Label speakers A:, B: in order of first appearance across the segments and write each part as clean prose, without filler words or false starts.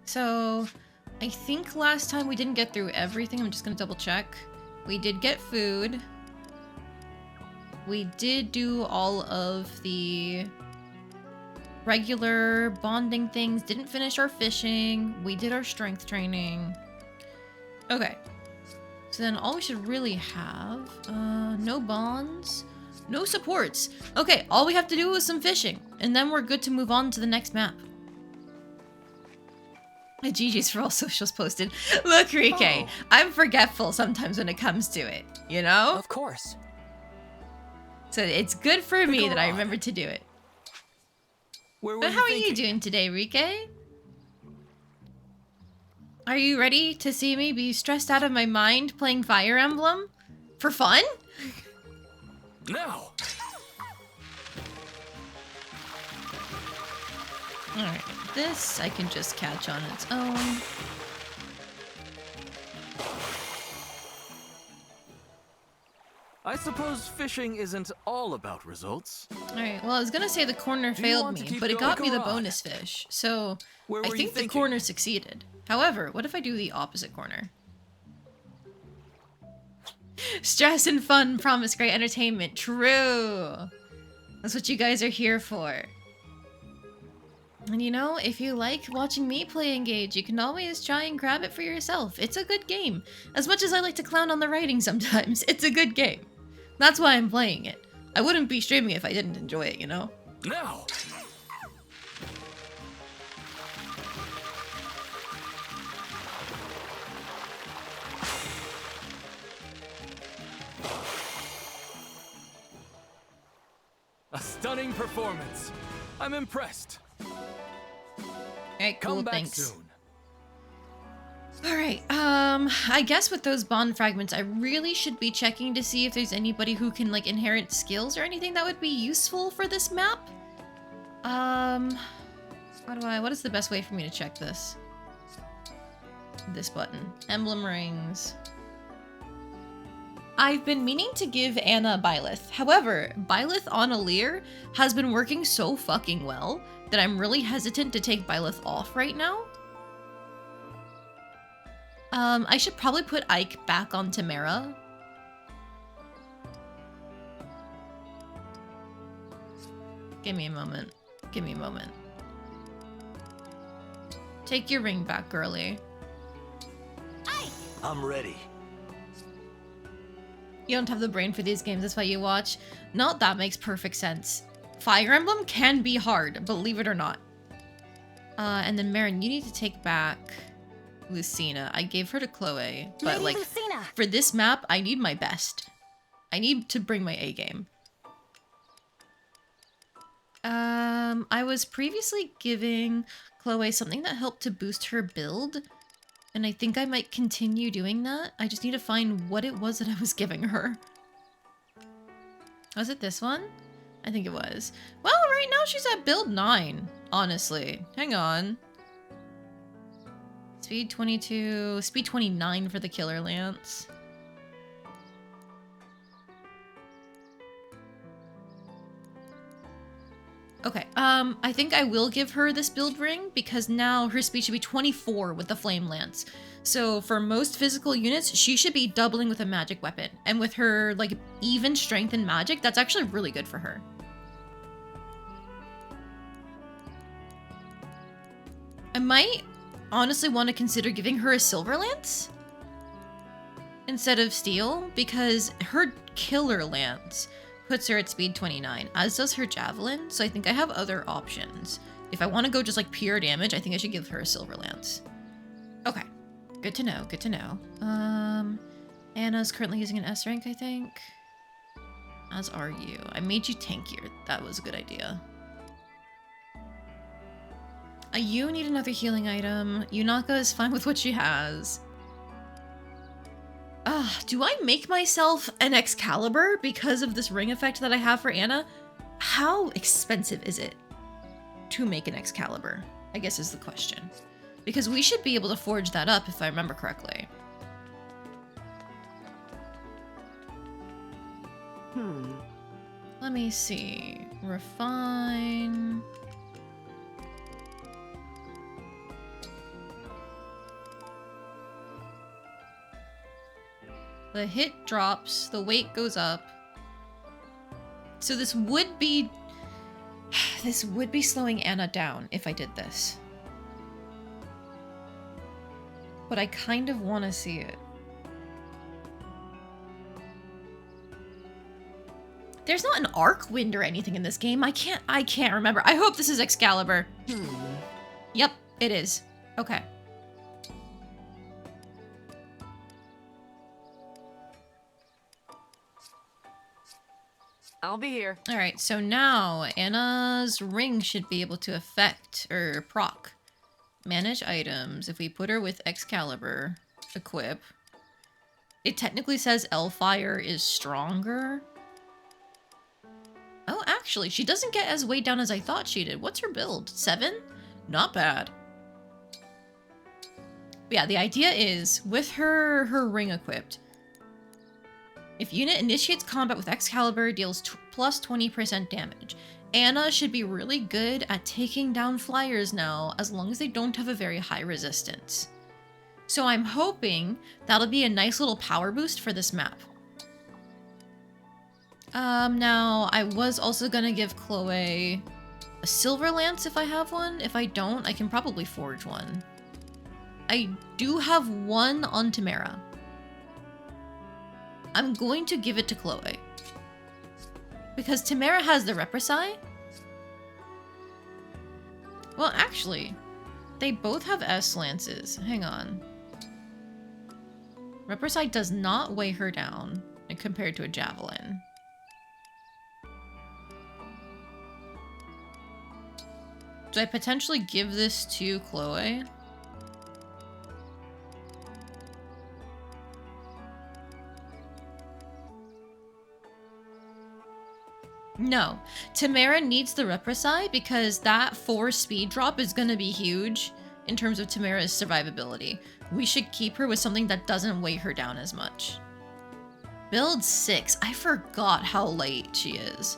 A: So, I think last time we didn't get through everything. I'm just gonna double check. We did get food. We did do all of the regular bonding things. Didn't finish our fishing. We did our strength training. Okay. So then all we should really have, no bonds, no supports. Okay, all we have to do is some fishing, and then we're good to move on to the next map. GG's for all socials posted. Look, Rike,
B: Oh.
A: I'm forgetful sometimes when it comes to it, you know?
B: Of course.
A: So it's good for me that I
B: on.
A: remembered to do it.
B: Where were
A: But
B: you
A: how are
B: thinking?
A: you doing today, Rike? Are you ready to see me be stressed out of my mind playing Fire Emblem? For fun?
B: No.
A: Alright, this I can just catch on its own.
B: I suppose fishing isn't all about results.
A: Alright, well I was gonna say the corner
B: you
A: failed
B: want to
A: me,
B: keep
A: but it
B: going?
A: got me the
B: Go on.
A: bonus fish, so
B: Where
A: I
B: were you
A: think the
B: thinking?
A: corner succeeded. However, what if I do the opposite corner? Stress and fun promise great entertainment. True! That's what you guys are here for. And you know, if you like watching me play Engage, you can always try and grab it for yourself. It's a good game. As much as I like to clown on the writing sometimes, it's a good game. That's why I'm playing it. I wouldn't be streaming if I didn't enjoy it, you know?
B: No. A stunning performance. I'm impressed.
A: Alright, cool,
B: Come back
A: thanks.
B: soon.
A: Alright, I guess with those bond fragments, I really should be checking to see if there's anybody who can, like, inherit skills or anything that would be useful for this map. What is the best way for me to check this? This button. Emblem rings. I've been meaning to give Anna Byleth. However, Byleth on Alir has been working so fucking well that I'm really hesitant to take Byleth off right now. I should probably put Ike back on Tamara. Give me a moment. Give me a moment. Take your ring back, girly.
C: I'm ready.
A: You don't have the brain for these games, that's why you watch. No, that makes perfect sense. Fire Emblem can be hard, believe it or not. And then Marin, you need to take back Lucina. I gave her to Chloe, but
D: Lady
A: like
D: Lucina.
A: for this map, I need my best. I need to bring my A game. I was previously giving Chloe something that helped to boost her build, and I think I might continue doing that. I just need to find what it was that I was giving her. Was it this one? I think it was. Well, right now she's at build 9, honestly. Hang on. Speed 22, speed 29 for the Killer Lance. Okay, I think I will give her this build ring because now her speed should be 24 with the Flame Lance. So for most physical units, she should be doubling with a magic weapon. And with her, like, even strength in magic, that's actually really good for her. I might honestly want to consider giving her a Silver Lance instead of Steel because her Killer Lance puts her at speed 29, as does her Javelin, so I think I have other options. If I want to go just like pure damage, I think I should give her a Silver Lance. Okay, good to know, good to know. Anna's currently using an S rank, I think. As are you. I made you tankier, that was a good idea. You need another healing item. Yunaka is fine with what she has. Do I make myself an Excalibur because of this ring effect that I have for Anna? How expensive is it to make an Excalibur? I guess is the question. Because we should be able to forge that up if I remember correctly. Let me see. Refine. The hit drops, the weight goes up. So this would be slowing Anna down if I did this. But I kind of want to see it. There's not an arc wind or anything in this game. I can't remember. I hope this is Excalibur. Yep, it is. Okay.
C: I'll be here.
A: All right, so now Anna's ring should be able to affect or proc. Manage items. If we put her with Excalibur, equip. It technically says Elfire is stronger. Oh, actually, she doesn't get as weighed down as I thought she did. What's her build? 7? Not bad. But yeah, the idea is, with her ring equipped, if unit initiates combat with Excalibur, deals plus 20% damage. Anna should be really good at taking down flyers now, as long as they don't have a very high resistance. So I'm hoping that'll be a nice little power boost for this map. Now, I was also gonna give Chloe a silver lance if I have one. If I don't, I can probably forge one. I do have one on Tamara. I'm going to give it to Chloe. Because Tamara has the Represai. Well, actually, they both have S lances. Hang on. Represai does not weigh her down compared to a javelin. Do I potentially give this to Chloe? No. Tamara needs the Represai because that 4 speed drop is going to be huge in terms of Tamara's survivability. We should keep her with something that doesn't weigh her down as much. Build 6. I forgot how light she is.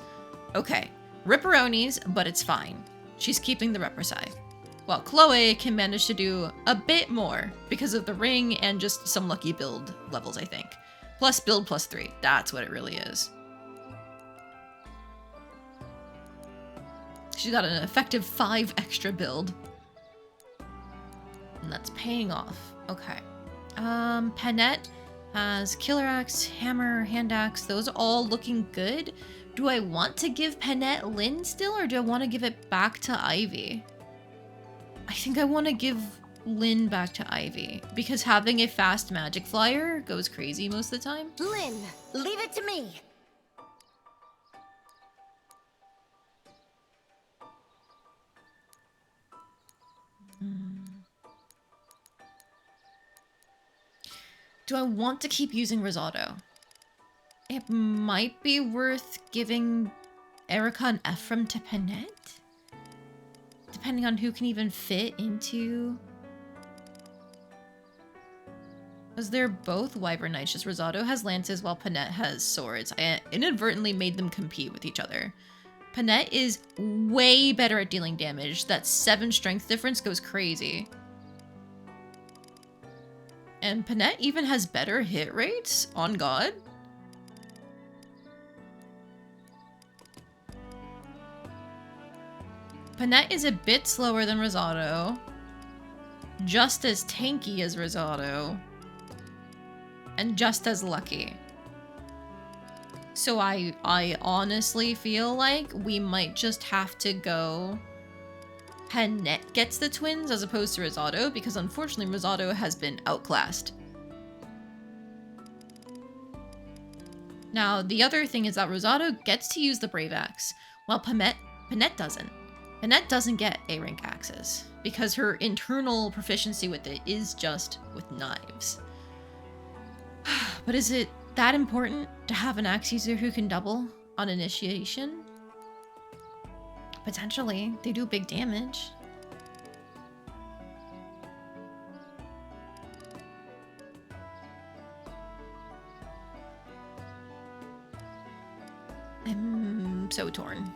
A: Okay. Ripperonis, but it's fine. She's keeping the Represai. Well, Chloe can manage to do a bit more because of the ring and just some lucky build levels, I think. Plus build plus 3. That's what it really is. She's got an effective 5 extra build. And that's paying off. Okay. Panette has Killer Axe, Hammer, Hand Axe. Those are all looking good. Do I want to give Panette Lynn still, or do I want to give it back to Ivy? I think I want to give Lynn back to Ivy, because having a fast magic flyer goes crazy most of the time.
D: Lynn, leave it to me.
A: Do I want to keep using Risotto? It might be worth giving Erica and Ephraim to Panette? Depending on who can even fit into... Because they're both Wyvern Knights, just Risotto has lances while Panette has swords. I inadvertently made them compete with each other. Panette is way better at dealing damage. That 7 strength difference goes crazy. And Panette even has better hit rates, on God. Panette is a bit slower than Risotto. Just as tanky as Risotto. And just as lucky. So I honestly feel like we might just have to go... Panette gets the twins as opposed to Risotto, because unfortunately Risotto has been outclassed. Now, the other thing is that Risotto gets to use the Brave Axe, while Panette doesn't. Panette doesn't get A-rank axes, because her internal proficiency with it is just with knives. But is it that important to have an axe user who can double on initiation? Potentially. They do big damage. I'm so torn.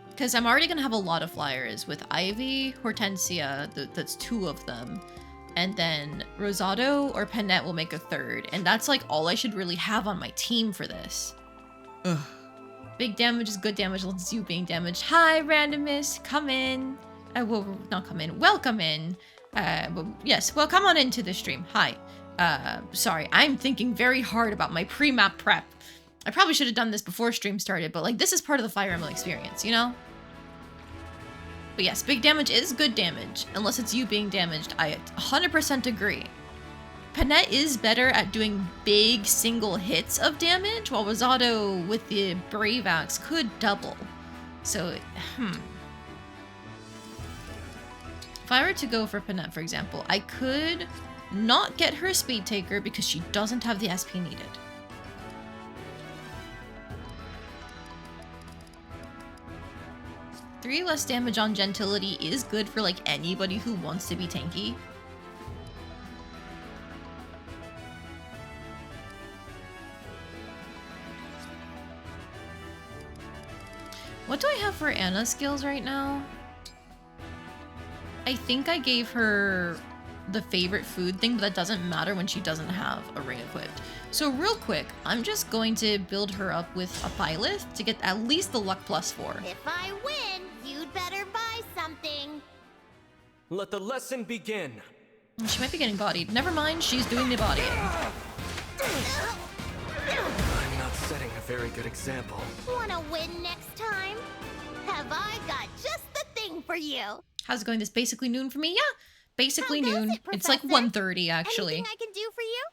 A: Because I'm already going to have a lot of flyers with Ivy, Hortensia, that's 2 of them, and then Rosado or Panette will make a third, and that's like all I should really have on my team for this. Ugh. Big damage is good damage, lets you being damaged. Hi, randomist, come in. Well, not come in, welcome in. But yes, well, come on into the stream. Hi. Sorry, I'm thinking very hard about my pre-map prep. I probably should have done this before stream started, but like this is part of the Fire Emblem experience, you know? But yes, big damage is good damage, unless it's you being damaged. I 100% agree. Panette is better at doing big single hits of damage, while Rosado with the Brave Axe could double. So, If I were to go for Panette, for example, I could not get her a Speed Taker because she doesn't have the SP needed. Three less damage on Gentility is good for like anybody who wants to be tanky. What do I have for Anna's skills right now? I think I gave her the favorite food thing, but that doesn't matter when she doesn't have a ring equipped. So real quick, I'm just going to build her up with a Byleth to get at least the luck +4.
D: If I win, you'd better buy something.
B: Let the lesson begin.
A: She might be getting bodied. Never mind, she's doing the bodying.
B: I'm not setting a very good example.
D: Wanna win next time? Have I got just the thing for you?
A: How's it going this basically noon for me? Yeah, basically
D: How goes
A: noon.
D: it,
A: It's like
D: Professor?
A: 1:30 actually.
D: Anything I can do for you?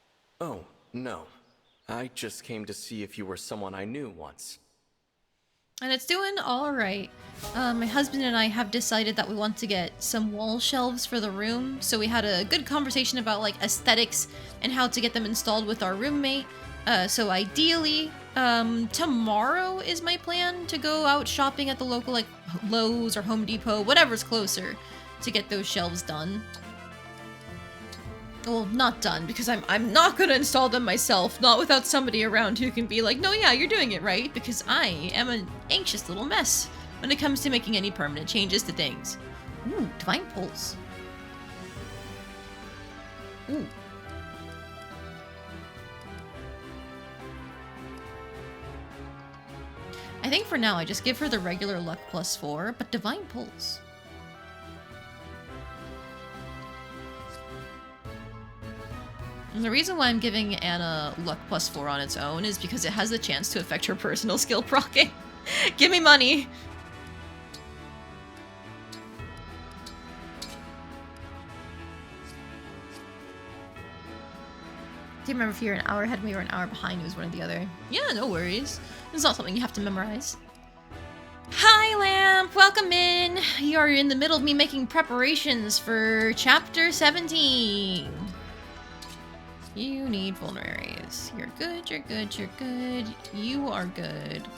C: Oh, no. I just came to see if you were someone I knew once.
A: And it's doing all right. My husband and I have decided that we want to get some wall shelves for the room. So we had a good conversation about like aesthetics and how to get them installed with our roommate. So ideally, tomorrow is my plan to go out shopping at the local like Lowe's or Home Depot, whatever's closer, to get those shelves done. Well, not done, because I'm not gonna install them myself, not without somebody around who can be like, no, yeah, you're doing it right, because I am an anxious little mess when it comes to making any permanent changes to things. Ooh, Divine Pulse. Ooh. I think for now I just give her the regular luck +4, but Divine Pulse. And the reason why I'm giving Anna luck +4 on its own is because it has the chance to affect her personal skill proccing. Give me money! Do you remember if you're an hour ahead of me or an hour behind? It was one or the other. Yeah, no worries. It's not something you have to memorize. Hi, Lamp! Welcome in! You are in the middle of me making preparations for Chapter 17. You need vulneraries. You're good, you're good, you're good. You are good.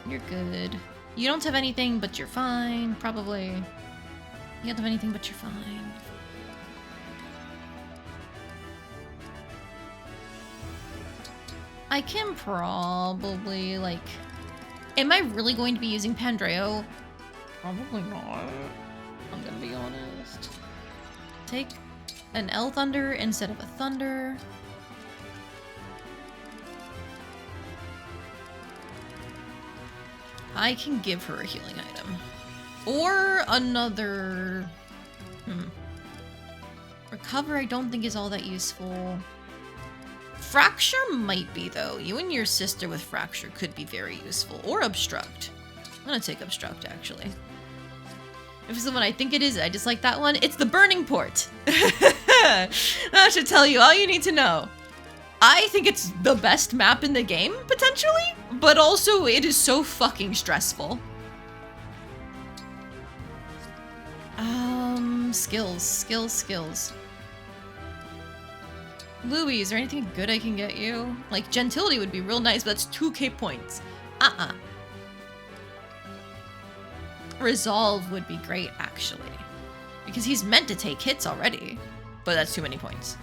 A: You're good. You don't have anything, but you're fine, probably. You don't have anything, but you're fine. I can probably, like... Am I really going to be using Pandreo? Probably not. I'm gonna be honest. Take an L Thunder instead of a Thunder. I can give her a healing item. Or another... Recover I don't think is all that useful. Fracture might be, though. You and your sister with Fracture could be very useful. Or Obstruct. I'm gonna take Obstruct, actually. If it's the one I think it is, I just like that one. It's the Burning Port. That should tell you all you need to know. I think it's the best map in the game, potentially. But also, it is so fucking stressful. Skills. Louis, is there anything good I can get you? Like, Gentility would be real nice, but that's 2k points. Resolve would be great, actually. Because he's meant to take hits already. But that's too many points.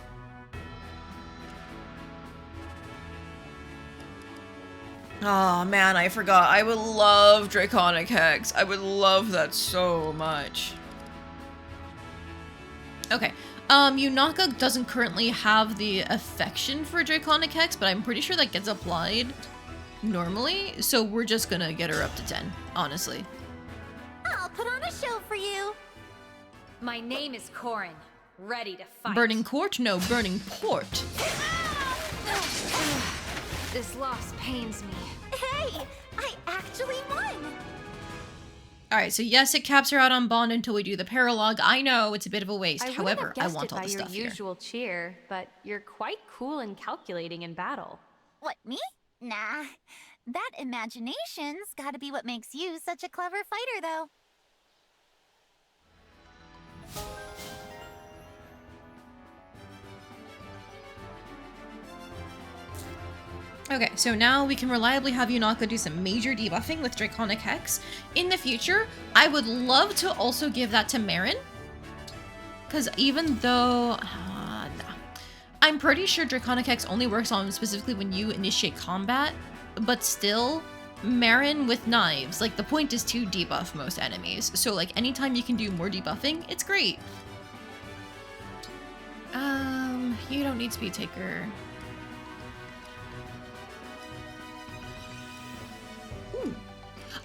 A: Oh man, I forgot. I would love Draconic Hex. I would love that so much. Okay. Yunaka doesn't currently have the affection for Draconic Hex, but I'm pretty sure that gets applied normally, so we're just gonna get her up to 10, honestly.
D: I'll put on a show for you.
E: My name is Corin, ready to fight.
A: Burning Court? No, Burning Port.
E: This loss pains me.
D: Hey, I actually won.
A: Alright, so yes, it caps her out on Bond until we do the paralogue. I know, it's a bit of a waste.
E: I
A: However, I
E: guessed
A: want
E: it
A: all
E: by
A: the
E: your
A: stuff here.
E: usual cheer, but you're quite cool and calculating in battle.
D: What, me? Nah. That imagination's gotta be what makes you such a clever fighter, though.
A: Okay, so now we can reliably have Yunaka do some major debuffing with Draconic Hex. In the future, I would love to also give that to Marin. Because even though... no. I'm pretty sure Draconic Hex only works on specifically when you initiate combat. But still, Marin with knives, like the point is to debuff most enemies. So like anytime you can do more debuffing, it's great. You don't need Speed Taker.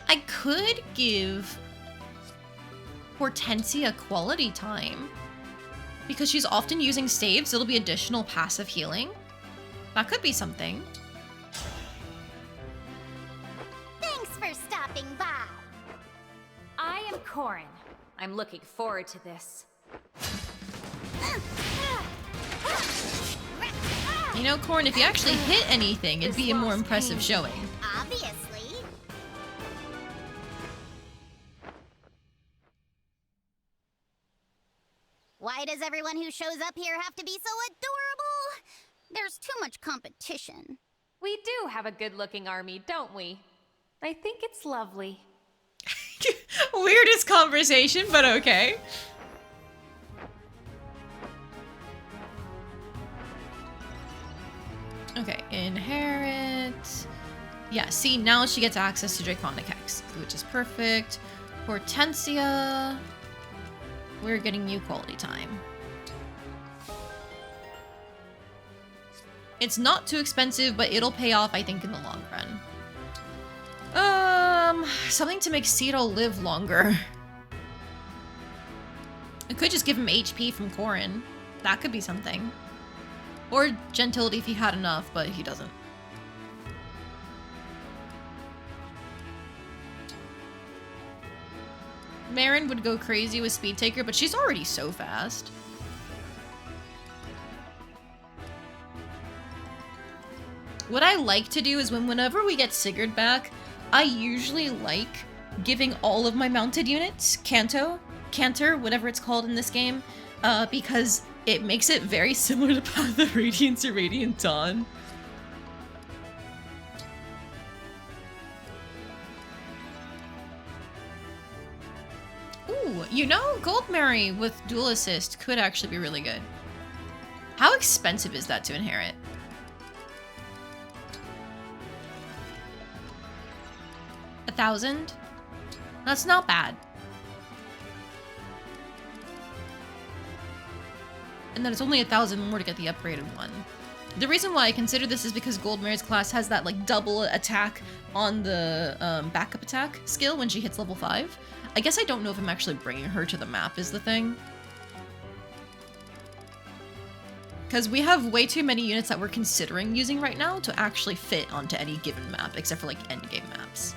A: I could give Hortensia quality time because she's often using staves. It'll be additional passive healing. That could be something.
D: Thanks for stopping by.
E: I am Corin. I'm looking forward to this.
A: You know, Corn, if you actually hit anything, it'd be a more impressive showing.
D: Obviously. Why does everyone who shows up here have to be so adorable? There's too much competition.
E: We do have a good-looking army, don't we? I think it's lovely.
A: Weirdest conversation, but okay. Okay, inherit. Yeah, see, now she gets access to Draconic Hex, which is perfect. Hortensia, we're getting you quality time. It's not too expensive, but it'll pay off, I think, in the long run. Something to make Cito live longer. I could just give him HP from Corin. That could be something. Or gentility if he had enough, but he doesn't. Marin would go crazy with Speed Taker, but she's already so fast. What I like to do is whenever we get Sigurd back, I usually like giving all of my mounted units Canter, whatever it's called in this game, because it makes it very similar to Path of Radiance or Radiant Dawn. Ooh, you know, Gold Mary with Dual Assist could actually be really good. How expensive is that to inherit? $1,000? That's not bad. And then it's only 1,000 more to get the upgraded one. The reason why I consider this is because Gold Mary's class has that like double attack on the backup attack skill when she hits level 5. I guess I don't know if I'm actually bringing her to the map is the thing. Because we have way too many units that we're considering using right now to actually fit onto any given map, except for like endgame maps.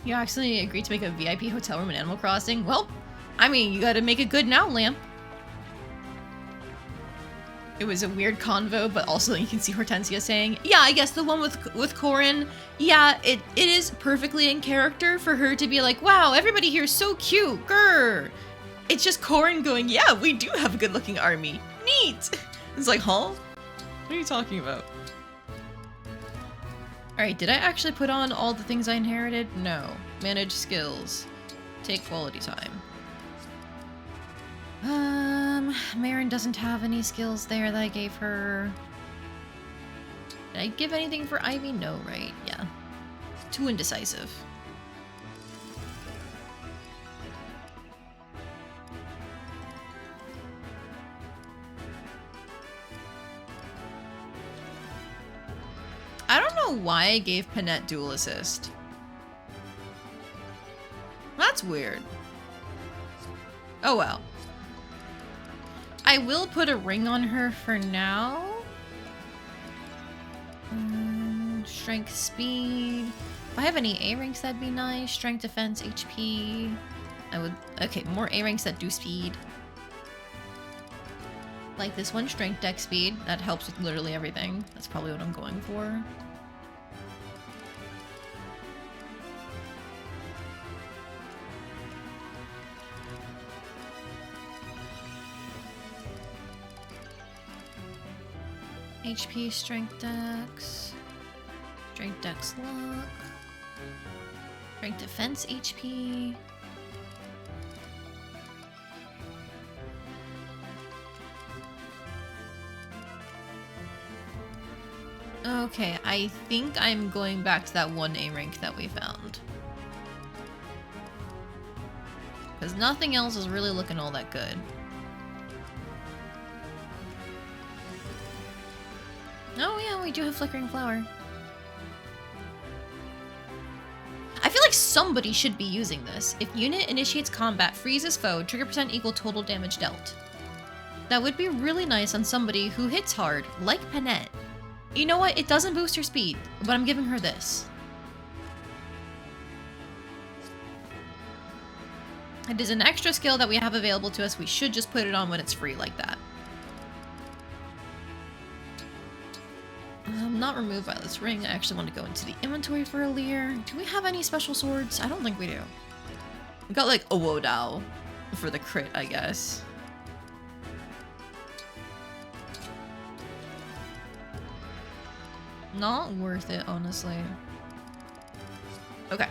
A: You actually agreed to make a VIP hotel room in Animal Crossing? Well, I mean, you gotta make it good now, Lamp. It was a weird convo, but also you can see Hortensia saying, yeah, I guess the one with Corin, yeah, it is perfectly in character for her to be like, wow, everybody here is so cute, grr. It's just Corin going, yeah, we do have a good-looking army. Neat. It's like, huh? What are you talking about? Alright, did I actually put on all the things I inherited? No. Manage skills. Take quality time. Marin doesn't have any skills there that I gave her. Did I give anything for Ivy? No, right? Yeah. Too indecisive. I don't know why I gave Panette dual assist. That's weird. Oh well. I will put a ring on her for now. Strength, speed. If I have any A ranks, that'd be nice. Strength, defense, HP. I would. Okay, more A ranks that do speed. Like this one, strength, dex, speed. That helps with literally everything. That's probably what I'm going for. HP, strength, dex. Strength, dex, luck. Strength, defense, HP. Okay, I think I'm going back to that one A rank that we found. Because nothing else is really looking all that good. Oh yeah, we do have Flickering Flower. I feel like somebody should be using this. If unit initiates combat, freezes foe, trigger percent equal total damage dealt. That would be really nice on somebody who hits hard, like Panette. You know what? It doesn't boost her speed, but I'm giving her this. It is an extra skill that we have available to us. We should just put it on when it's free like that. Not remove Violet's ring. I actually want to go into the inventory for a Leer. Do we have any special swords? I don't think we do. We got like a Wodao for the crit, I guess. Not worth it, honestly. Okay.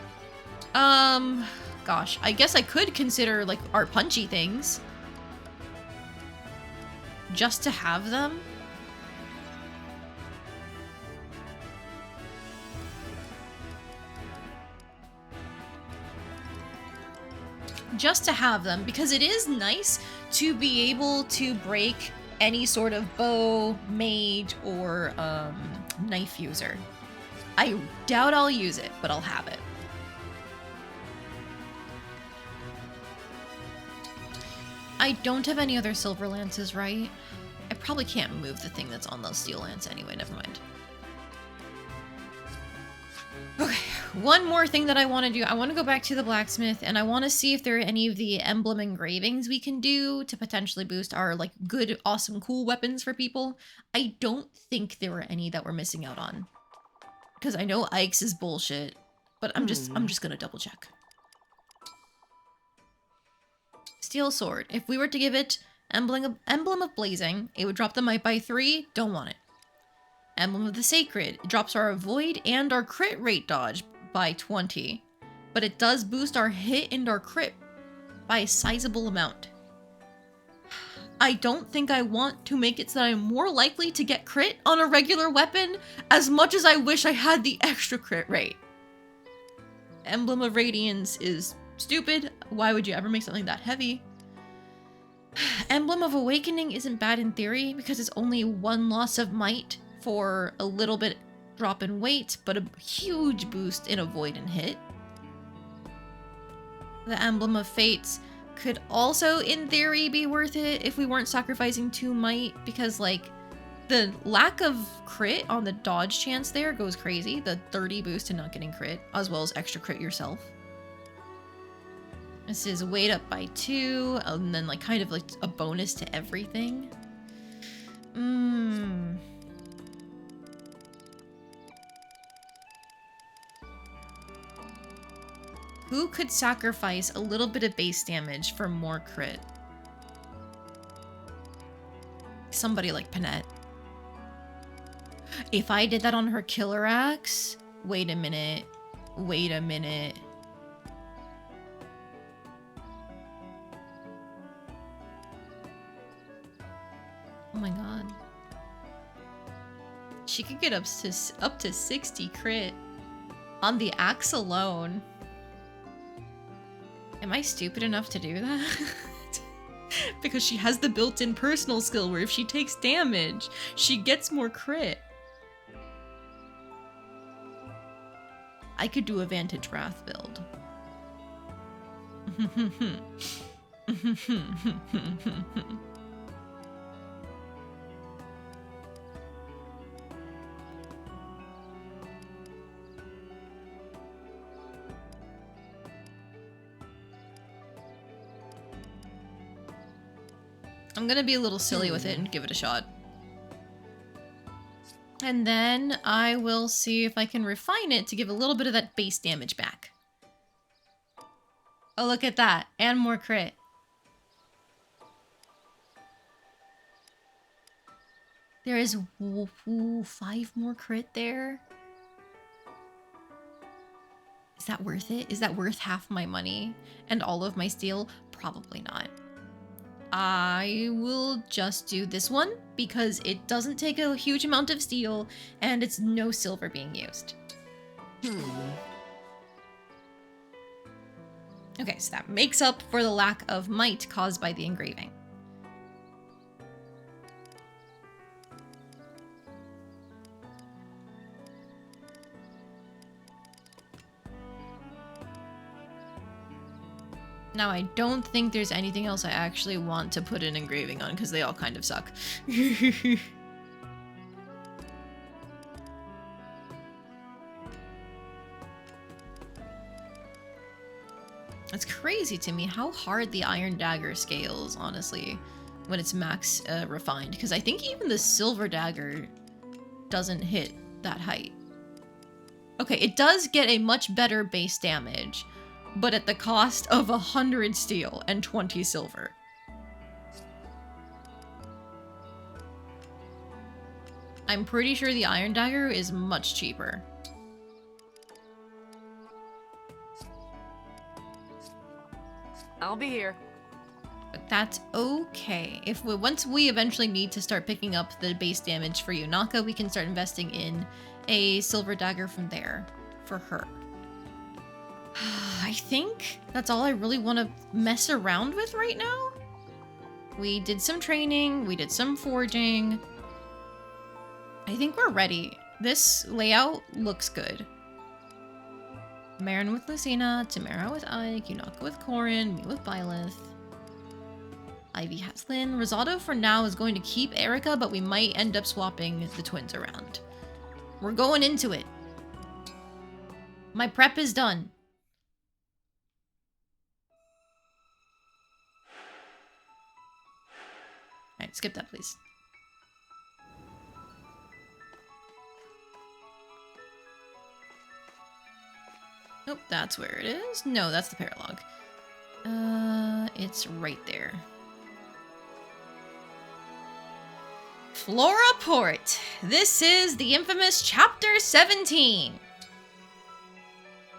A: Gosh, I guess I could consider like our punchy things. Just to have them. Just to have them, because it is nice to be able to break any sort of bow, mage, or knife user. I doubt I'll use it, but I'll have it. I don't have any other silver lances, right? I probably can't move the thing that's on the steel lance anyway, never mind. Okay, one more thing that I want to do. I want to go back to the blacksmith and I want to see if there are any of the emblem engravings we can do to potentially boost our like good, awesome, cool weapons for people. I don't think there were any that we're missing out on. Because I know Ike's is bullshit, but I'm just gonna double check. Steel sword. If we were to give it emblem of blazing, it would drop the might by 3. Don't want it. Emblem of the Sacred. It drops our avoid and our crit rate dodge by 20. But it does boost our hit and our crit by a sizable amount. I don't think I want to make it so that I'm more likely to get crit on a regular weapon as much as I wish I had the extra crit rate. Emblem of Radiance is stupid. Why would you ever make something that heavy? Emblem of Awakening isn't bad in theory because it's only 1 loss of might for a little bit drop in weight, but a huge boost in avoid and hit. The Emblem of Fates could also, in theory, be worth it if we weren't sacrificing 2 might, because, like, the lack of crit on the dodge chance there goes crazy. The 30 boost to not getting crit, as well as extra crit yourself. This is weight up by 2, and then, like, kind of like a bonus to everything. Who could sacrifice a little bit of base damage for more crit? Somebody like Panette. If I did that on her killer axe... Wait a minute. Wait a minute. Oh my god. She could get up to 60 crit on the axe alone. Am I stupid enough to do that? Because she has the built-in personal skill where if she takes damage, she gets more crit. I could do a Vantage Wrath build. I'm gonna be a little silly with it and give it a shot. And then I will see if I can refine it to give a little bit of that base damage back. Oh, look at that. And more crit. There is 5 more crit there. Is that worth it? Is that worth half my money and all of my steel? Probably not. I will just do this one because it doesn't take a huge amount of steel and it's no silver being used. Okay, so that makes up for the lack of might caused by the engraving. Now, I don't think there's anything else I actually want to put an engraving on, because they all kind of suck. It's crazy to me how hard the Iron Dagger scales, honestly, when it's max refined, because I think even the Silver Dagger doesn't hit that height. Okay, it does get a much better base damage, but at the cost of 100 steel and 20 silver. I'm pretty sure the Iron Dagger is much cheaper.
E: I'll be here.
A: But that's okay. Once we eventually need to start picking up the base damage for Yunaka, we can start investing in a Silver Dagger from there for her. I think that's all I really want to mess around with right now. We did some training, we did some forging. I think we're ready. This layout looks good. Marin with Lucina, Tamara with Ike, Yunaka with Corin, me with Byleth. Ivy has Lynn. Rosado for now is going to keep Erica, but we might end up swapping the twins around. We're going into it. My prep is done. Alright, skip that, please. Nope, that's where it is. No, that's the paralogue. It's right there. Flora Port. This is the infamous Chapter 17.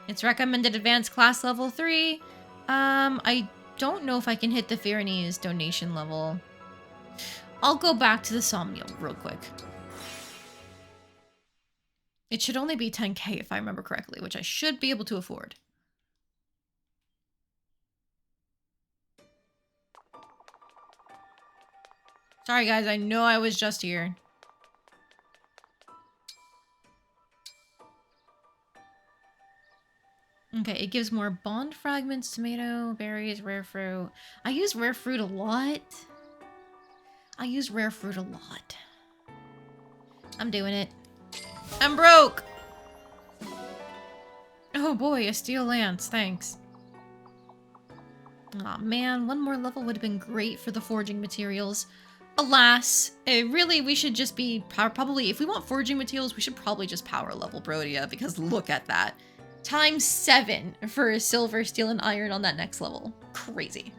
A: It's recommended advanced class level 3. I don't know if I can hit the Pyrenees donation level. I'll go back to the Somnium real quick. It should only be 10k if I remember correctly, which I should be able to afford. Sorry guys, I know I was just here. Okay, it gives more bond fragments, tomato, berries, rare fruit. I use rare fruit a lot. I'm doing it. I'm broke! Oh boy, a steel lance, thanks. Aw man, one more level would have been great for the forging materials. Alas, really we should just be probably, if we want forging materials, we should probably just power level Brodia, because look at that. Times 7 for silver, steel, and iron on that next level. Crazy.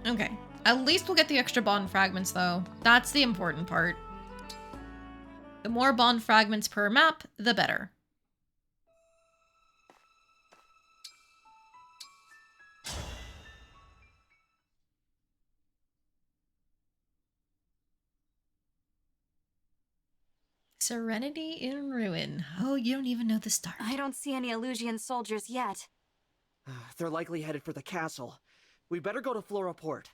A: Okay, at least we'll get the extra bond fragments though. That's the important part. The more bond fragments per map, the better. Serenity in Ruin. Oh, you don't even know the start.
F: I don't see any Illusian soldiers yet.
G: They're likely headed for the castle. We better go to Flora Port.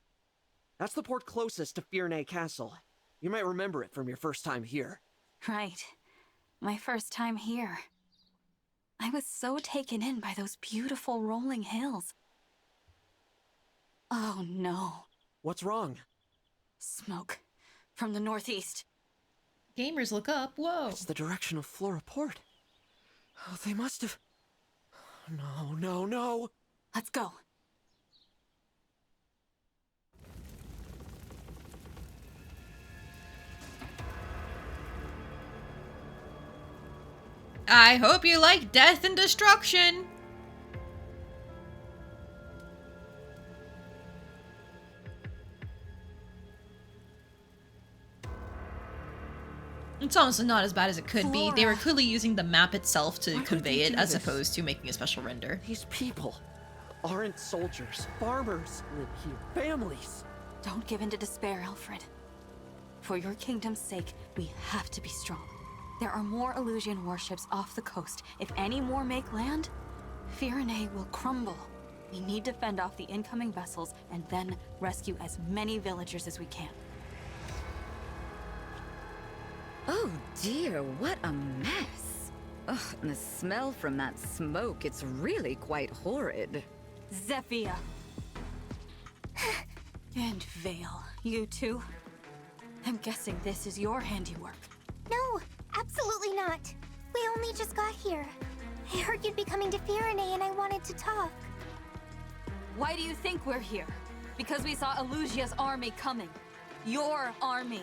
G: That's the port closest to Fyrnay Castle. You might remember it from your first time here.
F: Right. My first time here. I was so taken in by those beautiful rolling hills. Oh no.
G: What's wrong?
F: Smoke. From the northeast.
A: Gamers, look up. Whoa.
G: It's the direction of Flora Port. Oh, they must have... No, no, no!
F: Let's go.
A: I hope you like death and destruction. It's honestly not as bad as it could be. They were clearly using the map itself to convey it as opposed to making a special render.
G: These people aren't soldiers. Farmers live here. Families.
F: Don't give in to despair, Alfred. For your kingdom's sake, we have to be strong. There are more Illusion warships off the coast. If any more make land, Firene will crumble. We need to fend off the incoming vessels and then rescue as many villagers as we can.
H: Oh dear, what a mess. Ugh, and the smell from that smoke, it's really quite horrid.
F: Zephyr. And Vale, you two. I'm guessing this is your handiwork.
D: No, absolutely not. We only just got here. I heard you'd be coming to Firene and I wanted to talk.
F: Why do you think we're here? Because we saw Elusia's army coming. Your army.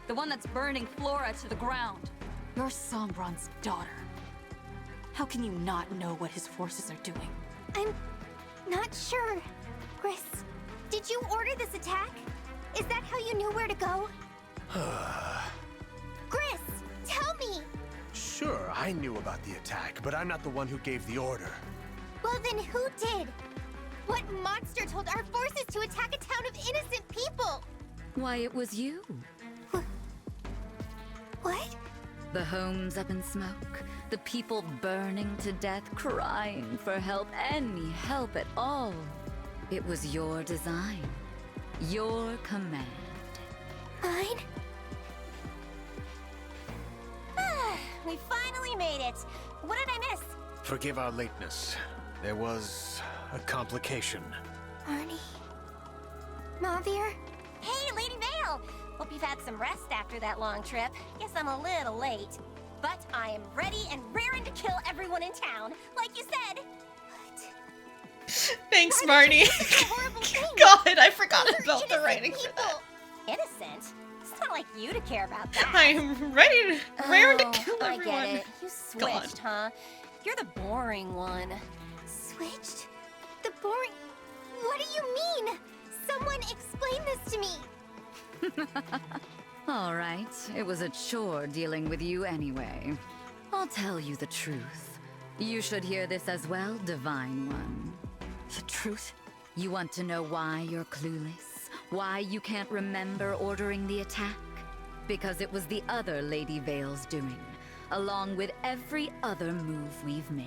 F: The one that's burning Flora to the ground. You're Sombron's daughter. How can you not know what his forces are doing?
D: I'm not sure. Gris, did you order this attack? Is that how you knew where to go? Gris, tell me!
I: Sure, I knew about the attack, but I'm not the one who gave the order.
D: Well then who did? What monster told our forces to attack a town of innocent people?
H: Why, it was you.
D: What?
H: The homes up in smoke, the people burning to death, crying for help, any help at all. It was your design, your command.
D: Mine? We finally made it. What did I miss?
I: Forgive our lateness. There was a complication.
D: Arnie? Mavir? Hey, Lady Vale! Hope you've had some rest after that long trip. Guess I'm a little late. But I am ready and raring to kill everyone in town, like you said. What?
A: Thanks,
D: Why did you
A: Marnie.
D: do such a horrible thing?
A: God, I forgot
D: Those are
A: about the
D: innocent
A: writing for that.
D: people. Innocent? It's not like you to care about that.
A: I am ready to raring to kill
D: I
A: everyone.
D: get it. You switched, huh? You're the boring one. Switched? The boring... What do you mean? Someone explain this to me.
H: All right, it was a chore dealing with you anyway. I'll tell you the truth. You should hear this as well, Divine One.
F: The truth?
H: You want to know why you're clueless? Why you can't remember ordering the attack? Because it was the other Lady Vale's doing, along with every other move we've made.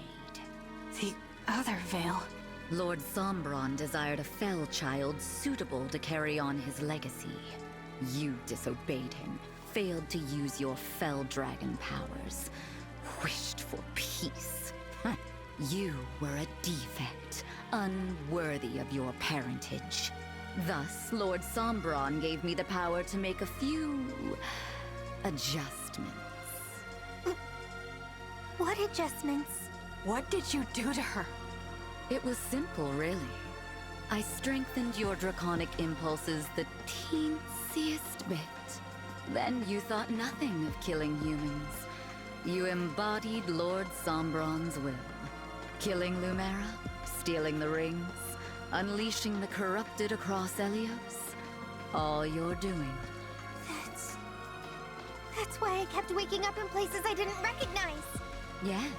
F: The other Vale?
H: Lord Sombron desired a fell child suitable to carry on his legacy. You disobeyed him, failed to use your fell dragon powers, wished for peace. You were a defect, unworthy of your parentage. Thus, Lord Sombron gave me the power to make a few... adjustments.
D: What adjustments?
F: What did you do to her?
H: It was simple, really. I strengthened your draconic impulses the teensiest bit. Then you thought nothing of killing humans. You embodied Lord Sombron's will. Killing Lumera, stealing the rings, unleashing the corrupted across Helios. All you're doing.
D: That's why I kept waking up in places I didn't recognize.
H: Yes.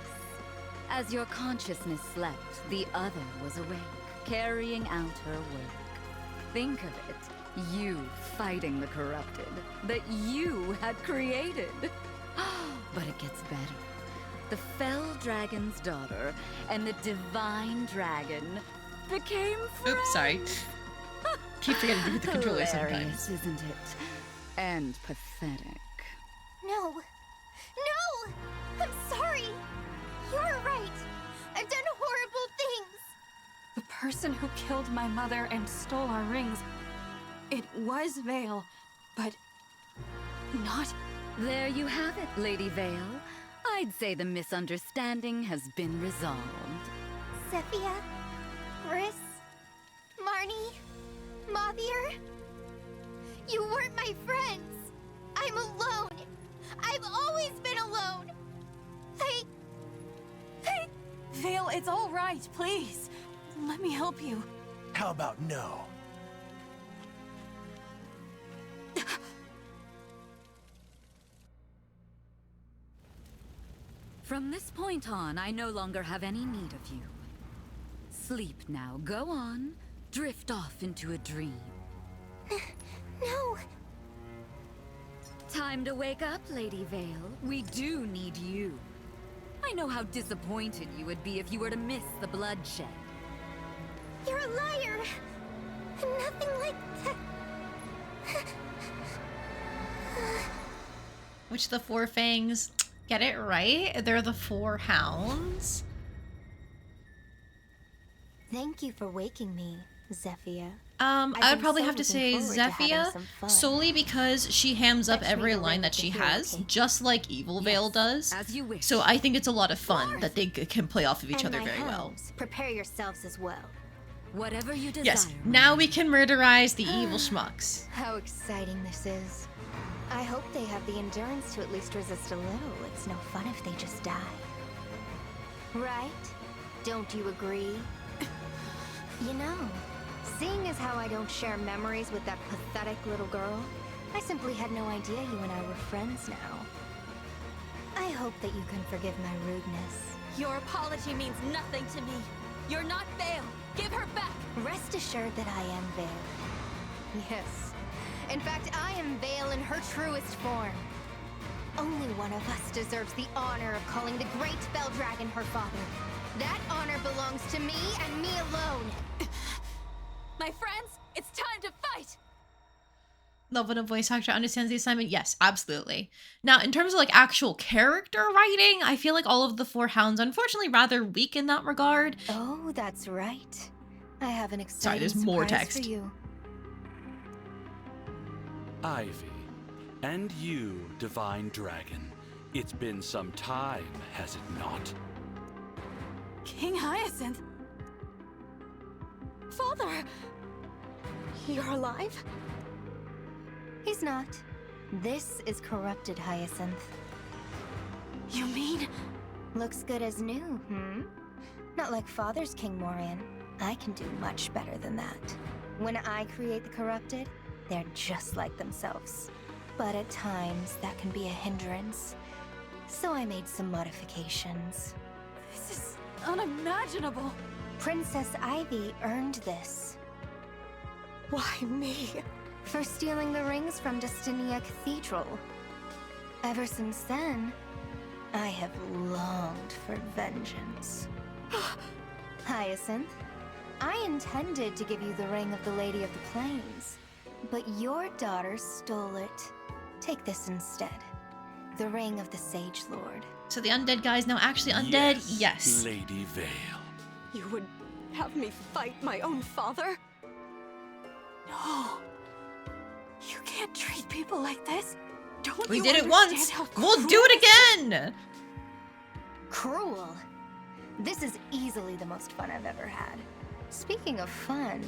H: As your consciousness slept, the other was awake, carrying out her work. Think of it. You fighting the corrupted that you had created. But it gets better. The Fell Dragon's daughter and the Divine Dragon became friends.
A: Oops, sorry. Keep forgetting to hit the controller
H: Hilarious,
A: sometimes.
H: isn't it? And pathetic.
D: No. No! I'm sorry! You were right! I've done horrible things!
F: The person who killed my mother and stole our rings, it was Vale, but not...
H: There you have it, Lady Vale. I'd say the misunderstanding has been resolved.
D: Zephyr, Riss, Marnie, Mavier, you weren't my friends. I'm alone. I've always been alone.
F: Vale, it's all right, please. Let me help you.
I: How about no?
H: From this point on, I no longer have any need of you. Sleep now. Go on. Drift off into a dream.
D: No.
H: Time to wake up, Lady Vale. We do need you. I know how disappointed you would be if you were to miss the bloodshed.
D: You're a liar. Nothing like that.
A: Which the four fangs? Get it right? They're the four hounds.
D: Thank you for waking me, Zephyr.
A: I would probably have to say Zephyr, solely because she hams up every line that she has, just like Evil Vale does.
H: As you wish.
A: So I think it's a lot of fun that they can play off of each other very well.
D: Prepare yourselves as well.
H: Whatever you desire.
A: Yes, now we can murderize the evil schmucks.
D: How exciting this is. I hope they have the endurance to at least resist a little. It's no fun if they just die. Right? Don't you agree? You know, seeing as how I don't share memories with that pathetic little girl, I simply had no idea you and I were friends now. I hope that you can forgive my rudeness.
F: Your apology means nothing to me. You're not Vale. Give her back.
D: Rest assured that I am Vale. Yes. In fact, I am Vale in her truest form. Only one of us deserves the honor of calling the great Bell Dragon her father. That honor belongs to me and me alone.
F: My friends, it's time to fight!
A: Love when a voice actor understands the assignment. Yes, absolutely. Now, in terms of like actual character writing, I feel like all of the four hounds, unfortunately, rather weak in that regard.
D: Oh, that's right. I have an exciting
A: there's more
D: surprise
A: text.
D: for you.
J: Ivy, and you, Divine Dragon. It's been some time, has it not?
F: King Hyacinth? Father! You're alive?
D: He's not. This is corrupted Hyacinth.
F: You mean?
D: Looks good as new, Not like Father's King Morian. I can do much better than that. When I create the corrupted, they're just like themselves. But at times, that can be a hindrance. So I made some modifications.
F: This is unimaginable.
D: Princess Ivy earned this.
F: Why me?
D: For stealing the rings from Destinia Cathedral. Ever since then, I have longed for vengeance. Hyacinth, I intended to give you the ring of the Lady of the Plains, but your daughter stole it. Take this instead. The ring of the Sage Lord.
A: So the undead guy is now actually undead? Yes.
J: Lady Vale.
F: You would have me fight my own father? No. You can't treat people like this. Don't
A: We
F: you
A: did it
F: understand
A: once.
F: how
A: We'll
F: cruel
A: do it
F: this is?
A: again.
D: Cruel. This is easily the most fun I've ever had. Speaking of fun,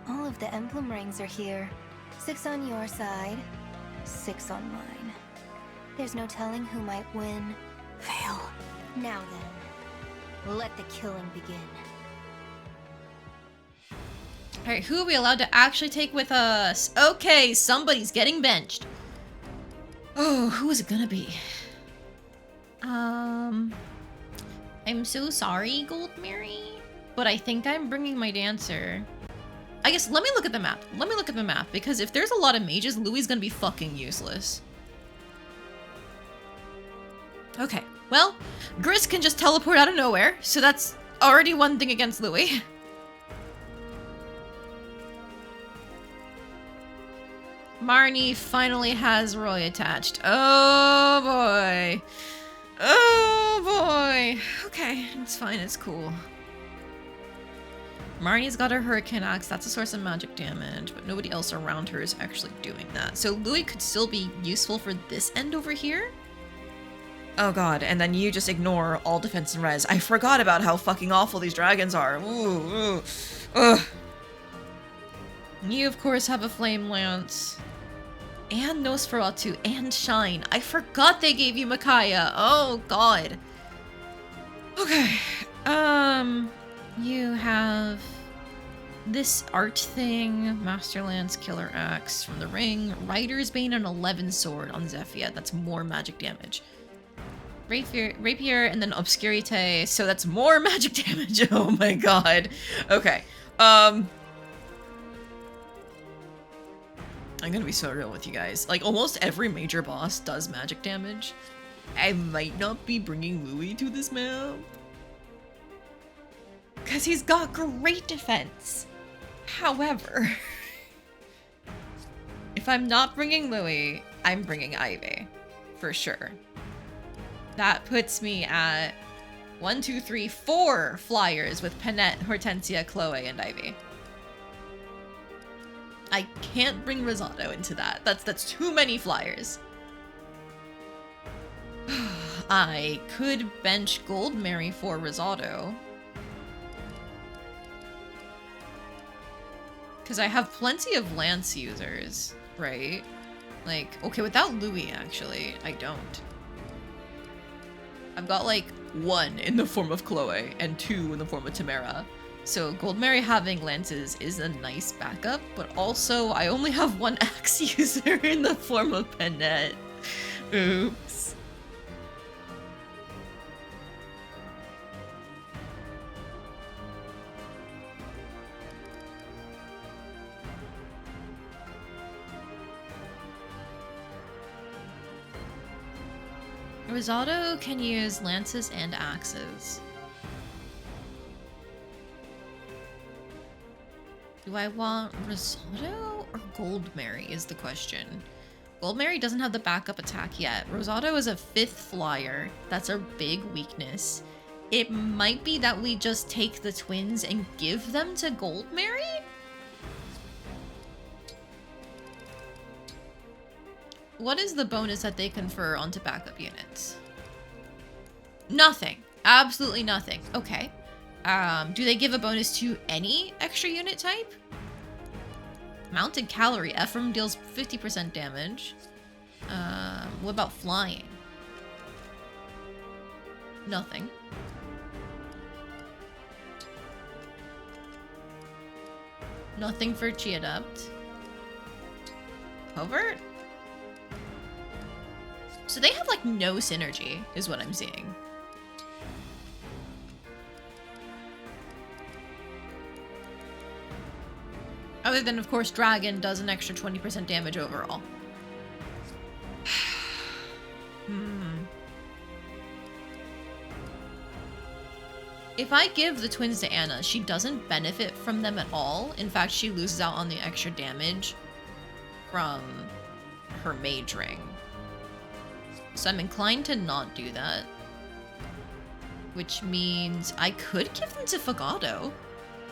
D: all of the emblem rings are here. 6 on your side, 6 on mine. There's no telling who might win.
F: Vale.
D: Now then, let the killing begin.
A: Alright, who are we allowed to actually take with us? Okay, somebody's getting benched. Oh, who is it gonna be? I'm so sorry, Gold Mary, but I think I'm bringing my dancer. I guess, let me look at the map. Let me look at the map, because if there's a lot of mages, Louis gonna be fucking useless. Okay, well, Gris can just teleport out of nowhere, so that's already one thing against Louis. Marnie finally has Roy attached. Oh boy. Oh boy. Okay, it's fine, it's cool. Marnie's got her Hurricane Axe, that's a source of magic damage, but nobody else around her is actually doing that. So Louis could still be useful for this end over here? Oh god, and then you just ignore all defense and res. I forgot about how fucking awful these dragons are. Ooh, ooh. Ugh. You, of course, have a Flame Lance. And Nosferatu, and Shine. I forgot they gave you Micaiah. Oh, God. Okay. You have this art thing. Master Lance, Killer Axe from the Ring. Rider's Bane, and 11 Sword on Zephyr. That's more magic damage. Rapier, and then Obscurite. So that's more magic damage. Oh my god. Okay. I'm gonna be so real with you guys. Like, almost every major boss does magic damage. I might not be bringing Louis to this map. Because he's got great defense. However, if I'm not bringing Louis, I'm bringing Ivy. For sure. That puts me at 1, 2, 3, 4 flyers with Panette, Hortensia, Chloe, and Ivy. I can't bring Rosado into that. That's too many flyers. I could bench Gold Mary for Rosado. Because I have plenty of Lance users, right? Like, okay, without Louis, actually, I don't. I've got, like, 1 in the form of Chloe and 2 in the form of Tamara. So Gold Mary having lances is a nice backup, but also I only have 1 axe user in the form of Panette. Oops. Rosado can use lances and axes. Do I want Rosado or Gold Mary is the question. Gold Mary doesn't have the backup attack yet. Rosado is a 5th flyer. That's our big weakness. It might be that we just take the twins and give them to Gold Mary? What is the bonus that they confer onto backup units? Nothing. Absolutely nothing. Okay. Do they give a bonus to any extra unit type? Mounted Cavalry. Ephraim deals 50% damage. What about flying? Nothing. Nothing for Chi Adept. Covert? So they have, like, no synergy, is what I'm seeing. Other than, of course, Dragon does an extra 20% damage overall. If I give the twins to Anna, she doesn't benefit from them at all. In fact, she loses out on the extra damage from her mage ring. So I'm inclined to not do that. Which means I could give them to Fogado.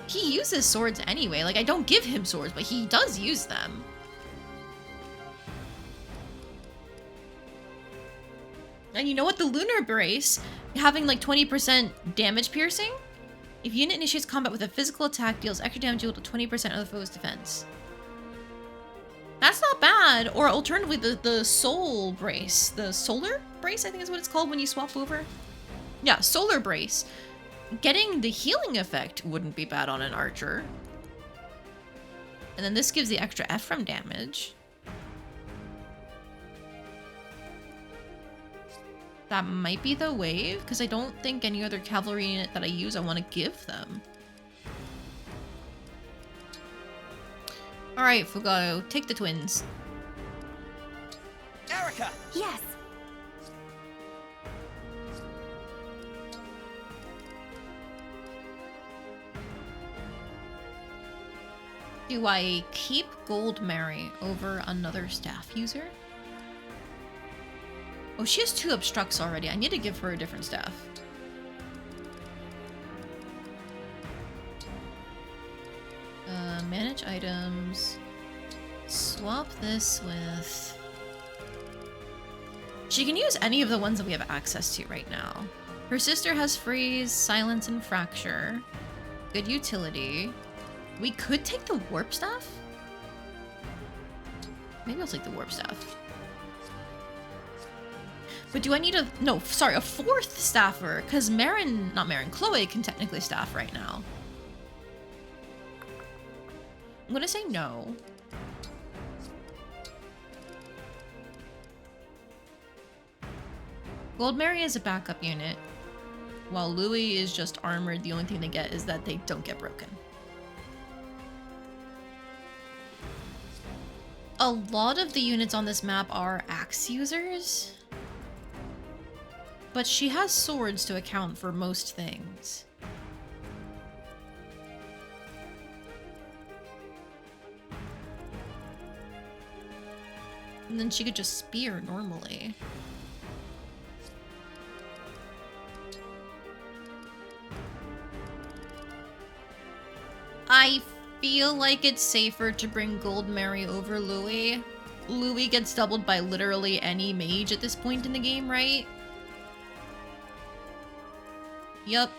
A: He uses swords anyway. Like, I don't give him swords, but he does use them. And you know what? The Lunar Brace, having like 20% damage piercing, if unit initiates combat with a physical attack, deals extra damage equal to 20% of the foe's defense. That's not bad. Or alternatively, the Soul Brace. The Solar Brace, I think is what it's called when you swap over. Yeah, Solar Brace. Getting the healing effect wouldn't be bad on an archer. And then this gives the extra Ephraim damage. That might be the wave, because I don't think any other cavalry unit that I use I want to give them. Alright, Fugado, take the twins.
B: Erica!
F: Yes!
A: Do I keep Gold Mary over another staff user? Oh, she has 2 obstructs already. I need to give her a different staff. Manage items. Swap this with... She can use any of the ones that we have access to right now. Her sister has Freeze, Silence, and Fracture. Good utility. We could take the Warp Staff? Maybe I'll take the Warp Staff. But do I need a... No, sorry, a 4th staffer. Because Chloe can technically staff right now. I'm gonna say no. Gold Mary is a backup unit. While Louis is just armored, the only thing they get is that they don't get broken. A lot of the units on this map are axe users. But she has swords to account for most things. And then she could just spear normally. I feel like it's safer to bring Gold Mary over Louis. Louis gets doubled by literally any mage at this point in the game, right? Yup.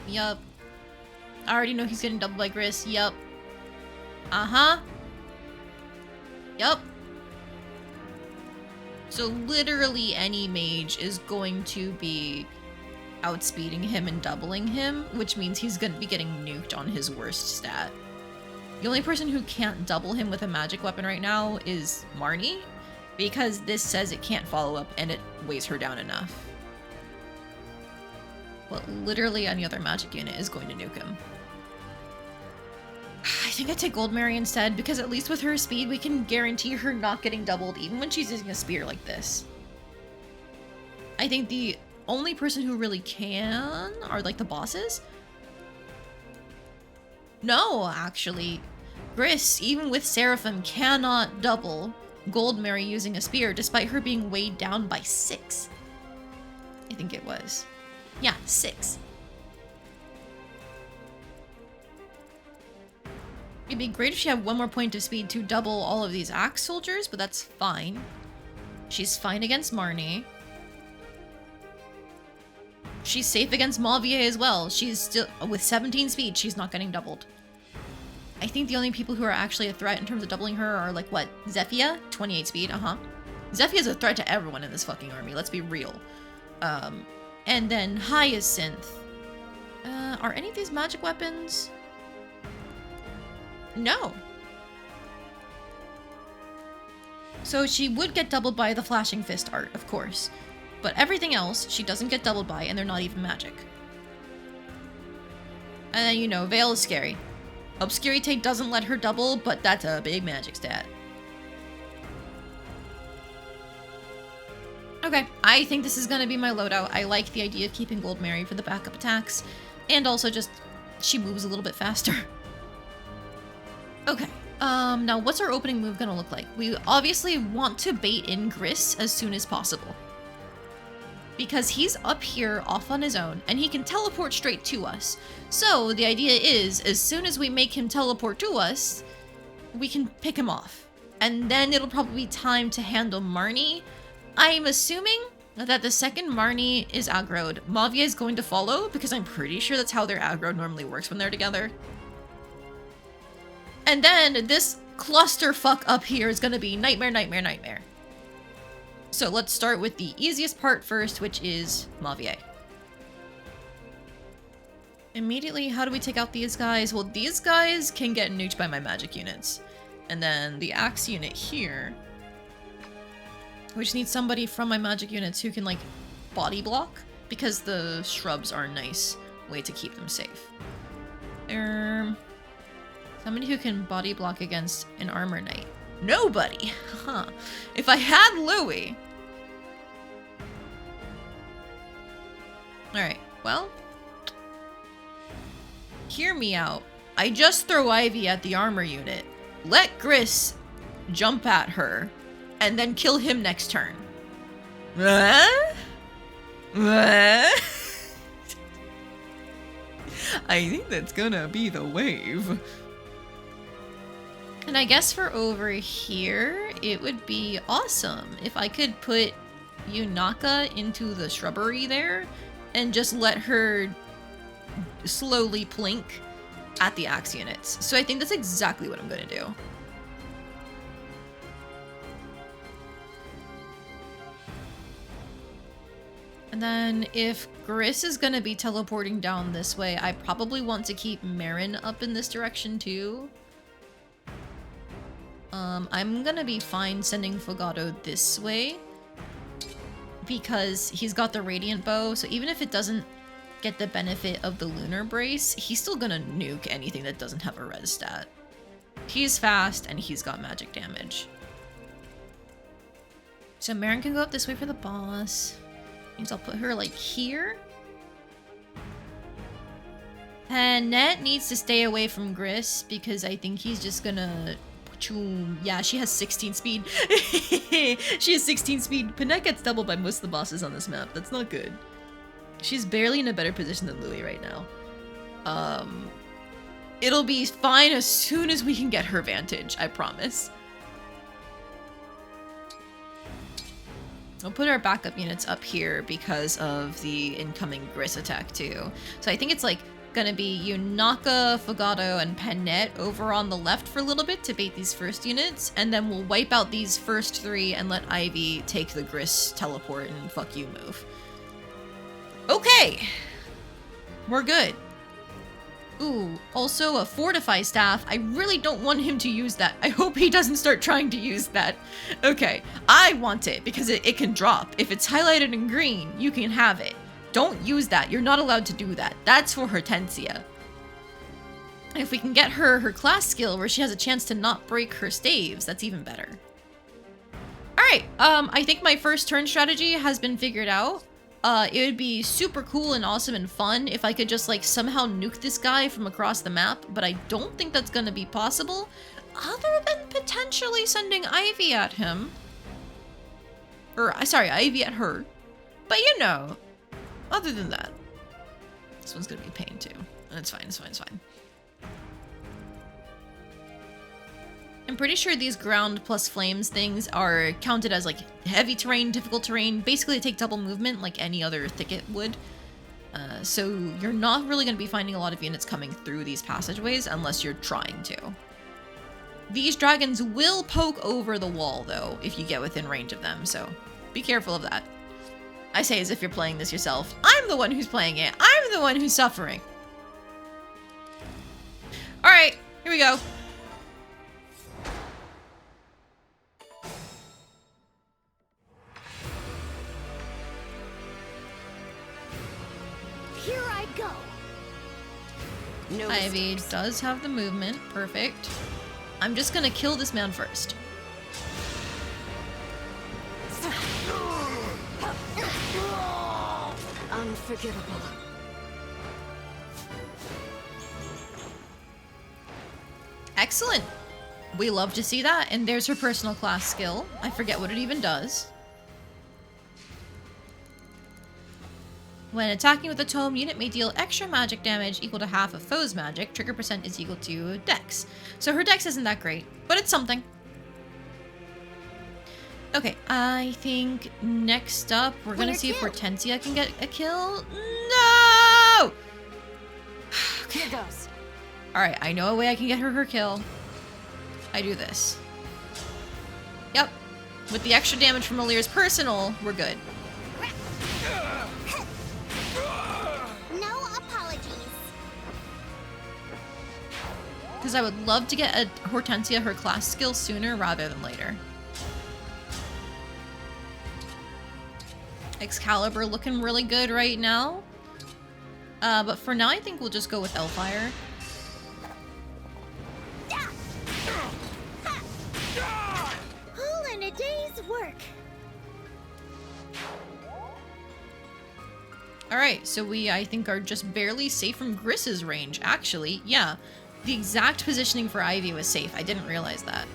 A: Yup. I already know he's getting doubled by Gris. Yup. Uh-huh. Yup. So literally any mage is going to be outspeeding him and doubling him, which means he's going to be getting nuked on his worst stat. The only person who can't double him with a magic weapon right now is Marnie, because this says it can't follow up and it weighs her down enough. But literally any other magic unit is going to nuke him. I think I take Gold Mary instead, because at least with her speed, we can guarantee her not getting doubled even when she's using a spear like this. I think the only person who really can are like the bosses. No, actually. Gris, even with Seraphim, cannot double Gold Mary using a spear despite her being weighed down by 6. I think it was. Yeah, 6. It'd be great if she had one more point of speed to double all of these axe soldiers, but that's fine. She's fine against Marnie. She's safe against Mavier as well. She's still, with 17 speed, she's not getting doubled. I think the only people who are actually a threat in terms of doubling her are like, what, Zephia? 28 speed, Zephia's a threat to everyone in this fucking army, let's be real. And then Hyacinth. Are any of these magic weapons? No. So she would get doubled by the Flashing Fist art, of course. But everything else, she doesn't get doubled by, and they're not even magic. And then, you know, Veil is scary. Obscuritate doesn't let her double, but that's a big magic stat. Okay, I think this is gonna be my loadout. I like the idea of keeping Gold Mary for the backup attacks, and also just, she moves a little bit faster. Okay, now what's our opening move gonna look like? We obviously want to bait in Gris as soon as possible. Because he's up here off on his own, and he can teleport straight to us. So the idea is, as soon as we make him teleport to us, we can pick him off. And then it'll probably be time to handle Marnie. I'm assuming that the second Marnie is aggroed, Mavier is going to follow, because I'm pretty sure that's how their aggro normally works when they're together. And then this clusterfuck up here is gonna be nightmare, nightmare, nightmare. So let's start with the easiest part first, which is Mavier. Immediately, how do we take out these guys? Well, these guys can get nuked by my magic units. And then the axe unit here, which needs somebody from my magic units who can, like, body block, because the shrubs are a nice way to keep them safe. Somebody who can body block against an armor knight. Nobody! Huh. If I had Louis... Alright, well... Hear me out. I just throw Ivy at the armor unit, let Gris jump at her, and then kill him next turn. I think that's gonna be the wave. And I guess for over here, it would be awesome if I could put Yunaka into the shrubbery there and just let her slowly plink at the axe units. So I think that's exactly what I'm gonna do. And then if Gris is gonna be teleporting down this way, I probably want to keep Marin up in this direction too. I'm gonna be fine sending Fogado this way because he's got the Radiant Bow, so even if it doesn't get the benefit of the Lunar Brace, he's still gonna nuke anything that doesn't have a res stat. He's fast and he's got magic damage. So Marin can go up this way for the boss. Means I'll put her like here. Annette needs to stay away from Gris because I think he's just gonna... Yeah, she has 16 speed. She has 16 speed. Panette gets doubled by most of the bosses on this map. That's not good. She's barely in a better position than Louis right now. It'll be fine as soon as we can get her vantage, I promise. I'll put our backup units up here because of the incoming Gris attack too. So I think it's like gonna be Yunaka, Fogado, and Panette over on the left for a little bit to bait these first units, and then we'll wipe out these first three and let Ivy take the Gris teleport and fuck you move. Okay! We're good. Ooh, also a Fortify Staff. I really don't want him to use that. I hope he doesn't start trying to use that. Okay, I want it because it can drop. If it's highlighted in green, you can have it. Don't use that. You're not allowed to do that. That's for Hortensia. And if we can get her class skill where she has a chance to not break her staves, that's even better. Alright, I think my first turn strategy has been figured out. It would be super cool and awesome and fun if I could just like somehow nuke this guy from across the map, but I don't think that's gonna be possible other than potentially sending Ivy at him. Or, sorry, Ivy at her. But you know, other than that, this one's gonna be a pain too. It's fine, it's fine, it's fine. I'm pretty sure these ground plus flames things are counted as like heavy terrain, difficult terrain. Basically, they take double movement like any other thicket would. So you're not really going to be finding a lot of units coming through these passageways unless you're trying to. These dragons will poke over the wall though if you get within range of them, so be careful of that. I say as if you're playing this yourself. I'm the one who's playing it. I'm the one who's suffering. All right, here we go.
D: Here I go.
F: No
A: Ivy does have the movement. Perfect. I'm just gonna kill this man first.
F: Unforgivable.
A: Excellent. We love to see that. And there's her personal class skill. I forget what it even does. When attacking with a tome, unit may deal extra magic damage equal to half of foe's magic. Trigger percent is equal to dex. So her dex isn't that great, but it's something. Okay, I think next up, we're gonna see if Hortensia can get a kill. No! Okay.
F: Here goes.
A: Alright, I know a way I can get her kill. I do this. Yep. With the extra damage from Alir's personal, we're good.
D: No apologies.
A: Because I would love to get a Hortensia her class skill sooner rather than later. Excalibur looking really good right now. But for now, I think we'll just go with Hellfire.
D: All in a day's work.
A: Alright, so we, I think, are just barely safe from Gris's range, actually. Yeah. the exact positioning for Ivy was safe. I didn't realize that.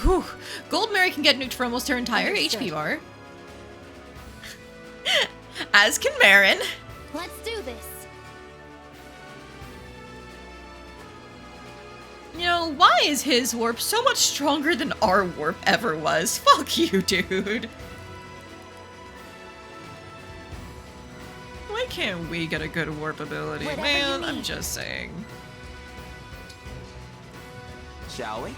A: Whew. Gold Mary can get nuked for almost her entire HP bar. As can Marin.
D: Let's do this.
A: You know, why is his warp so much stronger than our warp ever was? Fuck you, dude. Why can't we get a good warp ability?
D: Whatever
A: Man,
D: you
A: I'm
D: need.
A: just saying.
C: Shall we?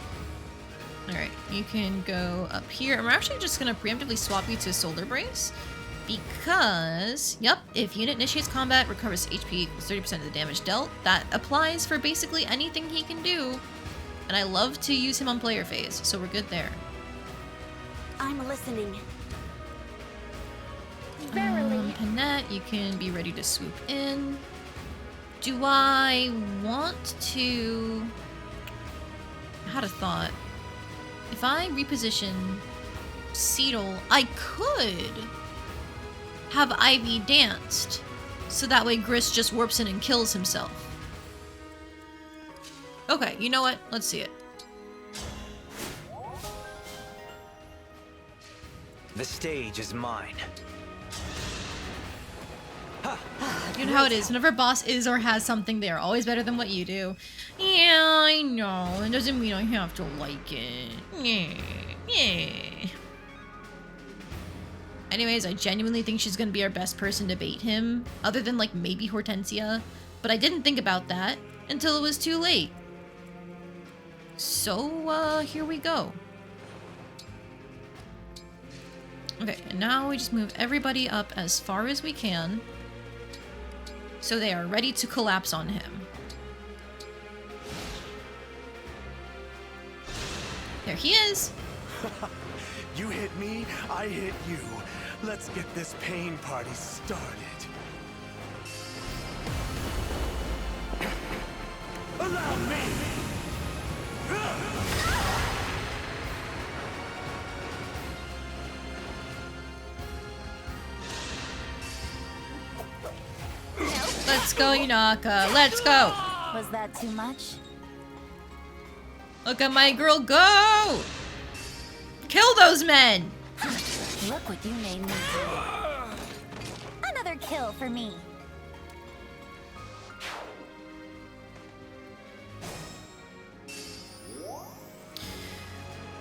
A: Alright, you can go up here. I'm actually just gonna preemptively swap you to Solar Brace. Because, yep, if unit initiates combat, recovers HP equals 30% of the damage dealt. That applies for basically anything he can do. And I love to use him on player phase, so we're good there.
D: I'm listening. Verily.
A: Panette, you can be ready to swoop in. Do I want to... I had a thought. If I reposition Seedle, I could have Ivy danced, so that way Gris just warps in and kills himself. Okay, you know what? Let's see it.
K: The stage is mine.
A: You know how it is. Whenever a boss is or has something, they are always better than what you do. Yeah, I know. It doesn't mean I have to like it. Yeah. Anyways, I genuinely think she's gonna be our best person to bait him, other than like maybe Hortensia. But I didn't think about that until it was too late. So, here we go. Okay, and now we just move everybody up as far as we can, so they are ready to collapse on him. There he is.
K: You hit me, I hit you. Let's get this pain party started. Allow me!
A: Let's go, Yunaka. Let's go.
D: Was that too much?
A: Look at my girl go! Kill those men!
D: Look what you made me do. Another kill for me.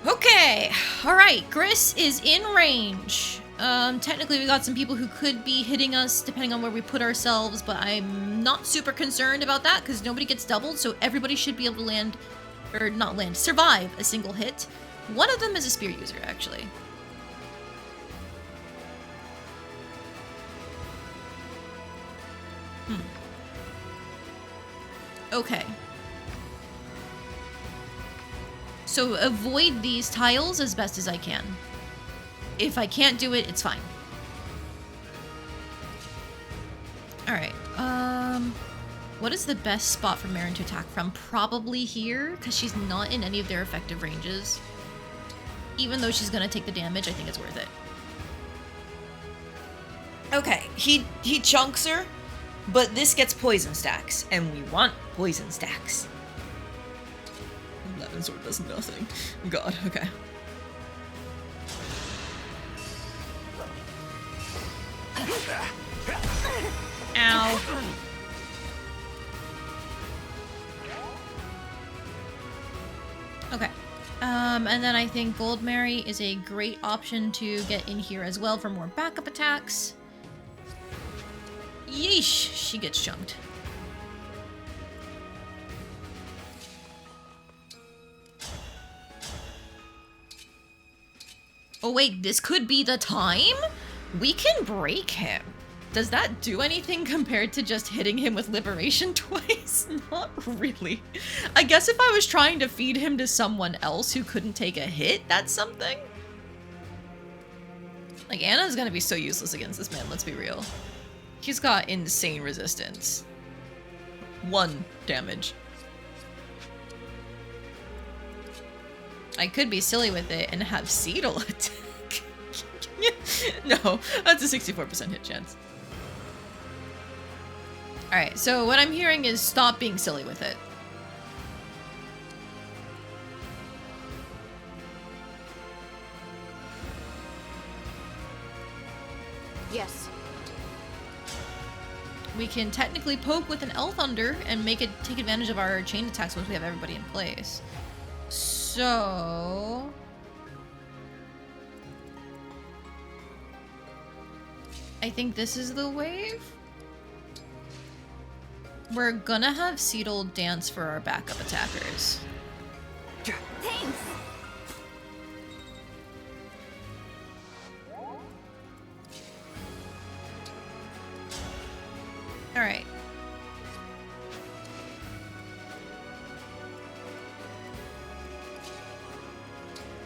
A: Okay, alright, Gris is in range. Technically we got some people who could be hitting us depending on where we put ourselves, but I'm not super concerned about that because nobody gets doubled, so everybody should be able to land, or not land, survive a single hit. One of them is a spear user, actually. Okay. So avoid these tiles as best as I can. If I can't do it, it's fine. Alright, what is the best spot for Marin to attack from? Probably here, because she's not in any of their effective ranges. Even though she's gonna take the damage, I think it's worth it. Okay, he chunks her, but this gets poison stacks, and we want poison stacks. 11 sword does nothing. God, okay. Ow. Okay. And then I think Gold Mary is a great option to get in here as well for more backup attacks. Yeesh, she gets chunked. Oh wait, this could be the time? We can break him. Does that do anything compared to just hitting him with Liberation twice? Not really. I guess if I was trying to feed him to someone else who couldn't take a hit, that's something. Like, Anna's gonna be so useless against this man, let's be real. He's got insane resistance. 1 damage. I could be silly with it and have Seedle attack. No, that's a 64% hit chance. Alright, so what I'm hearing is stop being silly with it.
F: Yes.
A: We can technically poke with an L Thunder and make it take advantage of our chain attacks once we have everybody in place. So... I think this is the wave. We're gonna have Seedle dance for our backup attackers.
F: Thanks.
A: Alright.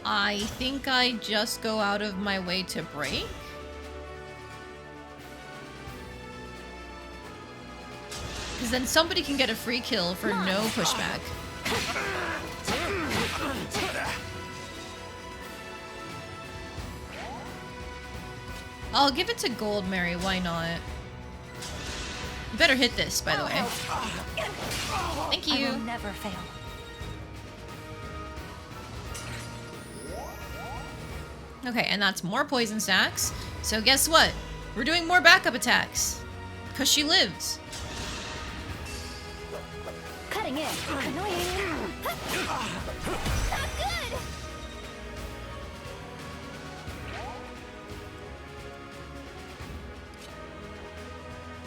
A: I think I just go out of my way to break. Because then somebody can get a free kill for no pushback. I'll give it to Gold Mary, why not? You better hit this, by the way. Thank you.
F: I will never fail.
A: Okay, and that's more poison stacks. So guess what? We're doing more backup attacks. Because she lives.
F: Cutting in. Annoying. Not good.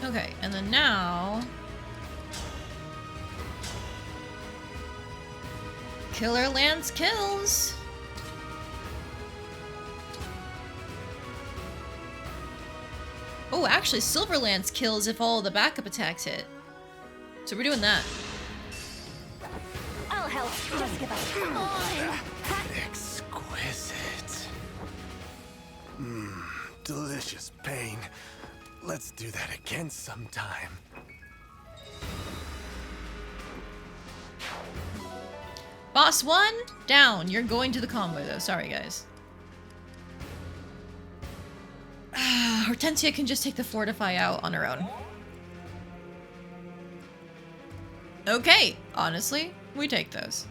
A: Okay, and then now... Killer Lance kills! Oh, actually, Silver Lance kills if all the backup attacks hit. So we're doing that.
F: I'll help. Just give up. Come on.
K: Exquisite. Mmm, delicious pain. Let's do that again sometime.
A: Boss 1, down. You're going to the combo, though. Sorry, guys. Hortensia can just take the Fortify out on her own. Okay, honestly, we take those.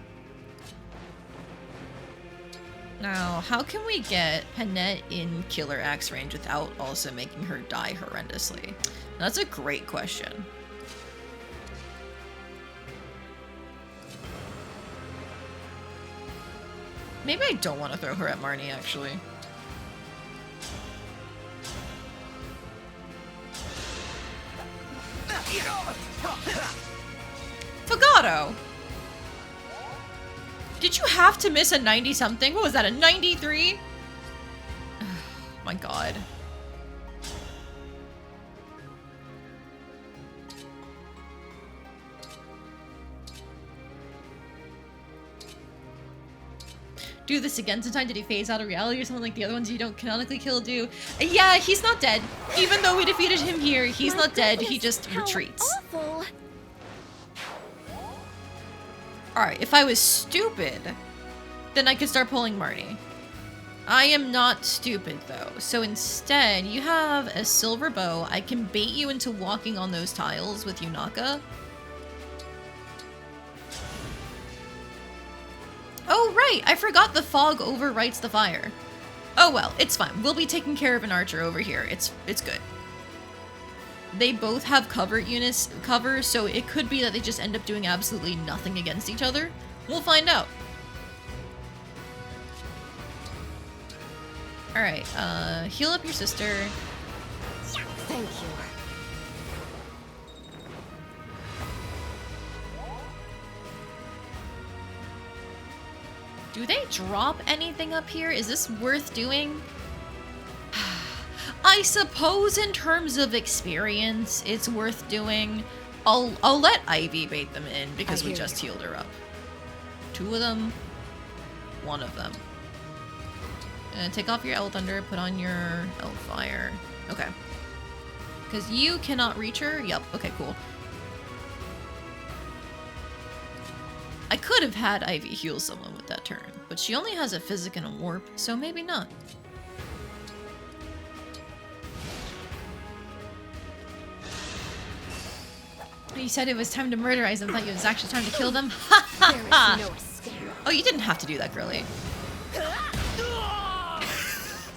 A: Now, how can we get Panette in Killer Axe range without also making her die horrendously? That's a great question. Maybe I don't want to throw her at Marnie, actually. Fagato! Did you have to miss a 90-something? What was that, a 93? Oh my god. Do this again sometime? Did he phase out of reality or something like the other ones you don't canonically kill do? Yeah, he's not dead. Even though we defeated him here, he's not dead. He just retreats.
F: Awful.
A: Alright, if I was stupid, then I could start pulling Marty. I am not stupid, though. So instead, you have a silver bow. I can bait you into walking on those tiles with Yunaka. Oh, right! I forgot the fog overwrites the fire. Oh well, it's fine. We'll be taking care of an archer over here. It's good. They both have cover, so it could be that they just end up doing absolutely nothing against each other. We'll find out. Alright, heal up your sister.
F: Thank you.
A: Do they drop anything up here? Is this worth doing? I suppose in terms of experience, it's worth doing. I'll let Ivy bait them in because we just healed her up. 2 of them, 1 of them. Take off your L Thunder, put on your L Fire. Okay. Because you cannot reach her? Yep, okay, cool. I could have had Ivy heal someone with that turn, but she only has a Physic and a Warp, so maybe not. You said it was time to murderize them. I thought it was actually time to kill them. Ha ha ha!
F: There is no escape.
A: Oh, you didn't have to do that, girly.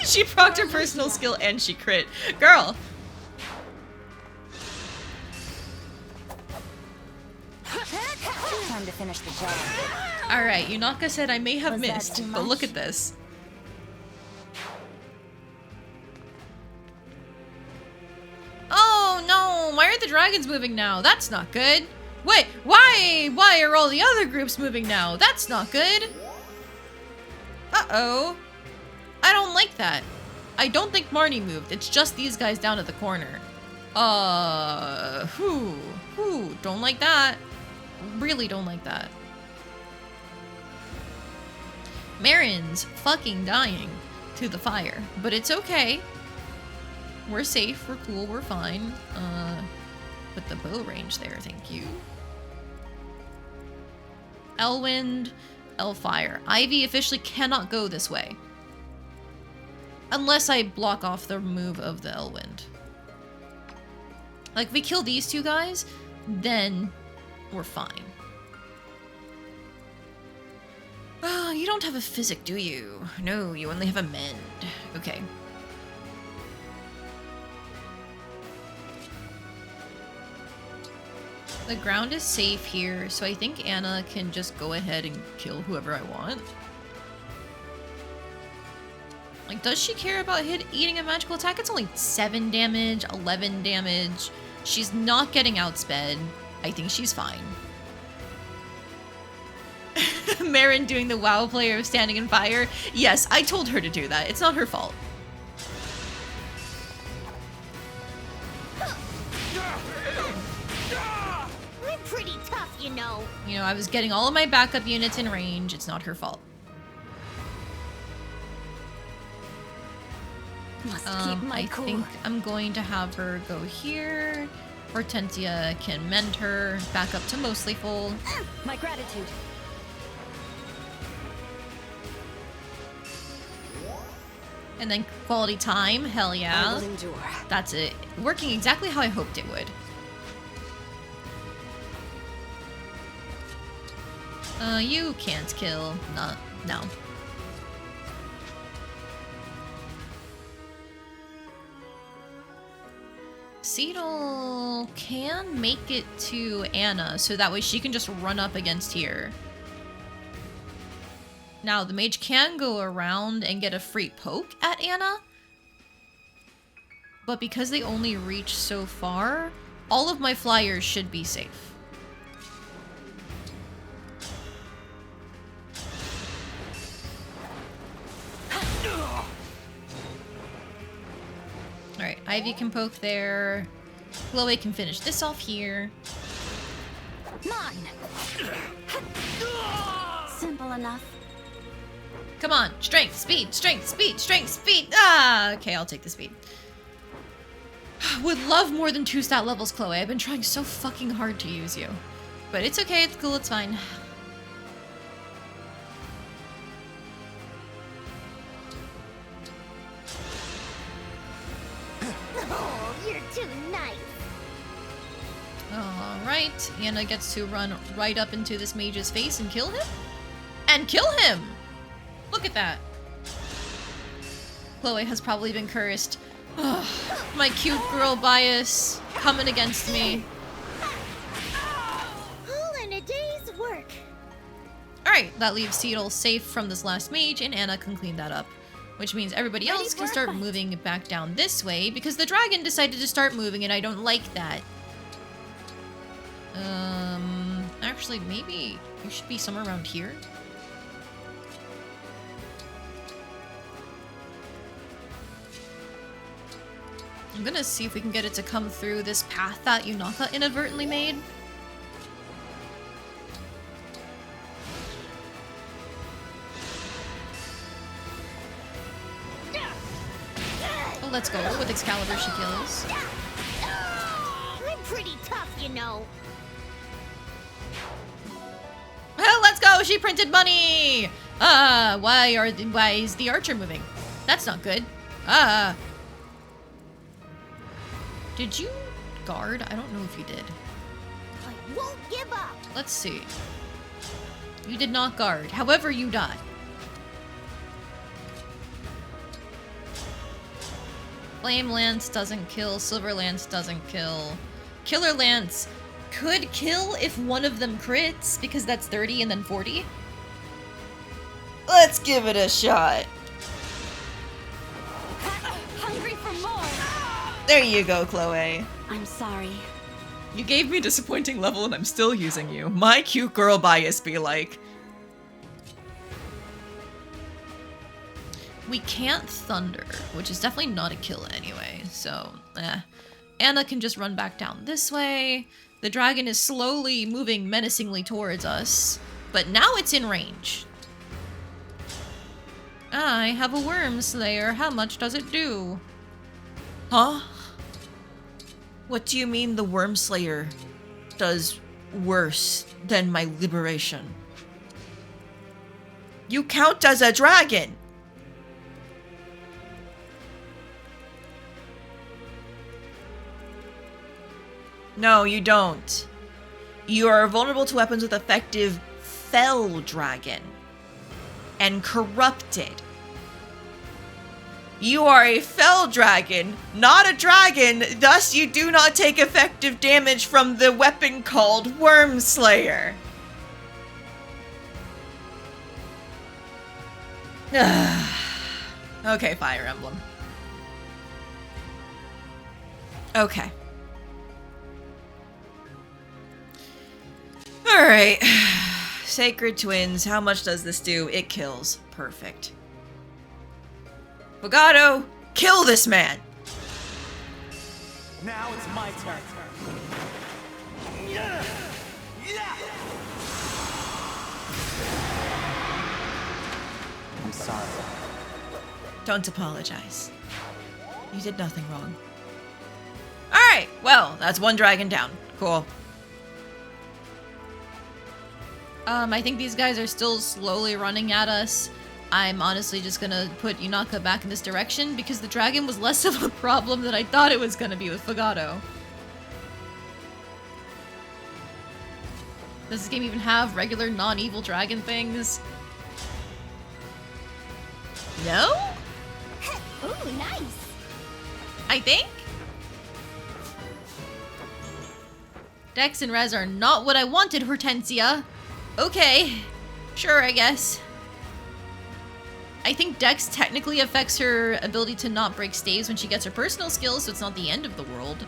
A: She procced her personal skill and she crit. Girl!
F: Time to finish the job.
A: Alright, Yunaka said I may have
F: Was that
A: missed,
F: too
A: but look
F: much?
A: at this. Oh no! Why are the dragons moving now? That's not good. Wait, why are all the other groups moving now? That's not good. Uh-oh. I don't like that. I don't think Marnie moved. It's just these guys down at the corner. Don't like that. Really don't like that. Marin's fucking dying to the fire, but it's okay. We're safe, we're cool, we're fine. Put the bow range there, thank you. Elwind, Elfire. Ivy officially cannot go this way. Unless I block off the move of the Elwind. Like, if we kill these two guys, then we're fine. Oh, you don't have a physic, do you? No, you only have a mend. Okay. The ground is safe here, so I think Anna can just go ahead and kill whoever I want. Like, does she care about eating a magical attack? It's only 7 damage, 11 damage. She's not getting outsped. I think she's fine. Marin doing the WoW player of standing in fire. Yes, I told her to do that. It's not her fault.
D: I'm pretty tough, you know.
A: You know, I was getting all of my backup units in range. It's not her fault.
F: Must keep my cool.
A: I think I'm going to have her go here. Hortensia can mend her back up to mostly full.
F: My gratitude.
A: And then quality time, hell
F: I
A: yeah.
F: will endure.
A: That's it. Working exactly how I hoped it would. You can't kill. No. Cedal can make it to Anna, so that way she can just run up against here. Now, the mage can go around and get a free poke at Anna, but because they only reach so far, all of my flyers should be safe. Alright, Ivy can poke there. Chloe can finish this off here.
F: Mine. Simple enough.
A: Come on, strength, speed, strength, speed, strength, speed. Ah, okay, I'll take the speed. Would love more than 2 stat levels, Chloe. I've been trying so fucking hard to use you. But it's okay, it's cool, it's fine.
D: Oh, you're too nice.
A: Alright, Anna gets to run right up into this mage's face and kill him? And kill him! Look at that. Chloe has probably been cursed. Ugh, my cute girl bias coming against me.
D: All in a day's work.
A: Alright, that leaves Cedal safe from this last mage, and Anna can clean that up. Which means everybody else can start moving back down this way, because the dragon decided to start moving, and I don't like that. Actually, maybe you should be somewhere around here. I'm gonna see if we can get it to come through this path that Yunaka inadvertently made. Oh, let's go. With Excalibur, she kills.
D: I'm pretty tough, you know.
A: Oh, let's go! She printed money! Why is the archer moving? That's not good. Did you guard? I don't know if you did.
D: won't give up.
A: Let's see. You did not guard. However, you die. Flame Lance doesn't kill. Silver Lance doesn't kill. Killer Lance could kill if one of them crits, because that's 30 and then 40. Let's give it a shot.
F: Hungry for more.
A: There you go, Chloe.
F: I'm sorry.
A: You gave me a disappointing level and I'm still using you. My cute girl bias be like. We can't thunder, which is definitely not a kill anyway, so Anna can just run back down this way. The dragon is slowly moving menacingly towards us, but now it's in range. I have a worm slayer. How much does it do? Huh? What do you mean the worm slayer does worse than my liberation? You count as a dragon! No, you don't. You are vulnerable to weapons with effective Fell Dragon and Corrupted. You are a Fell Dragon, not a dragon, thus you do not take effective damage from the weapon called Worm Slayer. Okay, Fire Emblem. Okay. Alright. Sacred Twins, how much does this do? It kills. Perfect. Fogado, kill this man!
K: Now it's my turn. I'm sorry.
A: Don't apologize. You did nothing wrong. Alright, well, that's one dragon down. Cool. I think these guys are still slowly running at us. I'm honestly just gonna put Yunaka back in this direction because the dragon was less of a problem than I thought it was gonna be with Fogado. Does this game even have regular non-evil dragon things? No?
D: Ooh, nice.
A: I think? Dex and Res are not what I wanted, Hortensia. Okay. Sure, I guess. I think Dex technically affects her ability to not break staves when she gets her personal skills, so it's not the end of the world.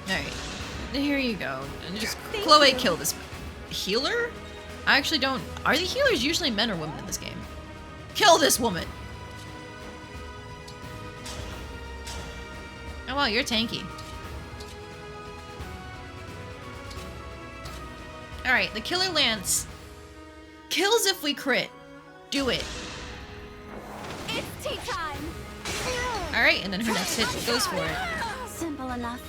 A: Alright. Here you go. And just Chloe, kill this healer? I actually don't... Are the healers usually men or women in this game? Kill this woman! Oh wow, you're tanky. Alright, the Killer Lance kills if we crit. Do it.
F: It's tea time.
A: Alright, and then her next hit goes for it.
F: Simple enough.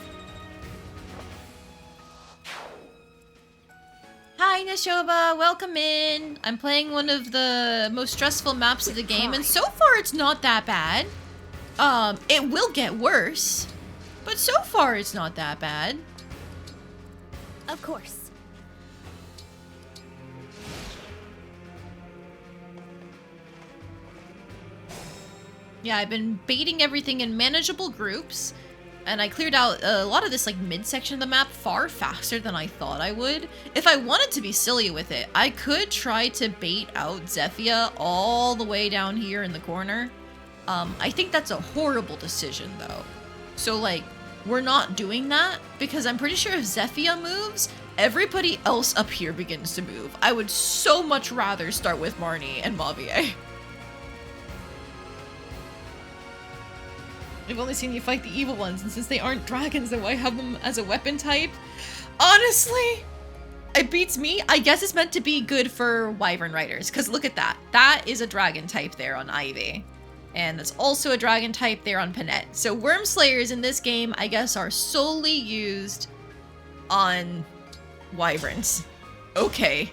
A: Hi, Nashoba. Welcome in. I'm playing one of the most stressful maps of the game, and so far it's not that bad. It will get worse, but so far it's not that bad.
D: Of course.
A: Yeah, I've been baiting everything in manageable groups, and I cleared out a lot of this like midsection of the map far faster than I thought I would. If I wanted to be silly with it, I could try to bait out Zephyia all the way down here in the corner. I think that's a horrible decision though. So like, we're not doing that because I'm pretty sure if Zephyia moves, everybody else up here begins to move. I would so much rather start with Marnie and Mavier. I've only seen you fight the evil ones, and since they aren't dragons, then why have them as a weapon type? Honestly, it beats me. I guess it's meant to be good for Wyvern Riders, because look at that. That is a dragon type there on Ivy. And that's also a dragon type there on Panette. So Worm Slayers in this game, I guess, are solely used on Wyverns. Okay.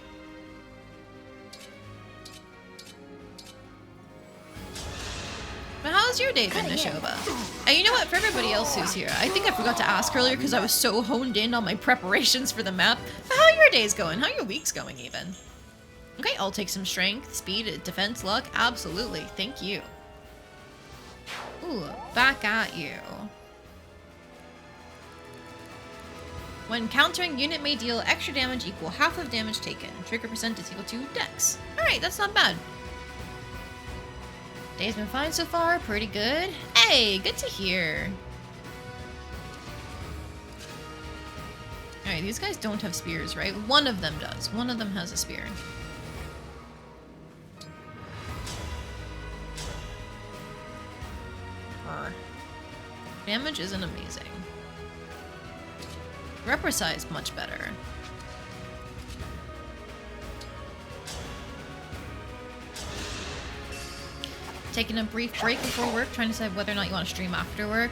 A: But how how's your day been, Nishoba? And you know what, for everybody else who's here, I think I forgot to ask earlier because I was so honed in on my preparations for the map. But how are your days going? How are your weeks going, even? Okay, I'll take some strength, speed, defense, luck. Absolutely. Thank you. Ooh, back at you. When countering, unit may deal extra damage equal half of damage taken. Trigger percent is equal to dex. Alright, that's not bad. Day's been fine so far. Pretty good. Hey, good to hear. Alright, these guys don't have spears, right? One of them does. One of them has a spear. Damage isn't amazing. Reprecise much better. Taking a brief break before work, trying to decide whether or not you want to stream after work.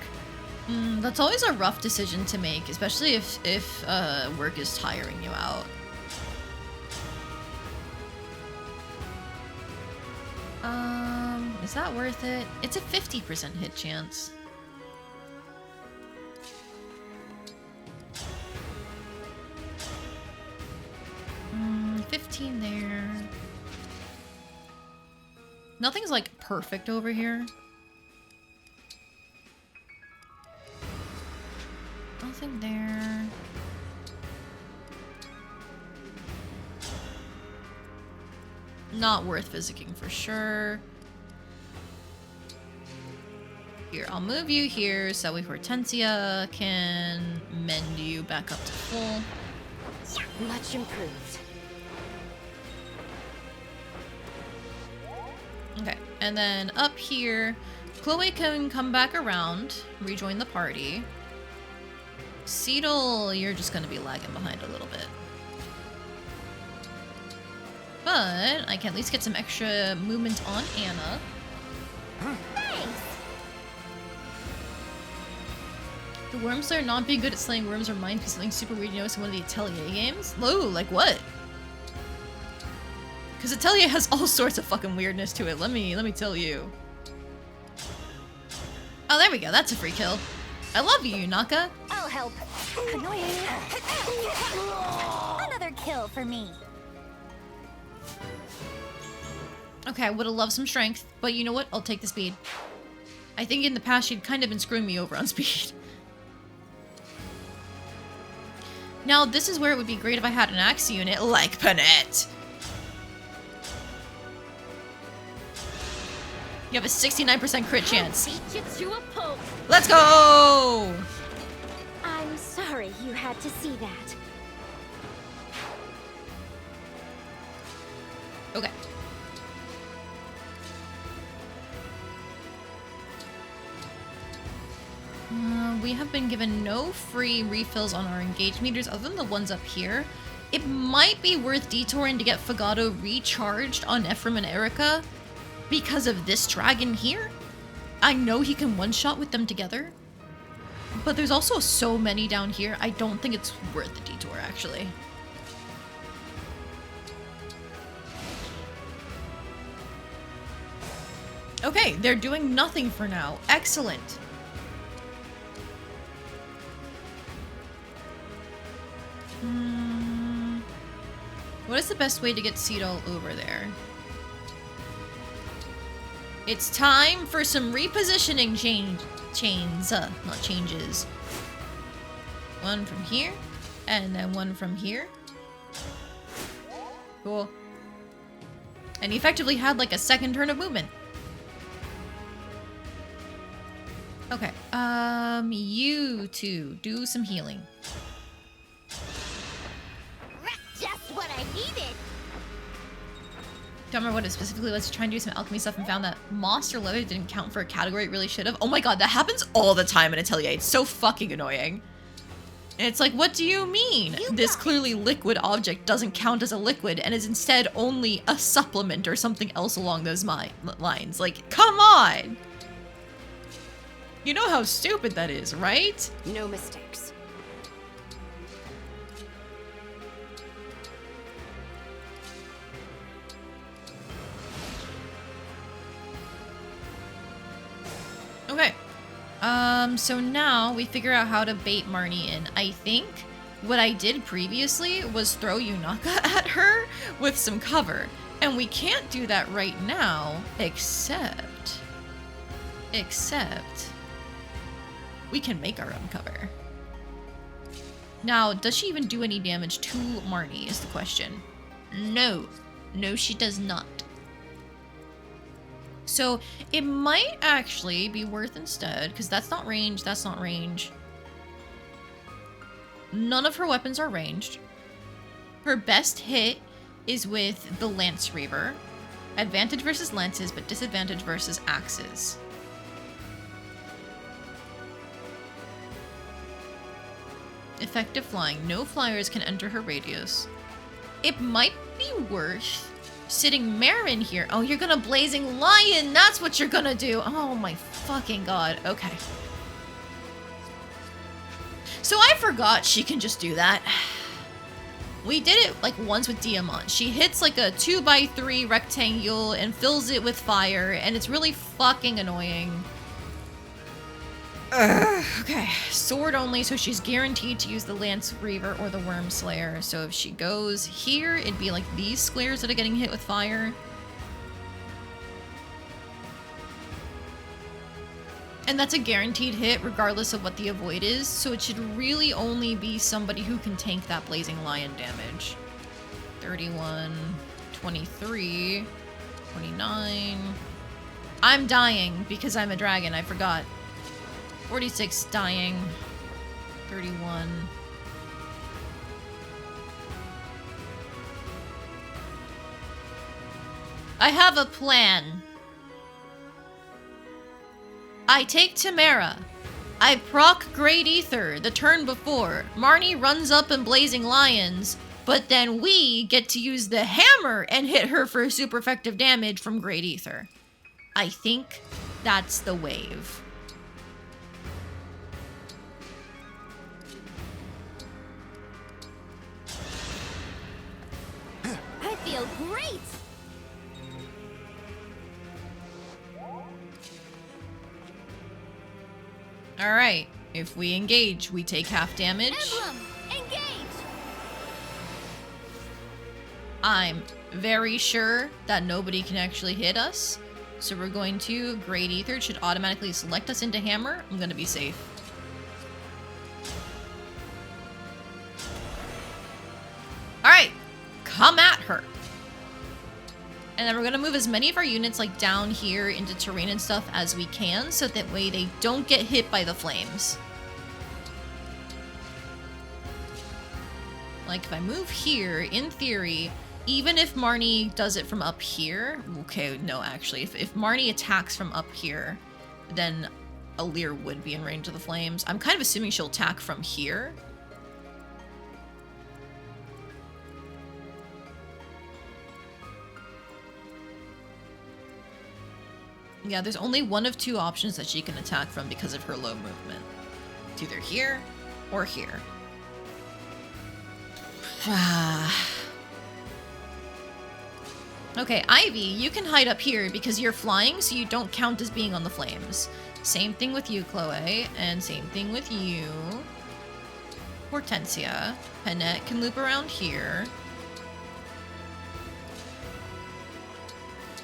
A: That's always a rough decision to make, especially if work is tiring you out. Is that worth it? It's a 50% hit chance. 15 there. Nothing's like perfect over here. Nothing there. Not worth physicking for sure. Here, I'll move you here so we Hortensia can mend you back up to full.
D: Much improved.
A: Okay, and then up here, Chloe can come back around, rejoin the party. Seedle, you're just gonna be lagging behind a little bit. But I can at least get some extra movement on Anna.
D: Thanks.
A: The Wormslayer not being good at slaying worms reminds me of something super weird you noticed in one of the Atelier games. Ooh, like what? Because Atelier has all sorts of fucking weirdness to it. Let me tell you. Oh, there we go. That's a free kill. I love you, Naka.
D: I'll help. Annoying. Another kill for me.
A: Okay, I would have loved some strength, but you know what? I'll take the speed. I think in the past she'd kind of been screwing me over on speed. Now, this is where it would be great if I had an axe unit like Panette. You have a 69% crit chance.
D: Beat you to a pulp.
A: Let's go!
D: I'm sorry you had to see that.
A: Okay. We have been given no free refills on our engage meters other than the ones up here. It might be worth detouring to get Fagato recharged on Ephraim and Erica because of this dragon here. I know he can one-shot with them together, but there's also so many down here, I don't think it's worth the detour, actually. Okay, they're doing nothing for now. Excellent. What is the best way to get Seedle over there? It's time for some repositioning chains. Not changes. One from here, and then one from here. Cool. And he effectively had like a second turn of movement. Okay, you two, do some healing.
D: Just what I needed.
A: Don't remember what it specifically was. Trying to do some alchemy stuff and found that moss or leather didn't count for a category it really should have. Oh my god, that happens all the time in Atelier. It's so fucking annoying. And it's like, what do you mean? This clearly liquid object doesn't count as a liquid and is instead only a supplement or something else along those lines. Like, come on! You know how stupid that is, right?
D: No mistakes.
A: So now we figure out how to bait Marnie in. I think what I did previously was throw Yunaka at her with some cover. And we can't do that right now, except we can make our own cover. Now, does she even do any damage to Marnie is the question. No. No, she does not. So it might actually be worth instead, because that's not range, that's not range. None of her weapons are ranged. Her best hit is with the Lance Reaver. Advantage versus lances, but disadvantage versus axes. Effective flying. No flyers can enter her radius. It might be worth sitting Marin here. Oh, you're gonna Blazing Lion! That's what you're gonna do! Oh my fucking god. Okay. So I forgot she can just do that. We did it like once with Diamant. She hits like a 2x3 rectangle and fills it with fire, and it's really fucking annoying. Okay, sword only, so she's guaranteed to use the Lance Reaver or the Worm Slayer. So if she goes here, it'd be like these squares that are getting hit with fire. And that's a guaranteed hit regardless of what the avoid is, so it should really only be somebody who can tank that Blazing Lion damage. 31, 23, 29. I'm dying because I'm a dragon, I forgot. 46 dying. 31. I have a plan. I take Tamara. I proc Great Ether the turn before. Marnie runs up and Blazing Lions, but then we get to use the hammer and hit her for super effective damage from Great Ether. I think that's the wave.
D: I feel great!
A: Alright, if we engage, we take half damage.
D: Emblem, engage!
A: I'm very sure that nobody can actually hit us. So we're going to Great Ether. It should automatically select us into Hammer. I'm going to be safe. Alright, come at her. And then we're going to move as many of our units like down here into terrain and stuff as we can, so that way they don't get hit by the flames. Like if I move here, in theory, even if Marnie does it from up here, okay, no, actually, if Marnie attacks from up here, then Alir would be in range of the flames. I'm kind of assuming she'll attack from here. Yeah, there's only one of two options that she can attack from because of her low movement. It's either here or here. Okay, Ivy, you can hide up here because you're flying, so you don't count as being on the flames. Same thing with you, Chloe, and same thing with you. Hortensia. Panette can loop around here.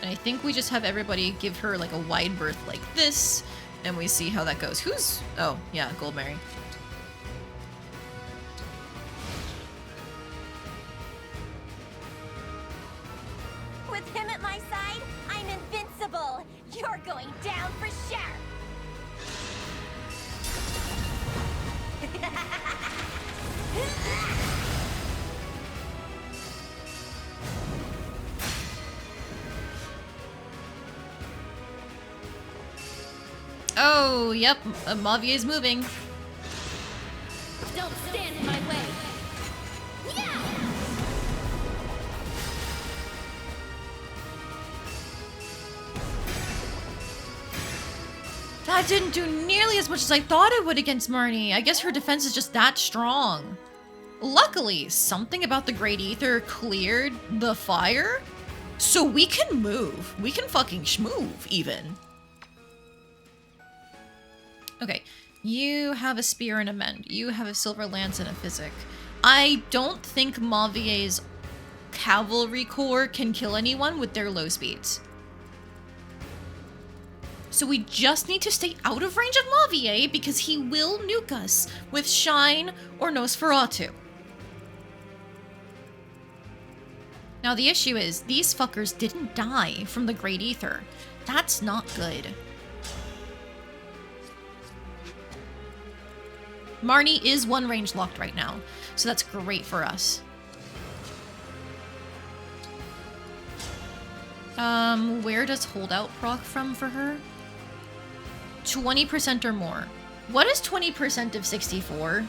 A: And I think we just have everybody give her like a wide berth like this, and we see how that goes. Who's... Oh, yeah, Goldberry.
D: With him at my side, I'm invincible! You're going down for sure!
A: Oh, yep, Mavier's moving.
D: Don't stand in my way! Yeah!
A: That didn't do nearly as much as I thought it would against Marnie. I guess her defense is just that strong. Luckily, something about the Great Ether cleared the fire, so we can move. We can fucking schmove, even. Okay, you have a spear and a mend. You have a silver lance and a physic. I don't think Mavier's cavalry corps can kill anyone with their low speeds. So we just need to stay out of range of Mavier because he will nuke us with Shine or Nosferatu. Now the issue is, these fuckers didn't die from the Great Ether. That's not good. Marnie is one range locked right now, so that's great for us. Where does holdout proc from for her? 20% or more. What is 20% of 64?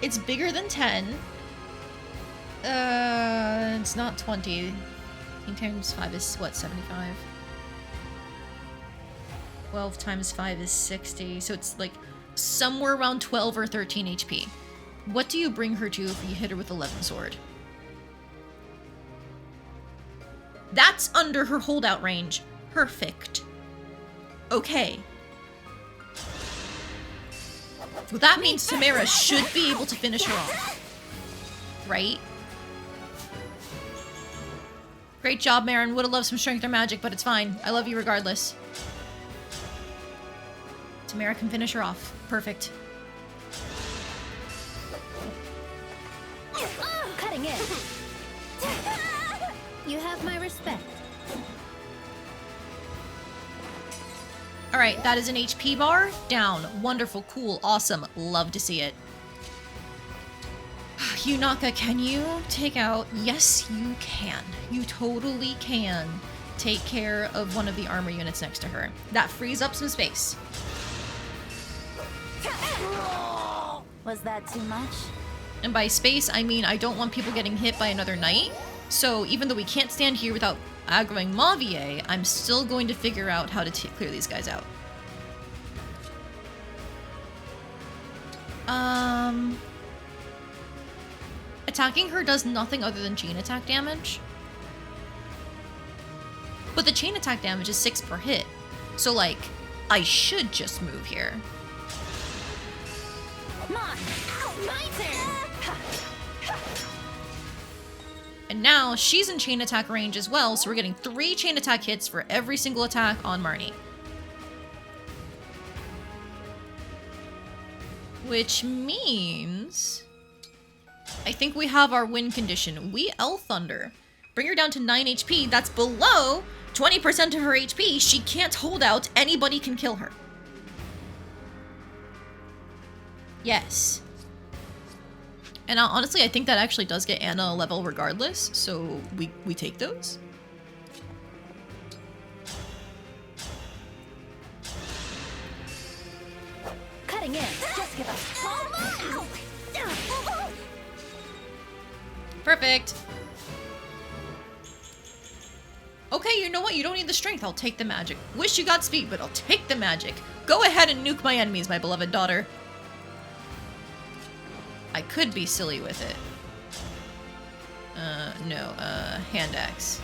A: It's bigger than 10. It's not 20. 18 times 5 is what, 75? 12 times 5 is 60. So it's like somewhere around 12 or 13 HP. What do you bring her to if you hit her with 11 sword? That's under her holdout range. Perfect. Okay. Well, that means Tamara should be able to finish her off. Right? Great job, Marin. Would've loved some strength or magic, but it's fine. I love you regardless. Tamara can finish her off. Perfect.
D: Cutting in. You have my respect.
A: Alright, that is an HP bar. Down. Wonderful, cool, awesome. Love to see it. Yunaka, can you take out... Yes, you can. You totally can take care of one of the armor units next to her. That frees up some space.
D: Was that too much?
A: And by space, I mean I don't want people getting hit by another knight. So even though we can't stand here without aggroing Mavier, I'm still going to figure out how to clear these guys out. Attacking her does nothing other than chain attack damage. But the chain attack damage is 6 per hit. So like, I should just move here.
D: Come on! My turn!
A: And now she's in chain attack range as well, so we're getting 3 chain attack hits for every single attack on Marnie. Which means... I think we have our win condition. We L-Thunder. Bring her down to 9 HP. That's below 20% of her HP. She can't hold out. Anybody can kill her. Yes. And honestly, I think that actually does get Anna a level regardless, so we take those.
D: Cutting in. Just give us.
A: Perfect. Okay, you know what? You don't need the strength. I'll take the magic. Wish you got speed, but I'll take the magic. Go ahead and nuke my enemies, my beloved daughter. I could be silly with it. Hand axe.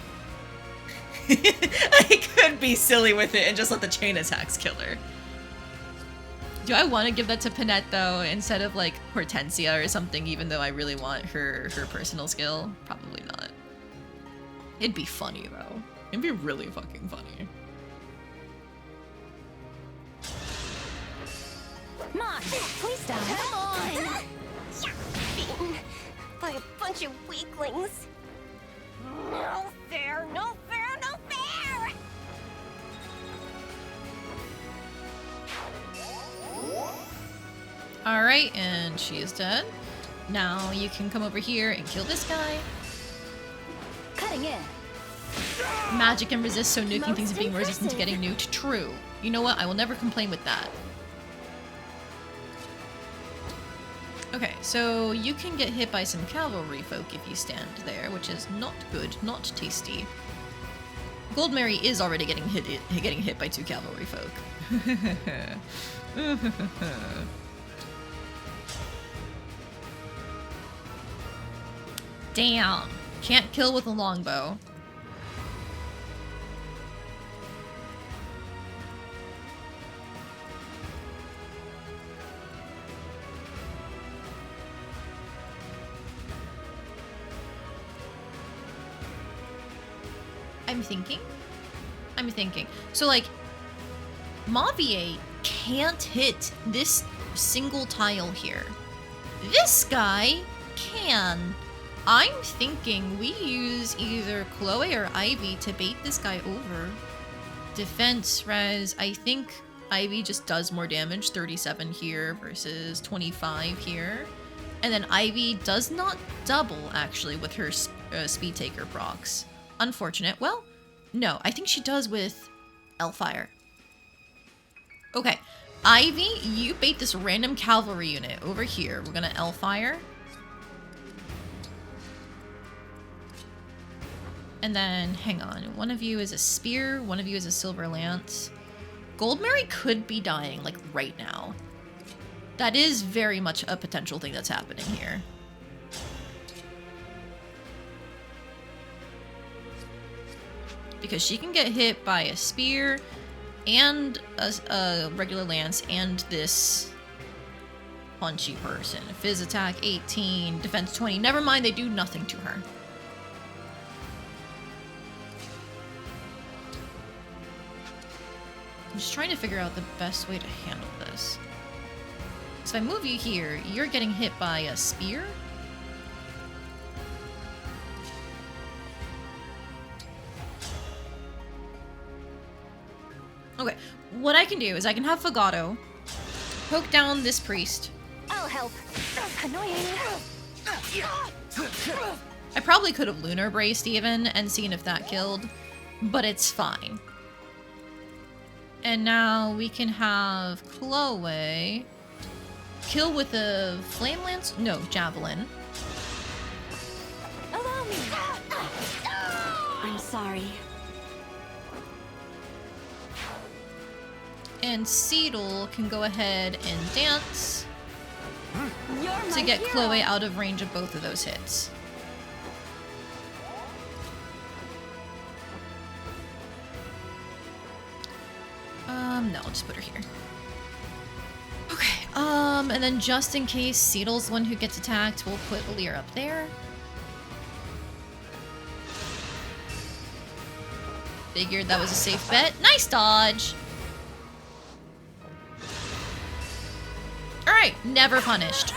A: I could be silly with it and just let the chain attacks kill her. Do I want to give that to Panette, though, instead of, like, Hortensia or something, even though I really want her personal skill? Probably not. It'd be funny, though. It'd be really fucking funny.
D: Come on! Please stop. Come on! Beaten by a bunch of weaklings. No fair, no fair, no fair!
A: Alright, and she is dead. Now you can come over here and kill this guy.
D: Cutting in.
A: Magic and resist, so nuking things and being resistant to getting nuked. True. You know what? I will never complain with that. Okay, so you can get hit by some cavalry folk if you stand there, which is not good, not tasty. Goldmary is already getting hit by 2 cavalry folk. Damn. Can't kill with a longbow. I'm thinking. So, like, Mavier can't hit this single tile here. This guy can. I'm thinking we use either Chloe or Ivy to bait this guy over. Defense, res, I think Ivy just does more damage, 37 here versus 25 here. And then Ivy does not double, actually, with her Speed Taker procs. Unfortunate. Well, no, I think she does with Elfire. Okay, Ivy, you bait this random cavalry unit over here. We're gonna Elfire. And then, hang on, one of you is a spear, one of you is a silver lance. Goldmary could be dying, like, right now. That is very much a potential thing that's happening here. Because she can get hit by a spear, and a regular lance, and this punchy person. Fizz attack 18, defense 20. Never mind, they do nothing to her. I'm just trying to figure out the best way to handle this. So if I move you here, you're getting hit by a spear? Okay, what I can do is I can have Fagato poke down this priest.
D: I'll help. Annoying.
A: I probably could have Lunar Braced even and seen if that killed, but it's fine. And now we can have Chloe kill with a flame lance? No, javelin.
F: Allow me. I'm sorry.
A: And Seedle can go ahead and dance to get Chloe out of range of both of those hits. No, I'll just put her here. Okay, and then just in case Seedle's the one who gets attacked, we'll put Lear up there. Figured that was a safe bet. Nice dodge! Alright, never punished.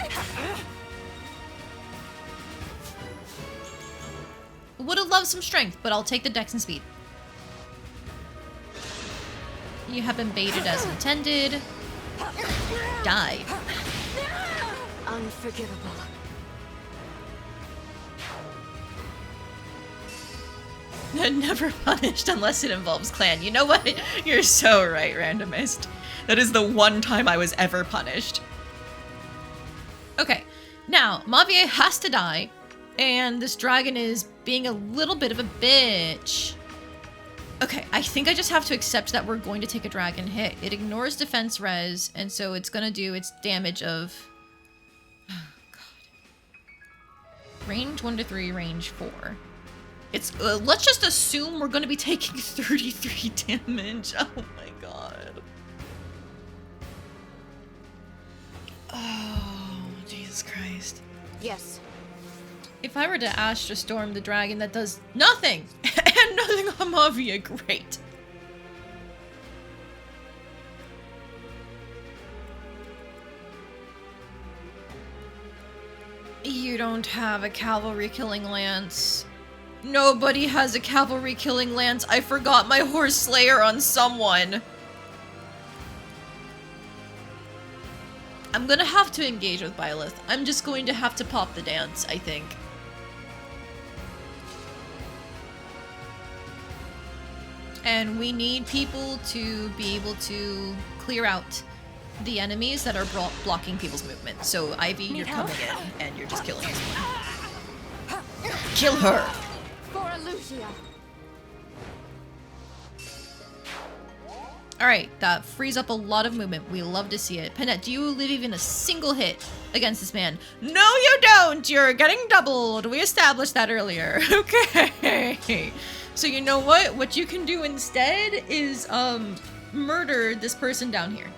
A: Would have loved some strength, but I'll take the dex and speed. You have been baited as intended. Die.
F: Unforgivable.
A: Never punished unless it involves clan. You know what? You're so right, randomist. That is the one time I was ever punished. Okay, now, Mavier has to die, and this dragon is being a little bit of a bitch. Okay, I think I just have to accept that we're going to take a dragon hit. It ignores defense res, and so it's gonna do its damage of... Oh, God. Range 1 to 3, range 4. It's, let's just assume we're gonna be taking 33 damage. Oh my god. Oh, Jesus Christ.
F: Yes.
A: If I were to Astra Storm the dragon that does nothing, and nothing on Mavier, great. You don't have a cavalry killing lance. Nobody has a cavalry killing lance. I forgot my horse slayer on someone. I'm gonna have to engage with Byleth. I'm just going to have to pop the dance, I think. And we need people to be able to clear out the enemies that are blocking people's movement. So, Ivy, you're coming in, and you're just killing someone. Kill her!
F: For Lucia.
A: Alright, that frees up a lot of movement. We love to see it. Panette, do you live even a single hit against this man? No, you don't! You're getting doubled! We established that earlier. Okay. So you know what? What you can do instead is, murder this person down here.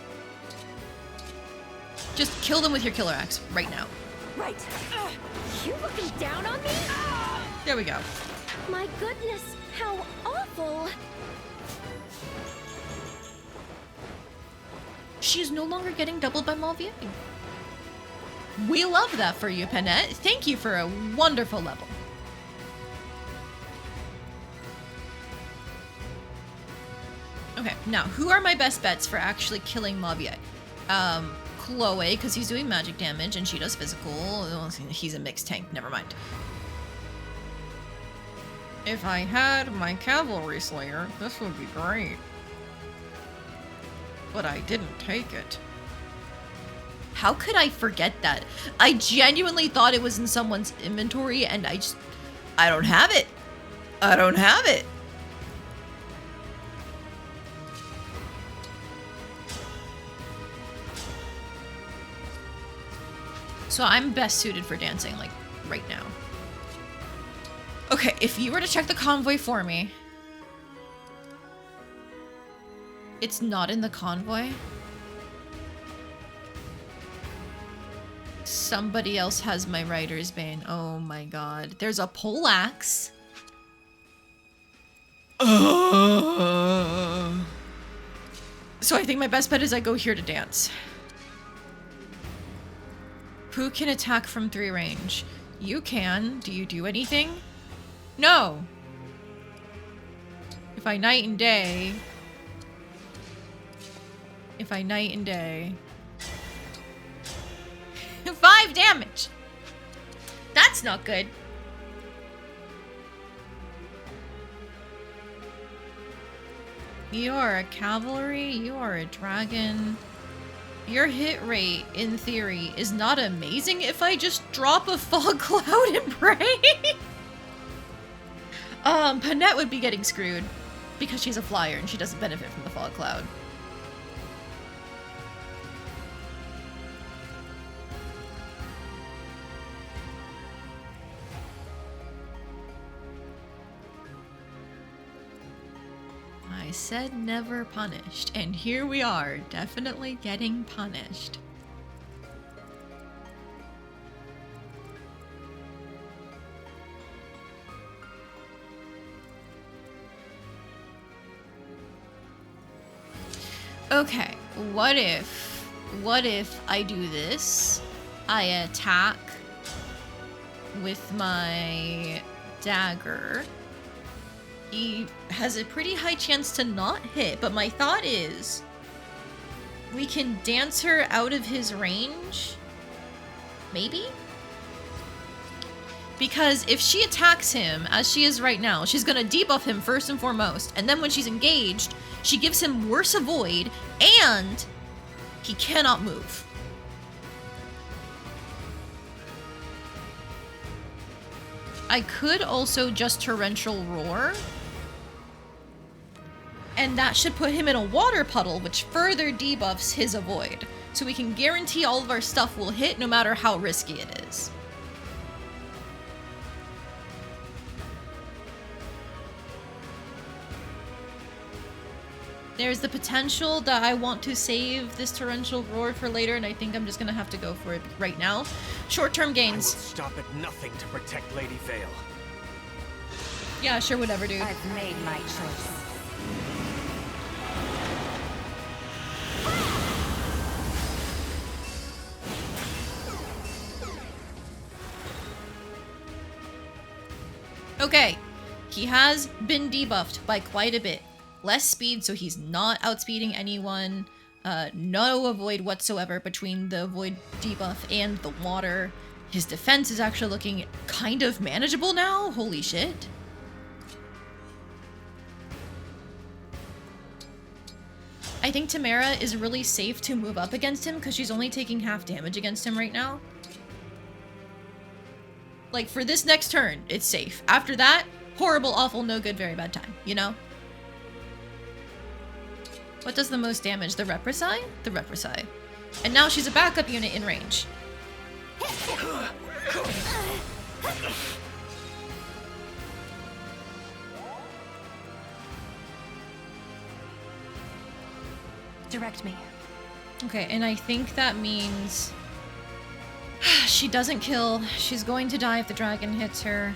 A: Just kill them with your killer axe right now.
D: Right. You looking down on me?
A: There we go.
D: My goodness. How awful!
A: She is no longer getting doubled by Mauvie. We love that for you, Panette. Thank you for a wonderful level. Okay, now, who are my best bets for actually killing Mauvie? Chloe, because he's doing magic damage and she does physical. Oh, he's a mixed tank, never mind. If I had my Cavalry Slayer, this would be great. But I didn't take it. How could I forget that? I genuinely thought it was in someone's inventory and I don't have it. I don't have it. So I'm best suited for dancing, like, right now. Okay, if you were to check the convoy for me... It's not in the convoy? Somebody else has my Rider's Bane. Oh my god. There's a poleaxe. So I think my best bet is I go here to dance. Who can attack from 3 range? You can. Do you do anything? No. If I night and day... If I night and day... 5 damage! That's not good. You are a cavalry, you are a dragon. Your hit rate, in theory, is not amazing if I just drop a fog cloud and pray. Panette would be getting screwed because she's a flyer and she doesn't benefit from the fog cloud. I said never punished, and here we are, definitely getting punished. Okay, what if I do this? I attack with my dagger. He has a pretty high chance to not hit, but my thought is we can dance her out of his range? Maybe? Because if she attacks him, as she is right now, she's gonna debuff him first and foremost, and then when she's engaged, she gives him worse avoid, and he cannot move. I could also just torrential roar, and that should put him in a water puddle, which further debuffs his avoid. So we can guarantee all of our stuff will hit no matter how risky it is. There's the potential that I want to save this torrential roar for later, and I think I'm just gonna have to go for it right now. Short-term gains.
K: I will stop at nothing to protect Lady Vale.
A: Yeah, sure, whatever, dude.
F: I've made my choice.
A: Okay, he has been debuffed by quite a bit. Less speed, so he's not outspeeding anyone. No avoid whatsoever between the avoid debuff and the water. His defense is actually looking kind of manageable now. Holy shit. I think Tamara is really safe to move up against him because she's only taking half damage against him right now. Like, for this next turn, it's safe. After that, horrible, awful, no good, very bad time, you know? What does the most damage? The Repressi? The Repressi. And now she's a backup unit in range.
F: Direct me.
A: Okay, and I think that means she doesn't kill. She's going to die if the dragon hits her.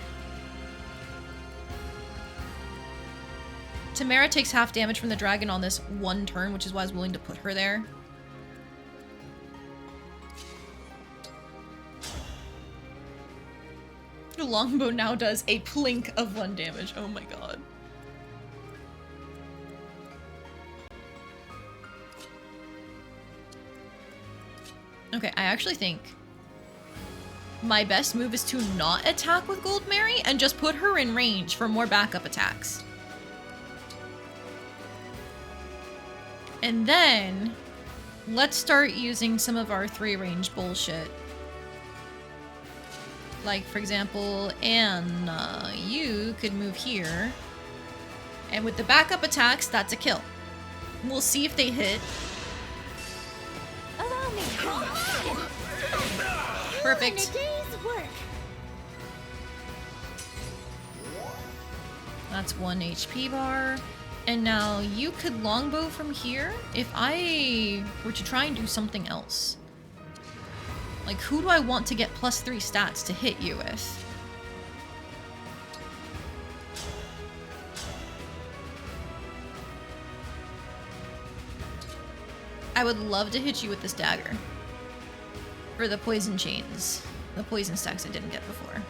A: Tamara takes half damage from the dragon on this one turn, which is why I was willing to put her there. The longbow now does a plink of 1 damage. Oh my god. Okay, I actually think my best move is to not attack with Gold Mary and just put her in range for more backup attacks. And then let's start using some of our 3-range bullshit. Like, for example, Anna, you could move here. And with the backup attacks, that's a kill. We'll see if they hit.
D: Allow me.
A: Perfect.
D: And a day's work.
A: That's 1 HP bar. And now you could longbow from here if I were to try and do something else. Like, who do I want to get +3 stats to hit you with? I would love to hit you with this dagger. For the poison chains. The poison stacks I didn't get before.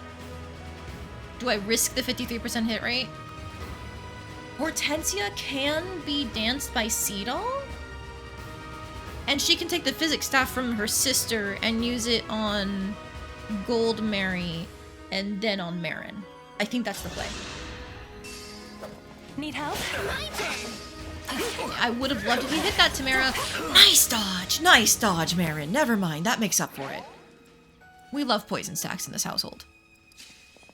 A: Do I risk the 53% hit rate? Hortensia can be danced by Seedall? And she can take the physics staff from her sister and use it on Gold Mary and then on Marin. I think that's the play.
D: Need help?
A: I would have loved if you hit that, Tamara. Nice dodge, Marin. Never mind, that makes up for it. We love poison stacks in this household.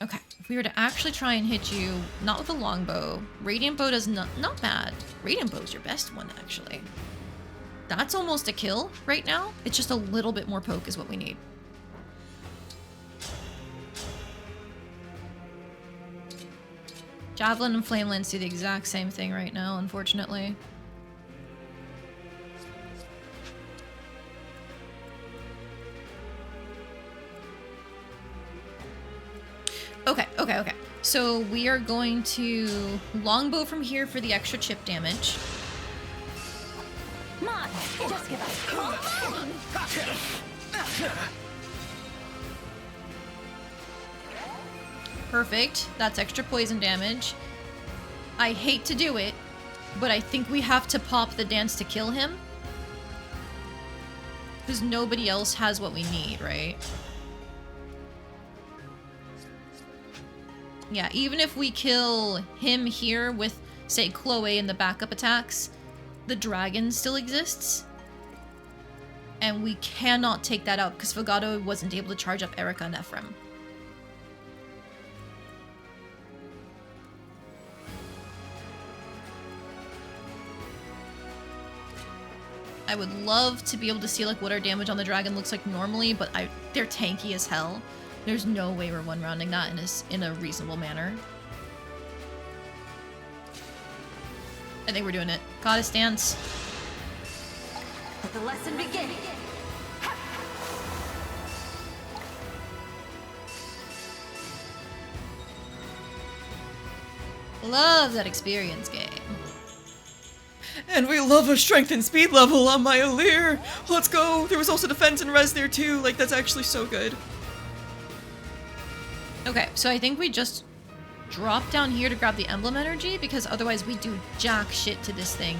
A: Okay, if we were to actually try and hit you, not with a longbow, Radiant Bow does not bad. Radiant Bow is your best one, actually. That's almost a kill right now. It's just a little bit more poke is what we need. Javelin and Flame Lance do the exact same thing right now, unfortunately. Okay. So we are going to longbow from here for the extra chip damage.
D: Come on, just give up.
A: Perfect. That's extra poison damage. I hate to do it, but I think we have to pop the dance to kill him. Because nobody else has what we need, right? Yeah, even if we kill him here with, say, Chloe and the backup attacks, the dragon still exists. And we cannot take that out because Fogado wasn't able to charge up Erica and Ephraim. I would love to be able to see like what our damage on the dragon looks like normally, but they're tanky as hell. There's no way we're one-rounding that in a reasonable manner. I think we're doing it. Goddess dance.
F: Let the lesson begin.
A: Love that experience game.
L: And we love a strength and speed level on my Alir. Let's go. There was also defense and res there too. Like, that's actually so good.
A: Okay, so I think we just drop down here to grab the emblem energy because otherwise we do jack shit to this thing.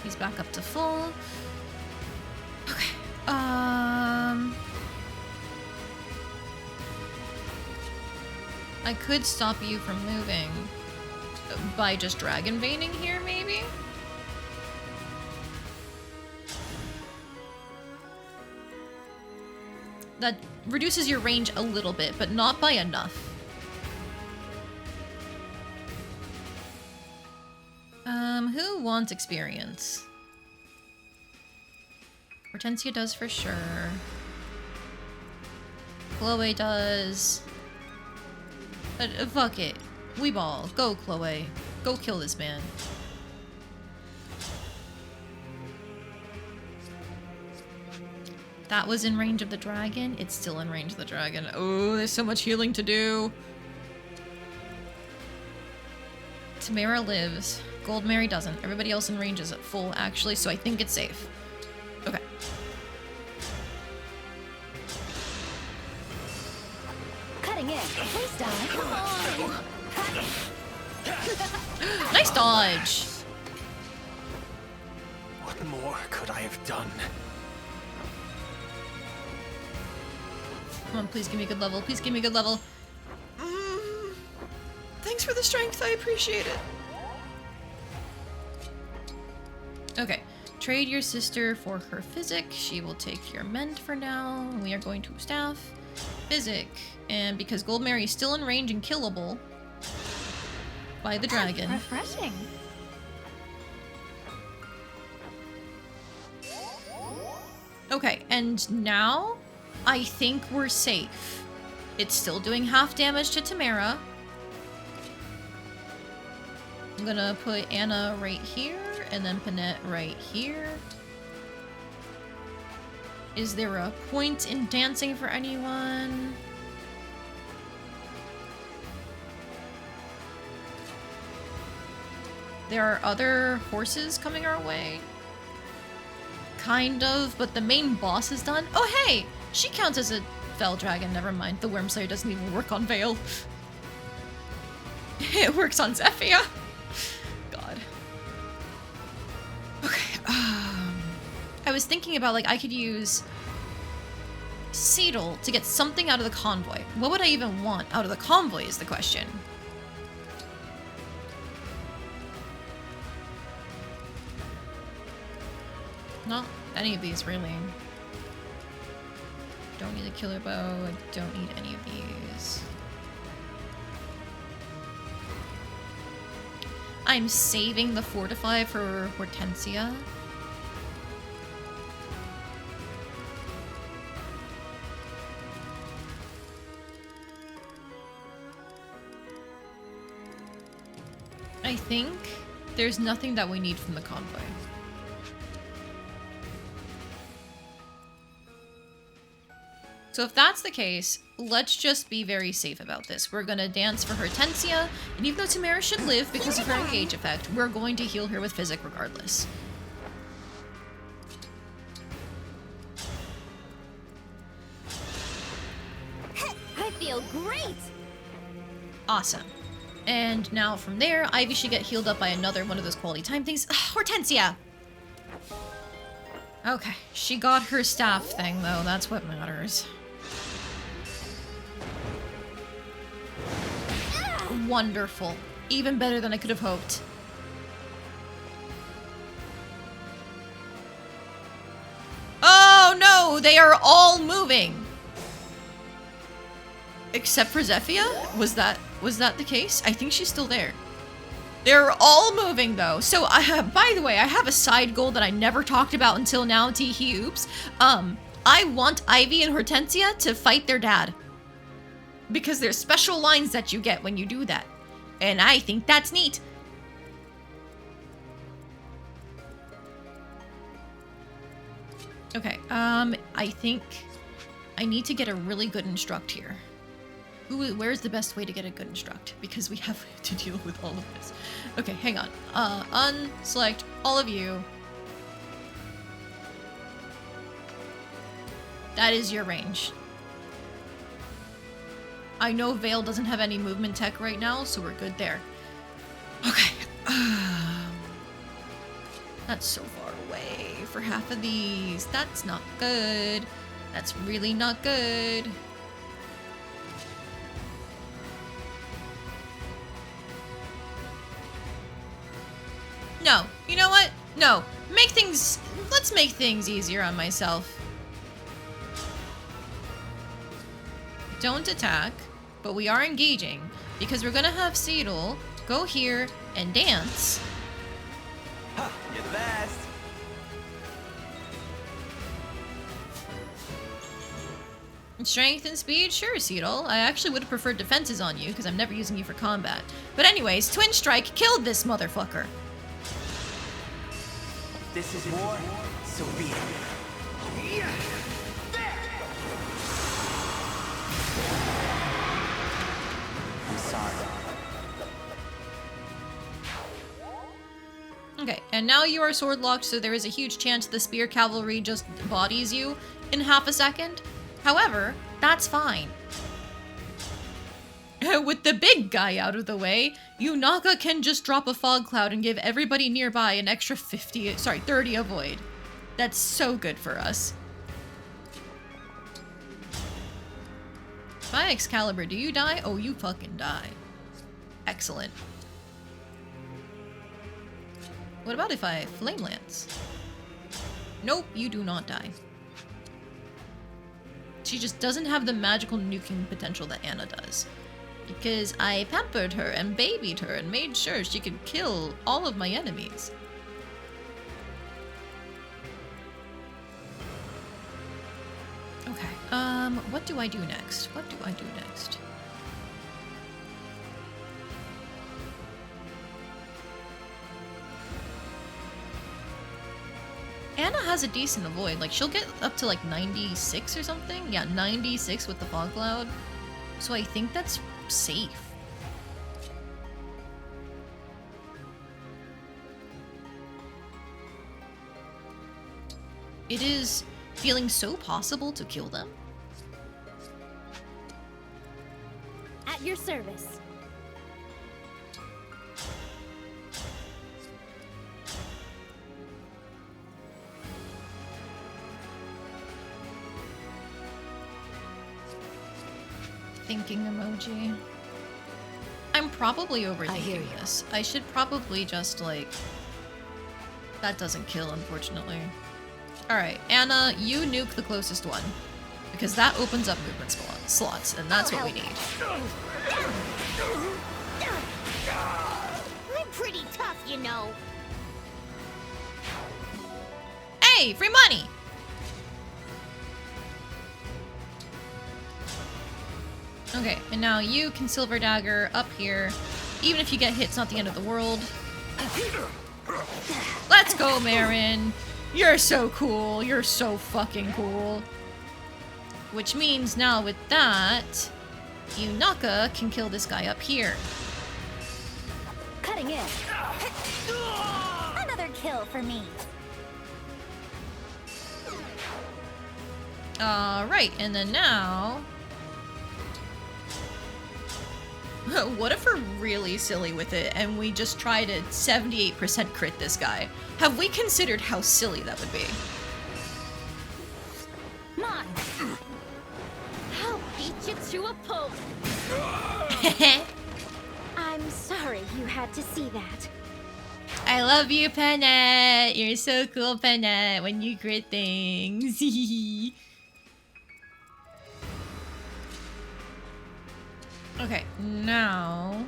A: He's back up to full. Okay. I could stop you from moving by just dragon veining here, maybe? That reduces your range a little bit, but not by enough. Who wants experience? Hortensia does for sure. Chloe does. But fuck it. We ball. Go, Chloe. Go kill this man. That was in range of the dragon. It's still in range of the dragon. Oh, there's so much healing to do. Tamara lives. Gold Mary doesn't. Everybody else in range is at full, actually, so I think it's safe. Okay.
D: Cutting in. Please die. Come on.
A: Nice dodge.
K: What more could I have done?
A: Come on, please give me a good level. Please give me a good level.
L: Thanks for the strength, I appreciate it.
A: Okay. Trade your sister for her physic. She will take your mend for now. We are going to staff. Physic. And because Gold Mary is still in range and killable by the dragon.
F: Refreshing.
A: Okay, and now I think we're safe. It's still doing half damage to Tamara. I'm gonna put Anna right here, and then Panette right here. Is there a point in dancing for anyone? There are other horses coming our way. Kind of, but the main boss is done. Oh, hey! She counts as a Fell Dragon. Never mind. The Wormslayer doesn't even work on Vale. It works on Zephyr. God. Okay. I was thinking about, like, I could use Seedle to get something out of the convoy. What would I even want out of the convoy is the question. Not any of these, really. Don't need a killer bow. I don't need any of these. I'm saving the fortify for Hortensia. I think there's nothing that we need from the convoy. So if that's the case, let's just be very safe about this. We're gonna dance for Hortensia, and even though Tamara should live because of her engage effect, we're going to heal her with physic regardless.
D: I feel great!
A: Awesome. And now from there, Ivy should get healed up by another one of those quality time things. Ugh, Hortensia! Okay, she got her staff thing though, that's what matters. Wonderful. Even better than I could have hoped. Oh no! They are all moving! Except for Zephyr? Was that the case? I think she's still there. They're all moving though. So by the way, I have a side goal that I never talked about until now, tee-hee oops. I want Ivy and Hortensia to fight their dad. Because there's special lines that you get when you do that. And I think that's neat. Okay, I think I need to get a really good instruct here. Where's the best way to get a good instruct? Because we have to deal with all of this. Okay, hang on. Unselect all of you. That is your range. I know Vale doesn't have any movement tech right now, so we're good there. Okay. That's so far away for half of these. That's not good. That's really not good. No. You know what? No. Let's make things easier on myself. Don't attack, but we are engaging because we're gonna have Seedle go here and dance.
K: Ha! You're the best!
A: Strength and speed? Sure, Seedle. I actually would have preferred defenses on you because I'm never using you for combat. But anyways, Twin Strike killed this motherfucker.
K: This is war, so be it.
G: I'm sorry.
A: Okay, and now you are sword locked, so there is a huge chance the spear cavalry just bodies you in half a second. However, that's fine. With the big guy out of the way, Yunaka can just drop a fog cloud and give everybody nearby an extra 30 avoid. That's so good for us. By Excalibur, do you die? Oh, you fucking die. Excellent. What about if I Flame Lance? Nope, you do not die. She just doesn't have the magical nuking potential that Anna does. Because I pampered her and babied her and made sure she could kill all of my enemies. Okay, what do I do next? What do I do next? Anna has a decent avoid. Like, she'll get up to like 96 or something. Yeah, 96 with the fog cloud. So I think that's safe. It is feeling so possible to kill them.
M: At your service.
A: Thinking emoji. I'm probably overthinking this. I should probably just like... That doesn't kill, unfortunately. Alright, Anna, you nuke the closest one. Because that opens up movement slots, and that's what we need.
M: I'm pretty tough, you know.
A: Hey, free money! Okay, and now you can Silver Dagger up here. Even if you get hit, it's not the end of the world. Let's go, Marin! You're so cool. You're so fucking cool. Which means now with that, Yunaka can kill this guy up here.
M: Cutting in. Another kill for me.
A: Alright, and then now... What if we're really silly with it and we just try to 78% crit this guy? Have we considered how silly that would be?
M: Mine. I'll beat you to a pulp. I'm sorry you had to see that.
A: I love you, Pennet. You're so cool, Pennet, when you crit things. Okay, now...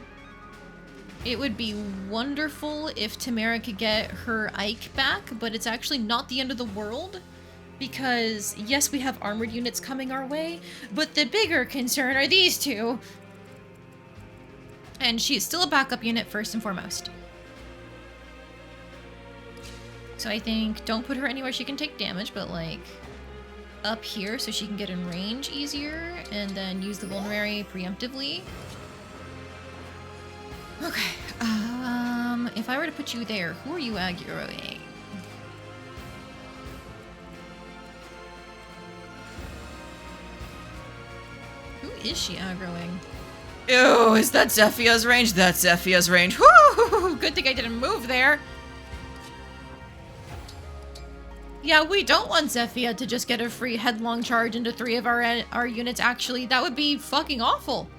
A: It would be wonderful if Tamara could get her Ike back, but it's actually not the end of the world. Because, yes, we have armored units coming our way, but the bigger concern are these two. And she is still a backup unit first and foremost. So I think don't put her anywhere she can take damage, but like up here so she can get in range easier, and then use the vulnerary preemptively. Okay, if I were to put you there, who are you aggroing? Who is she aggroing?
L: Ew, is that Zephia's range? That's Zephia's range. Woo!
A: Good thing I didn't move there. Yeah, we don't want Zephia to just get a free headlong charge into 3 of our units, actually. That would be fucking awful.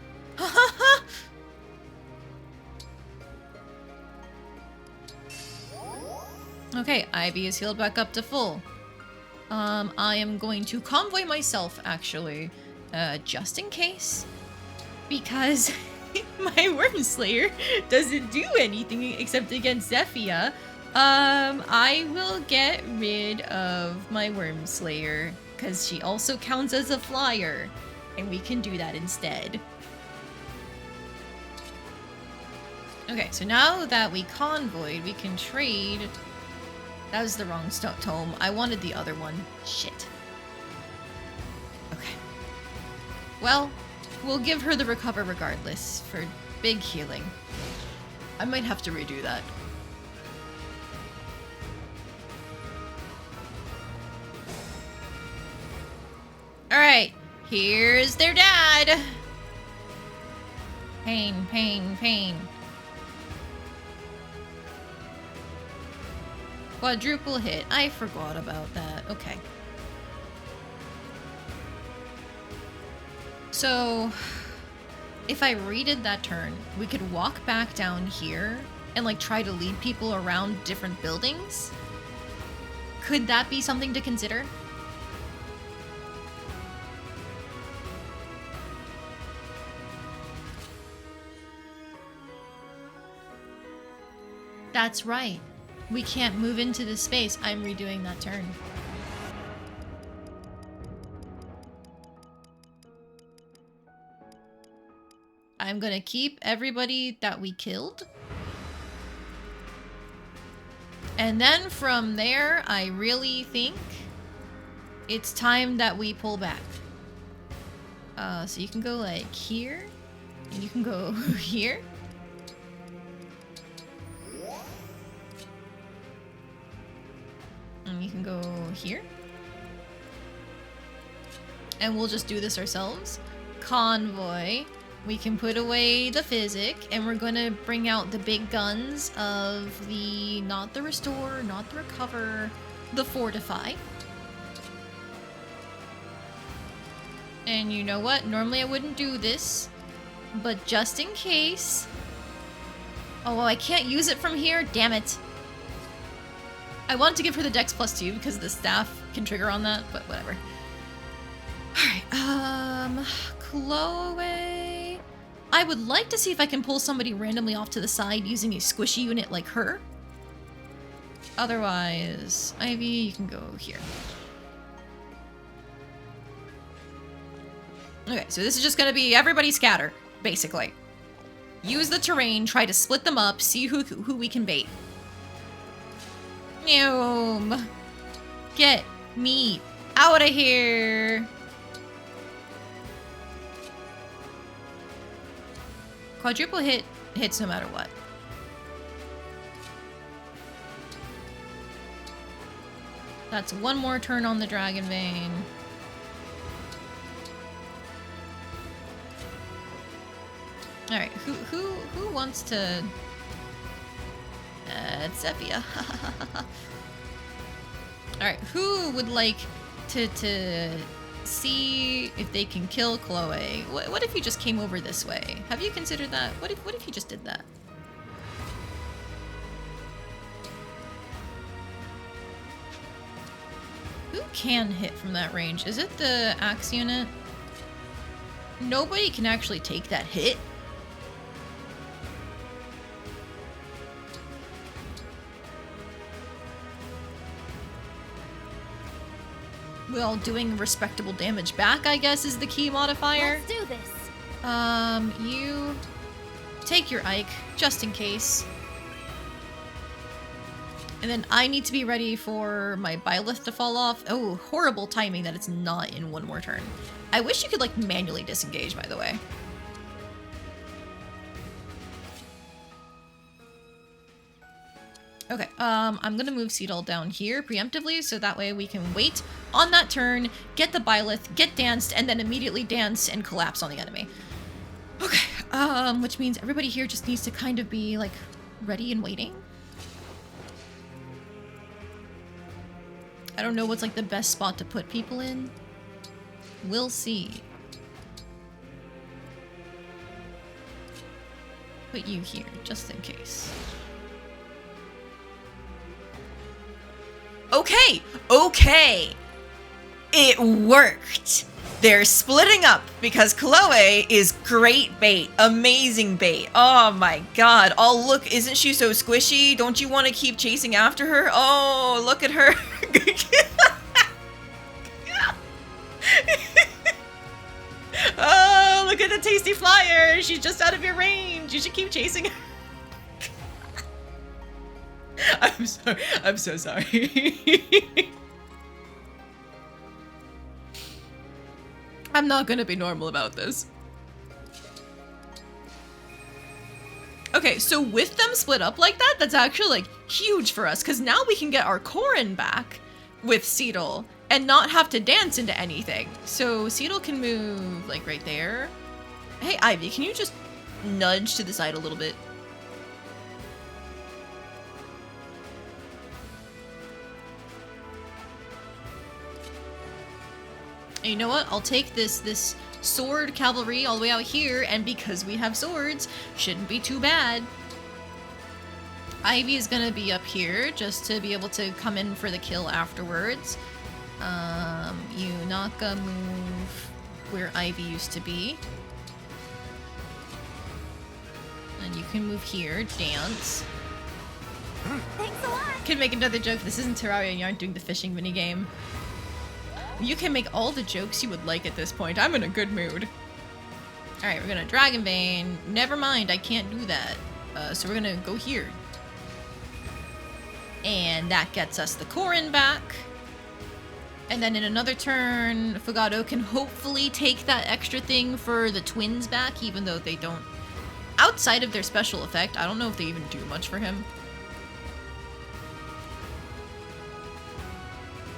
A: Okay, Ivy is healed back up to full. I am going to convoy myself, actually, just in case. Because my Wormslayer doesn't do anything except against Zephia. I will get rid of my Wormslayer, because she also counts as a flyer, and we can do that instead. Okay, so now that we convoyed, we can trade... That was the wrong tome. I wanted the other one. Shit. Okay. Well, We'll give her the recover regardless for big healing. I might have to redo that. Alright, here's their dad. Pain, pain, pain. Quadruple hit. I forgot about that. Okay. So, if I redid that turn, we could walk back down here and like try to lead people around different buildings. Could that be something to consider? That's right. We can't move into this space. I'm redoing that turn. I'm gonna keep everybody that we killed. And then from there, I really think it's time that we pull back. So you can go like here, and you can go here. And you can go here. And we'll just do this ourselves. Convoy. We can put away the physic, and we're gonna bring out the big guns of the, not the restore, not the recover, the fortify. And you know what? Normally I wouldn't do this, but just in case. Oh, well, I can't use it from here? Damn it. I wanted to give her the Dex +2 because the staff can trigger on that, but whatever. Alright, Chloe. I would like to see if I can pull somebody randomly off to the side using a squishy unit like her. Otherwise, Ivy, you can go here. Okay, so this is just gonna be everybody scatter, basically. Use the terrain, try to split them up, see who we can bait. Noom. Get me out of here. Quadruple hits no matter what. That's one more turn on the Dragon Vein. All right, who wants to? It's Zephyr. All right, who would like to see if they can kill Chloe? What if you just came over this way? Have you considered that? What if you just did that? Who can hit from that range? Is it the axe unit? Nobody can actually take that hit. Well, doing respectable damage back, I guess, is the key modifier.
M: Let's do this.
A: You take your Ike, just in case. And then I need to be ready for my Byleth to fall off. Oh, horrible timing that it's not in one more turn. I wish you could, like, manually disengage, by the way. Okay, I'm gonna move Seedall down here preemptively, so that way we can wait on that turn, get the Byleth, get danced, and then immediately dance and collapse on the enemy. Okay, which means everybody here just needs to kind of be, like, ready and waiting. I don't know what's, like, the best spot to put people in. We'll see. Put you here, just in case. Okay, okay. It worked. They're splitting up because Chloe is great bait, amazing bait. Oh my god. Oh, look, isn't she so squishy? Don't you want to keep chasing after her? Oh, look at her. Oh, look at the tasty flyer. She's just out of your range. You should keep chasing her. I'm sorry. I'm so sorry. I'm not gonna be normal about this. Okay, so with them split up like that, that's actually like huge for us, because now we can get our Corrin back with Seedle and not have to dance into anything. So Seedle can move like right there. Hey Ivy, can you just nudge to the side a little bit? And you know what? I'll take this sword cavalry all the way out here, and because we have swords, shouldn't be too bad. Ivy is gonna be up here just to be able to come in for the kill afterwards. Yunaka move where Ivy used to be. And you can move here, dance.
D: Thanks a lot.
A: Can make another joke. This isn't Terraria and you aren't doing the fishing minigame. You can make all the jokes you would like at this point. I'm in a good mood. Alright, we're gonna Dragon Bane. Never mind, I can't do that. So we're gonna go here. And that gets us the Corrin back. And then in another turn, Fugato can hopefully take that extra thing for the twins back, even though they don't... Outside of their special effect, I don't know if they even do much for him.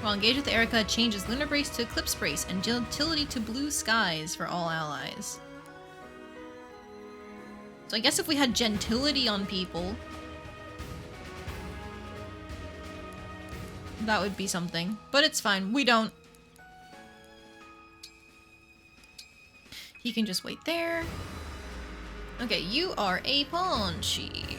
A: While engaged with Erica, changes Lunar Brace to Eclipse Brace and Gentility to Blue Skies for all allies. So I guess if we had Gentility on people, that would be something. But it's fine, we don't. He can just wait there. Okay, you are a Paunchy.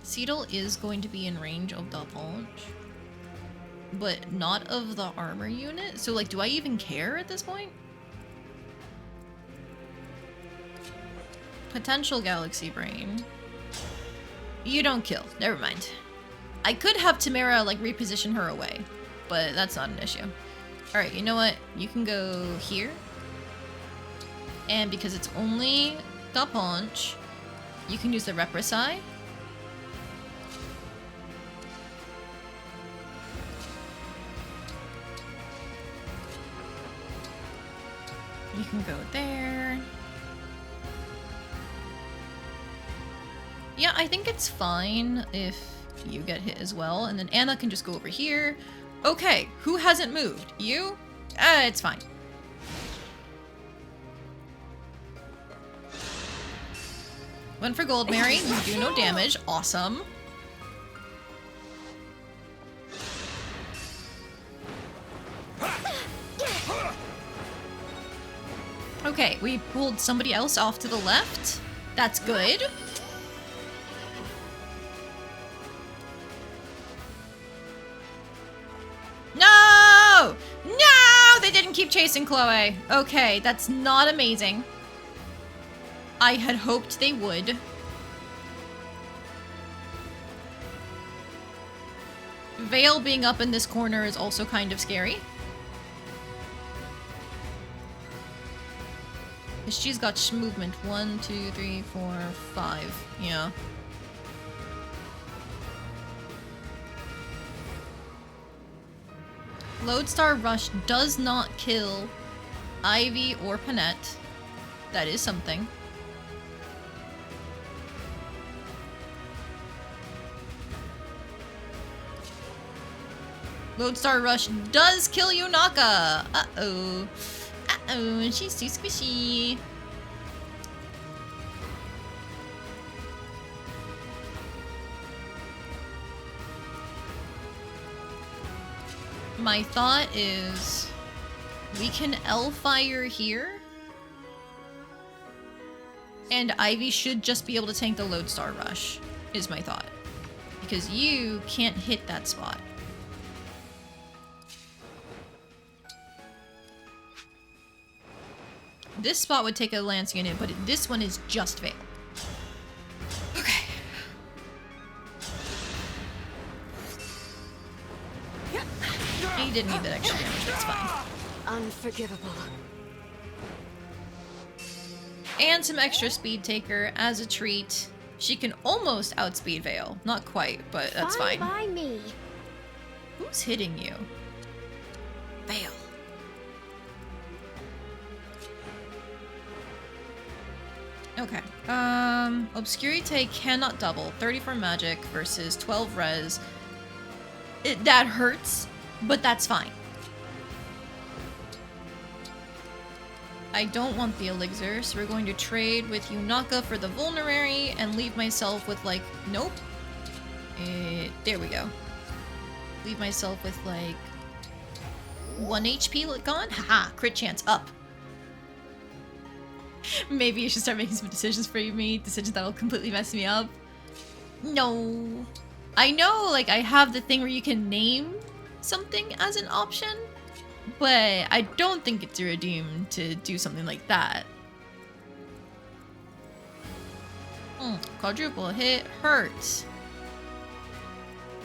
A: Seedle is going to be in range of the Paunch, but not of the armor unit. So, like, do I even care at this point? Potential Galaxy Brain. You don't kill. Never mind. I could have Tamara, like, reposition her away, but that's not an issue. Alright, you know what? You can go here. And because it's only the Paunch, you can use the Represai. You can go there. Yeah, I think it's fine if you get hit as well. And then Anna can just go over here. Okay, who hasn't moved? You? It's fine. Went for Gold Mary. You do no damage. Awesome. Okay, we pulled somebody else off to the left. That's good. No! No! They didn't keep chasing Chloe. Okay, that's not amazing. I had hoped they would. Vale being up in this corner is also kind of scary. She's got movement. 1, 2, 3, 4, 5. Yeah. Lodestar Rush does not kill Ivy or Panette. That is something. Lodestar Rush does kill Yunaka. Uh-oh. Uh-oh, she's too squishy. My thought is we can L-Fire here. And Ivy should just be able to tank the Lodestar Rush, is my thought. Because you can't hit that spot. This spot would take a Lance unit, but this one is just Vale. Okay. He didn't need that extra damage, that's fine.
F: Unforgivable.
A: And some extra speed taker as a treat. She can almost outspeed Vale. Not quite, but that's fine.
M: By me.
A: Who's hitting you? Vale. Okay. Obscurite cannot double. 34 magic versus 12 res. That hurts, but that's fine. I don't want the elixir, so we're going to trade with Yunaka for the vulnerary and leave myself with like, nope. There we go. Leave myself with like 1 HP gone. Haha, crit chance up. Maybe you should start making some decisions for me. Decisions that'll completely mess me up. No. I know, like, I have the thing where you can name something as an option, but I don't think it's redeemed to do something like that. Quadruple hit hurts.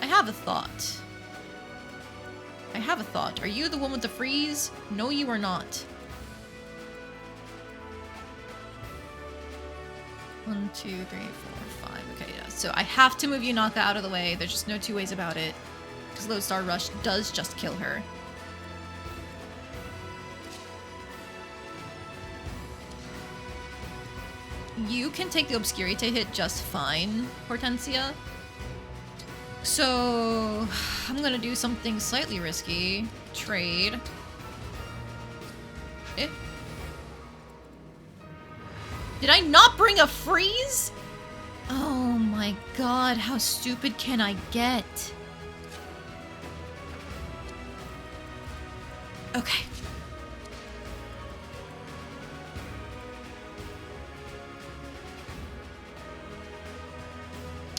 A: I have a thought. Are you the one with the freeze? No, you are not. 1, 2, 3, 4, 5. Okay, yeah. So I have to move Yunaka out of the way. There's just no two ways about it. Because Lodestar Rush does just kill her. You can take the Obscurite hit just fine, Hortensia. So I'm gonna do something slightly risky. Trade. Did I not bring a freeze? Oh my god, how stupid can I get? Okay.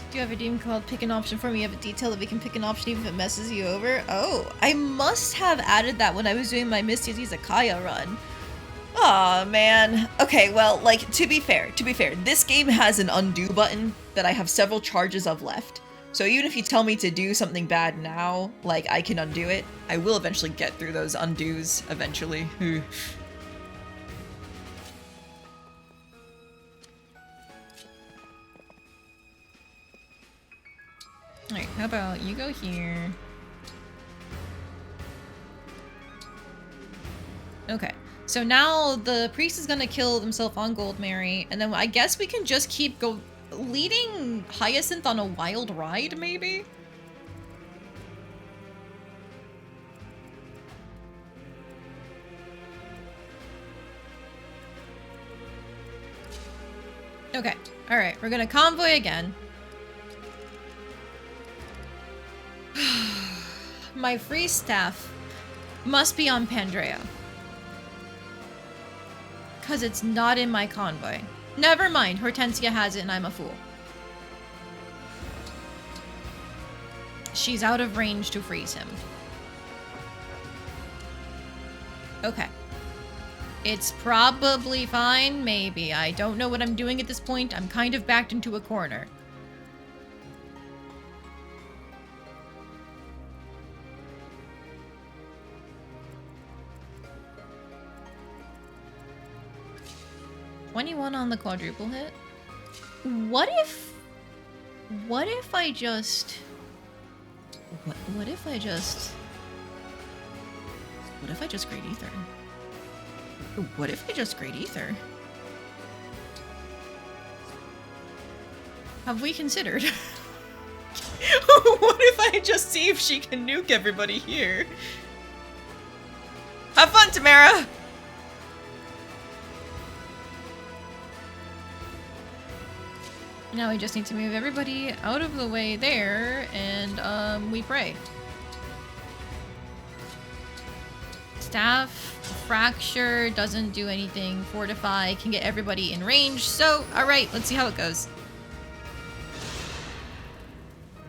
A: Do you have a demon called pick an option for me? You have a detail that we can pick an option even if it messes you over? Oh, I must have added that when I was doing my Misty Izakaya run. Aw, man. Okay, well, like, to be fair, this game has an undo button that I have several charges of left. So even if you tell me to do something bad now, like, I can undo it. I will eventually get through those undos, eventually. Alright, how about you go here? Okay. So now the priest is gonna kill himself on Gold Mary, and then I guess we can just keep leading Hyacinth on a wild ride, maybe? Okay, alright, we're gonna convoy again. My free staff must be on Pandrea. Because it's not in my convoy. Never mind, Hortensia has it and I'm a fool. She's out of range to freeze him. Okay. It's probably fine, maybe. I don't know what I'm doing at this point. I'm kind of backed into a corner. $21 on the quadruple hit. What if I just... What if I just Great Ether? What if I just Great Ether? Have we considered? What if I just see if she can nuke everybody here? Have fun, Tamara! Now we just need to move everybody out of the way there, and we pray. Staff, Fracture doesn't do anything. Fortify can get everybody in range. So, alright, let's see how it goes.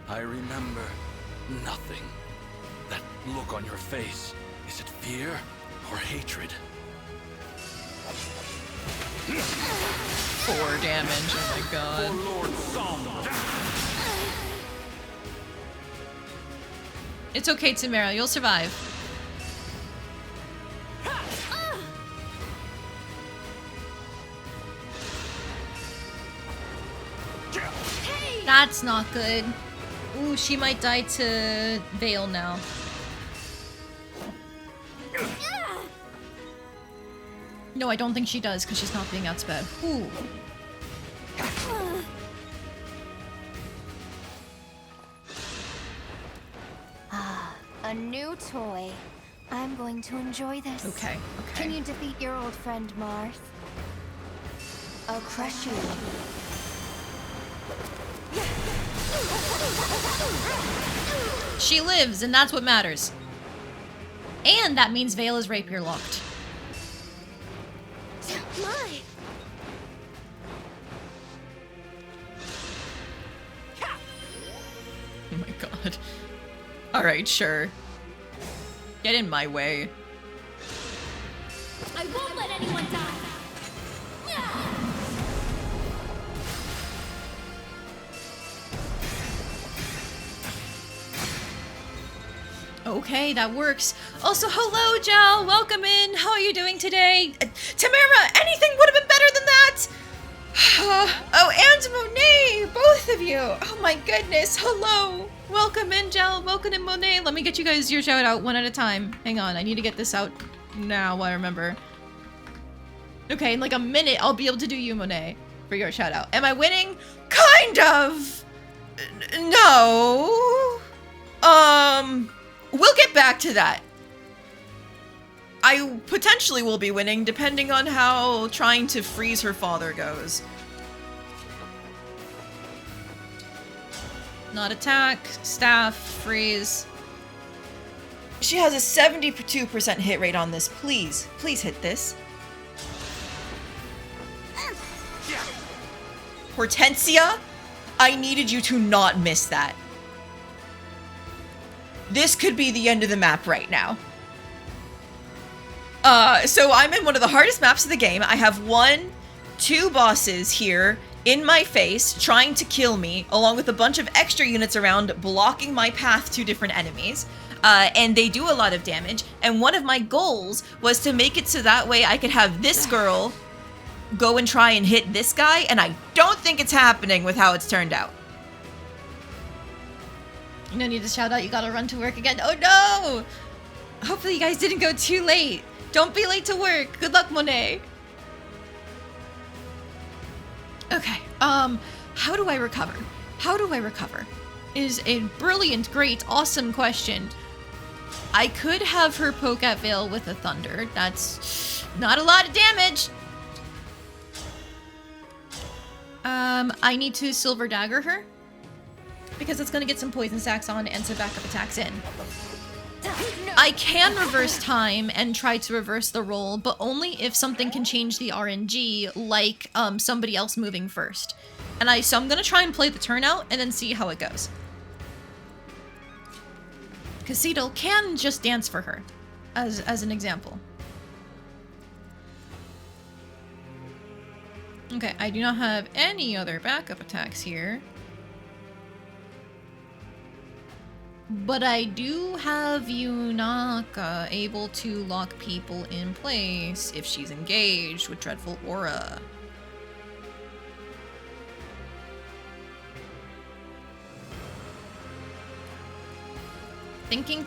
J: I remember nothing. That look on your face. Is it fear or hatred?
A: 4 damage, oh my god. It's okay, Tamara, you'll survive. That's not good. Ooh, she might die to Veil now. No, I don't think she does, because she's not being outsped. Ooh.
D: new toy. I'm going to enjoy this.
A: Okay.
D: Can you defeat your old friend Marth? I'll crush you.
A: She lives, and that's what matters. And that means Vale is rapier locked.
D: My.
L: Oh my god. Alright, sure. Get in my way.
M: I won't let anyone die.
A: Okay, that works. Also, hello, Jal. Welcome in. How are you doing today? Tamara, anything would have been better than that. Oh, and Monet, both of you. Oh my goodness. Hello. Welcome in, Jal. Welcome in, Monet. Let me get you guys your shout out one at a time. Hang on, I need to get this out now. I remember. Okay, in like a minute, I'll be able to do you, Monet, for your shout out. Am I winning? Kind of. No. We'll get back to that. I potentially will be winning depending on how trying to freeze her father goes. Not attack, staff, freeze. She has a 72% hit rate on this. Please hit this. Hortensia, I needed you to not miss that. This could be the end of the map right now. So I'm in one of the hardest maps of the game. I have 2 bosses here in my face trying to kill me, along with a bunch of extra units around blocking my path to different enemies. And they do a lot of damage. And one of my goals was to make it so that way I could have this girl go and try and hit this guy, and I don't think it's happening with how it's turned out. No need to shout out, you gotta run to work again. Oh no! Hopefully you guys didn't go too late. Don't be late to work. Good luck, Monet. Okay, how do I recover? How do I recover? Is a brilliant, great, awesome question. I could have her poke at Vale with a thunder. That's not a lot of damage. I need to silver dagger her, because it's going to get some poison sacks on and some backup attacks in. I can reverse time and try to reverse the roll, but only if something can change the RNG, like somebody else moving first. And so I'm going to try and play the turnout and then see how it goes. Because Cedal can just dance for her, as an example. Okay, I do not have any other backup attacks here. But I do have Yunaka able to lock people in place if she's engaged with Dreadful Aura. Thinking.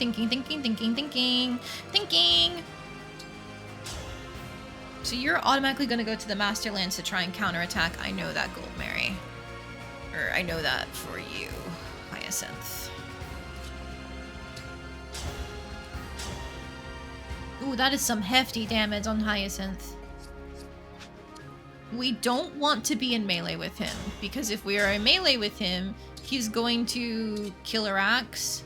A: So you're automatically going to go to the Masterlands to try and counterattack. I know that, Gold Mary. Or I know that for you, Hyacinth. Ooh, that is some hefty damage on Hyacinth. We don't want to be in melee with him, because if we are in melee with him, he's going to Killer Axe.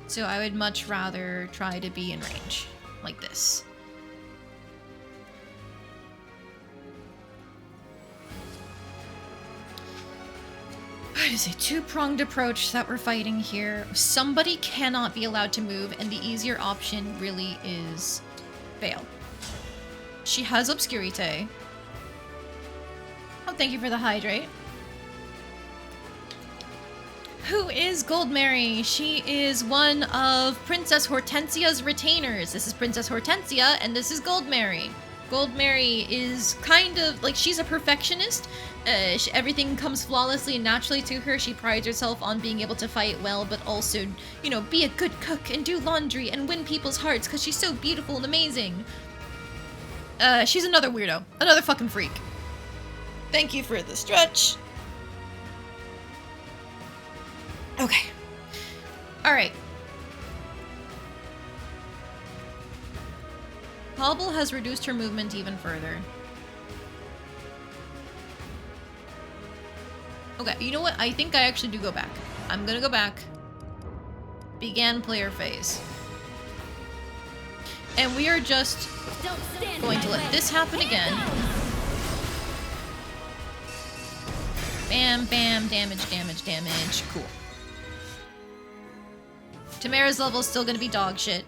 A: So I would much rather try to be in range, like this. It is a two-pronged approach that we're fighting here. Somebody cannot be allowed to move, and the easier option really is Vale. She has Obscurite. Oh, thank you for the hydrate. Who is Gold Mary? She is one of Princess Hortensia's retainers. This is Princess Hortensia, and this is Gold Mary. Gold Mary is kind of like, she's a perfectionist. Everything comes flawlessly and naturally to her. She prides herself on being able to fight well, but also, you know, be a good cook and do laundry and win people's hearts because she's so beautiful and amazing. She's another weirdo. Another fucking freak. Thank you for the stretch. Okay. Alright. Hobble has reduced her movement even further. Okay, you know what? I think I actually do go back. I'm gonna go back. Begin player phase. And we are just going to let this happen again. Bam, bam, damage, damage, damage. Cool. Tamara's level is still gonna be dog shit.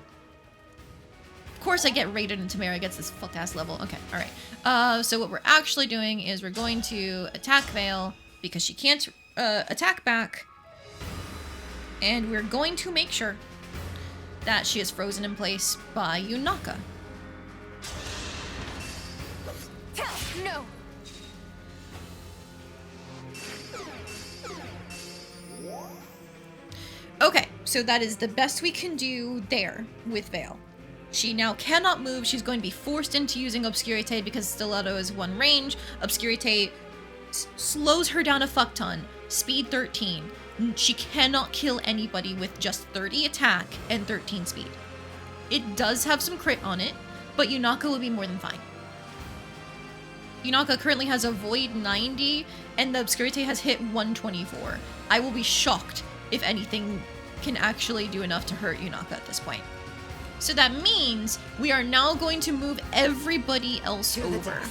A: Of course I get rated and Tamara gets this fuck-ass level. Okay, alright. So what we're actually doing is we're going to attack Vale because she can't attack back. And we're going to make sure that she is frozen in place by Yunaka.
D: No.
A: Okay, so that is the best we can do there with Vale. She now cannot move. She's going to be forced into using Obscurite because Stiletto is one range. Obscurite slows her down a fuck ton. Speed 13. She cannot kill anybody with just 30 attack and 13 speed. It does have some crit on it, but Yunaka will be more than fine. Yunaka currently has a Void 90, and the Obscurite has hit 124. I will be shocked if anything can actually do enough to hurt Yunaka at this point. So that means we are now going to move everybody else over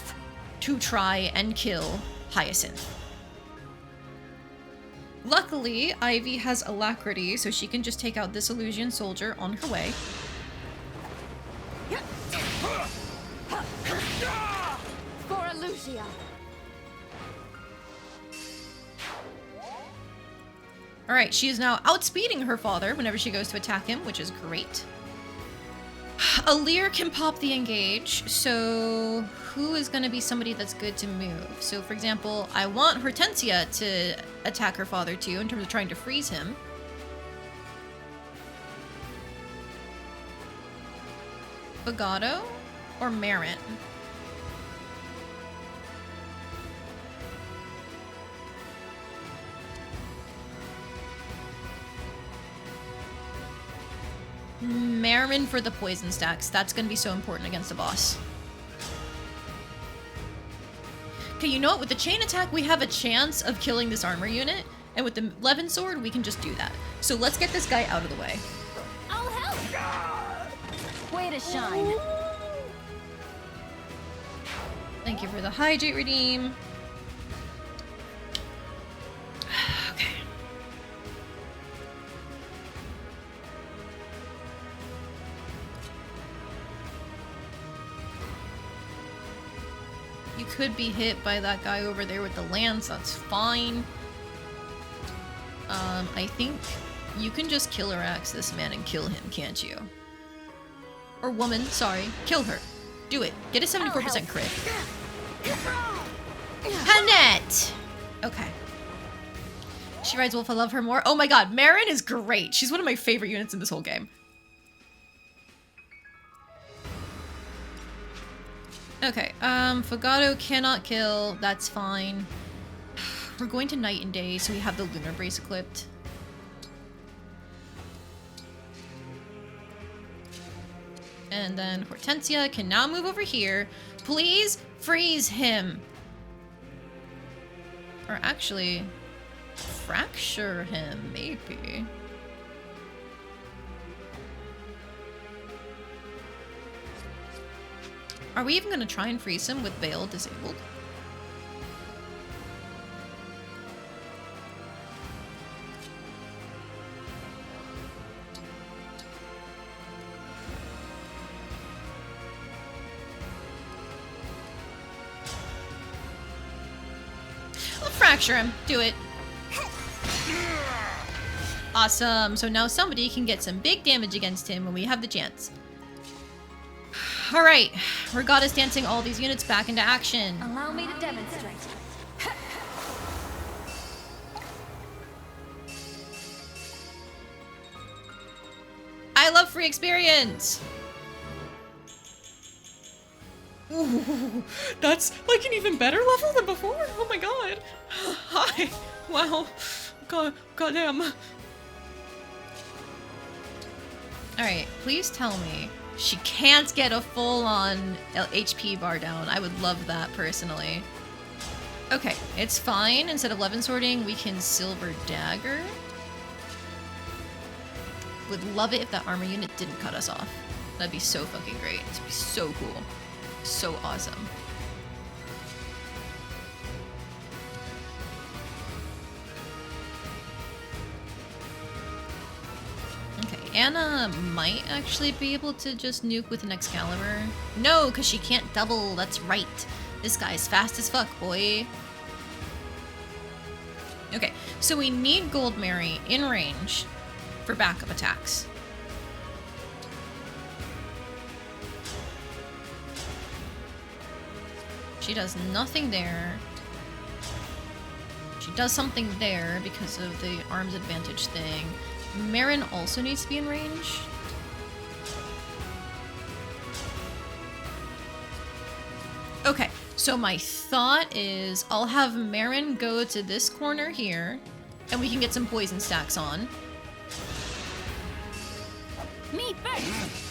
A: to try and kill Hyacinth. Luckily, Ivy has Alacrity, so she can just take out this Illusion Soldier on her way.
M: For Illusia.
A: Alright, she is now outspeeding her father whenever she goes to attack him, which is great. Alir can pop the engage, so who is going to be somebody that's good to move? So, for example, I want Hortensia to attack her father too, in terms of trying to freeze him. Bagato or Marin? Marin for the poison stacks. That's going to be so important against the boss. Okay, you know what? With the chain attack, we have a chance of killing this armor unit. And with the Levin sword, we can just do that. So let's get this guy out of the way.
M: I'll help.
F: Way to shine.
A: Thank you for the hydrate redeem. Okay. You could be hit by that guy over there with the lance, that's fine. I think you can just killer axe this man and kill him, can't you? Or woman, sorry. Kill her. Do it. Get a 74% crit. Hanette! Okay. She rides Wolf, I love her more. Oh my god, Marin is great. She's one of my favorite units in this whole game. Okay, Fogato cannot kill. That's fine. We're going to Night and Day, so we have the Lunar Brace equipped. And then Hortensia can now move over here. Please freeze him. Or actually, fracture him, maybe. Are we even going to try and freeze him with Veil disabled? I'll fracture him. Do it. Awesome. So now somebody can get some big damage against him when we have the chance. Alright, Regatta's dancing all these units back into action.
M: Allow me to demonstrate.
A: I love free experience!
L: Ooh, that's like an even better level than before? Oh my god. Hi. Wow. God, goddamn.
A: Alright, please tell me she can't get a full-on HP bar down. I would love that, personally. Okay, it's fine. Instead of 11 sorting, we can silver dagger. Would love it if that armor unit didn't cut us off. That'd be so fucking great. It'd be so cool. So awesome. Okay, Anna might actually be able to just nuke with an Excalibur. No, because she can't double. That's right. This guy's fast as fuck, boy. Okay, so we need Gold Mary in range for backup attacks. She does nothing there. She does something there because of the arms advantage thing. Marin also needs to be in range. Okay, so my thought is I'll have Marin go to this corner here, and we can get some poison stacks on.
M: Me first.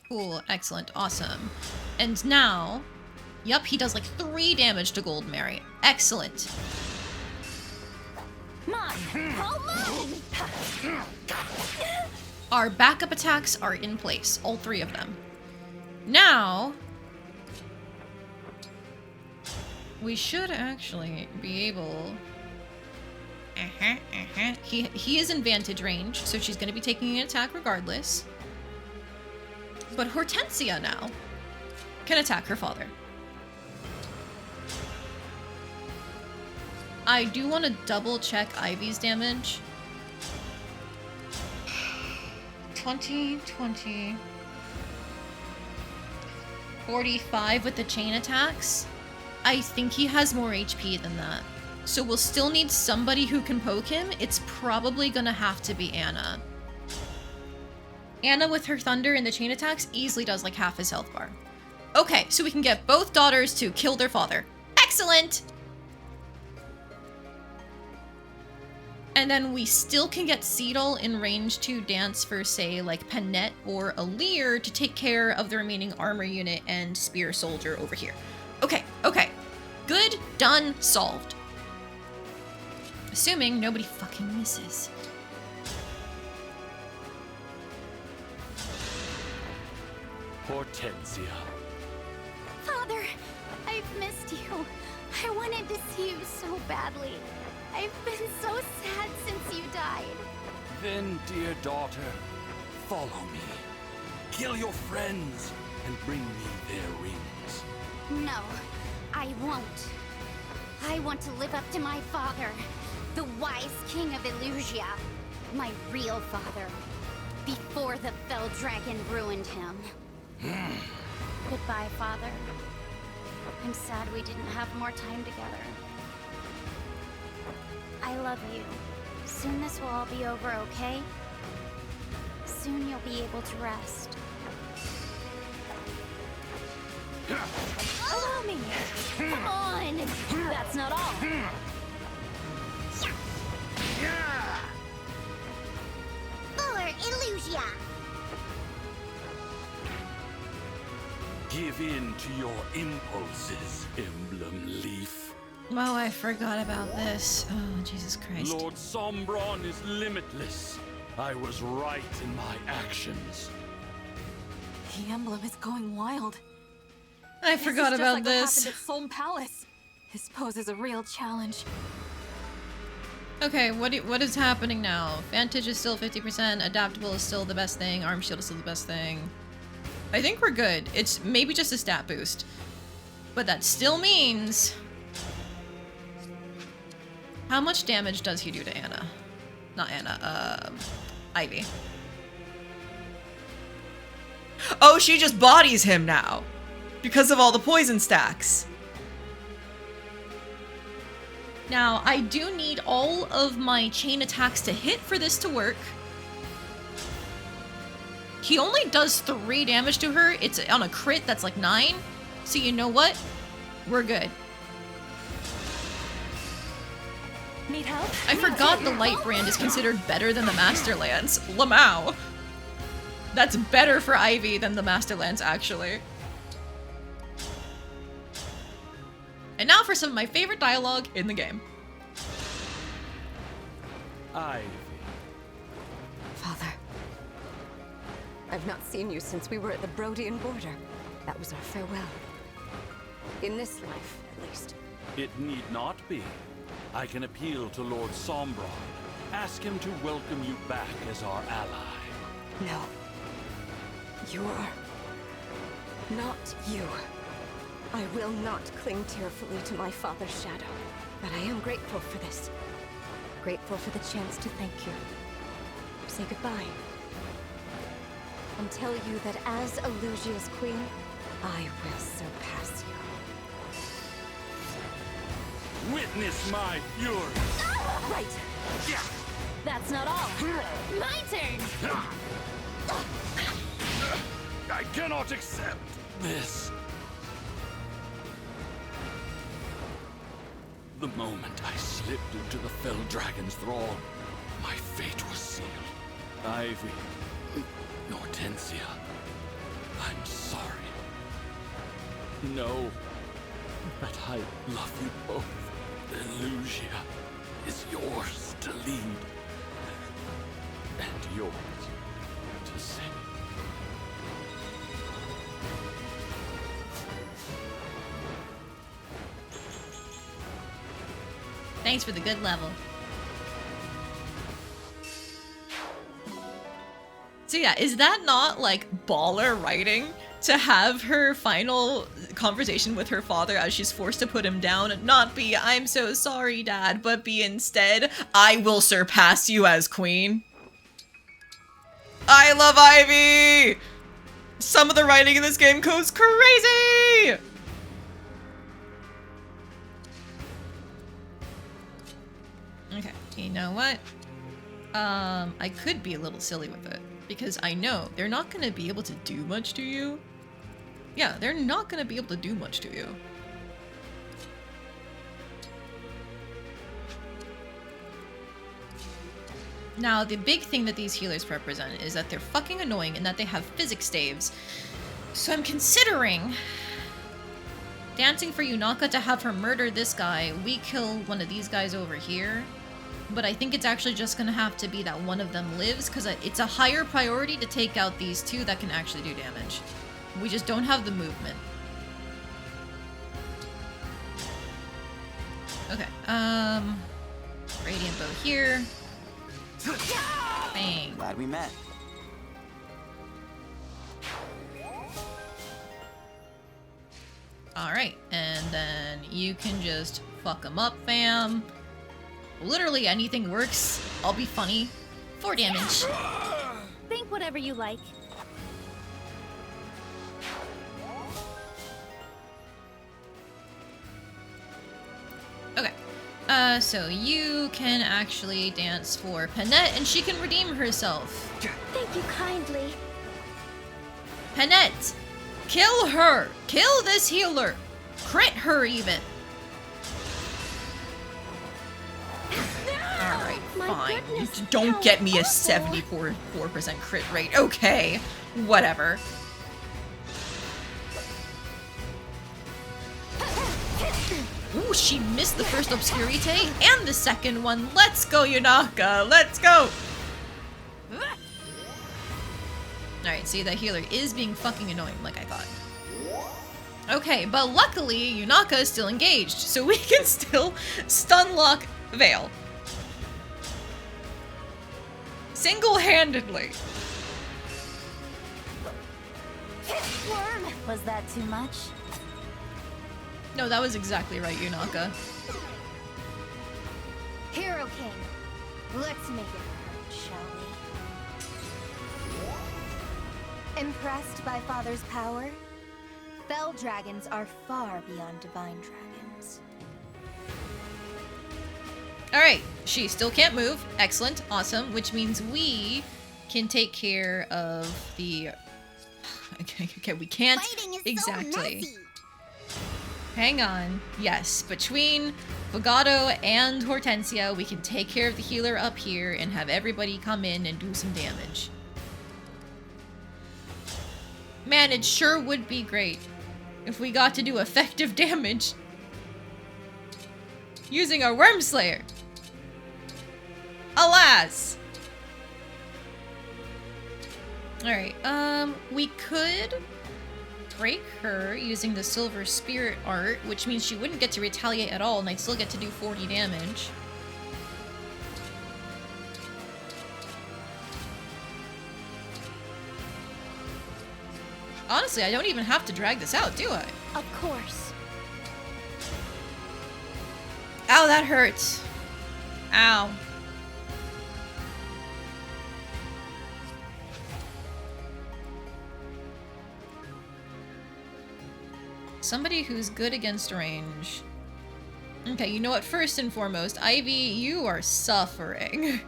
A: Cool, excellent, awesome. And now, yep, he does like 3 damage to Gold Mary. Excellent.
M: Mine. All mine.
A: Our backup attacks are in place, all 3 of them. Now, we should actually be able... He is in vantage range, so she's going to be taking an attack regardless. But Hortensia now can attack her father. I do want to double check Ivy's damage. 20, 20... 45 with the chain attacks. I think he has more HP than that. So we'll still need somebody who can poke him. It's probably gonna have to be Anna. Anna with her thunder and the chain attacks easily does like half his health bar. Okay, so we can get both daughters to kill their father. Excellent! And then we still can get Seedle in range to dance for, say, like Panette or Alir to take care of the remaining armor unit and spear soldier over here. Okay, okay. Good, done, solved. Assuming nobody fucking misses.
J: Hortensia.
D: Father, I've missed you. I wanted to see you so badly. I've been so sad since you died.
J: Then, dear daughter, follow me. Kill your friends and bring me their rings.
D: No, I won't. I want to live up to my father, the wise king of Illusia. My real father. Before the fell dragon ruined him. Goodbye, Father. I'm sad we didn't have more time together. I love you. Soon this will all be over, okay? Soon you'll be able to rest.
M: Allow me. Come on. That's not all.
D: For Illusia!
J: Give in to your impulses, Emblem Leaf.
A: Oh, I forgot about this. Oh, Jesus Christ.
J: Lord Sombron is limitless. I was right in my actions.
F: The Emblem is going wild.
A: I forgot about
F: like
A: this.
F: What happened at Solm Palace. His pose is a real challenge.
A: Okay, what is happening now? Vantage is still 50%, adaptable is still the best thing, arm shield is still the best thing. I think we're good. It's maybe just a stat boost. But that still means... How much damage does he do to Anna? Not Anna, Ivy.
L: Oh, she just bodies him now. Because of all the poison stacks.
A: Now, I do need all of my chain attacks to hit for this to work. He only does 3 damage to her. It's on a crit, that's like 9. So you know what? We're good.
F: Need help?
A: I forgot the light brand is considered better than the Master Lance. Lamau. That's better for Ivy than the Master Lance, actually. And now for some of my favorite dialogue in the game.
J: Ivy.
F: Father. I've not seen you since we were at the Brodian border. That was our farewell. In this life, at least.
J: It need not be. I can appeal to Lord Sombron. Ask him to welcome you back as our ally.
F: No. You are... not you. I will not cling tearfully to my father's shadow. But I am grateful for this. Grateful for the chance to thank you. Say goodbye. And tell you that as Elusia's queen, I will surpass you.
J: Witness my fury!
F: Right!
M: That's not all. My turn!
J: I cannot accept this. The moment I slipped into the Fell Dragon's thrall, my fate was sealed. Ivy, Hortensia, I'm sorry. Know that I love you both. Elusia is yours to lead, and yours to save.
A: Thanks for the good level. So yeah, is that not like baller writing? To have her final conversation with her father as she's forced to put him down and not be, I'm so sorry, Dad, but be instead, I will surpass you as queen. I love Ivy! Some of the writing in this game goes crazy! Okay, you know what? I could be a little silly with it, because I know they're not gonna be able to do much to you. Yeah, they're not gonna be able to do much to you. Now, the big thing that these healers represent is that they're fucking annoying and that they have physics staves. So I'm considering dancing for Yunaka to have her murder this guy. We kill one of these guys over here. But I think it's actually just gonna have to be that one of them lives, because it's a higher priority to take out these two that can actually do damage. We just don't have the movement. Okay, Radiant Bow here. Bang.
N: Glad we met.
A: Alright, and then you can just fuck them up, fam. Literally anything works. I'll be funny. 4 damage.
M: Think whatever you like.
A: Okay. So you can actually dance for Panette and she can redeem herself.
M: Thank you kindly.
A: Panette! Kill her! Kill this healer! Crit her even! Alright, fine. Don't get me a 74% crit rate. Okay, whatever. Ooh, she missed the first Obscurite and the second one. Let's go, Yunaka! Let's go! Alright, see, that healer is being fucking annoying, like I thought. Okay, but luckily, Yunaka is still engaged, so we can still stun lock Veil. Single-handedly.
D: Worm! Was that too much?
A: No, that was exactly right, Yunaka.
D: Hero King, let's make it hurt, shall we? Impressed by Father's power? Fell dragons are far beyond divine dragons.
A: Alright, she still can't move. Excellent, awesome, which means we can take care of the... Okay, we can't...
D: Fighting is
A: exactly.
D: so messy.
A: Hang on. Yes, between Fogado and Hortensia, we can take care of the healer up here and have everybody come in and do some damage. Man, it sure would be great if we got to do effective damage using our Worm Slayer. Alas! Alright, we could break her using the Silver Spirit art, which means she wouldn't get to retaliate at all, and I'd still get to do 40 damage. Honestly, I don't even have to drag this out, do I?
D: Of course.
A: Ow, that hurts. Ow. Somebody who's good against range. Okay, you know what? First and foremost, Ivy, you are suffering.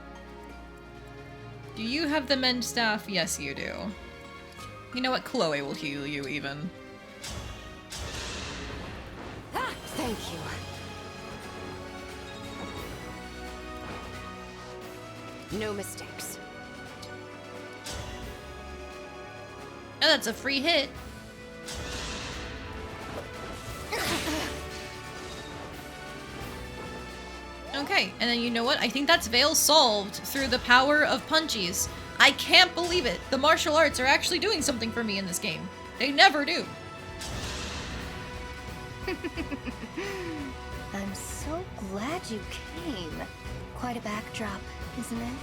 A: Do you have the mend staff? Yes, you do. You know what? Chloe will heal you even.
F: Ah, thank you. No mistakes.
A: Oh, that's a free hit. Okay, and then you know what? I think that's Veil solved through the power of punchies. I can't believe it. The martial arts are actually doing something for me in this game. They never do.
D: I'm so glad you came. Quite a backdrop, isn't it?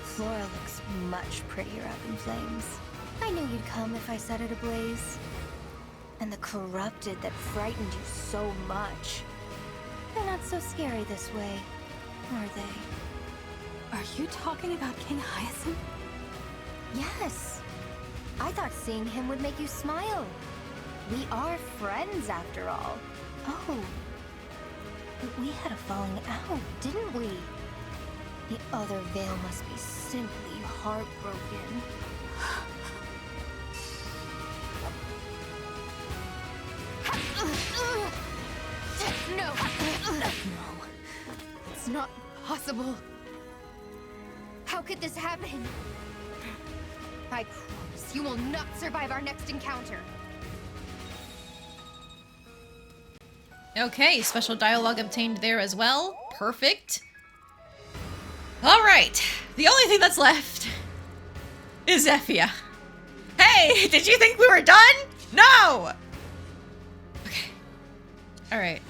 D: Flora looks much prettier up in flames. I knew you'd come if I set it ablaze. And the corrupted that frightened you so much. They're not so scary this way, are they?
F: Are you talking about King Hyacinth?
D: Yes. I thought seeing him would make you smile. We are friends after all. Oh. But we had a falling out, didn't we? The other Veil must be simply heartbroken.
M: No! No. It's not possible. How could this happen? I promise you will not survive our next encounter.
A: Okay, special dialogue obtained there as well. Perfect. Alright, the only thing that's left is Zephyr. Hey, did you think we were done? No! Okay. Alright.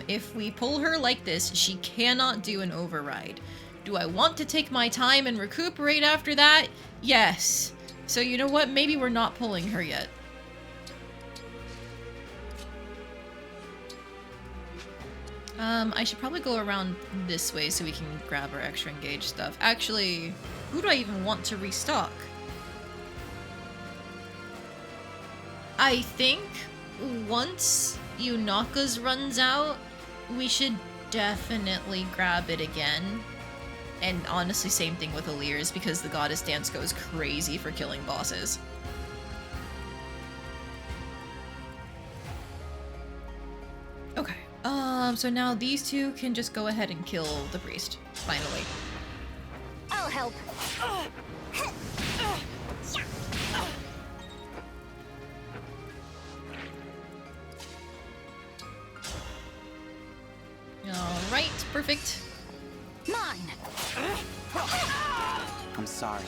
A: If we pull her like this, she cannot do an override. Do I want to take my time and recuperate after that? Yes. So you know what? Maybe we're not pulling her yet. I should probably go around this way so we can grab our extra engaged stuff. Actually, who do I even want to restock? I think once Yunaka's runs out, we should definitely grab it again. And honestly, same thing with Alir's, because the Goddess Dance goes crazy for killing bosses. Okay. So now these two can just go ahead and kill the priest, finally.
D: I'll help.
A: Alright, perfect.
D: Mine!
N: I'm sorry.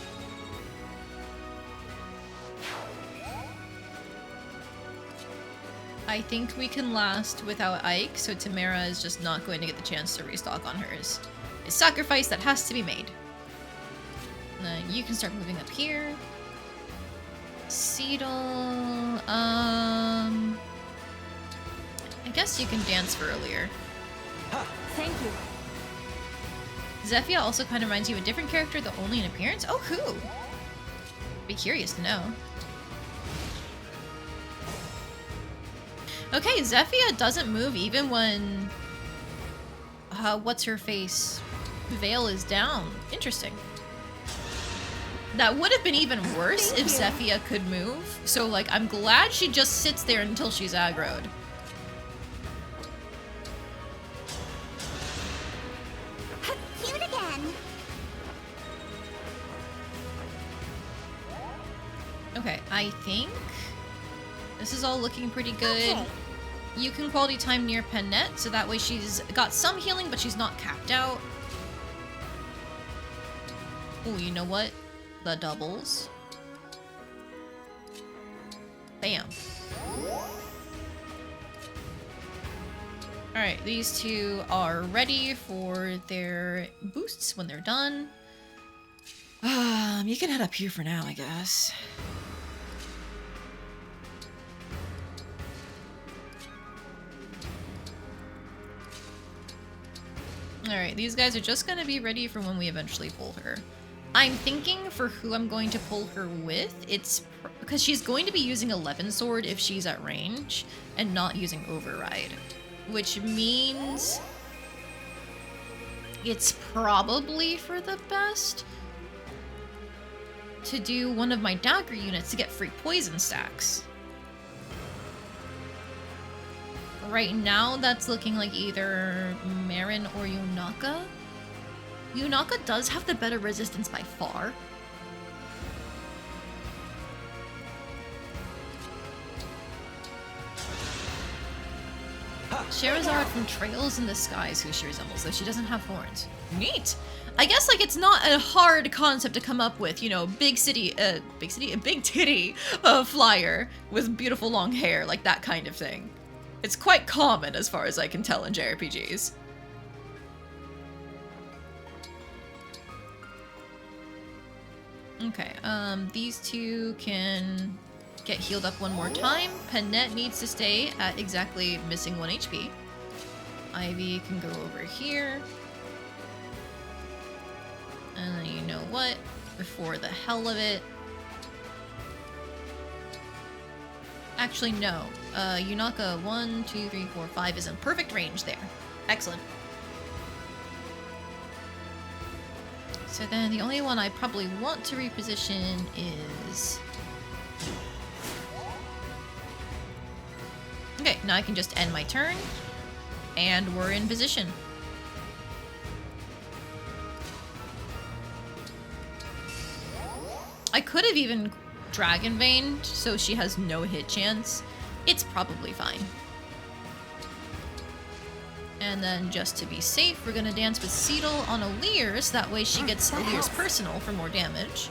A: I think we can last without Ike, so Tamara is just not going to get the chance to restock on hers. A sacrifice that has to be made. You can start moving up here. Seedle, I guess you can dance for earlier.
F: Thank you.
A: Zephyr also kind of reminds you of a different character, though only in appearance. Oh, who? Be curious to know. Okay, Zephyr doesn't move even when... what's her face? Veil is down. Interesting. That would have been even worse if Zephia could move. So, like, I'm glad she just sits there until she's aggroed.
D: Cute again.
A: Okay, I think this is all looking pretty good.
D: Okay.
A: You can quality time near Pennette, so that way she's got some healing, but she's not capped out. Oh, you know what? The doubles. Bam. Alright, these two are ready for their boosts when they're done. You can head up here for now, I guess. Alright, these guys are just gonna be ready for when we eventually pull her. I'm thinking for who I'm going to pull her with, it's because she's going to be using 11 sword if she's at range and not using override, which means it's probably for the best to do one of my dagger units to get free poison stacks. Right now, that's looking like either Marin or Yunaka. Yunaka does have the better resistance by far. Sherazade from Trails in the Skies who she resembles, though she doesn't have horns. Neat! I guess, like, it's not a hard concept to come up with, you know, big titty flyer with beautiful long hair, like that kind of thing. It's quite common as far as I can tell in JRPGs. Okay, these two can get healed up one more time. Pennette needs to stay at exactly missing 1 HP. Ivy can go over here. And then you know what? For the hell of it. Actually, no. Yunaka 1, 2, 3, 4, 5 is in perfect range there. Excellent. So then the only one I probably want to reposition is... Okay, now I can just end my turn. And we're in position. I could have even Dragon Veined, so she has no hit chance. It's probably fine. And then just to be safe, we're gonna dance with Cedal on Alear, so that way she gets Alear's personal for more damage.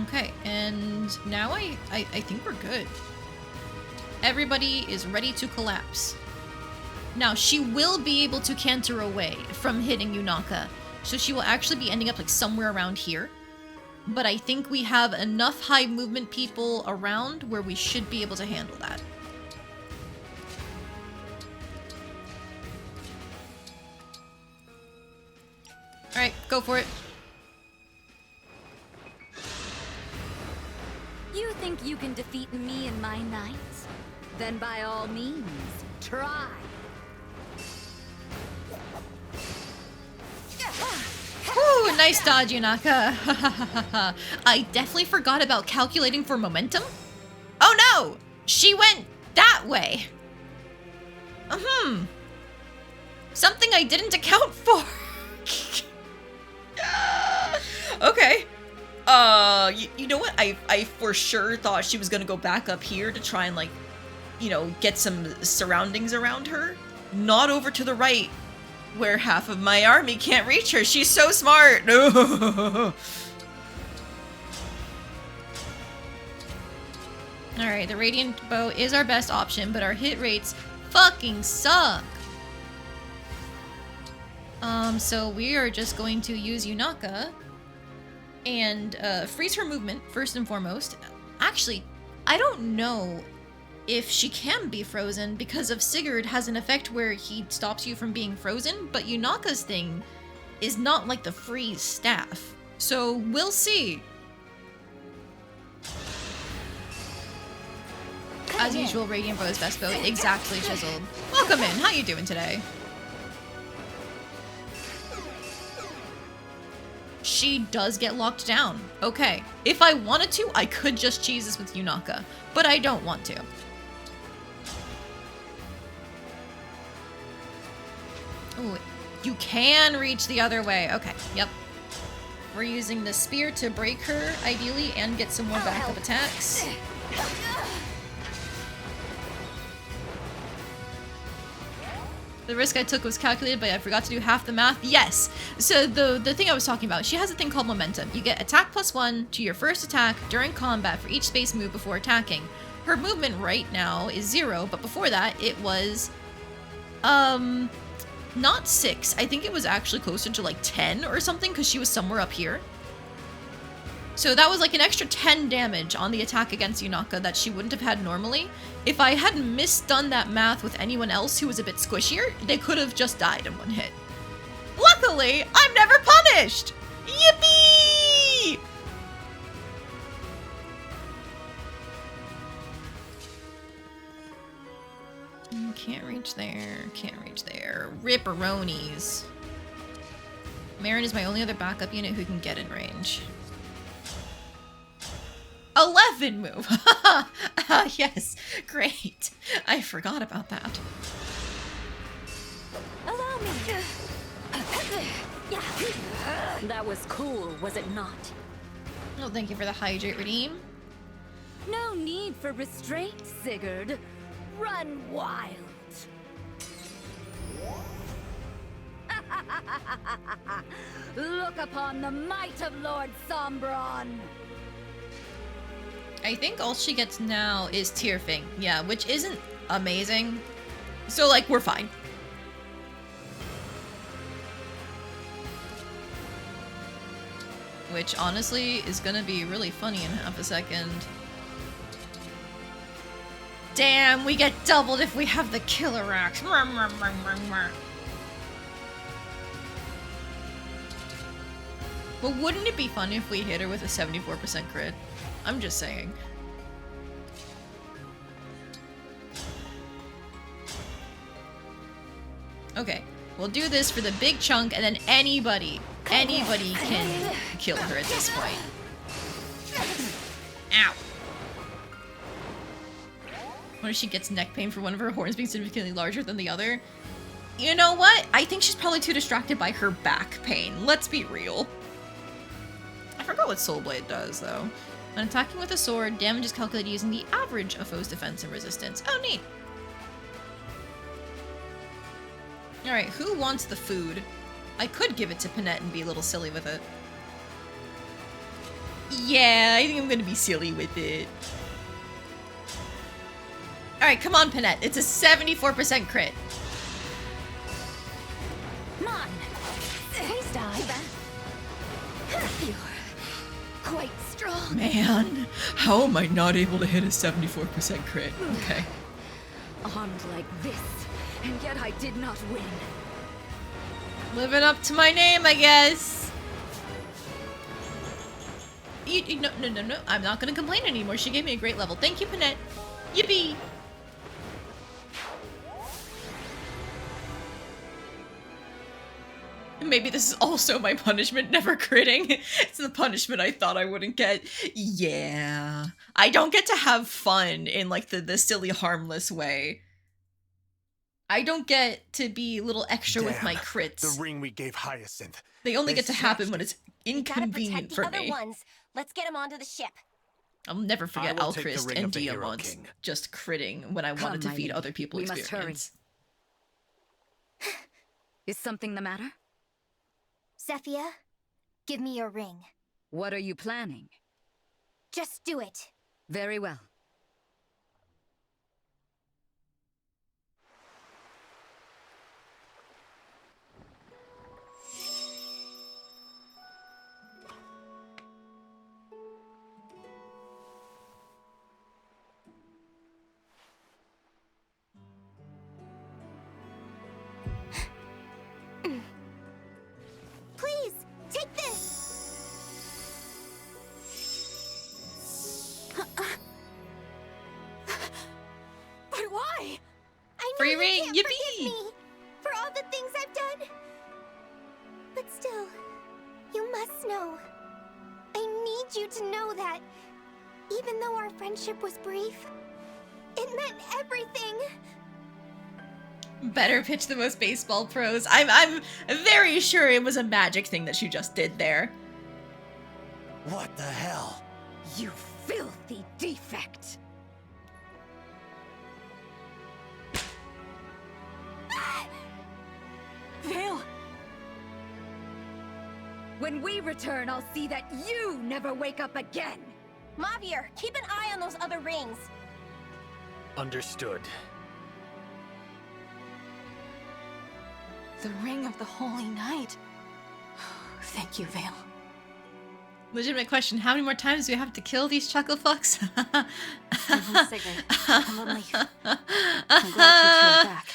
A: Okay, and now I think we're good. Everybody is ready to collapse. Now, she will be able to canter away from hitting Yunaka, so she will actually be ending up like somewhere around here. But I think we have enough high movement people around where we should be able to handle that. Alright, go for it.
H: You think you can defeat me and my knights? Then by all means, try.
A: Ooh, nice dodge, Yunaka. I definitely forgot about calculating for momentum. Oh no! She went that way. Something I didn't account for. Okay. You know what? I for sure thought she was gonna go back up here to try and, like, you know, get some surroundings around her. Not over to the right, where half of my army can't reach her. She's so smart. Alright, the Radiant Bow is our best option, but our hit rates fucking suck. So we are just going to use Yunaka and freeze her movement, first and foremost. Actually, I don't know if she can be frozen, because of Sigurd has an effect where he stops you from being frozen, but Yunaka's thing is not like the freeze staff. So we'll see. As usual, Radiant Bow is best bow. Exactly, Chiseled. Welcome in. How you doing today? she does get locked down. Okay, if I wanted to, I could just cheese this with Yunaka, but I don't want to. Oh, you can reach the other way. Okay, yep. We're using the spear to break her, ideally, and get some more backup attacks. The risk I took was calculated, but I forgot to do half the math. Yes! So the thing I was talking about, she has a thing called momentum. You get attack +1 to your first attack during combat for each space move before attacking. Her movement right now is 0, but before that, it was... not 6. I think it was actually closer to like 10 or something because she was somewhere up here. So that was like an extra 10 damage on the attack against Yunaka that she wouldn't have had normally. If I hadn't misdone that math with anyone else who was a bit squishier, they could have just died in one hit. Luckily, I'm never punished! Yippee! Can't reach there, can't reach there. Ripperonis. Marin is my only other backup unit who can get in range. 11 move! Yes, great. I forgot about that.
F: Allow me. That was cool, was it not?
A: Oh, thank you for the hydrate redeem.
M: No need for restraint, Sigurd. Run wild. Look upon the might of Lord Sombron.
A: I think all she gets now is Tearfing. Yeah, which isn't amazing. So, like, we're fine. Which, honestly, is gonna be really funny in half a second. Damn, we get doubled if we have the killer axe. But wouldn't it be fun if we hit her with a 74% crit? I'm just saying. Okay, we'll do this for the big chunk, and then anybody can kill her at this point. Ow. What if she gets neck pain for one of her horns being significantly larger than the other? You know what? I think she's probably too distracted by her back pain. Let's be real. I forgot what Soul Blade does, though. When attacking with a sword, damage is calculated using the average of foe's defense and resistance. Oh, neat. Alright, who wants the food? I could give it to Panette and be a little silly with it. Yeah, I think I'm gonna be silly with it. Alright, come on, Panette. It's a 74% crit.
M: Come on. Please die. You're quite strong.
L: Man, how am I not able to hit a 74% crit? Okay.
M: Armed like this, and yet I did not win.
A: Living up to my name, I guess. No. I'm not gonna complain anymore. She gave me a great level. Thank you, Panette. Yippee! Maybe this is also my punishment, never critting. It's the punishment I thought I wouldn't get. Yeah. I don't get to have fun in, like, the silly, harmless way. I don't get to be a little extra with my crits.
K: The ring we gave Hyacinth.
A: They only get to happen when it's
D: We gotta
A: inconvenient
D: protect
A: for
D: the other
A: me.
D: ones. Let's get them onto the ship.
A: I'll never forget
K: I will take the
A: Alchrist
K: ring
A: and
K: of the Hero
A: Diamond
K: King.
A: just critting when I wanted to
H: my
A: feed
H: lady.
A: other people
H: We must hurry.
A: experience.
H: Is something the matter?
D: Zephia, give me your ring.
H: What are you planning?
D: Just do it.
H: Very well.
D: Please, take this. But why? I know
A: Free
D: you
A: ring,
D: can't
A: yippee!
D: forgive me for all the things I've done. But still, you must know. I need you to know that even though our friendship was brief, it meant everything.
A: Better pitch than most baseball pros. I'm very sure it was a magic thing that she just did there.
K: What the hell?
H: You filthy defect!
F: Vale!
H: When we return, I'll see that you never wake up again!
D: Mavier, keep an eye on those other rings.
I: Understood.
F: The Ring of the Holy Night. Thank you, Vale.
A: Legitimate question, how many more times do we have to kill these chuckle fucks?
F: Sigurd, come and leave. I'm glad you two are back.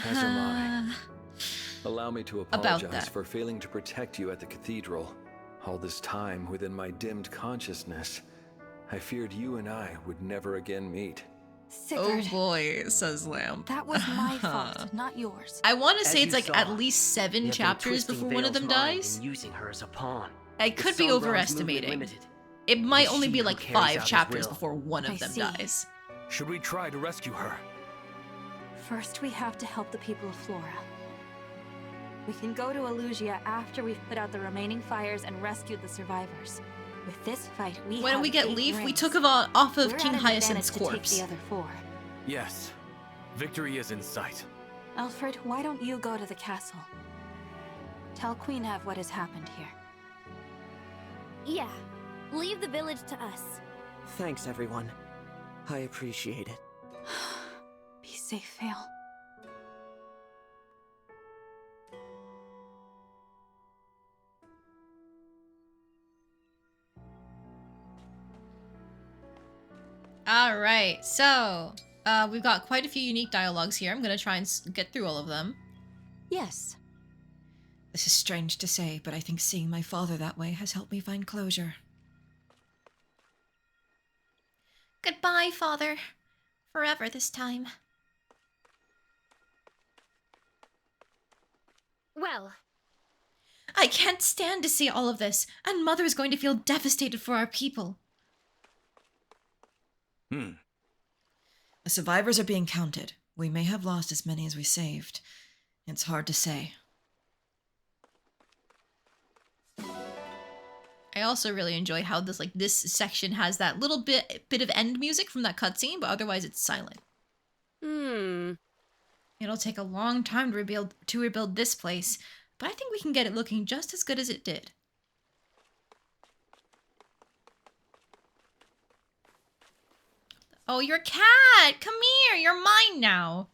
J: As am I. Allow me to
A: About
J: apologize
A: that.
J: for failing to protect you at the cathedral. All this time within my dimmed consciousness, I feared you and I would never again meet.
F: Sigurd,
L: Oh boy, says Lamb.
F: that was my fault, not yours.
A: I want to
G: As
A: say
G: you
A: it's like
G: saw,
A: at least
G: You
A: 7
G: have been
A: chapters
G: twisting
A: before one of
G: Vale's
A: them
G: mind
A: dies.
G: and using her as a pawn.
A: I
G: With
A: could be
G: Sunbrow's movement
A: overestimating.
G: limited,
A: It might
G: the
A: only be
G: she who
A: like
G: carries
A: 5
G: out his
A: chapters
G: will.
A: before one
F: I
A: of them
F: see.
A: dies.
I: Should we try to rescue her?
F: First, we have to help the people of Flora. We can go to Elugia after we've put out the remaining fires and rescued the survivors. With this fight, we
A: When
F: have
A: we get
F: 8
A: Leaf, we
F: rings.
A: took him off of
F: We're
A: King
F: at an
A: Hyacinth's
F: advantage to
A: corpse.
F: take the other 4.
I: Yes. Victory is in sight.
F: Alfred, why don't you go to the castle? Tell Queen Ev what has happened here.
M: Yeah. Leave the village to us.
G: Thanks, everyone. I appreciate it.
F: Be safe, Vale.
A: Alright, so we've got quite a few unique dialogues here. I'm going to try and get through all of them.
F: Yes.
L: This is strange to say, but I think seeing my father that way has helped me find closure.
A: Goodbye, Father. Forever this time.
M: Well,
A: I can't stand to see all of this, and Mother is going to feel devastated for our people.
L: The survivors are being counted. We may have lost as many as we saved. It's hard to say.
A: I also really enjoy how this section has that little bit of end music from that cutscene, but otherwise it's silent. It'll take a long time to rebuild this place, but I think we can get it looking just as good as it did. Oh, you're a cat! Come here! You're mine now!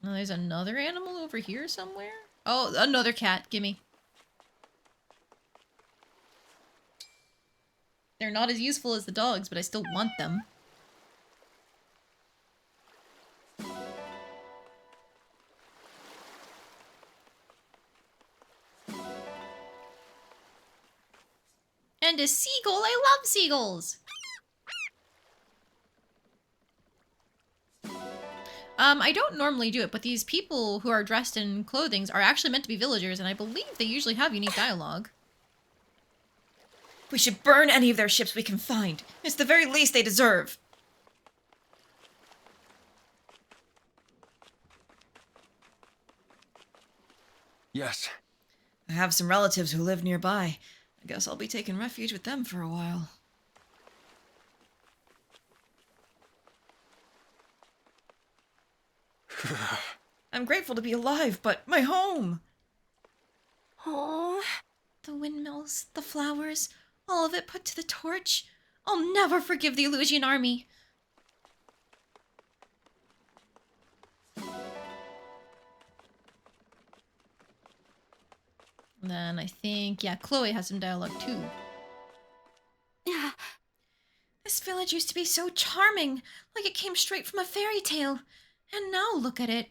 A: Oh, there's another animal over here somewhere? Oh, another cat. Gimme. They're not as useful as the dogs, but I still want them. And a seagull! I love seagulls! I don't normally do it, but these people who are dressed in clothing are actually meant to be villagers, and I believe they usually have unique dialogue.
L: We should burn any of their ships we can find. It's the very least they deserve.
J: Yes.
L: I have some relatives who live nearby. I guess I'll be taking refuge with them for a while. I'm grateful to be alive, but my home!
A: Oh, the windmills, the flowers, all of it put to the torch. I'll never forgive the Illusion army. And then I think, yeah, Chloe has some dialogue too. This village used to be so charming, like it came straight from a fairy tale. And now look at it.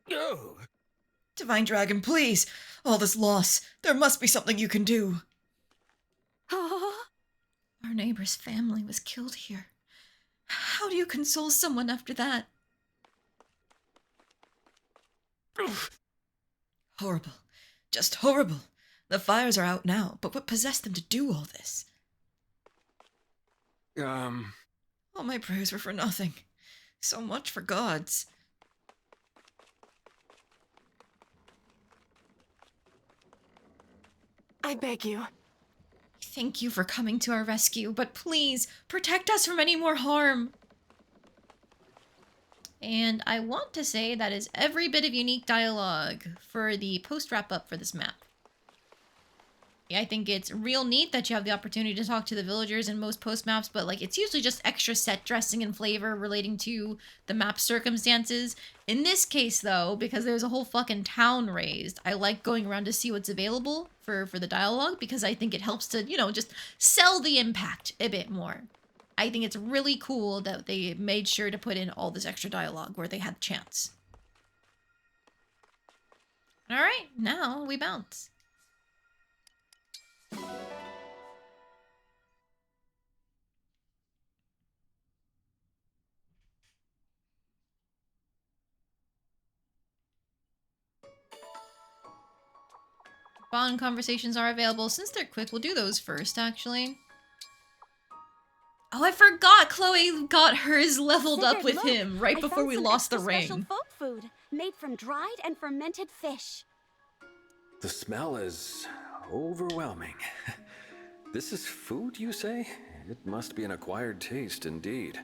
K: No!
L: Divine Dragon, please! All this loss. There must be something you can do.
A: Our neighbor's family was killed here. How do you console someone after that?
L: Horrible. Just horrible. The fires are out now, but what possessed them to do all this? All my prayers were for nothing. So much for gods.
F: I beg you.
A: Thank you for coming to our rescue, but please, protect us from any more harm. And I want to say that is every bit of unique dialogue for the post-wrap-up for this map. Yeah, I think it's real neat that you have the opportunity to talk to the villagers in most post-maps, but like it's usually just extra set dressing and flavor relating to the map's circumstances. In this case, though, because there's a whole fucking town raised, I like going around to see what's available for the dialogue, because I think it helps to, you know, just sell the impact a bit more. I think it's really cool that they made sure to put in all this extra dialogue where they had the chance. Alright, now we bounce. Bond conversations are available. Since they're quick, we'll do those first, actually. Oh, I forgot Chloe got hers leveled up with him right before we lost the ring.
N: Special folk food made from dried and fermented fish.
J: The smell is overwhelming. This is food, you say? It must be an acquired taste indeed.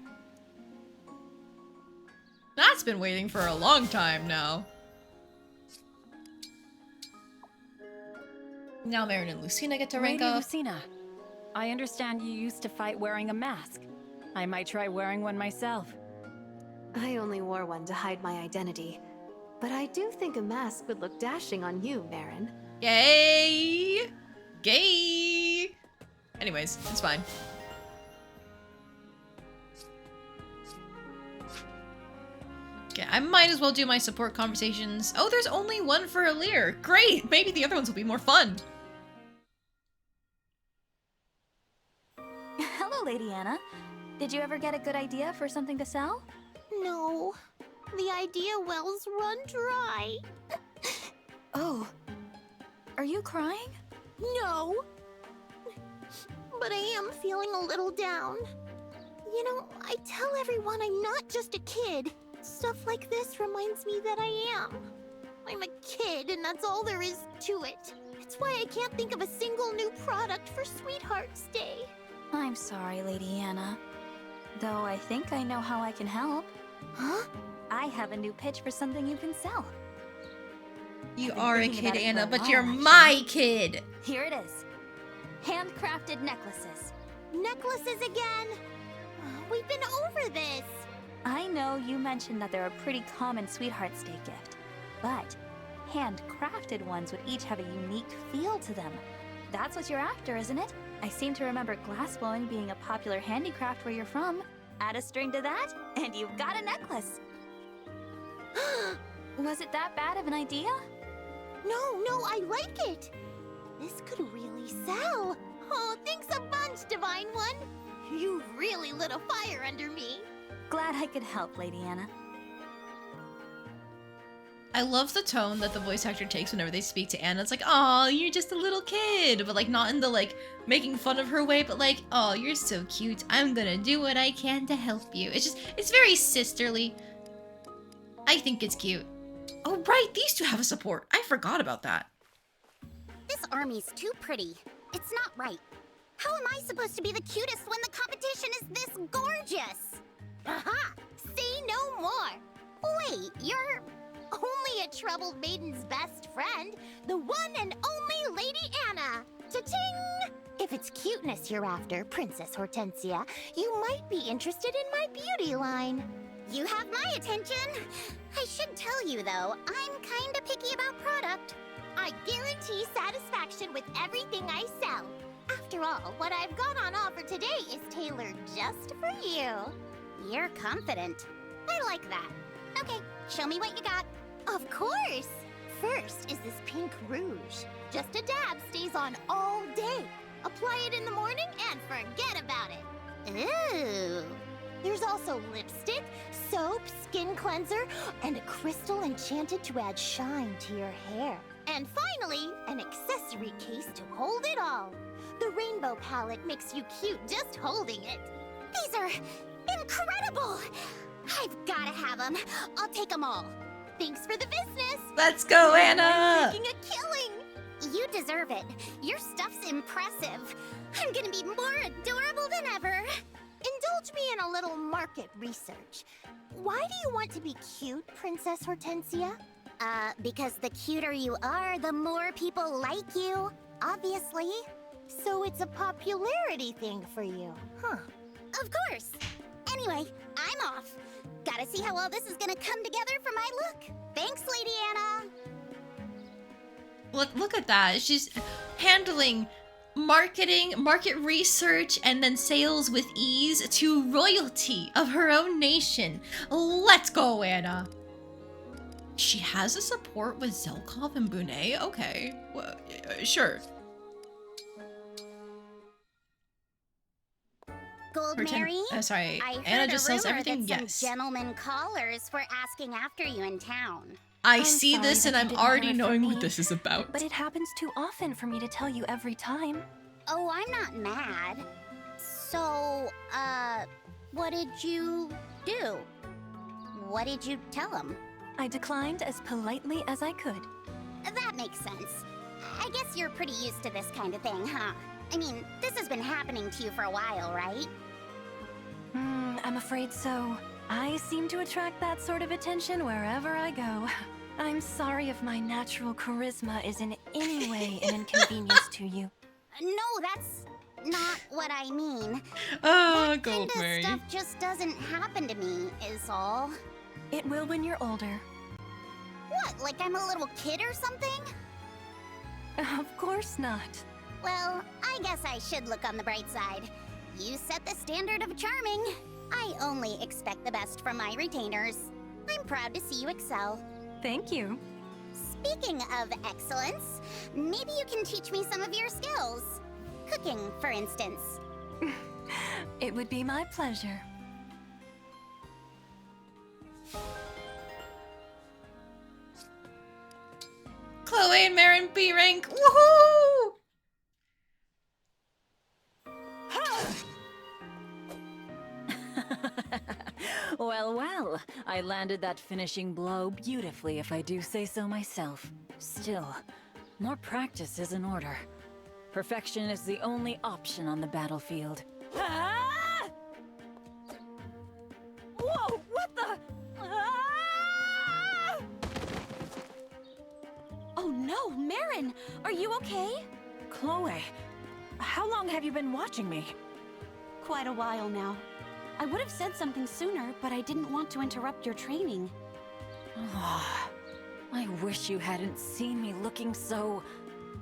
A: That's been waiting for a long time now. Now Marin and Lucina get to rank
O: Lady
A: up.
O: Lucina, I understand you used to fight wearing a mask. I might try wearing one myself.
P: I only wore one to hide my identity, but I do think a mask would look dashing on you, Marin.
A: Gay! Gay! Anyways, it's fine. Okay, I might as well do my support conversations. Oh, there's only one for Alir. Great! Maybe the other ones will be more fun.
F: Hello, Lady Anna. Did you ever get a good idea for something to sell?
D: No. The idea wells run dry.
F: Oh. Are you crying?
D: No. But I am feeling a little down. You know, I tell everyone I'm not just a kid. Stuff like this reminds me that I am. I'm a kid, and that's all there is to it. It's why I can't think of a single new product for Sweetheart's Day.
F: I'm sorry, Lady Anna. Though I think I know how I can help.
D: Huh?
F: I have a new pitch for something you can sell.
A: You
F: I've been
A: are a
F: thinking
A: kid,
F: about it
A: Anna,
F: for a
A: but
F: while,
A: you're
F: actually.
A: my kid!
F: Here it is. Handcrafted necklaces.
D: Necklaces again? We've been over this.
F: I know you mentioned that they're a pretty common Sweetheart's Day gift, but handcrafted ones would each have a unique feel to them. That's what you're after, isn't it? I seem to remember glassblowing being a popular handicraft where you're from. Add a string to that, and you've got a necklace. Was it that bad of an idea?
D: No, I like it. This could really sell. Oh, thanks a bunch, Divine One. You really lit a fire under me.
F: Glad I could help, Lady Anna.
A: I love the tone that the voice actor takes whenever they speak to Anna. It's like, oh, you're just a little kid. But like, not in the like, making fun of her way, but like, oh, you're so cute. I'm gonna do what I can to help you. It's just, it's very sisterly. I think it's cute. Oh, right, these two have a support. I forgot about that.
D: This army's too pretty. It's not right. How am I supposed to be the cutest when the competition is this gorgeous? Aha! Say no more. Wait, you're only a troubled maiden's best friend, the one and only Lady Anna. Cha-ching! If it's cuteness you're after, Princess Hortensia, you might be interested in my beauty line. You have my attention. I should tell you, though, I'm kinda picky about product. I guarantee satisfaction with everything I sell. After all, what I've got on offer today is tailored just for you. You're confident. I like that. Okay, show me what you got. Of course! First is this pink rouge. Just a dab stays on all day. Apply it in the morning and forget about it. Ooh. There's also lipstick, soap, skin cleanser, and a crystal enchanted to add shine to your hair. And finally, an accessory case to hold it all. The rainbow palette makes you cute just holding it. These are incredible! I've gotta have them. I'll take them all. Thanks for the business.
A: Let's go, Anna!
D: Making a killing. You deserve it. Your stuff's impressive. I'm gonna be more adorable than ever. Indulge me in a little market research. Why do you want to be cute, Princess Hortensia? Because the cuter you are, the more people like you. Obviously. So it's a popularity thing for you, huh? Of course. Anyway, I'm off. Gotta see how all this is gonna come together for my look. Thanks, Lady Anna.
A: Look at that. She's handling marketing, market research, and then sales with ease to royalty of her own nation. Let's go, Anna. She has a support with Zelkov and Bunet? Okay, well, sure.
D: Gold Mary?
A: Sorry,
D: I
A: Anna
D: heard
A: just
D: a
A: sells
D: rumor
A: everything?
D: that
A: Yes.
D: some gentlemen callers were asking after you in town.
A: I see this and I'm already knowing what this is about.
Q: But it happens too often for me to tell you every time.
D: Oh, I'm not mad. So, what did you do? What did you tell him?
Q: I declined as politely as I could.
D: That makes sense. I guess you're pretty used to this kind of thing, huh? I mean, this has been happening to you for a while, right?
Q: I'm afraid so. I seem to attract that sort of attention wherever I go. I'm sorry if my natural charisma is in any way an inconvenience to you.
D: No, that's not what I mean.
A: Oh, Gold Mary.
D: Stuff just doesn't happen to me, is all.
Q: It will when you're older.
D: What, like I'm a little kid or something?
Q: Of course not.
D: Well, I guess I should look on the bright side. You set the standard of charming. I only expect the best from my retainers. I'm proud to see you excel.
Q: Thank you.
D: Speaking of excellence, maybe you can teach me some of your skills. Cooking, for instance.
Q: It would be my pleasure.
A: Chloe and Marin B rank. Woohoo!
O: Well, well, I landed that finishing blow beautifully if I do say so myself. Still, more practice is in order. Perfection is the only option on the battlefield. Ah! Whoa, what the? Ah!
N: Oh no, Marin! Are you okay?
O: Chloe, how long have you been watching me?
N: Quite a while now. I would have said something sooner, but I didn't want to interrupt your training.
O: I wish you hadn't seen me looking so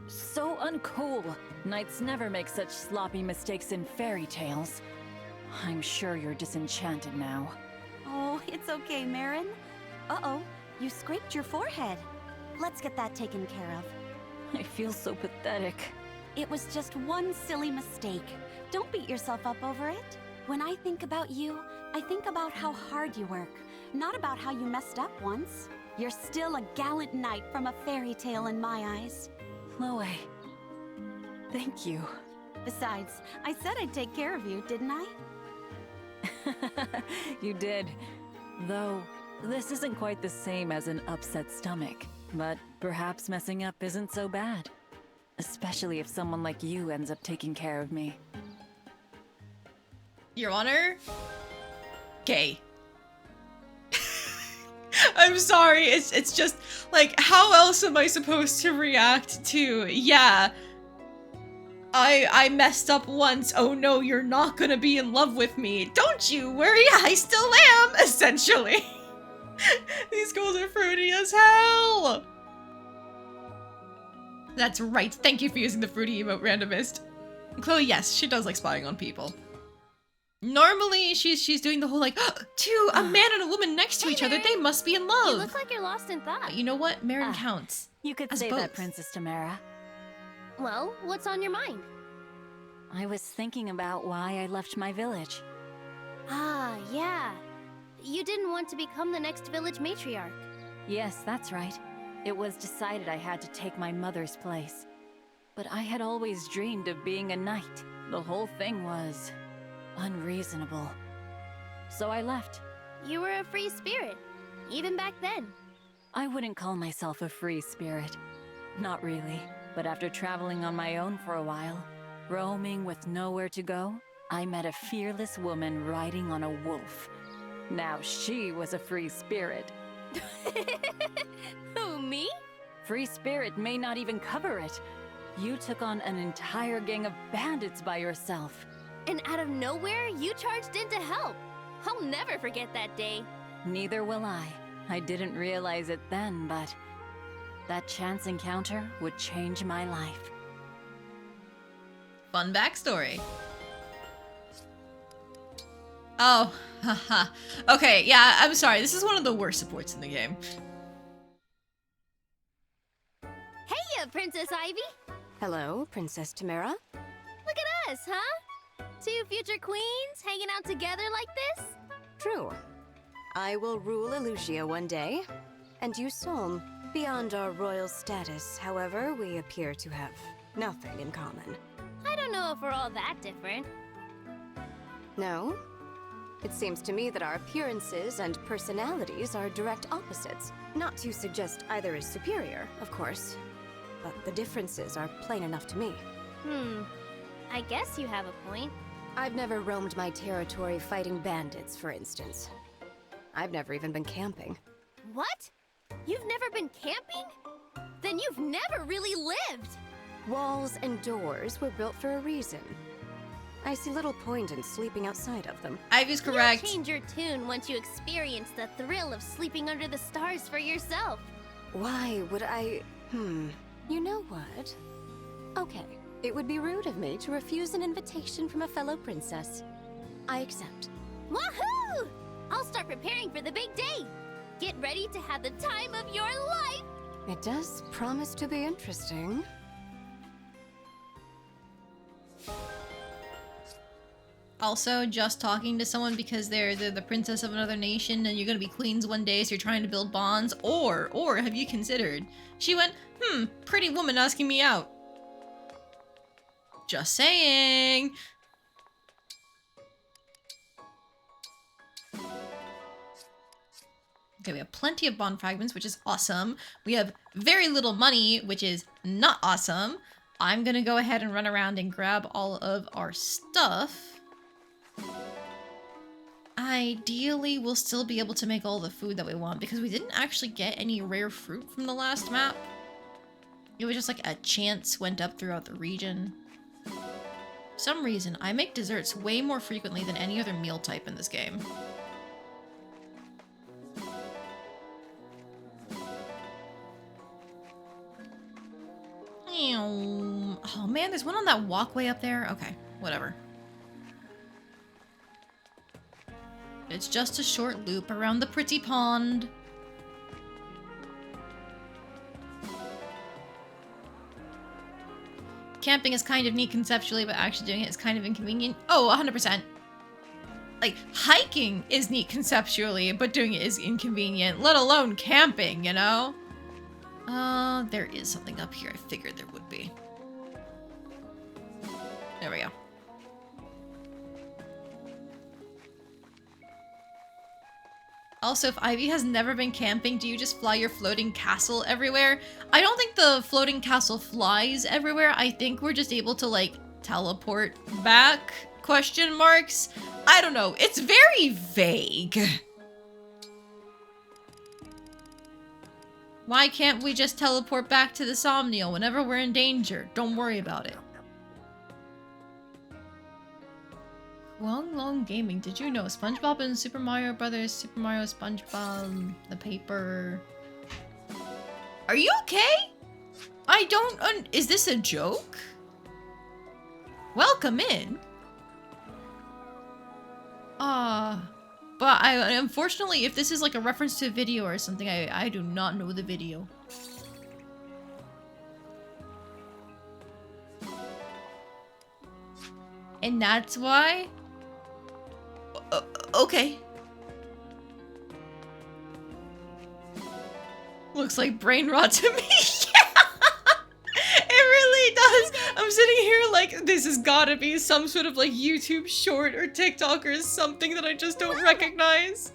O: uncool. Knights never make such sloppy mistakes in fairy tales. I'm sure you're disenchanted now.
N: Oh, it's okay, Marin. Uh-oh, you scraped your forehead. Let's get that taken care of.
O: I feel so pathetic.
N: It was just one silly mistake. Don't beat yourself up over it. When I think about you, I think about how hard you work, not about how you messed up once. You're still a gallant knight from a fairy tale in my eyes.
O: Chloe, thank you.
N: Besides, I said I'd take care of you, didn't I?
O: You did. Though, this isn't quite the same as an upset stomach. But perhaps messing up isn't so bad. Especially if someone like you ends up taking care of me.
A: Your Honor? Gay. I'm sorry, it's just, like, how else am I supposed to react to, yeah, I messed up once, oh no, you're not gonna be in love with me. Don't you worry, I still am, essentially. These girls are fruity as hell. That's right, thank you for using the fruity emote, randomist. Chloe, yes, she does like spying on people. Normally, she's doing the whole like, to a man and a woman next to each other, they must be in love.
M: You look like you're lost in thought.
A: But you know what? Marin counts.
O: You could
A: as
O: say
A: both.
O: that, Princess Tamara.
M: Well, what's on your mind?
O: I was thinking about why I left my village.
N: Ah,
M: Yeah. You didn't want to become the next village matriarch.
O: Yes, that's right. It was decided I had to take my mother's place. But I had always dreamed of being a knight. The whole thing was unreasonable. So I left.
M: You were a free spirit, even back then.
O: I wouldn't call myself a free spirit. Not really. But after traveling on my own for a while, roaming with nowhere to go, I met a fearless woman riding on a wolf. Now she was a free spirit.
M: Who, me?
O: Free spirit may not even cover it. You took on an entire gang of bandits by yourself.
M: And out of nowhere, you charged in to help. I'll never forget that day.
O: Neither will I. I didn't realize it then, but that chance encounter would change my life.
A: Fun backstory. Oh, haha. Okay, yeah, I'm sorry. This is one of the worst supports in the game.
M: Hey, Princess Ivy!
R: Hello, Princess Tamara.
M: Look at us, huh? Two future queens hanging out together like this?
R: True. I will rule Elusia one day, and you Solm. Beyond our royal status, however, we appear to have nothing in common.
M: I don't know if we're all that different.
R: No? It seems to me that our appearances and personalities are direct opposites. Not to suggest either is superior, of course, but the differences are plain enough to me.
M: I guess you have a point.
R: I've never roamed my territory fighting bandits, for instance. I've never even been camping.
M: What? You've never been camping? Then you've never really lived!
R: Walls and doors were built for a reason. I see little point in sleeping outside of them.
A: Ivy's correct.
M: You'll change your tune once you experience the thrill of sleeping under the stars for yourself.
R: Why would I... You know what? Okay, it would be rude of me to refuse an invitation from a fellow princess. I accept.
M: Woohoo! I'll start preparing for the big day. Get ready to have the time of your life!
R: It does promise to be interesting.
A: Also, just talking to someone because they're the princess of another nation and you're gonna be queens one day, so you're trying to build bonds, or have you considered? She went, pretty woman asking me out. Just saying. Okay, we have plenty of bond fragments, which is awesome. We have very little money, which is not awesome. I'm gonna go ahead and run around and grab all of our stuff. Ideally, we'll still be able to make all the food that we want because we didn't actually get any rare fruit from the last map. It was just like a chance went up throughout the region. For some reason, I make desserts way more frequently than any other meal type in this game. Oh man, there's one on that walkway up there. Okay, whatever. It's just a short loop around the pretty pond. Camping is kind of neat conceptually, but actually doing it is kind of inconvenient. Oh, 100%. Like, hiking is neat conceptually, but doing it is inconvenient, let alone camping, you know? There is something up here. I figured there would be. There we go. Also, if Ivy has never been camping, do you just fly your floating castle everywhere? I don't think the floating castle flies everywhere. I think we're just able to, like, teleport back? Question marks? I don't know. It's very vague. Why can't we just teleport back to the Somnial whenever we're in danger? Don't worry about it. Long Gaming, did you know SpongeBob and Super Mario Brothers, Super Mario SpongeBob, the paper... Are you okay? I don't is this a joke? Welcome in. But unfortunately, if this is like a reference to a video or something, I do not know the video. And that's why... Okay. Looks like brain rot to me. It really does. I'm sitting here like, this has gotta be some sort of like YouTube short or TikTok or something that I just don't recognize.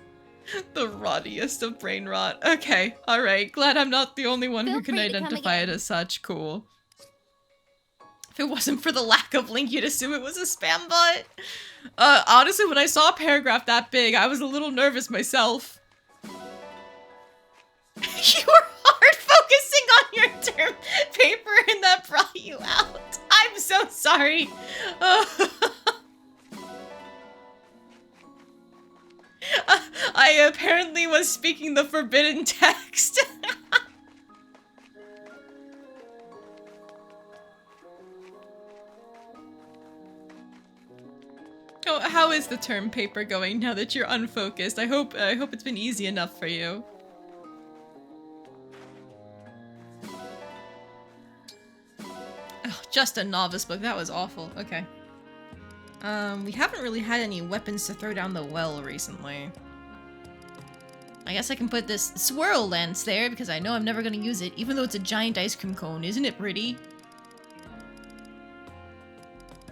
A: The rottiest of brain rot. Okay, alright. Glad I'm not the only one who can identify it as such. Cool. If it wasn't for the lack of link, you'd assume it was a spam bot. Honestly, when I saw a paragraph that big, I was a little nervous myself. You were hard focusing on your term paper and that brought you out. I'm so sorry. I apparently was speaking the forbidden text. Oh, how is the term paper going now that you're unfocused? I hope it's been easy enough for you. Oh, just a novice book. That was awful. Okay. We haven't really had any weapons to throw down the well recently. I guess I can put this swirl lance there because I know I'm never gonna use it, even though it's a giant ice cream cone. Isn't it pretty?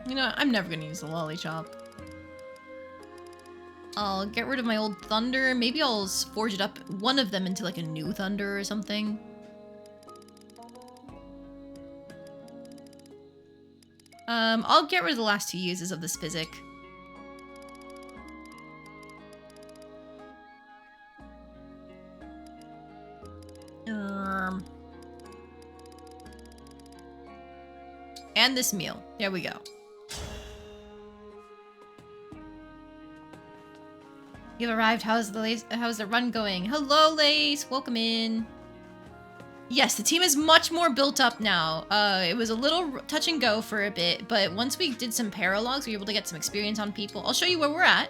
A: You know, I'm never gonna use the lolly chop. I'll get rid of my old thunder. Maybe I'll forge it up, one of them, into like a new thunder or something. I'll get rid of the last two uses of this physic. And this meal. There we go. You've arrived. How's the run going? Hello, Lace. Welcome in. Yes, the team is much more built up now. It was a little touch and go for a bit, but once we did some paralogs, we were able to get some experience on people. I'll show you where we're at.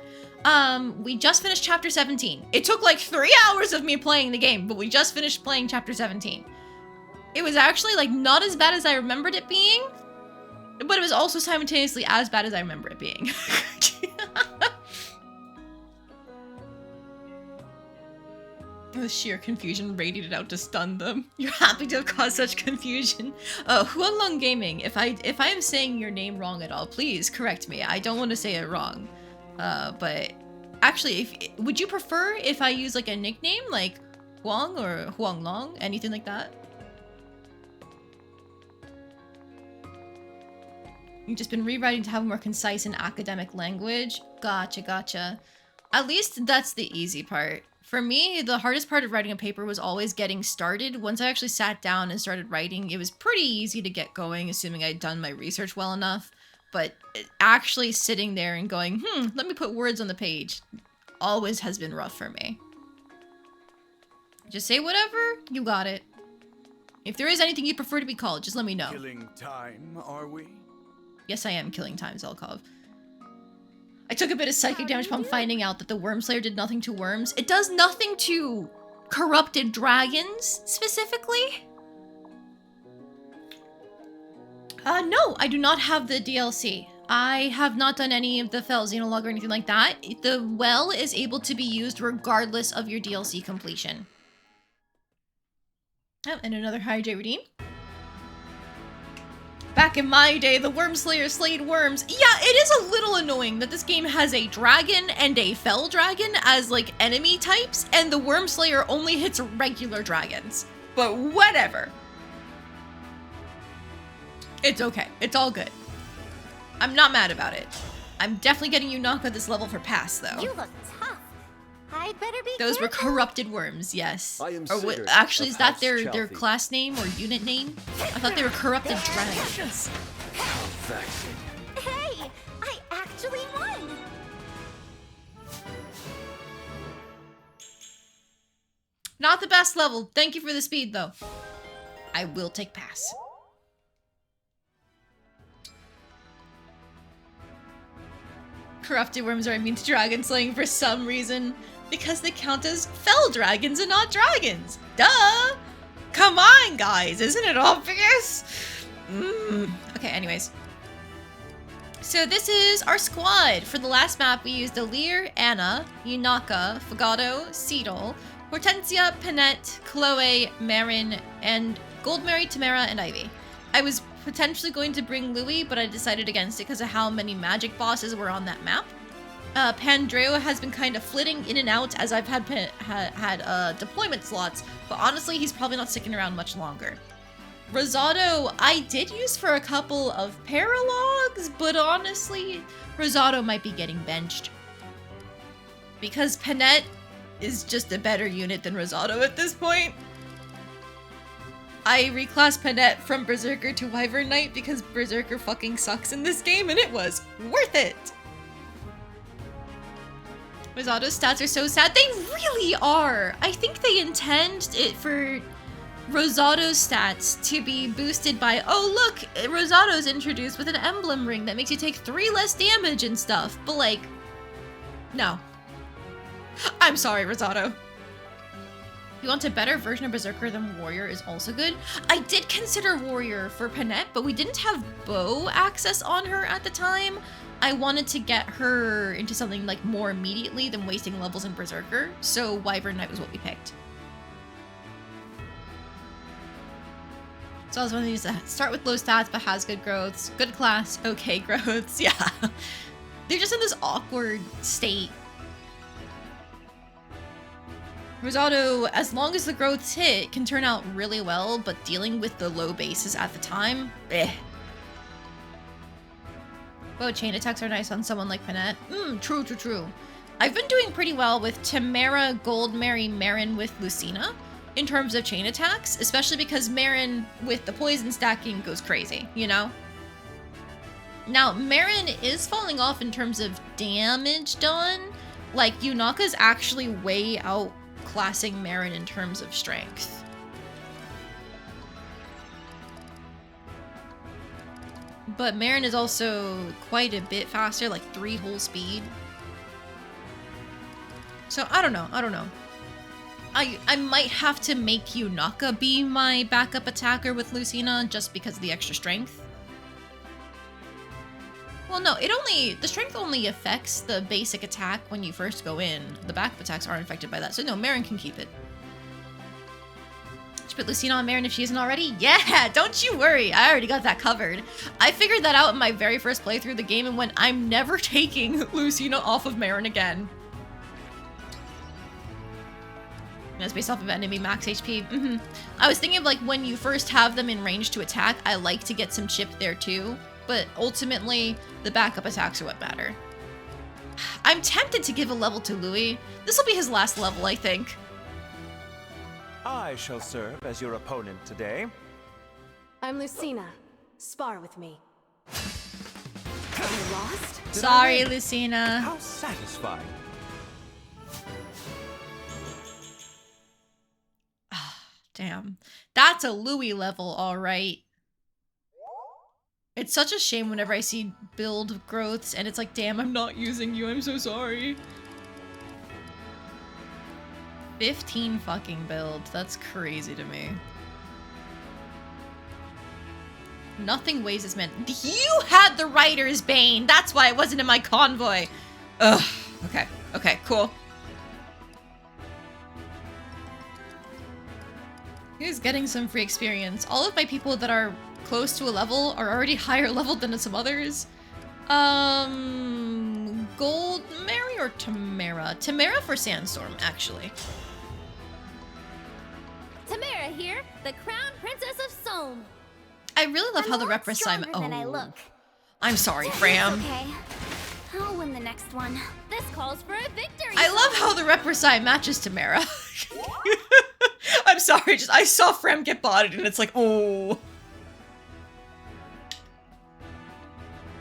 A: We just finished chapter 17. It took like 3 hours of me playing the game, but we just finished playing chapter 17. It was actually like not as bad as I remembered it being, but it was also simultaneously as bad as I remember it being. The sheer confusion radiated out to stun them. You're happy to have caused such confusion. Huanglong Gaming, if I am saying your name wrong at all, please correct me. I don't want to say it wrong. But actually, would you prefer if I use like a nickname like Huang or Huanglong, anything like that? You've just been rewriting to have a more concise and academic language. Gotcha, gotcha. At least that's the easy part. For me, the hardest part of writing a paper was always getting started. Once I actually sat down and started writing, it was pretty easy to get going, assuming I'd done my research well enough. But actually sitting there and going, let me put words on the page, always has been rough for me. Just say whatever, you got it. If there is anything you'd prefer to be called, just let me know.
K: Killing time, are we?
A: Yes, I am killing time, Zelkov. I took a bit of psychic damage upon finding out that the Worm Slayer did nothing to worms. It does nothing to corrupted dragons, specifically. No, I do not have the DLC. I have not done any of the Fel Xenologue or anything like that. The well is able to be used regardless of your DLC completion. Oh, and another High J redeem. Back in my day, the Worm Slayer slayed worms. Yeah, it is a little annoying that this game has a dragon and a fell dragon as, like, enemy types, and the Worm Slayer only hits regular dragons. But whatever. It's okay. It's all good. I'm not mad about it. I'm definitely getting you knocked at this level for pass, though.
D: You look tough. I'd better be
A: Those
D: careful.
A: were corrupted worms, yes.
S: I am
A: Or
S: Sigurd
A: actually, is
S: of
A: that
S: House
A: their
S: Chalfie.
A: class name or unit name? I thought they were corrupted dragons.
D: Hey, I actually won.
A: Not the best level. Thank you for the speed, though. I will take pass. Corrupted worms are immune to dragon slaying for some reason. Because they count as fell dragons and not dragons. Duh! Come on, guys. Isn't it obvious? Okay, anyways. So this is our squad. For the last map, we used Alir, Anna, Yunaka, Fagado, Seedle, Hortensia, Panette, Chloe, Marin, and Goldmary, Tamara, and Ivy. I was potentially going to bring Louis, but I decided against it because of how many magic bosses were on that map. Pandreo has been kind of flitting in and out as I've had deployment slots, but honestly, he's probably not sticking around much longer. Rosado, I did use for a couple of paralogues, but honestly, Rosado might be getting benched. Because Panette is just a better unit than Rosado at this point. I reclassed Panette from Berserker to Wyvern Knight because Berserker fucking sucks in this game, and it was worth it! Rosado's stats are so sad. They really are! I think they intend it for Rosado's stats to be boosted by, oh look, Rosado's introduced with an emblem ring that makes you take 3 less damage and stuff, but like, no. I'm sorry, Rosado. If you want a better version of Berserker than Warrior is also good. I did consider Warrior for Panette, but we didn't have bow access on her at the time. I wanted to get her into something like more immediately than wasting levels in Berserker, so Wyvern Knight was what we picked. So I was wanting to start with low stats but has good growths, good class, okay growths, yeah. They're just in this awkward state. Rosado, as long as the growths hit, can turn out really well, but dealing with the low bases at the time, eh. Whoa, chain attacks are nice on someone like Panette. True. I've been doing pretty well with Tamara, Goldmary, Marin with Lucina in terms of chain attacks, especially because Marin with the poison stacking goes crazy, you know? Now, Marin is falling off in terms of damage done. Like, Yunaka's actually way outclassing Marin in terms of strength. But Marin is also quite a bit faster, like 3 whole speed. So, I don't know. I might have to make Yunaka be my backup attacker with Lucina just because of the extra strength. Well, no, the strength only affects the basic attack when you first go in. The backup attacks aren't affected by that, so no, Marin can keep it. Should put Lucina on Marin if she isn't already? Yeah, don't you worry, I already got that covered. I figured that out in my very first playthrough of the game and went, I'm never taking Lucina off of Marin again. That's based off of enemy max HP. I was thinking of like when you first have them in range to attack, I like to get some chip there too. But ultimately, the backup attacks are what matter. I'm tempted to give a level to Louis. This will be his last level, I think.
K: I shall serve as your opponent today.
P: I'm Lucina. Spar with me. I lost?
A: Sorry, Lucina.
K: How satisfying.
A: Damn. That's a Louis level, alright. It's such a shame whenever I see build growths and it's like, damn, I'm not using you, I'm so sorry. 15 fucking builds, that's crazy to me. Nothing weighs as man. You had the Writer's Bane, that's why it wasn't in my convoy. Ugh, okay, cool. He's getting some free experience. All of my people that are close to a level are already higher level than some others. Goldmary or Tamara? Tamara for Sandstorm, actually.
M: Tamara here, the Crown Princess of Somme.
A: I really love how the rep assignment. Oh, I look. I'm sorry, Fram.
M: Okay, I'll win the next one. This calls for a victory.
A: I love how the rep assignment matches Tamara. I'm sorry, just I saw Frem get botted and it's like, oh.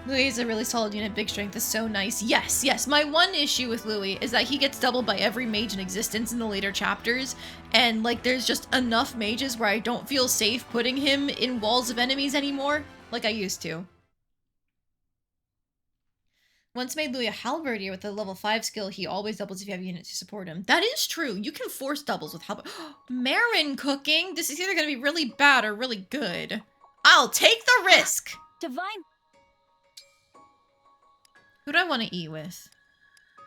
A: Louis is a really solid unit, big strength is so nice. Yes, my one issue with Louis is that he gets doubled by every mage in existence in the later chapters, and like there's just enough mages where I don't feel safe putting him in walls of enemies anymore, like I used to. Once made Louis a halberdier with a level 5 skill, he always doubles if you have a unit to support him. That is true. You can force doubles with halberd. Marin cooking? This is either going to be really bad or really good. I'll take the risk!
O: Divine...
A: Who do I want to eat with?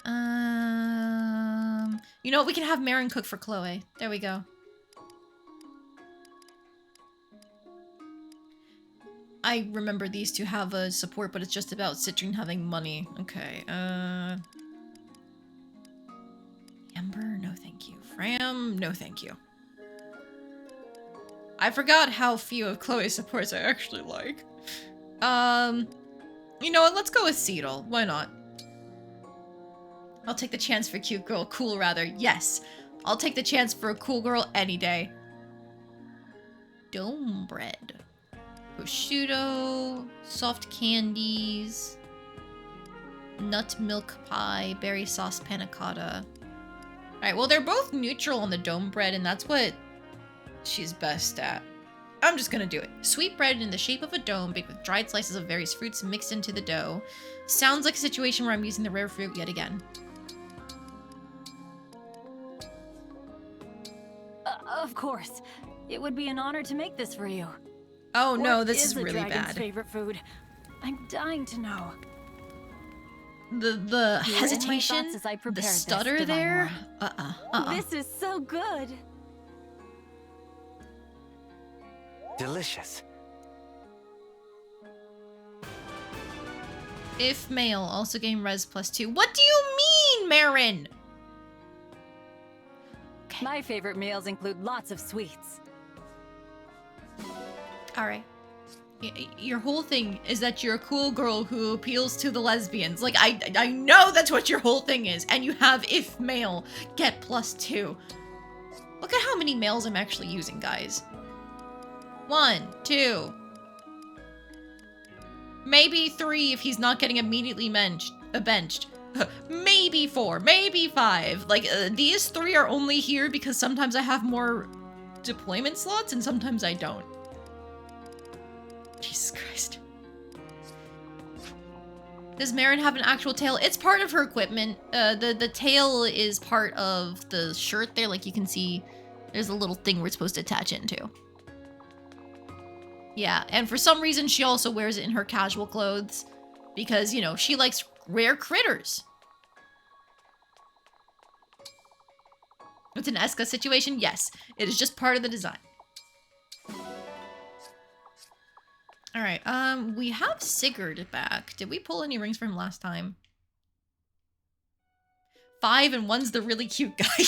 A: You know what? We can have Marin cook for Chloe. There we go. I remember these two have a support, but it's just about Citrine having money. Okay, Amber, no thank you. Fram, no thank you. I forgot how few of Chloe's supports I actually like. You know what? Let's go with Cedal. Why not? I'll take the chance for cute girl. Cool, rather. Yes. I'll take the chance for a cool girl any day. Dome bread. Prosciutto. Soft candies. Nut milk pie. Berry sauce panna cotta. Alright, well, they're both neutral on the dome bread, and that's what she's best at. I'm just gonna do it. Sweet bread in the shape of a dome, baked with dried slices of various fruits mixed into the dough. Sounds like a situation where I'm using the rare fruit yet again.
O: Of course. It would be an honor to make this for you.
A: Oh no,
O: What
A: this is
O: a
A: really
O: dragon's
A: bad.
O: favorite food? I'm dying to know.
A: The
O: You were in my
A: hesitation,
O: thoughts as I
A: the
O: prepared this,
A: stutter
O: Divine
A: there.
O: One. This is so good.
K: Delicious.
A: If male, also gain res +2. What do you mean, Marin?
O: My favorite meals include lots of sweets.
A: Alright. Your whole thing is that you're a cool girl who appeals to the lesbians. Like, I know that's what your whole thing is. And you have if male, get +2. Look at how many males I'm actually using, guys. 1, 2. Maybe 3 if he's not getting immediately benched. Maybe 4, maybe 5. Like, these 3 are only here because sometimes I have more deployment slots and sometimes I don't. Jesus Christ. Does Marin have an actual tail? It's part of her equipment. The tail is part of the shirt there. Like, you can see there's a little thing we're supposed to attach it into. Yeah, and for some reason she also wears it in her casual clothes because, you know, she likes rare critters. It's an Eska situation? Yes, it is just part of the design. Alright, we have Sigurd back. Did we pull any rings from him last time? 5 and 1's the really cute guy.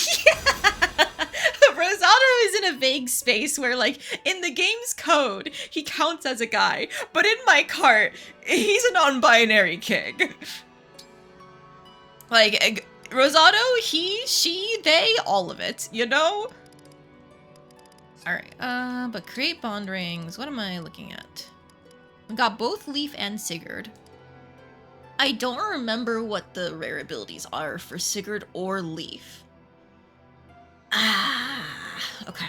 A: Rosado is in a vague space where, like, in the game's code, he counts as a guy, but in my cart, he's a non-binary king. Like, Rosado, he, she, they, all of it, you know? Alright, but create bond rings. What am I looking at? We got both Leaf and Sigurd. I don't remember what the rare abilities are for Sigurd or Leaf. Ah, okay.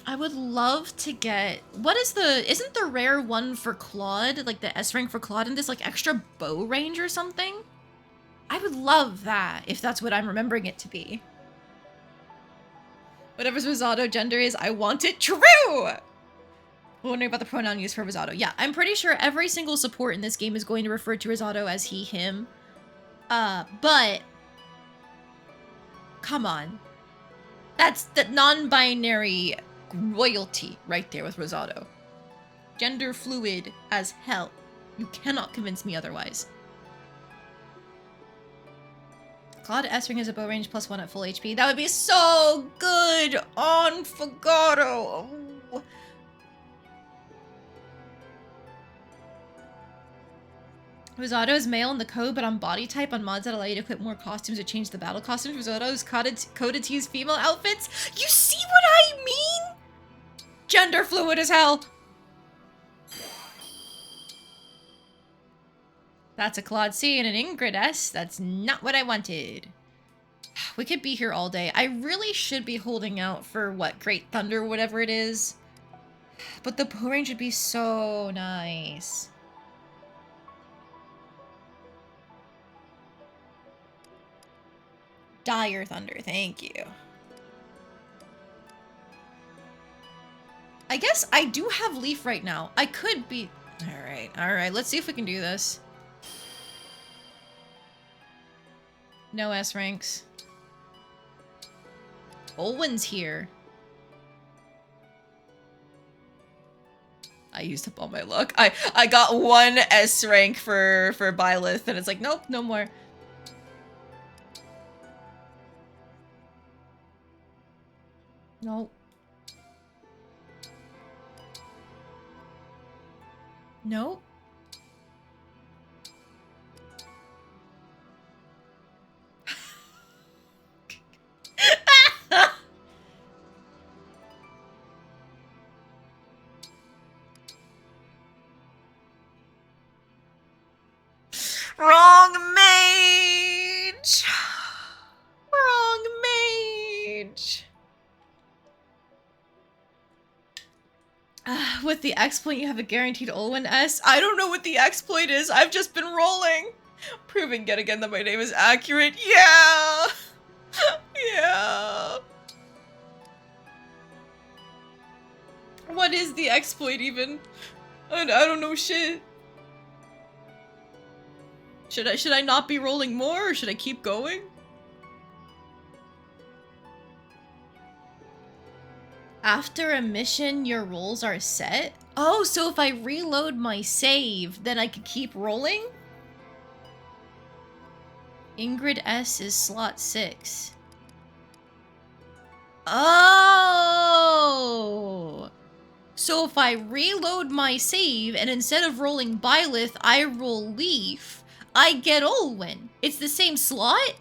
A: I would love to get... What is the... Isn't the rare one for Claude, like the S rank for Claude in this, like extra bow range or something? I would love that, if that's what I'm remembering it to be. Whatever's Rosado gender is, I want it true! Wondering about the pronoun used for Rosado. Yeah, I'm pretty sure every single support in this game is going to refer to Rosado as he, him. But... Come on. That's the non-binary royalty right there with Rosado. Gender fluid as hell. You cannot convince me otherwise. Claude S-Ring has a bow range +1 at full HP. That would be so good on Fagotto. Oh. Rosado is male in the code, but on body type on mods that allow you to equip more costumes or change the battle costumes. Rosado is coded to use female outfits. You see what I mean? Gender fluid as hell. That's a Claude C and an Ingrid S. That's not what I wanted. We could be here all day. I really should be holding out for, what, Great Thunder, whatever it is. But the bow range would be so nice. Dire Thunder, thank you. I guess I do have Leaf right now. I could be... Alright, let's see if we can do this. No S ranks. Olwen's here. I used up all my luck. I got 1 S rank for Byleth, and it's like, nope, no more. Nope. Nope. Wrong mage! Wrong mage! With the exploit, you have a guaranteed Olwen S. I don't know what the exploit is. I've just been rolling. Proving yet again that my name is accurate. Yeah! Yeah! What is the exploit even? I don't know shit. Should I not be rolling more, or should I keep going? After a mission, your rolls are set? Oh, so if I reload my save, then I could keep rolling? Ingrid S is slot 6. Oh! So if I reload my save, and instead of rolling Byleth, I roll Leaf, I get Olwen. It's the same slot?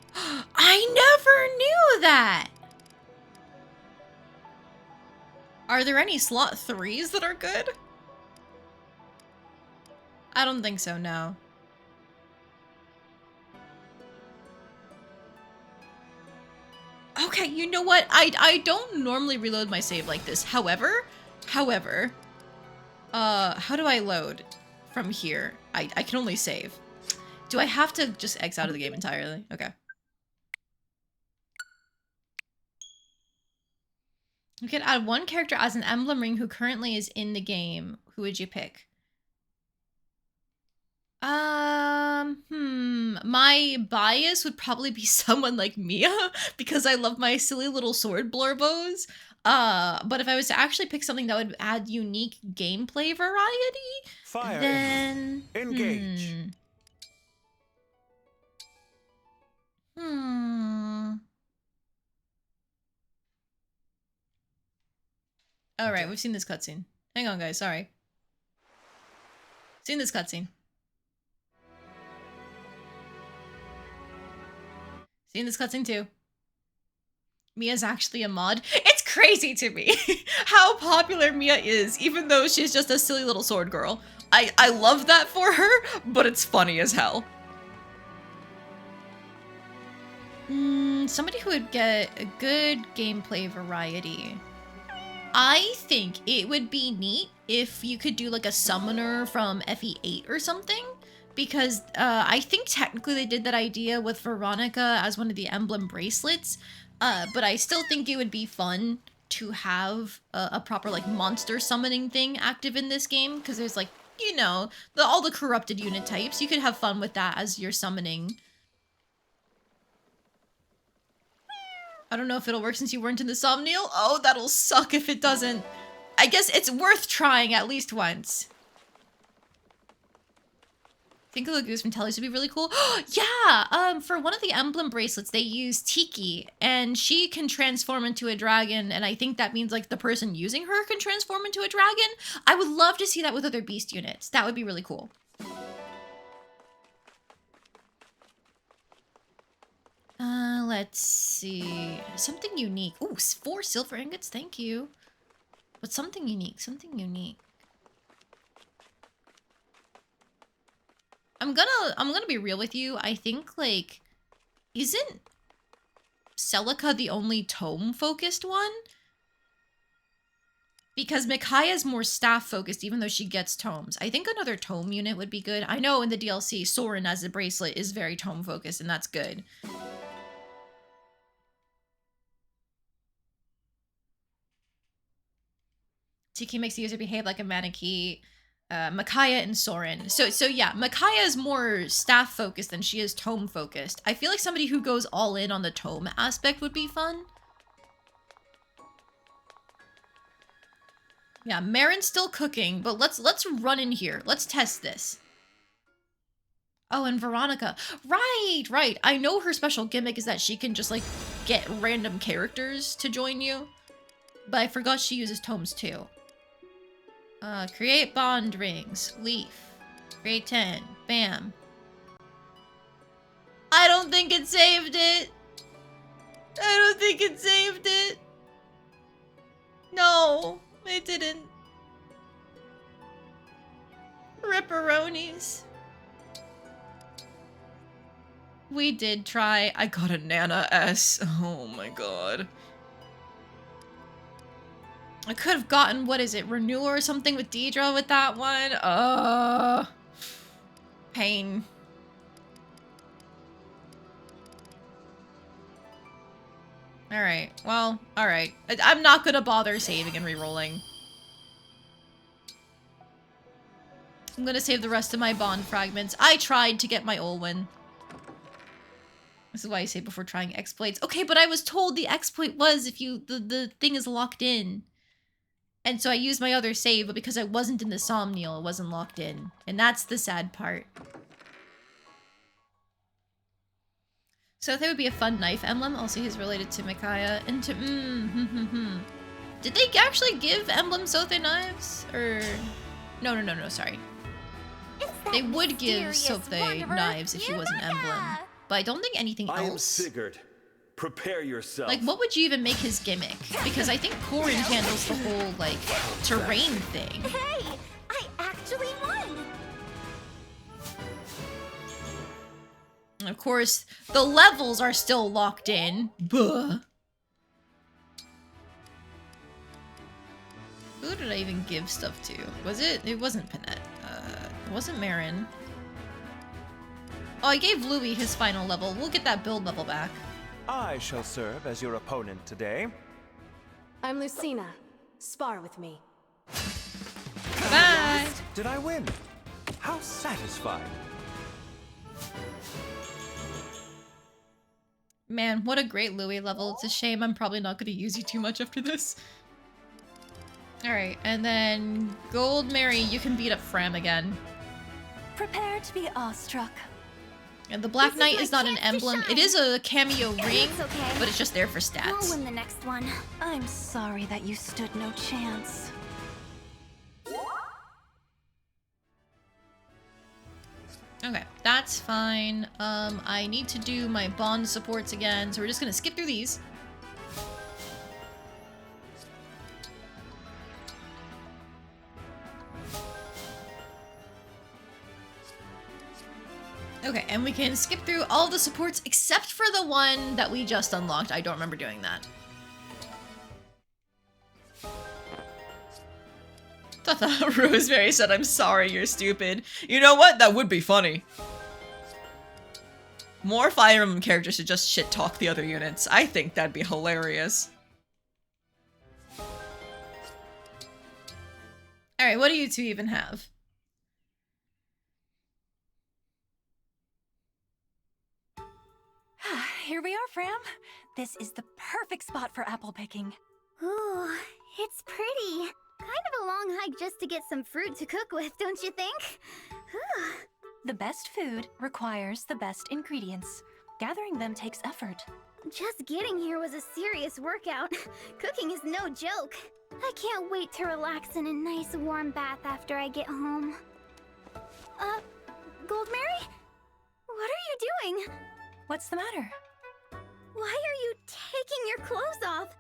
A: I never knew that! Are there any slot 3s that are good? I don't think so, no. Okay, you know what? I don't normally reload my save like this. However, how do I load from here? I can only save. Do I have to just X out of the game entirely? Okay. You can add 1 character as an emblem ring who currently is in the game. Who would you pick? My bias would probably be someone like Mia because I love my silly little sword blorbos. But if I was to actually pick something that would add unique gameplay variety, then
K: engage.
A: All right, we've seen this cutscene. Hang on, guys. Sorry. Seen this cutscene. Seen this cutscene too. Mia's actually a mod. It's crazy to me how popular Mia is, even though she's just a silly little sword girl. I love that for her, but it's funny as hell. Somebody who would get a good gameplay variety. I think it would be neat if you could do like a summoner from FE8 or something, because I think technically they did that idea with Veronica as one of the emblem bracelets, but I still think it would be fun to have a proper like monster summoning thing active in this game, because there's like, you know, all the corrupted unit types. You could have fun with that as you're summoning. I don't know if it'll work since you weren't in the Somniel. Oh, that'll suck if it doesn't. I guess it's worth trying at least once. I think the Goose from Telly's would be really cool. Yeah, for one of the emblem bracelets, they use Tiki, and she can transform into a dragon, and I think that means like the person using her can transform into a dragon. I would love to see that with other beast units. That would be really cool. Let's see. Something unique. Ooh, 4 silver ingots, thank you. But something unique, something unique. I'm gonna be real with you. I think, like, isn't Celica the only tome-focused one? Because Mikaya's more staff-focused, even though she gets tomes. I think another tome unit would be good. I know in the DLC, Soren as a bracelet is very tome-focused, and that's good. TK makes the user behave like a Maneki. Micaiah and Soren. So yeah, Micaiah is more staff focused than she is tome focused. I feel like somebody who goes all in on the tome aspect would be fun. Yeah, Marin's still cooking, but let's run in here. Let's test this. Oh, and Veronica. Right. I know her special gimmick is that she can just like get random characters to join you, but I forgot she uses tomes too. Create bond rings. Leaf. Create 10. Bam. I don't think it saved it. I don't think it saved it. No, it didn't. Ripperonis. We did try. I got a Nana S. Oh my god. I could have gotten, what is it, Renewal or something with Deidre with that one. Pain. Alright, well, alright. I'm not gonna bother saving and re-rolling. I'm gonna save the rest of my bond fragments. I tried to get my Olwen. This is why I say before trying exploits. Okay, but I was told the exploit was if you the thing is locked in. And so I used my other save, but because I wasn't in the Somnial, it wasn't locked in. And that's the sad part. So that would be a fun knife emblem. Also, he's related to Micaiah and to Did they actually give Emblem Sothe knives? Or no, sorry. They would give Sothe knives if he was an emblem. But I don't think anything else.
S: I am Sigurd. Prepare yourself.
A: Like, what would you even make his gimmick? Because I think Corin handles the whole, like, terrain thing.
D: Hey! I actually won!
A: And of course, the levels are still locked in. Buh. Who did I even give stuff to? Was it? It wasn't Panette. It wasn't Marin. Oh, I gave Louis his final level. We'll get that build level back.
K: I shall serve as your opponent today.
P: I'm Lucina. Spar with me.
A: Bye!
K: Did I win? How satisfying.
A: Man, what a great Louis level. It's a shame I'm probably not going to use you too much after this. Alright, and then Gold Mary, you can beat up Fram again.
Q: Prepare to be awestruck.
A: And the Black Knight is not an emblem. It is a cameo ring,
M: okay.
A: but it's just there for
M: I'll
A: stats.
M: win the next one.
Q: I'm sorry that you stood no chance.
A: Okay, that's fine. I need to do my bond supports again, so we're just gonna skip through these. Okay, and we can skip through all the supports except for the one that we just unlocked. I don't remember doing that. Tata Rosemary said, I'm sorry, you're stupid. You know what? That would be funny. More Fire Emblem characters should just shit-talk the other units. I think that'd be hilarious. Alright, what do you two even have?
Q: Here we are, Fram. This is the perfect spot for apple picking.
M: Ooh, it's pretty. Kind of a long hike just to get some fruit to cook with, don't you think?
Q: The best food requires the best ingredients. Gathering them takes effort.
M: Just getting here was a serious workout. Cooking is no joke. I can't wait to relax in a nice warm bath after I get home. Goldmary? What are you doing?
Q: What's the matter?
M: Why are you taking your clothes off?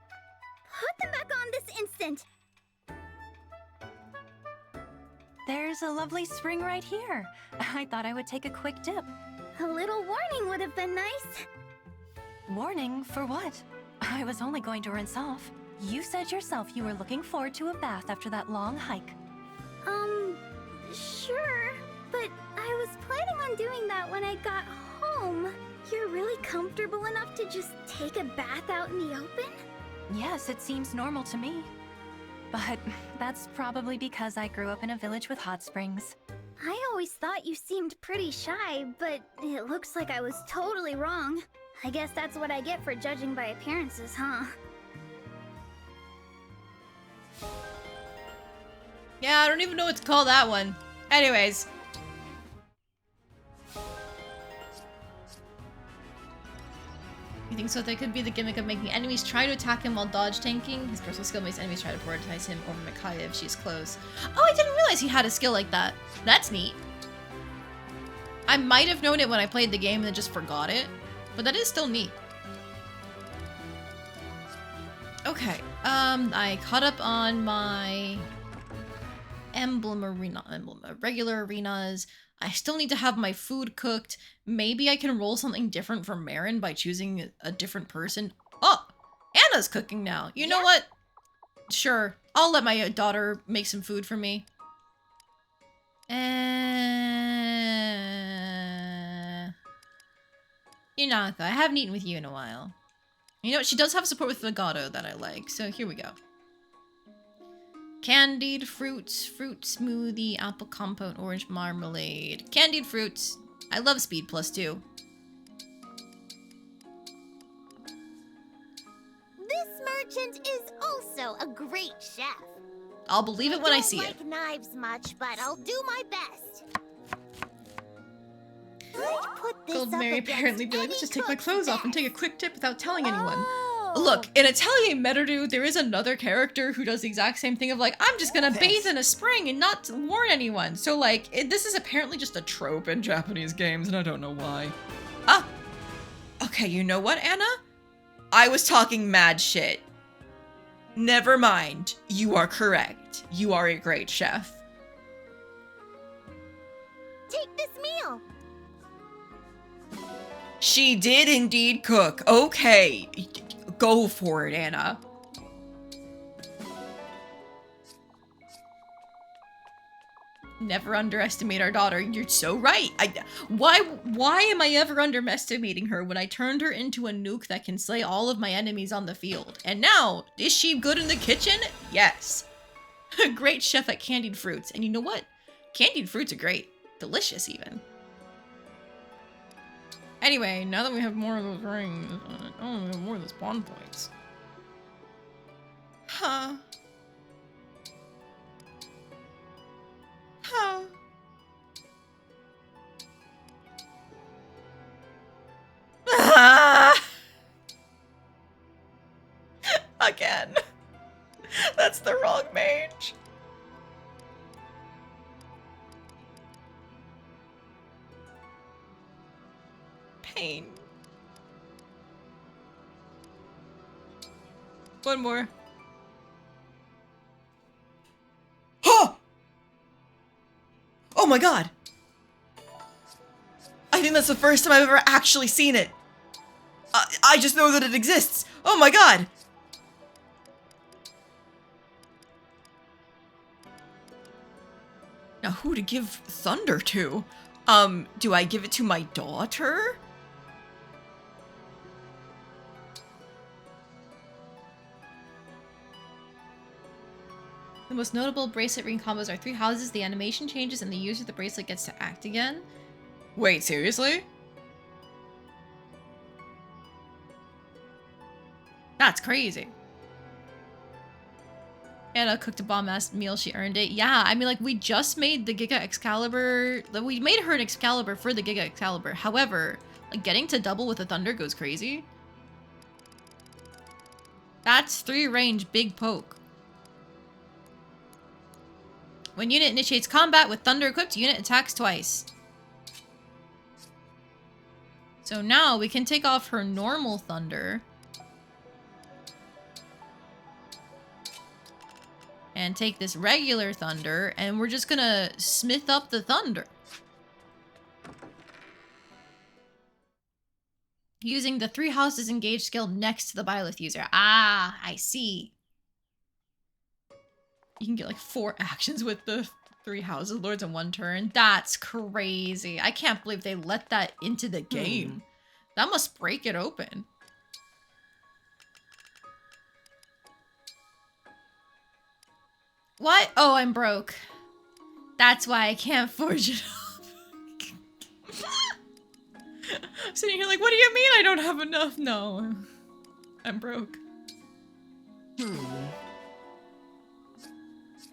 M: Put them back on this instant!
Q: There's a lovely spring right here. I thought I would take a quick dip.
M: A little warning would have been nice.
Q: Warning for what? I was only going to rinse off. You said yourself you were looking forward to a bath after that long hike.
M: Sure. But I was planning on doing that when I got home. You're really comfortable enough to just take a bath out in the open?
Q: Yes, it seems normal to me. but that's probably because I grew up in a village with hot springs.
M: I always thought you seemed pretty shy, but it looks like I was totally wrong. I guess that's what I get for judging by appearances, huh?
A: Yeah, I don't even know what to call that one. Anyways. You think so? That could be the gimmick of making enemies try to attack him while dodge tanking? His personal skill makes enemies try to prioritize him over Micaiah if she's close. Oh, I didn't realize he had a skill like that. That's neat. I might have known it when I played the game and then just forgot it. But that is still neat. Okay. I caught up on my regular arenas. I still need to have my food cooked. Maybe I can roll something different for Marin by choosing a different person. Oh, Anna's cooking now. You know what? Sure, I'll let my daughter make some food for me. Inaka, I haven't eaten with you in a while. You know, she does have support with Legato that I like, so here we go. Candied fruits, fruit smoothie, apple compote, orange marmalade. Candied fruits. I love speed +2.
D: This merchant is also a great chef.
A: I'll believe it when I see it.
D: I don't like knives much, but I'll do my best. I'd put this
A: Gold
D: up
A: Mary
D: against
A: apparently be like, let's just take my clothes off and take a quick tip without telling anyone.
D: Oh.
A: Look, in Atelier Metaru, there is another character who does the exact same thing of like, I'm just gonna bathe in a spring and not warn anyone. So like, this is apparently just a trope in Japanese games and I don't know why. Ah! Okay, you know what, Anna? I was talking mad shit. Never mind. You are correct. You are a great chef.
D: Take this meal.
A: She did indeed cook. Okay. Go for it, Anna. Never underestimate our daughter. You're so right. Why am I ever underestimating her when I turned her into a nuke that can slay all of my enemies on the field? And now, is she good in the kitchen? Yes. A great chef at candied fruits. And you know what? Candied fruits are great. Delicious, even. Anyway, now that we have more of those rings, we have more of the spawn points. Huh. Huh. Again. That's the wrong mage. Pain. One more. Oh! Oh my god! I think that's the first time I've ever actually seen it. I just know that it exists. Oh my god! Now who to give thunder to? Do I give it to my daughter? The most notable bracelet ring combos are 3 houses, the animation changes, and the user of the bracelet gets to act again. Wait, seriously? That's crazy. Anna cooked a bomb-ass meal, she earned it. Yeah, I mean, like, we just made the Giga Excalibur. We made her an Excalibur for the Giga Excalibur. However, like, getting to double with a Thunder goes crazy. That's 3 range, big poke. When unit initiates combat with Thunder equipped, unit attacks twice. So now we can take off her normal Thunder. And take this regular Thunder, and we're just gonna smith up the Thunder. Using the 3 houses engaged skill next to the Byleth user. Ah, I see. You can get like 4 actions with the 3 houses lords in 1 turn. That's crazy. I can't believe they let that into the game. That must break it open. What? Oh, I'm broke. That's why I can't forge it up. Sitting here like, what do you mean I don't have enough? No. I'm broke.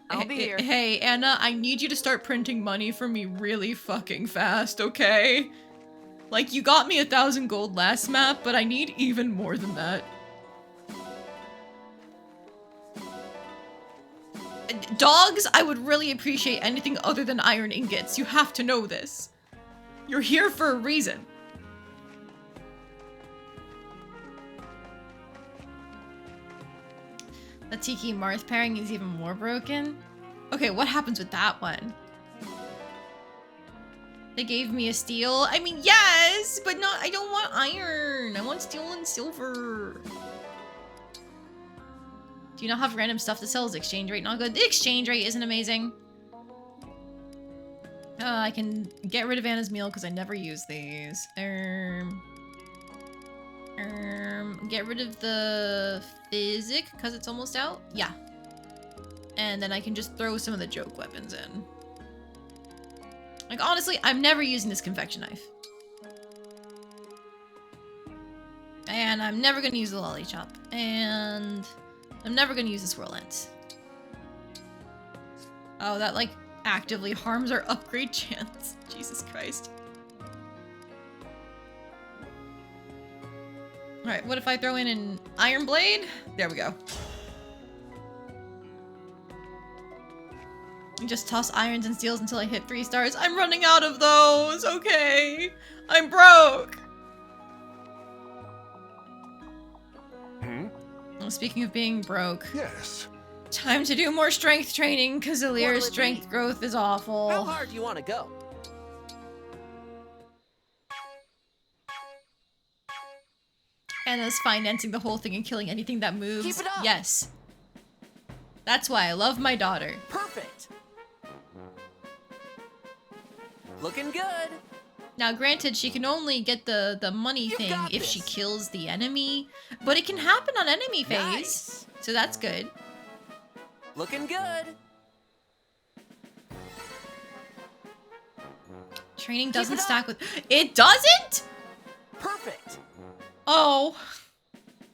G: I'll be here.
A: Hey, Anna, I need you to start printing money for me really fucking fast, okay? Like, you got me 1,000 gold last map, but I need even more than that. Dogs, I would really appreciate anything other than iron ingots. You have to know this. You're here for a reason. The Tiki Marth pairing is even more broken. Okay, what happens with that one? They gave me a steel. I mean, yes, but not. I don't want iron. I want steel and silver. Do you not have random stuff to sell? Is exchange rate not good? The exchange rate isn't amazing. I can get rid of Anna's meal because I never use these. Get rid of the physic because it's almost out. Yeah. And then I can just throw some of the joke weapons in. Like, honestly, I'm never using this confection knife. And I'm never going to use the lolly chop. And I'm never going to use the swirl lance. Oh, that, like, actively harms our upgrade chance. Jesus Christ. Alright, what if I throw in an iron blade? There we go. And just toss irons and steels until I hit 3 stars. I'm running out of those, okay? I'm broke! Well, speaking of being broke.
K: Yes.
A: Time to do more strength training, because Alira's strength growth is awful.
G: How hard do you want to go?
A: Anna's financing the whole thing and killing anything that moves.
G: Keep it up.
A: Yes. That's why I love my daughter.
G: Perfect. Looking good.
A: Now, granted, she can only get the money thing if she kills the enemy, but it can happen on enemy phase, so that's good.
G: Looking good.
A: Training doesn't stack with... It doesn't?!
G: Perfect.
A: Oh.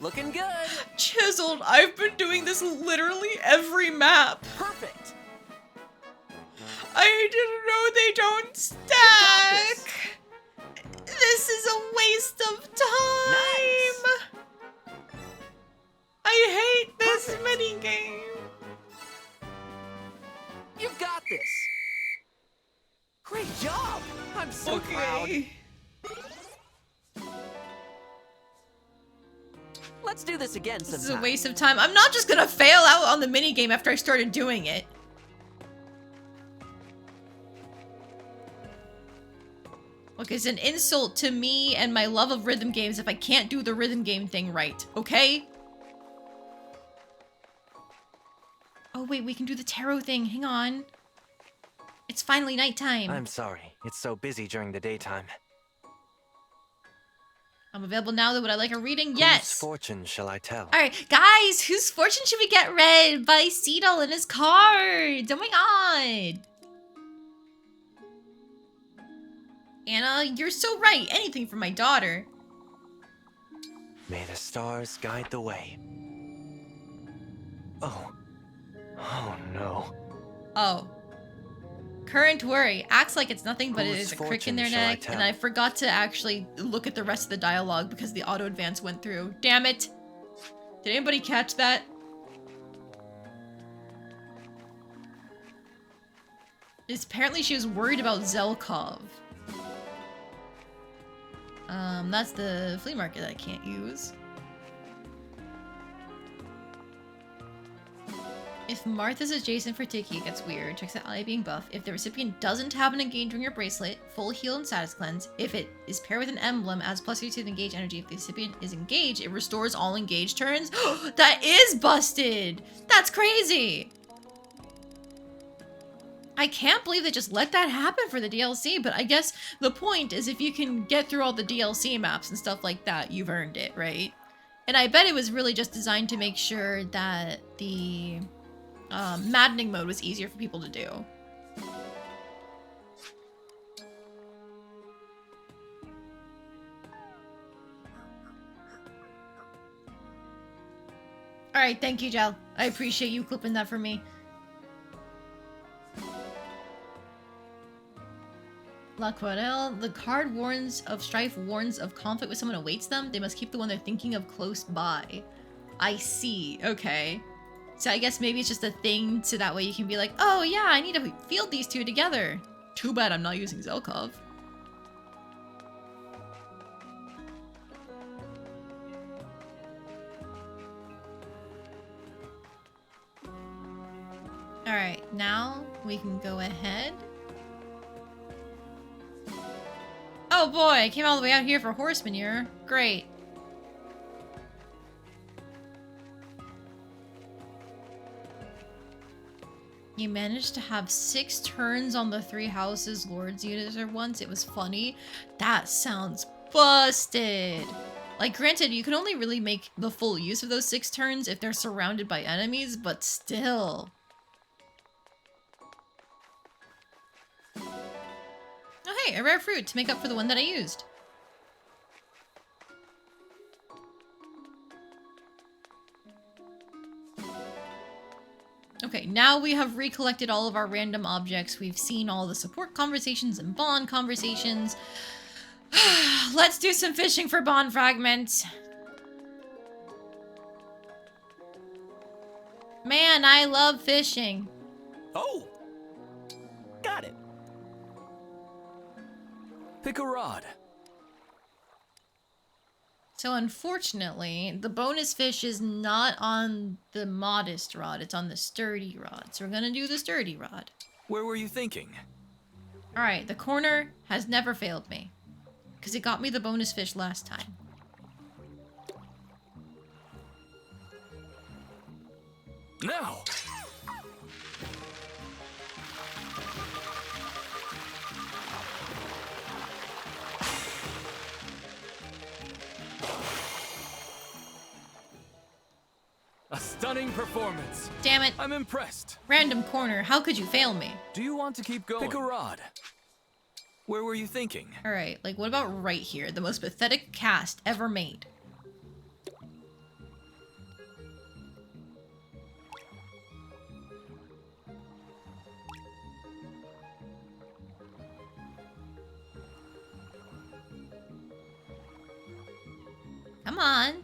G: Looking good.
A: Chiseled, I've been doing this literally every map.
G: Perfect.
A: I didn't know they don't stack. This is a waste of time.
G: Nice.
A: I hate this mini game.
G: You've got this. Great job. I'm so proud. Let's do this again sometime.
A: This is a waste of time. I'm not just gonna fail out on the minigame after I started doing it. Look, it's an insult to me and my love of rhythm games if I can't do the rhythm game thing right, okay? Oh wait, we can do the tarot thing. Hang on. It's finally nighttime.
T: I'm sorry. It's so busy during the daytime.
A: I'm available now, though. Would I like a reading? Yes!
T: Whose fortune shall I tell?
A: Alright, guys! Whose fortune should we get read by Seedal and his cards? Oh my god! Anna, you're so right. Anything for my daughter.
T: May the stars guide the way. Oh. Oh no.
A: Oh. Current worry. Acts like it's nothing, but it
T: Whose
A: is a crick in their
T: fortune shall I
A: neck.
T: tell?
A: And I forgot to actually look at the rest of the dialogue because the auto advance went through. Damn it. Did anybody catch that? Apparently she was worried about Zelkov. That's the flea market I can't use. If Marth is adjacent for Tiki, it gets weird. Checks out ally being buff. If the recipient doesn't have an engage ringer bracelet, full heal and status cleanse. If it is paired with an emblem, adds +2 to the engage energy. If the recipient is engaged, it restores all engaged turns. That is busted! That's crazy! I can't believe they just let that happen for the DLC, but I guess the point is if you can get through all the DLC maps and stuff like that, you've earned it, right? And I bet it was really just designed to make sure that the maddening mode was easier for people to do. Alright, thank you, Jel. I appreciate you clipping that for me. La Querelle, the card warns of strife, warns of conflict with someone awaits them. They must keep the one they're thinking of close by. I see, okay. So I guess maybe it's just a thing so that way you can be like, oh yeah, I need to field these two together. Too bad I'm not using Zelkov. Alright, now we can go ahead. Oh boy, I came all the way out here for horse manure. Great. You managed to have 6 turns on the 3 houses Lord's user once. It was funny. That sounds busted. Like, granted, you can only really make the full use of those 6 turns if they're surrounded by enemies, but still. Oh hey, a rare fruit to make up for the one that I used. Okay, now we have recollected all of our random objects. We've seen all the support conversations and bond conversations. Let's do some fishing for bond fragments. Man, I love fishing.
S: Oh! Got it. Pick a rod.
A: So unfortunately, the bonus fish is not on the modest rod, it's on the sturdy rod. So we're gonna do the sturdy rod.
S: Where were you thinking?
A: Alright, the corner has never failed me. Because it got me the bonus fish last time.
S: Now! A stunning performance.
A: Damn it.
S: I'm impressed.
A: Random corner, how could you fail me?
S: Do you want to keep going? Pick a rod. Where were you thinking?
A: Alright, like what about right here? The most pathetic cast ever made. Come on.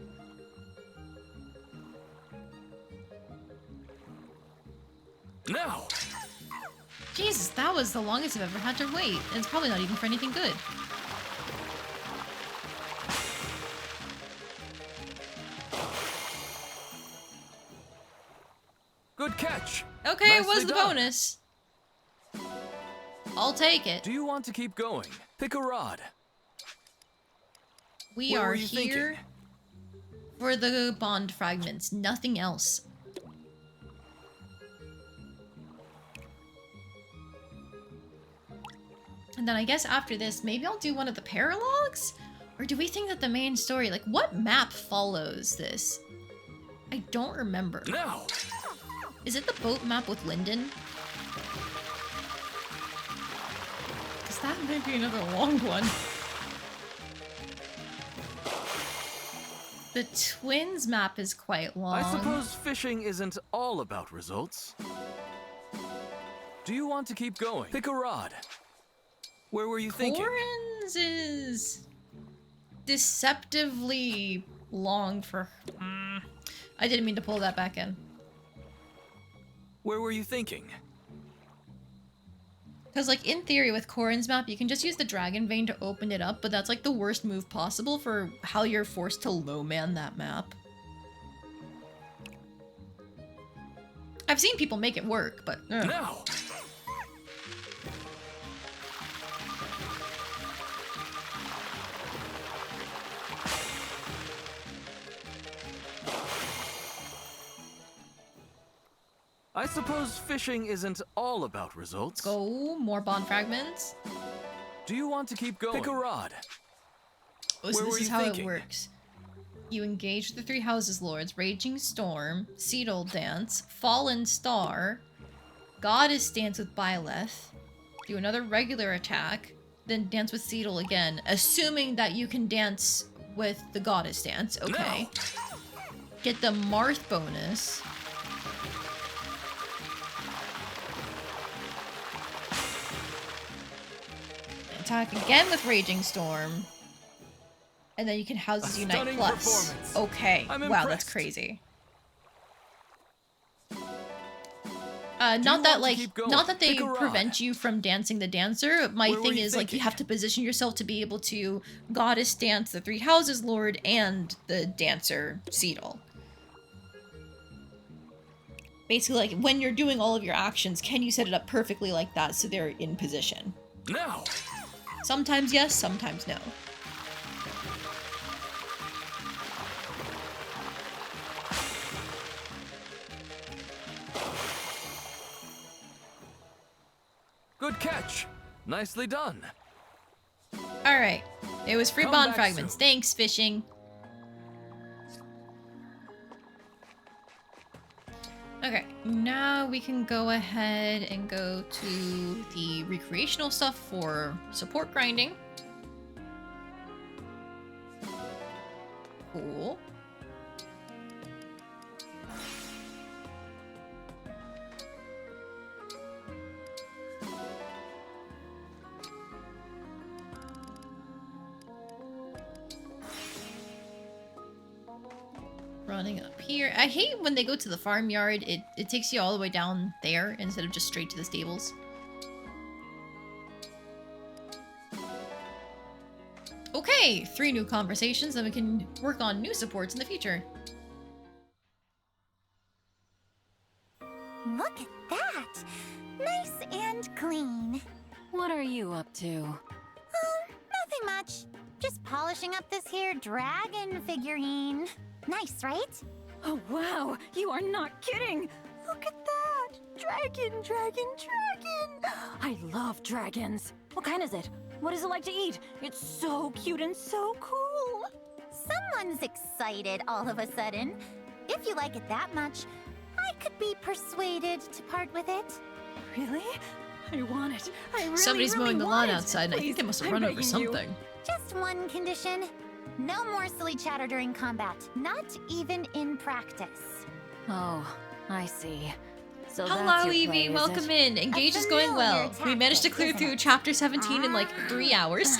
S: Now!
A: Jesus, that was the longest I've ever had to wait. And it's probably not even for anything good.
S: Good catch.
A: Okay, it was
S: Nicely
A: the
S: done.
A: bonus. I'll take it.
S: Do you want to keep going? Pick a rod.
A: We
S: Where
A: are
S: were you
A: here for the bond fragments, nothing else. And then I guess after this, maybe I'll do one of the paralogs? Or do we think that the main story, like what map follows this? I don't remember.
S: Now!
A: Is it the boat map with Linden? Because that might be another long one. The twins map is quite long.
S: I suppose fishing isn't all about results. Do you want to keep going? Pick a rod. Where were you thinking?
A: Corin's is deceptively long for... I didn't mean to pull that back in.
S: Where were you thinking?
A: Because, like, in theory, with Corin's map, you can just use the Dragon Vein to open it up, but that's, like, the worst move possible for how you're forced to low-man that map. I've seen people make it work, but...
S: Now! I suppose fishing isn't all about results.
A: Go, more bond fragments.
S: Do you want to keep going? Pick a rod.
A: Oh, so
S: Where
A: this
S: were
A: is
S: you
A: how
S: thinking?
A: it works. You engage the Three Houses Lords, Raging Storm, Seedle Dance, Fallen Star, Goddess Dance with Byleth, do another regular attack, then dance with Seedle again, assuming that you can dance with the Goddess Dance. Okay. No. Get the Marth bonus. Attack again with Raging Storm. And then you can Houses Unite Plus. Okay. Wow, that's crazy. Not that they prevent you from dancing the dancer. My thing is, like, you have to position yourself to be able to Goddess Dance the Three Houses Lord and the dancer Seedle. Basically, like, when you're doing all of your actions, can you set it up perfectly like that so they're in position?
S: No.
A: Sometimes yes, sometimes no.
S: Good catch. Nicely done.
A: Alright. It was free
S: Come
A: bond
S: back
A: fragments.
S: soon.
A: Thanks, fishing. Okay, now we can go ahead and go to the recreational stuff for support grinding. Cool. Running up here. I hate when they go to the farmyard, it takes you all the way down there instead of just straight to the stables. Okay, 3 new conversations, then we can work on new supports in the future.
D: Look at that! Nice and clean.
O: What are you up to?
D: Nothing much. Just polishing up this here dragon figurine. Nice, right?
O: Oh, wow! You are not kidding! Look at that! Dragon, dragon, dragon! I love dragons. What kind is it? What is it like to eat? It's so cute and so cool!
D: Someone's excited all of a sudden. If you like it that much, I could be persuaded to part with it.
O: Really? I want it. I really,
A: Somebody's
O: really
A: mowing the
O: want
A: lawn
O: it.
A: outside, and I think they must have run over something.
D: Just one condition. No more silly chatter during combat. Not even in practice.
O: Oh, I see. So
A: Hello,
O: that's your
A: Evie.
O: play, is
A: Welcome
O: it?
A: in. Engage is going well. We managed to clear through chapter 17 in like 3 hours.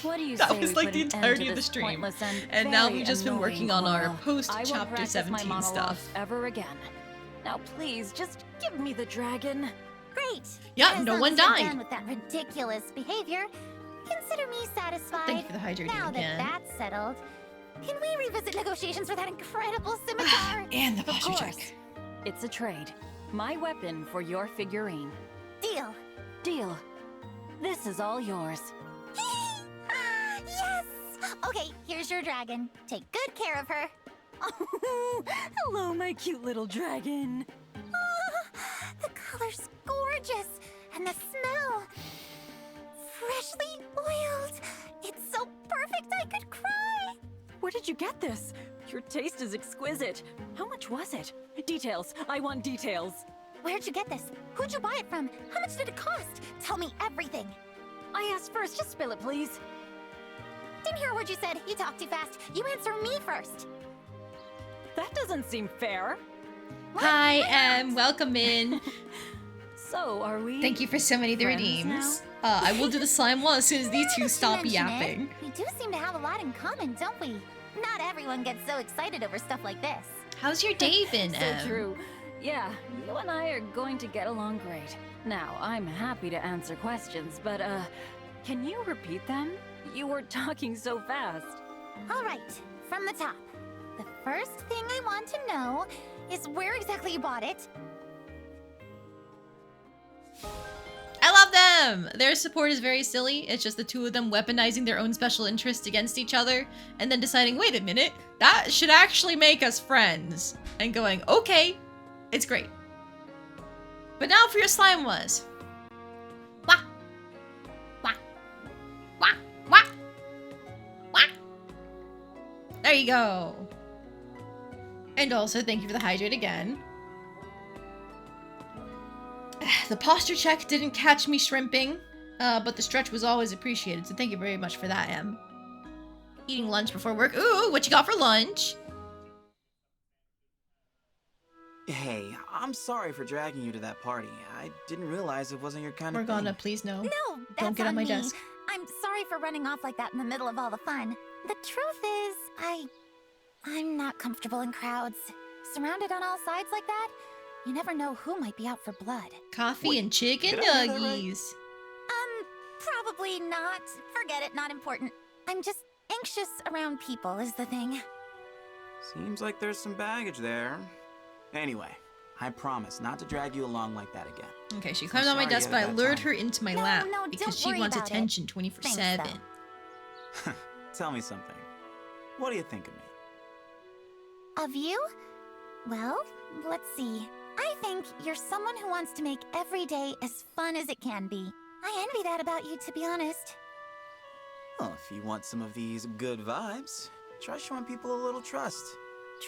O: What do you
A: That
O: say
A: was
O: we
A: like
O: put
A: the
O: an end
A: entirety
O: to
A: of the
O: this
A: stream.
O: pointless
A: And now
O: very
A: we've just been working on
O: annoying
A: our
O: quarrel?
A: post
O: I won't
A: chapter
O: practice my
A: 17
O: monologues
A: stuff.
O: ever again. Now please, just give me the dragon.
D: Great.
A: Yeah,
D: As
A: no
D: long
A: one
D: as you're
A: died.
D: done with that ridiculous behavior, consider me satisfied.
A: Thank you for the hydrating
D: Now
A: again.
D: that that's settled, can we revisit negotiations for that incredible scimitar?
A: And the
O: Of
A: posture
O: course.
A: check.
O: It's a trade. My weapon for your figurine.
D: Deal.
O: Deal. This is all yours.
D: Yes! Okay, here's your dragon. Take good care of her.
O: Hello, my cute little dragon.
D: The color's gorgeous, and the smell. Freshly oiled. It's so perfect I could cry.
O: Where did you get this? Your taste is exquisite. How much was it? Details. I want details.
D: Where'd you get this? Who'd you buy it from? How much did it cost? Tell me everything.
O: I asked first. Just spill it, please.
D: Didn't hear a word you said. You talk too fast. You answer me first.
O: That doesn't seem fair.
A: Hi, Em. Welcome in.
O: So, are we
A: Thank you for so many of the
O: friends
A: redeems.
O: now?
A: I will do the slime wall as soon as these two stop
D: Mention
A: yapping.
D: it. We do seem to have a lot in common, don't we? Not everyone gets so excited over stuff like this.
A: How's your day been,
O: So
A: Em?
O: true. Yeah, you and I are going to get along great. Now, I'm happy to answer questions, but, can you repeat them? You were talking so fast.
D: All right, from the top. The first thing I want to know is where exactly you bought it.
A: I love them! Their support is very silly. It's just the two of them weaponizing their own special interests against each other, and then deciding, wait a minute, that should actually make us friends. And going, okay, it's great. But now for your slime was. Wah! Wah! Wah! Wah! Wah! There you go. And also, thank you for the hydrate again. The posture check didn't catch me shrimping, but the stretch was always appreciated, so thank you very much for that, Em. Eating lunch before work. Ooh, what you got for lunch?
U: Hey, I'm sorry for dragging you to that party. I didn't realize it wasn't your kind of
A: Morgana,
U: thing.
A: please no.
V: No, that's
A: Don't get on my
V: me.
A: desk.
V: I'm sorry for running off like that in the middle of all the fun. The truth is, I'm not comfortable in crowds. Surrounded on all sides like that, you never know who might be out for blood.
A: Coffee and chicken
U: did I hear that
A: nuggies.
V: Probably not. Forget it, not important. I'm just anxious around people is the thing.
U: Seems like there's some baggage there. Anyway, I promise not to drag you along like that again.
A: Okay, she climbed on my desk, but I lured her into my lap
V: no,
A: because
V: don't
A: she
V: worry
A: wants
V: about it.
A: attention 24/7.
V: Thanks,
U: Tell me something. What do you think of me?
V: Of you? Well, let's see. I think you're someone who wants to make every day as fun as it can be. I envy that about you, to be honest.
U: Well, if you want some of these good vibes, try showing people a little trust.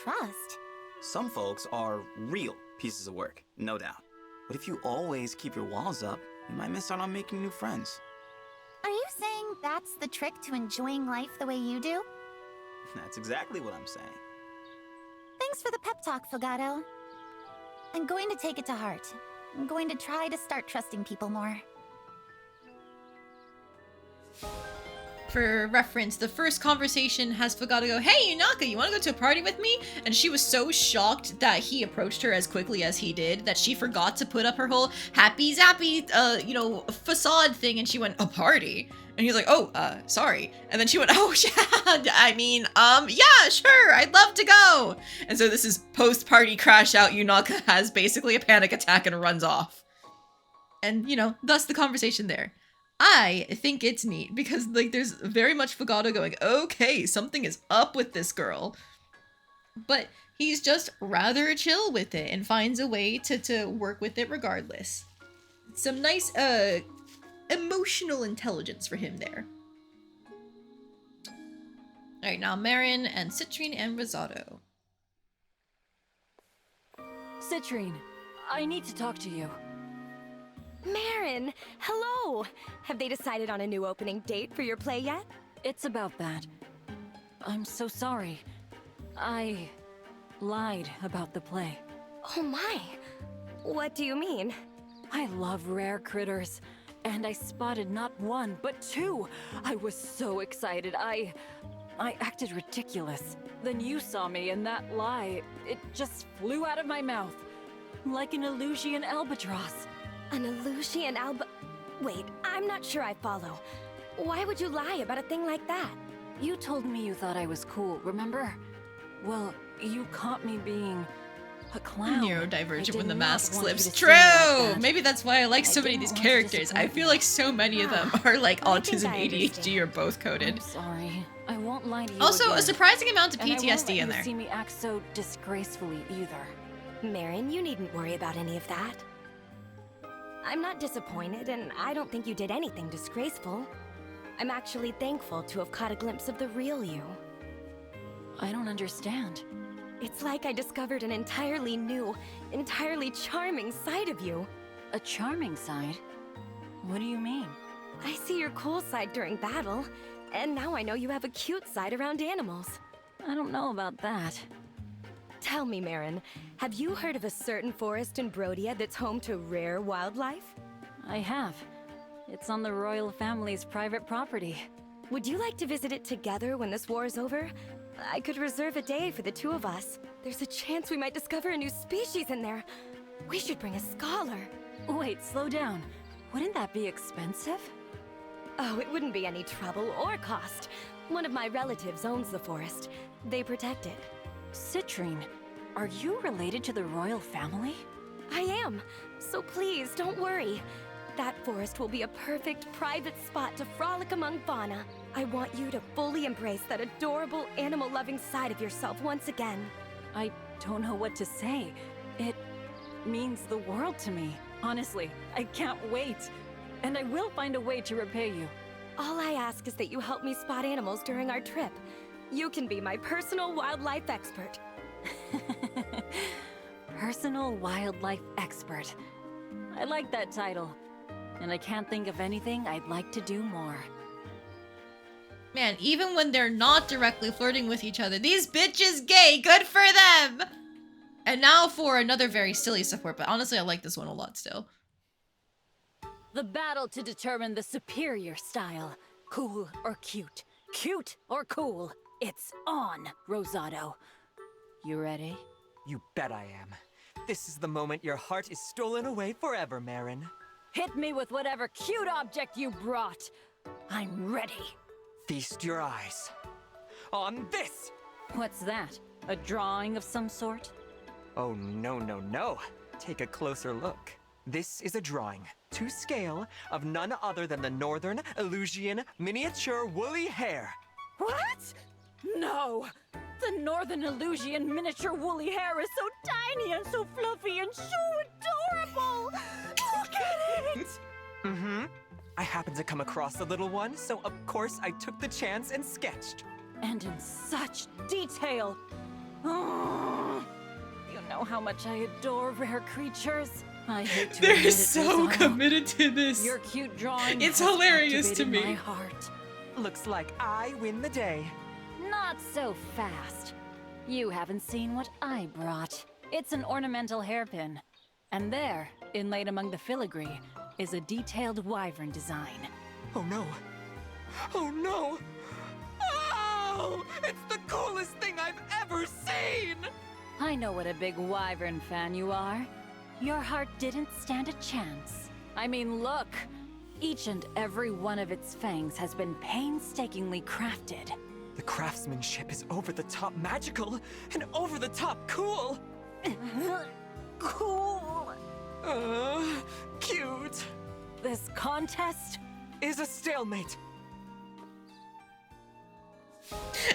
V: Trust?
U: Some folks are real pieces of work, no doubt. But if you always keep your walls up, you might miss out on making new friends.
V: Are you saying that's the trick to enjoying life the way you do?
U: That's exactly what I'm saying.
V: Thanks for the pep talk, Fogado. I'm going to take it to heart. I'm going to try to start trusting people more.
A: For reference, the first conversation has Fogata go, "Hey, Yunaka, you want to go to a party with me?" And she was so shocked that he approached her as quickly as he did that she forgot to put up her whole happy zappy, facade thing, and she went, "A party?" And he's like, "Oh, sorry." And then she went, "Oh, yeah, sure, I'd love to go." And so this is post-party crash out. Yunaka has basically a panic attack and runs off. And, thus the conversation there. I think it's neat because, there's very much Fogata going, okay, something is up with this girl. But he's just rather chill with it and finds a way to work with it regardless. Some nice, emotional intelligence for him there. Alright, now Marin and Citrine and Rosado.
O: Citrine, I need to talk to you.
W: Marin, hello! Have they decided on a new opening date for your play yet?
O: It's about that. I'm so sorry. I lied about the play.
W: Oh my! What do you mean?
O: I love rare critters, and I spotted not one, but two! I was so excited, I acted ridiculous. Then you saw me, and that lie, it just flew out of my mouth. Like an Illusian albatross.
W: An Illusian Wait, I'm not sure I follow. Why would you lie about a thing like that?
O: You told me you thought I was cool, remember? Well, you caught me being a clown.
A: Neurodivergent when the mask slips. True! Maybe that's why I like so many of these characters. I feel like so many of them are like autism, ADHD, or both coded.
O: I'm sorry. I won't lie to you
A: Also,
O: again.
A: a surprising amount of
O: And I won't
A: PTSD
O: let
A: in
O: you
A: there.
O: see me act so disgracefully either.
W: Marin, you needn't worry about any of that. I'm not disappointed, and I don't think you did anything disgraceful. I'm actually thankful to have caught a glimpse of the real you.
O: I don't understand.
W: It's like I discovered an entirely new, entirely charming side of you.
O: A charming side? What do you mean?
W: I see your cool side during battle, and now I know you have a cute side around animals.
O: I don't know about that.
W: Tell me, Marin, have you heard of a certain forest in Brodia that's home to rare wildlife?
O: I have. It's on the royal family's private property.
W: Would you like to visit it together when this war is over? I could reserve a day for the two of us. There's a chance we might discover a new species in there. We should bring a scholar.
O: Wait, slow down. Wouldn't that be expensive?
W: Oh, it wouldn't be any trouble or cost. One of my relatives owns the forest. They protect it.
O: Citrine, are you related to the royal family?
W: I am. So please, don't worry. That forest will be a perfect private spot to frolic among fauna. I want you to fully embrace that adorable animal-loving side of yourself once again.
O: I don't know what to say. It means the world to me. Honestly, I can't wait. And I will find a way to repay you.
W: All I ask is that you help me spot animals during our trip. You can be my personal wildlife expert.
O: Personal wildlife expert. I like that title. And I can't think of anything I'd like to do more.
A: Man, even when they're not directly flirting with each other, these bitches gay, good for them! And now for another very silly support, but honestly I like this one a lot still.
O: The battle to determine the superior style. Cool or cute. Cute or cool. It's on, Rosado. You ready?
B: You bet I am. This is the moment your heart is stolen away forever, Marin.
O: Hit me with whatever cute object you brought. I'm ready.
B: Feast your eyes on this!
O: What's that? A drawing of some sort?
B: Oh, no, no, no. Take a closer look. This is a drawing, to scale, of none other than the Northern Illusian miniature woolly hare.
O: What? No! The Northern Illusian miniature woolly hare is so tiny and so fluffy and so adorable! Look at it!
B: Mm-hmm. I happened to come across the little one, so of course I took the chance and sketched.
O: And in such detail! Oh, you know how much I adore rare creatures. I hate to admit
L: They're
O: it,
L: so
O: Rosado.
L: committed to this.
O: Your cute drawing
L: It's
O: has
L: hilarious to
O: captivated
L: me.
O: my heart.
B: Looks like I win the day.
O: Not so fast. You haven't seen what I brought. It's an ornamental hairpin. And there, inlaid among the filigree, is a detailed wyvern design.
B: Oh no. Oh no. Oh! It's the coolest thing I've ever seen!
O: I know what a big wyvern fan you are. Your heart didn't stand a chance. I mean, look! Each and every one of its fangs has been painstakingly crafted.
B: The craftsmanship is over-the-top magical and over-the-top cool!
O: Cool!
B: Cute!
O: This contest
B: is a stalemate.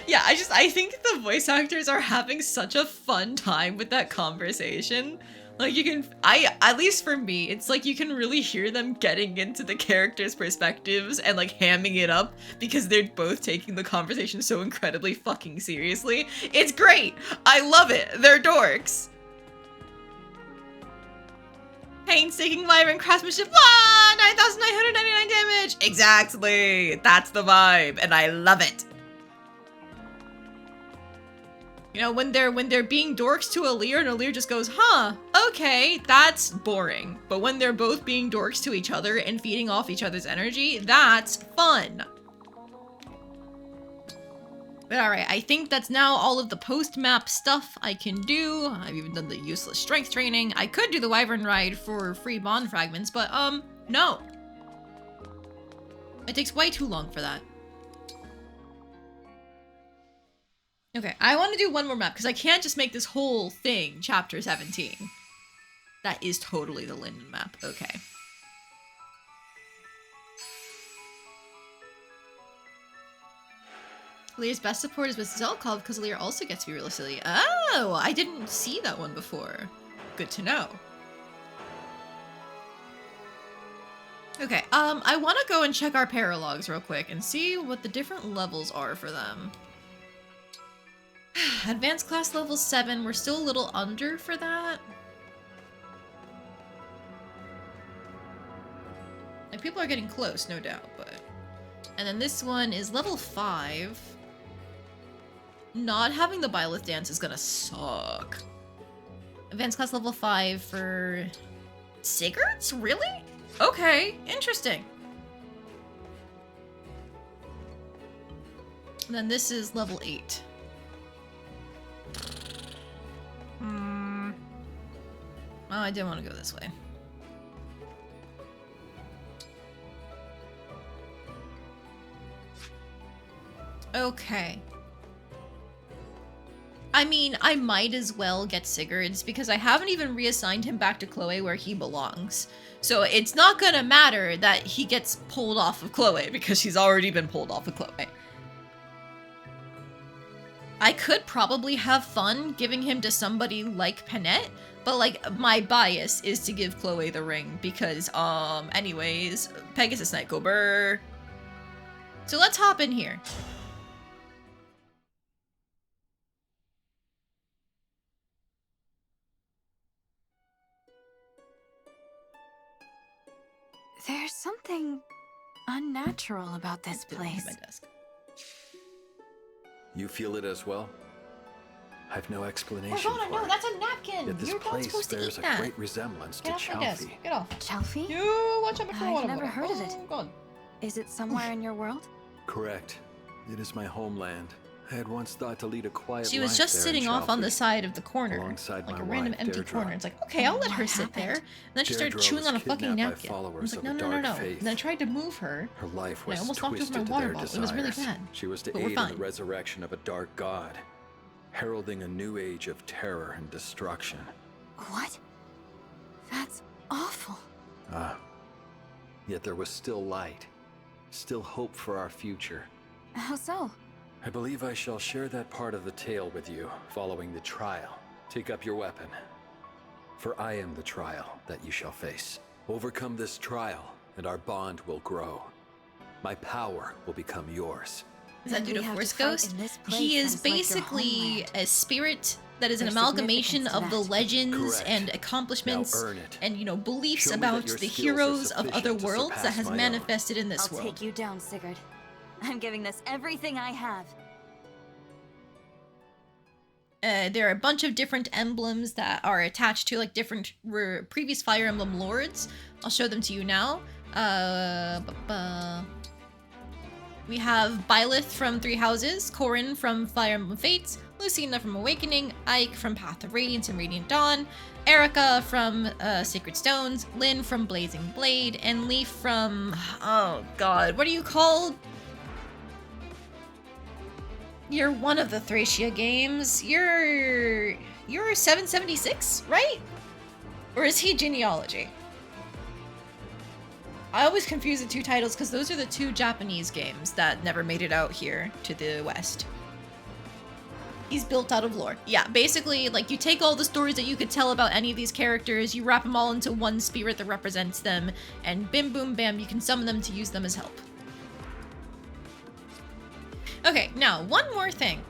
L: Yeah, I think the voice actors are having such a fun time with that conversation. Like at least for me, it's like you can really hear them getting into the characters' perspectives and like hamming it up because they're both taking the conversation so incredibly fucking seriously. It's great! I love it! They're dorks! Painstaking wyvern craftsmanship, 9,999 damage! Exactly! That's the vibe, and I love it! You know, when they're being dorks to Alir and Alir just goes, huh, okay, that's boring. But when they're both being dorks to each other and feeding off each other's energy, that's fun. But alright, I think that's now all of the post-map stuff I can do. I've even done the useless strength training. I could do the wyvern ride for free bond fragments, but no. It takes way too long for that. Okay, I want to do one more map, because I can't just make this whole thing Chapter 17. That is totally the Linden map. Okay. Alir's best support is with Zelkov, because Alir also gets to be really silly. Oh, I didn't see that one before. Good to know. Okay, I want to go and check our paralogs real quick and see what the different levels are for them. Advanced class level 7, we're still a little under for that. Like, people are getting close, no doubt, but... And then this one is level 5. Not having the Byleth dance is gonna suck. Advanced class level 5 for... Sigurd's? Really? Okay, interesting. And then this is level 8. Oh, I didn't want to go this way. Okay. I mean, I might as well get Sigurd's because I haven't even reassigned him back to Chloe where he belongs. So it's not gonna matter that he gets pulled off of Chloe because he's already been pulled off of Chloe. I could probably have fun giving him to somebody like Panette, but like my bias is to give Chloe the ring because anyways, Pegasus Knight go brr. So let's hop in here.
F: There's something unnatural about this place.
J: You feel it as well? I've no explanation
A: Morgana,
J: for
A: no,
J: it.
A: that's a napkin.
J: Yet this
A: You're not
J: place
A: supposed to
J: bears
A: eat
J: a
A: that.
J: great resemblance
A: Get
J: to
A: off my desk.
J: Chalfie.
A: Get off.
F: Chalfie?
A: You watch out before
F: I've never heard of it.
A: Oh, God.
F: Is it somewhere in your world?
J: Correct. It is my homeland. I had once thought to lead a quiet
A: She was
J: life
A: just
J: there
A: sitting
J: in
A: off on the
J: Chalfie,
A: side of the corner,
J: alongside
A: like
J: my
A: a random
J: wife,
A: empty
J: Deirdre.
A: corner. It's like, okay, I'll let her sit there. And then she started
J: Deirdre
A: chewing
J: was
A: on a fucking
J: kidnapped by
A: napkin. I
J: followers
A: was like,
J: of
A: no,
J: the
A: no, no,
J: dark
A: no.
J: faith.
A: And I tried to move her.
J: Her life
A: And
J: was
A: I almost knocked over
J: twisted
A: my
J: to
A: water
J: their
A: bottle. It was really
J: desires.
A: bad.
J: She was to
A: But we're
J: aid in the
A: fine.
J: resurrection of a dark god, heralding a new age of terror and destruction.
F: What? That's awful.
J: Ah. Yet there was still light, still hope for our future.
F: How so?
J: I believe I shall share that part of the tale with you following the trial. Take up your weapon, for I am the trial that you shall face. Overcome this trial, and our bond will grow. My power will become yours.
A: Is that due to Force Ghost? He is basically a spirit that is an
F: There's
A: amalgamation
F: significance
A: of
F: to
A: the
F: that.
A: legends
J: Correct.
A: and accomplishments
J: Now earn it.
A: and, you know, beliefs
J: Show me
A: about
J: that your
A: the
J: skills are
A: heroes of
J: sufficient
A: other
J: to
A: worlds that
J: surpass
A: has
J: my own.
A: manifested in this
N: I'll
A: world.
N: take you down, Sigurd. I'm giving this everything I have.
A: There are a bunch of different emblems that are attached to like different previous Fire Emblem lords. I'll show them to you now. We have Byleth from Three Houses, Corrin from Fire Emblem Fates, Lucina from Awakening, Ike from Path of Radiance and Radiant Dawn, Erica from Sacred Stones, Lynn from Blazing Blade, and Leaf from, oh god, what are you called? You're one of the Thracia games. You're 776, right? Or is he Genealogy? I always confuse the two titles because those are the two Japanese games that never made it out here to the West. He's built out of lore. Yeah, basically, like, you take all the stories that you could tell about any of these characters, you wrap them all into one spirit that represents them, and bim boom bam, you can summon them to use them as help. Okay, now, one more thing.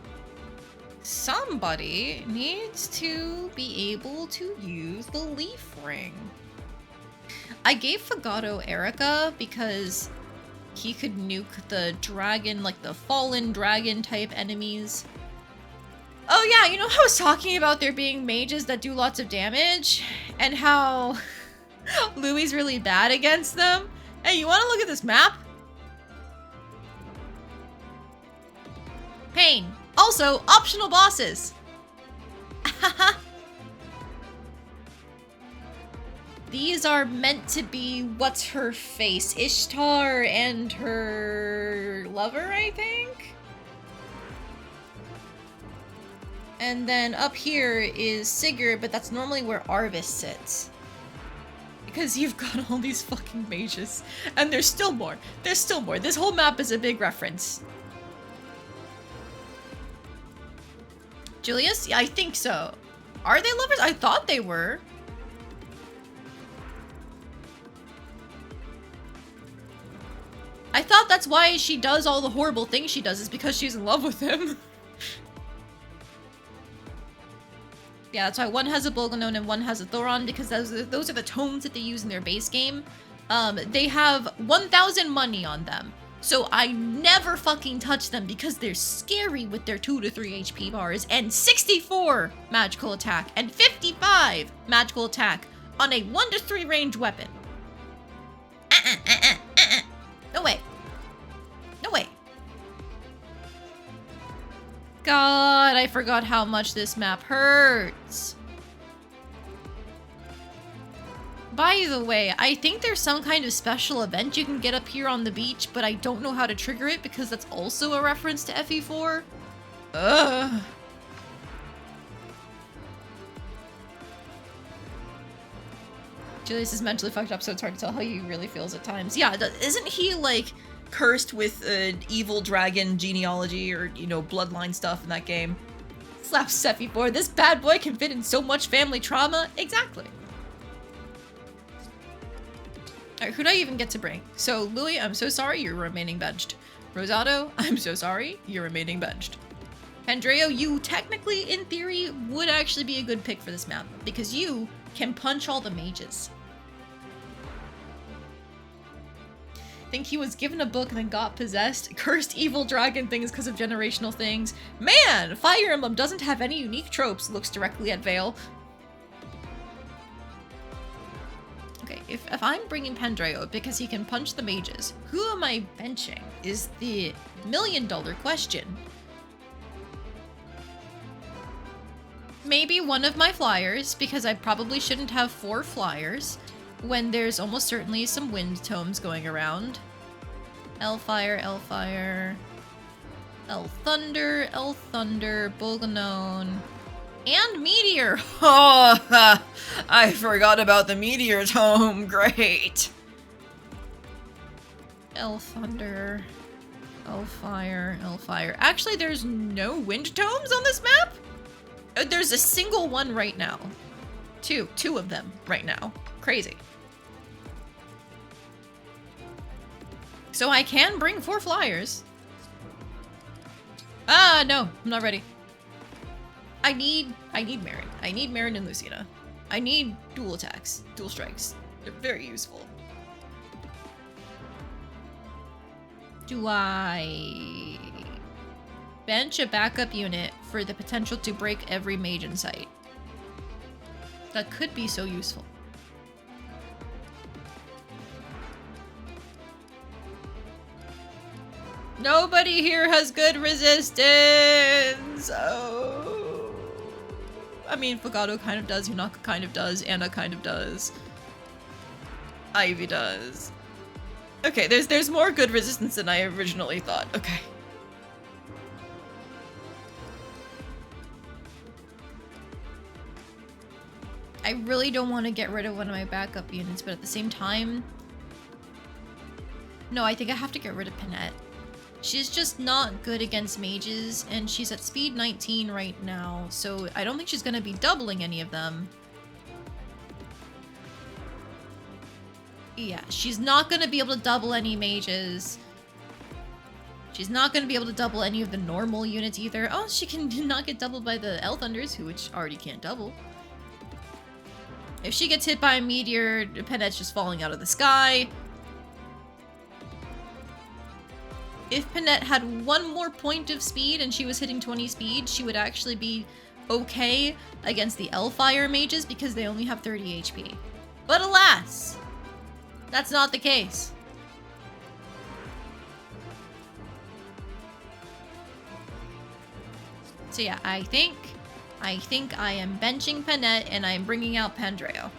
A: Somebody needs to be able to use the leaf ring. I gave Fagato Erica because he could nuke the dragon, like the fallen dragon type enemies. Oh yeah, you know how I was talking about there being mages that do lots of damage? And how Louie's really bad against them? Hey, you wanna look at this map? Pain. Also, optional bosses. These are meant to be what's her face, Ishtar and her lover, I think? And then up here is Sigurd, but that's normally where Arvis sits. Because you've got all these fucking mages. And there's still more. There's still more. This whole map is a big reference. Julius? Yeah, I think so. Are they lovers? I thought they were. I thought that's why she does all the horrible things she does, is because she's in love with him. Yeah, that's why one has a Bolganon and one has a Thoron, because those are the tomes that they use in their base game. They have 1,000 money on them. So I never fucking touch them because they're scary with their 2 to 3 HP bars and 64 magical attack and 55 magical attack on a 1 to 3 range weapon. No way. No way. God, I forgot how much this map hurts. By the way, I think there's some kind of special event you can get up here on the beach, but I don't know how to trigger it because that's also a reference to FE4. Ugh. Julius is mentally fucked up, so it's hard to tell how he really feels at times. Yeah, isn't he, like, cursed with evil dragon genealogy or, you know, bloodline stuff in that game? Slap FE4, this bad boy can fit in so much family trauma. Exactly. Alright, who do I even get to bring? So, Louis, I'm so sorry, you're remaining benched. Rosato, I'm so sorry, you're remaining benched. Andreo, you technically, in theory, would actually be a good pick for this map, because you can punch all the mages. think he was given a book and then got possessed. Cursed evil dragon things because of generational things. Man, Fire Emblem doesn't have any unique tropes. Looks directly at Vale. Okay, if I'm bringing Pandreo because he can punch the mages, who am I benching is the million-dollar question. Maybe one of my flyers, because I probably shouldn't have 4 flyers when there's almost certainly some wind tomes going around. Elfire, Elfire, Thunder, Bolganone, and Meteor! Oh, I forgot about the Meteor tome, great! Thunder, Elfire. Actually, there's no wind tomes on this map? There's a single one right now. Two of them right now. Crazy. So I can bring 4 flyers. Ah, no, I'm not ready. I need Marin. I need Marin and Lucina. I need dual attacks, dual strikes. They're very useful. Do I bench a backup unit for the potential to break every mage in sight? That could be so useful. Nobody here has good resistance! Oh. I mean, Fogado kind of does, Hunaka kind of does, Anna kind of does. Ivy does. Okay, there's more good resistance than I originally thought. Okay. I really don't want to get rid of one of my backup units, but at the same time... No, I think I have to get rid of Panette. She's just not good against mages, and she's at speed 19 right now, so I don't think she's going to be doubling any of them. Yeah, she's not going to be able to double any mages. She's not going to be able to double any of the normal units either. Oh, she can not get doubled by the Elthunders, which already can't double. If she gets hit by a meteor, Panette's just falling out of the sky. If Panette had 1 more point of speed and she was hitting 20 speed, she would actually be okay against the Elfire mages because they only have 30 HP. But alas, that's not the case. So yeah, I think I am benching Panette and I'm bringing out Pandreo.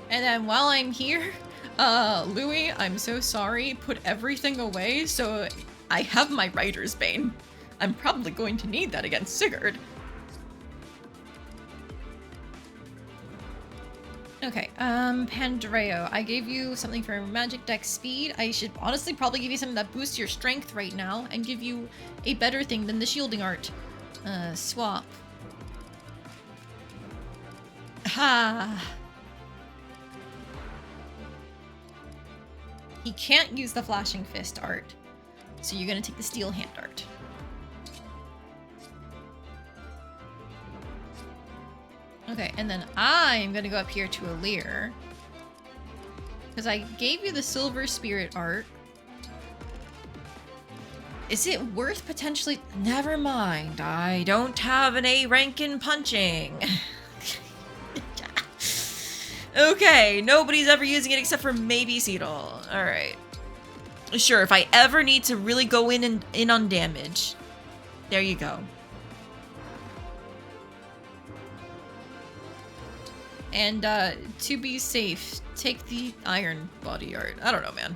A: And then while I'm here, Louis, I'm so sorry, put everything away so I have my Writer's Bane. I'm probably going to need that against Sigurd. Okay, Pandreo, I gave you something for magic deck speed. I should honestly probably give you something that boosts your strength right now and give you a better thing than the shielding art. Swap. Ha! He can't use the flashing fist art, so you're gonna take the steel hand art. Okay, and then I'm gonna go up here to Alir, because I gave you the silver spirit art. Is it worth potentially? Never mind, I don't have an A rank in punching. Okay, nobody's ever using it except for maybe Seedle. Alright. Sure, if I ever need to really go in on damage. There you go. And to be safe, take the iron body art. I don't know, man.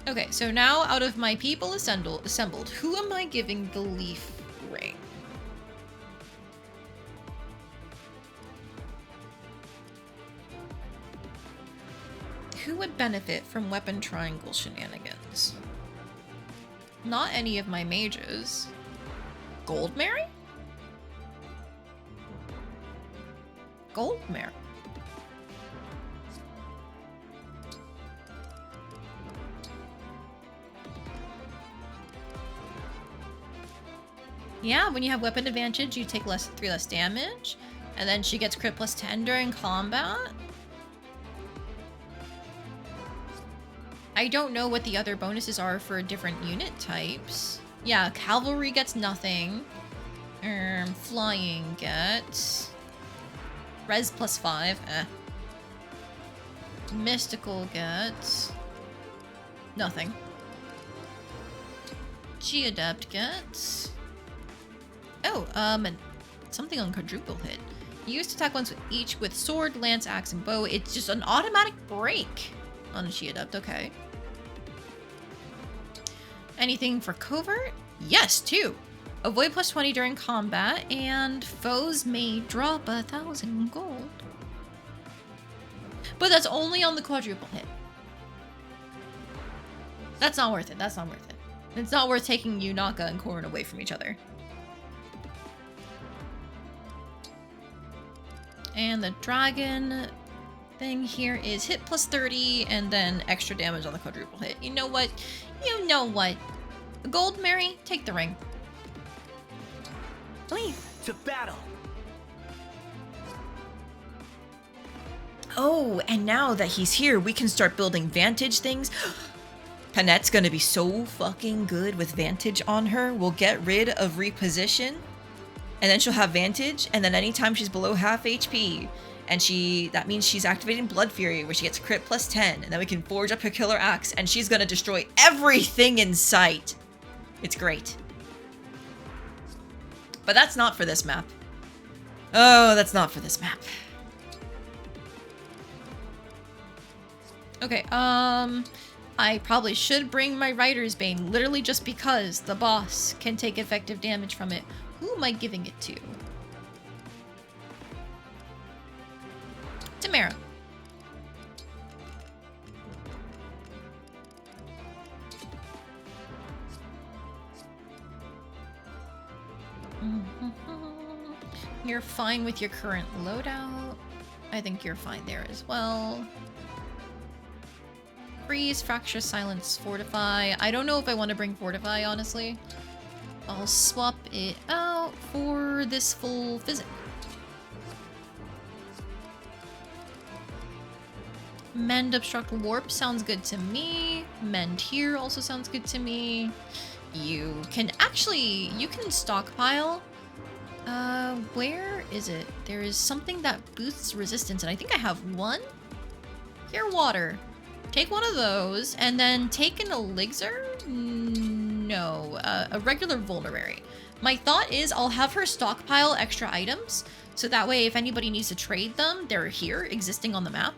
A: Okay, so now out of my people assembled, who am I giving the leaf ring? Who would benefit from weapon triangle shenanigans? Not any of my mages. Gold Mary? Gold Mary. Yeah, when you have weapon advantage, you take 3 less damage. And then she gets crit plus 10 during combat. I don't know what the other bonuses are for different unit types. Yeah, cavalry gets nothing. Flying gets... Res plus 5, Mystical gets... nothing. G-Adept gets... Oh, and something on quadruple hit. You used to attack once with each with sword, lance, axe, and bow. It's just an automatic break on a G-Adept, okay. Anything for covert? Yes, 2. Avoid plus 20 during combat, and foes may drop 1,000 gold. But that's only on the quadruple hit. That's not worth it. That's not worth it. It's not worth taking Yunaka and Korrin away from each other. And the dragon thing here is hit plus 30 and then extra damage on the quadruple hit. You know what? You know what? Gold Mary, take the ring.
G: Leave to battle.
L: Oh, and now that he's here, we can start building vantage things. Panette's gonna be so fucking good with vantage on her. We'll get rid of reposition, and then she'll have vantage, and then anytime she's below half HP, and that means she's activating Blood Fury, where she gets crit plus 10, and then we can forge up her killer axe, and she's gonna destroy everything in sight. It's great. But that's not for this map. Oh, that's not for this map. Okay, I probably should bring my Rider's Bane, literally just because the boss can take effective damage from it. Who am I giving it to? Tamara. You're fine with your current loadout. I think you're fine there as well. Freeze, Fracture, Silence, Fortify. I don't know if I want to bring Fortify, honestly. I'll swap it out for this full physic. Mend, Obstruct, Warp sounds good to me. Mend here also sounds good to me. You can stockpile. Where is it? There is something that boosts resistance, and I think I have one. Here, water. Take one of those, and then take an elixir? No, a regular vulnerary. My thought is I'll have her stockpile extra items, so that way if anybody needs to trade them, they're here, existing on the map.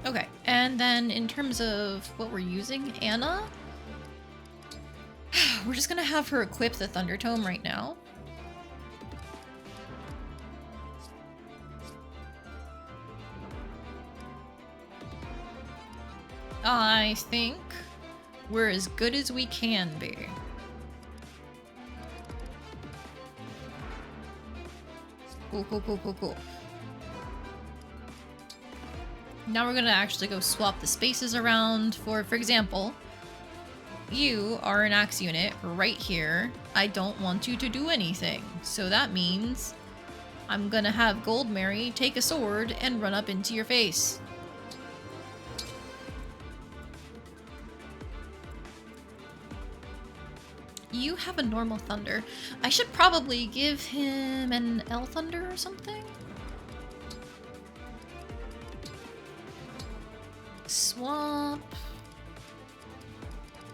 L: Okay, and then in terms of what we're using, Anna, we're just gonna have her equip the Thunder Tome right now. I think we're as good as we can be. Cool, cool, cool, cool, cool. Now we're gonna actually go swap the spaces around for example, you are an axe unit right here. I don't want you to do anything. So that means I'm gonna have Gold Mary take a sword and run up into your face. You have a normal thunder. I should probably give him an L thunder or something. Swap.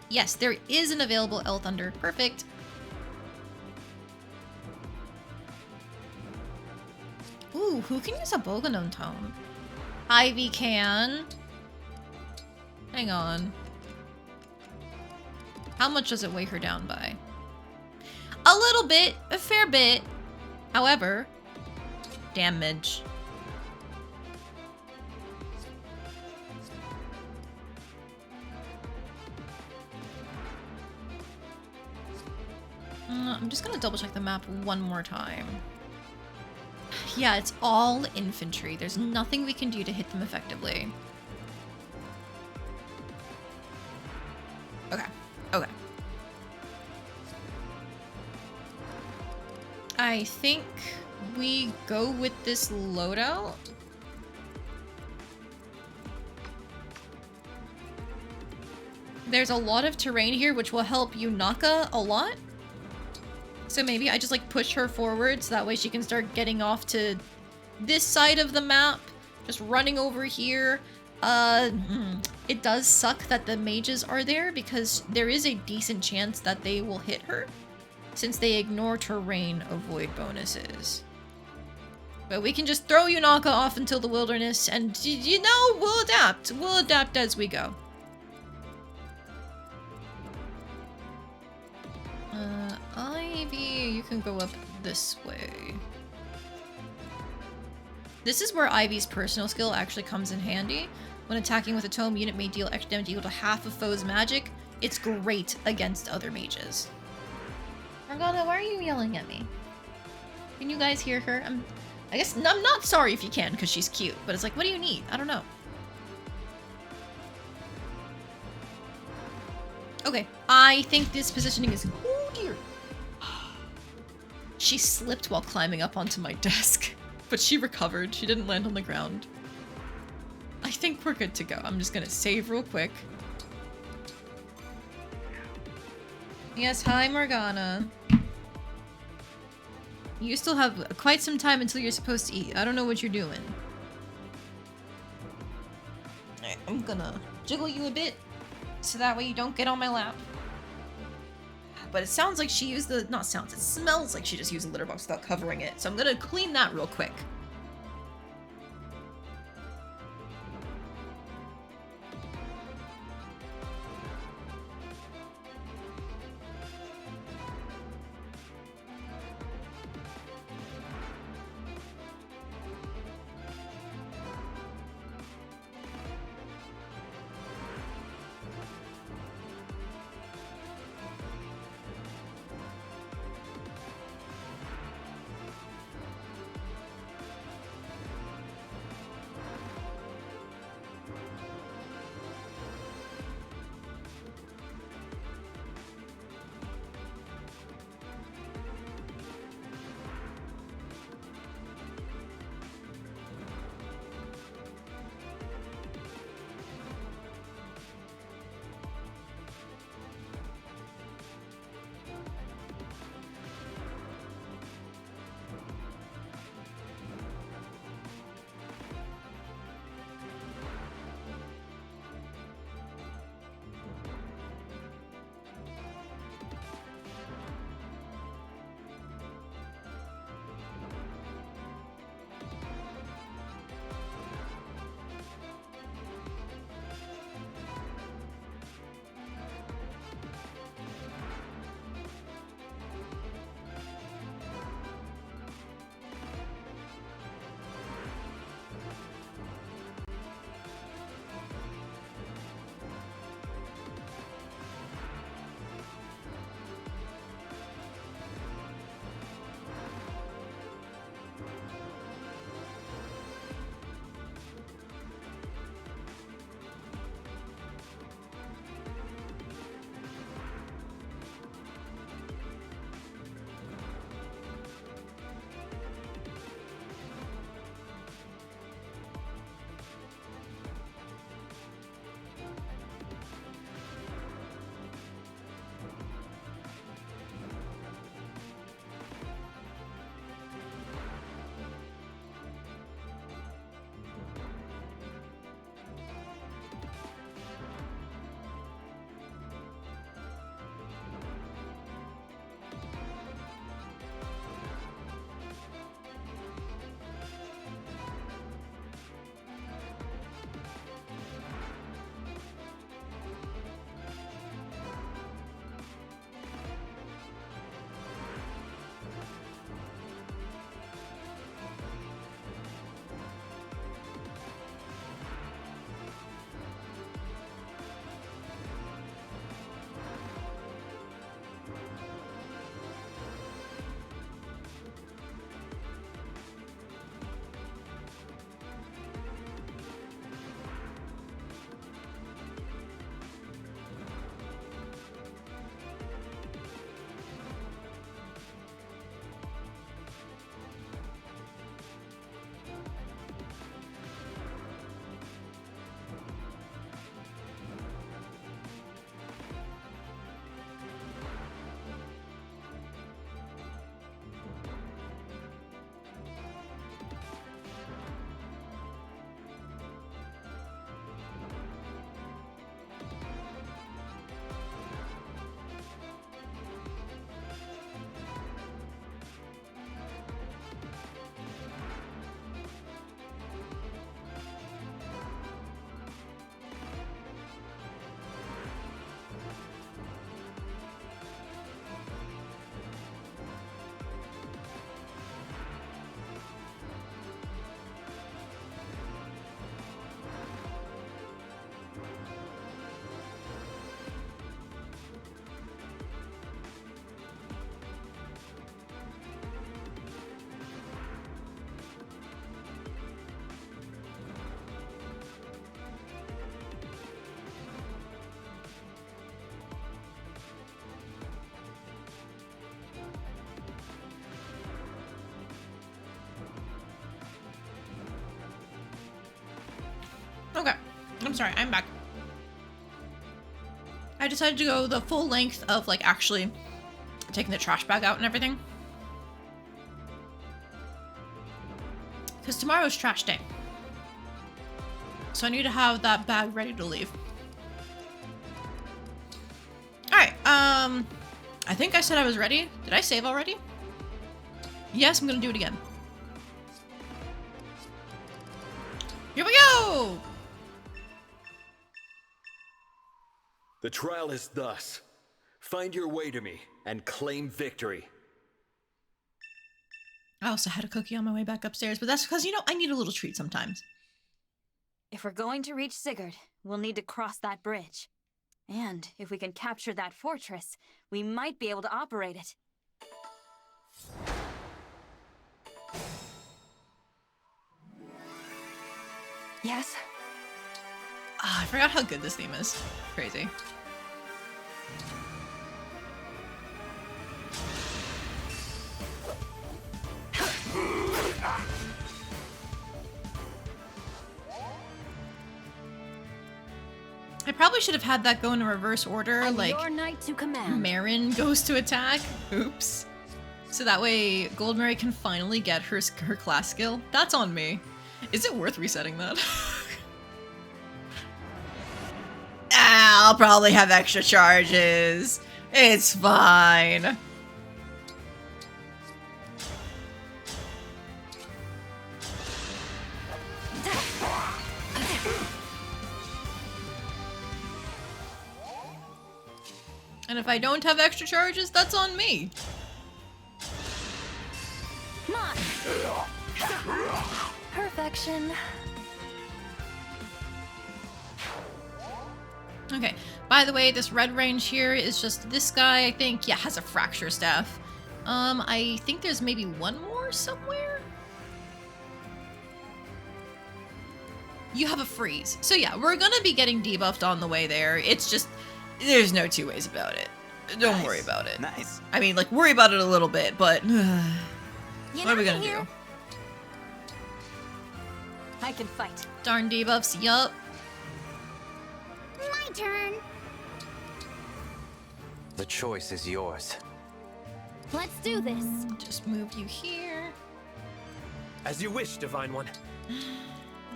L: Yes, there is an available L thunder. Perfect. Ooh, who can use a Boganon tome? Ivy can. Hang on. How much does it weigh her down by? A little bit, a fair bit. However, damage. I'm just gonna double check the map one more time. Yeah, it's all infantry. There's nothing we can do to hit them effectively. Okay. Okay.
A: I think we go with this loadout. There's a lot of terrain here, which will help Yunaka a lot. So maybe I just like push her forward so that way she can start getting off to this side of the map. Just running over here. It does suck that the mages are there because there is a decent chance that they will hit her since they ignore terrain avoid bonuses. But we can just throw Yunaka off into the wilderness and, you know, we'll adapt. We'll adapt as we go. Ivy, you can go up this way. This is where Ivy's personal skill actually comes in handy. When attacking with a tome, unit may deal extra damage equal to half of foe's magic. It's great against other mages. Morgana, why are you yelling at me? Can you guys hear her? I guess I'm not sorry if you can, because she's cute, but it's like, what do you need? I don't know. Okay, I think this positioning is... Oh dear! She slipped while climbing up onto my desk, but she recovered. She didn't land on the ground. I think we're good to go. I'm just gonna save real quick. Yes, hi Morgana. You still have quite some time until you're supposed to eat. I don't know what you're doing. Alright, I'm gonna jiggle you a bit so that way you don't get on my lap. But it sounds like she used the... Not sounds, it smells like she just used a litter box without covering it. So I'm gonna clean that real quick. I'm sorry, I'm back. I decided to go the full length of like actually taking the trash bag out and everything. Because tomorrow's trash day. So I need to have that bag ready to leave. Alright, I think I said I was ready. Did I save already? Yes, I'm gonna do it again. Here we go!
J: The trial is thus. Find your way to me and claim victory.
A: I also had a cookie on my way back upstairs, but that's because, you know, I need a little treat sometimes.
N: If we're going to reach Sigurd, we'll need to cross that bridge. And if we can capture that fortress, we might be able to operate it.
A: Yes? Ah, I forgot how good this theme is. Crazy. I probably should have had that go in a reverse order, like
W: your knight to command.
A: Marin goes to attack. Oops. So that way Goldmary can finally get her class skill. That's on me. Is it worth resetting that? I'll probably have extra charges. It's fine. And if I don't have extra charges, that's on me.
W: Perfection.
A: Okay, by the way, this red range here is just this guy, I think, yeah, has a fracture staff. I think there's maybe one more somewhere? You have a freeze. So yeah, we're gonna be getting debuffed on the way there. It's just, there's no two ways about it. Don't worry about it.
U: Nice.
A: I mean, like, worry about it a little bit, but what are we gonna do?
N: I can fight.
A: Darn debuffs, yup.
M: My turn.
T: The choice is yours.
M: Let's do this.
A: Just move you here.
K: As you wish, Divine One.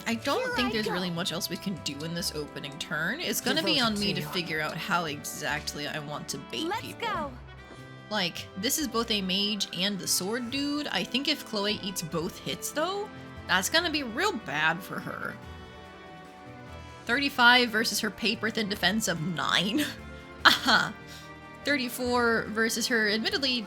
A: I don't think there's really much else we can do in this opening turn. It's gonna be on me to figure out how exactly I want to bait people.
W: Let's go.
A: Like, this is both a mage and the sword dude. I think if Chloe eats both hits, though, that's gonna be real bad for her. 35 versus her paper thin defense of 9. Aha. 34 versus her admittedly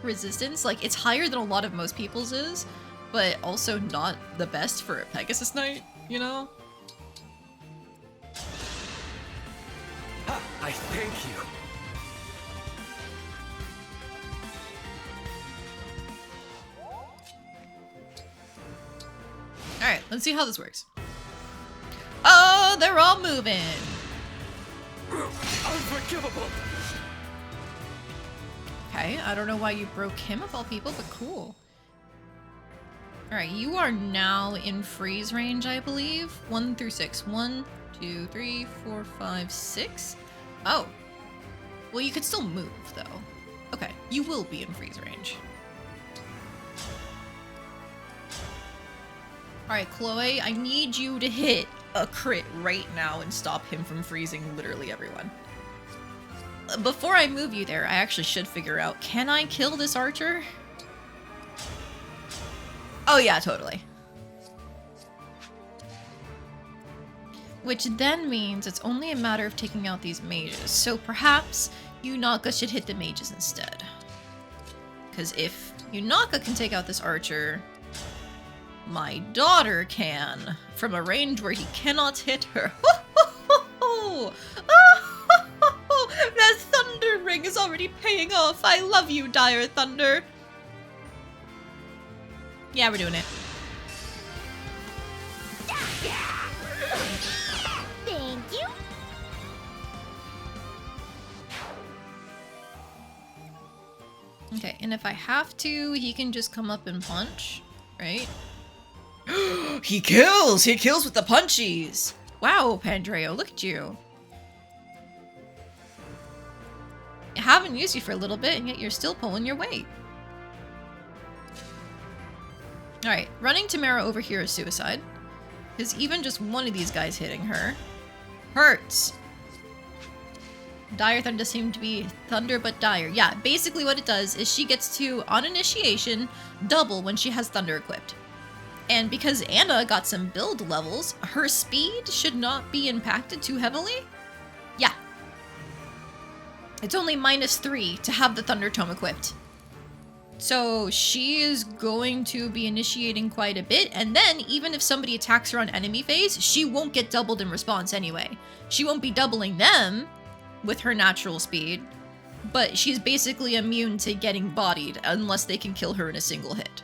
A: resistance. Like, it's higher than a lot of most people's is, but also not the best for a Pegasus Knight, you know?
K: Ha! I thank you.
A: Alright, let's see how this works. Oh, they're all moving!
K: Unforgivable!
A: Okay, I don't know why you broke him of all people, but cool. Alright, you are now in freeze range, I believe. 1 through 6. 1, 2, 3, 4, 5, 6. Oh. Well, you could still move, though. Okay, you will be in freeze range. Alright, Chloe, I need you to hit a crit right now and stop him from freezing literally everyone. Before I move you there, I actually should figure out, can I kill this archer? Oh yeah, totally. Which then means it's only a matter of taking out these mages. So perhaps Yunaka should hit the mages instead. Because if Yunaka can take out this archer, my daughter can, from a range where he cannot hit her. That thunder ring is already paying off. I love you, Dire Thunder. Yeah, we're doing it.
M: Thank you.
A: Okay, and if I have to, he can just come up and punch, right?
L: He kills! He kills with the punchies! Wow, Pandreo, look at you. I haven't used you for a little bit, and yet you're still pulling your weight. Alright, running Tamara over here is suicide. Because even just one of these guys hitting her hurts. Dire Thunder does seem to be thunder but dire. Yeah, basically what it does is she gets to, on initiation, double when she has thunder equipped. And because Anna got some build levels, her speed should not be impacted too heavily. Yeah. It's only -3 to have the Thunder Tome equipped. So she is going to be initiating quite a bit, and then even if somebody attacks her on enemy phase, she won't get doubled in response anyway. She won't be doubling them with her natural speed, but she's basically immune to getting bodied unless they can kill her in a single hit.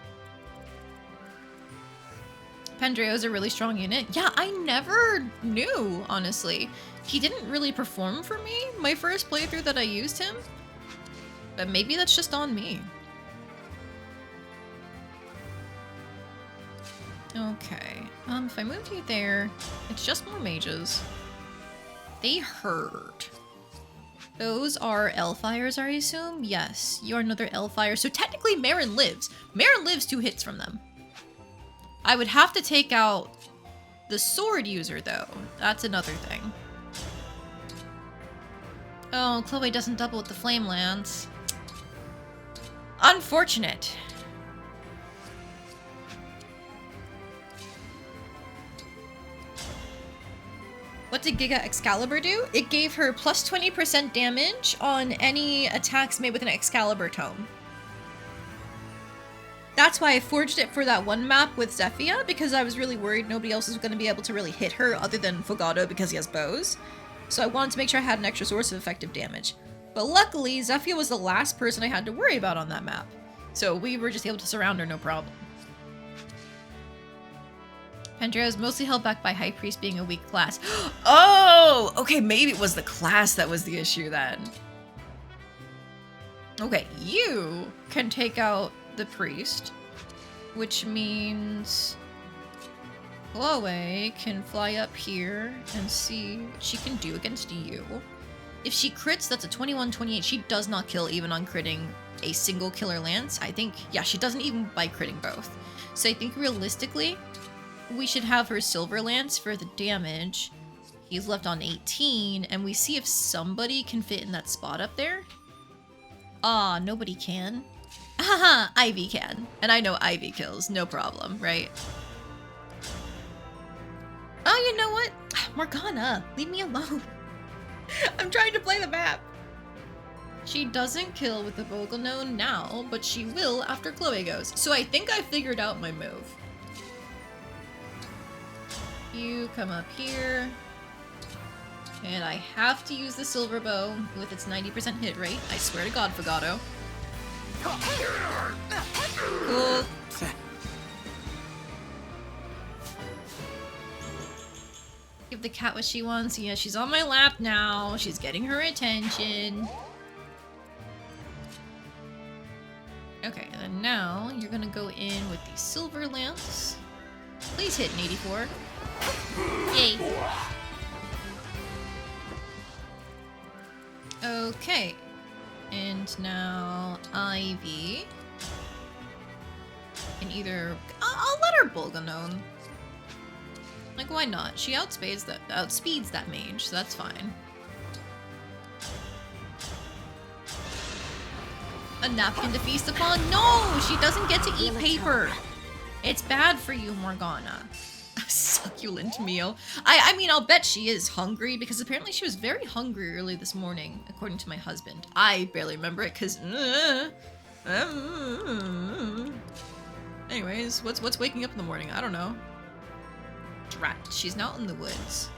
L: Pandreo's a really strong unit. Yeah, I never knew, honestly. He didn't really perform for me my first playthrough that I used him, but maybe that's just on me. Okay, if I moved you there, it's just more mages. They hurt. Those are Elfires, I assume? Yes, you're another Elfire. So technically Marin lives. Marin lives 2 hits from them. I would have to take out the sword user, though. That's another thing. Oh, Chloe doesn't double with the Flame Lance. Unfortunate. What did Giga Excalibur do? It gave her plus 20% damage on any attacks made with an Excalibur tome. That's why I forged it for that one map with Zephyia, because I was really worried nobody else was going to be able to really hit her other than Fogado because he has bows. So I wanted to make sure I had an extra source of effective damage. But luckily, Zephyia was the last person I had to worry about on that map. So we were just able to surround her no problem. Pandreo is mostly held back by High Priest being a weak class. Oh! Okay, maybe it was the class that was the issue then. Okay, you can take out the priest, which means Chloe can fly up here and see what she can do against you. If she crits, that's a 21-28. She does not kill even on critting a single killer lance. I think, yeah, she doesn't even by critting both. So I think realistically, we should have her silver lance for the damage. He's left on 18, and we see if somebody can fit in that spot up there. Ah, nobody can. Haha, Ivy can. And I know Ivy kills, no problem, right? Oh, you know what? Morgana, leave me alone. I'm trying to play the map. She doesn't kill with the Vogelnone now, but she will after Chloe goes. So I think I figured out my move. You come up here. And I have to use the silver bow with its 90% hit rate. I swear to God, Fogado. Cool. Give the cat what she wants. Yeah, she's on my lap now. She's getting her attention. Okay, and then now you're gonna go in with the silver lance. Please hit an 84. Yay. Okay. And now Ivy can either... I'll let her Bolganone. Like, why not? She outspeeds that mage, so that's fine. A napkin to feast upon? No! She doesn't get to eat paper! It's bad for you, Morgana. A succulent meal. I mean, I'll bet she is hungry, because apparently she was very hungry early this morning, according to my husband. I barely remember it, because... Anyways, what's waking up in the morning? I don't know. Drat, she's not in the woods.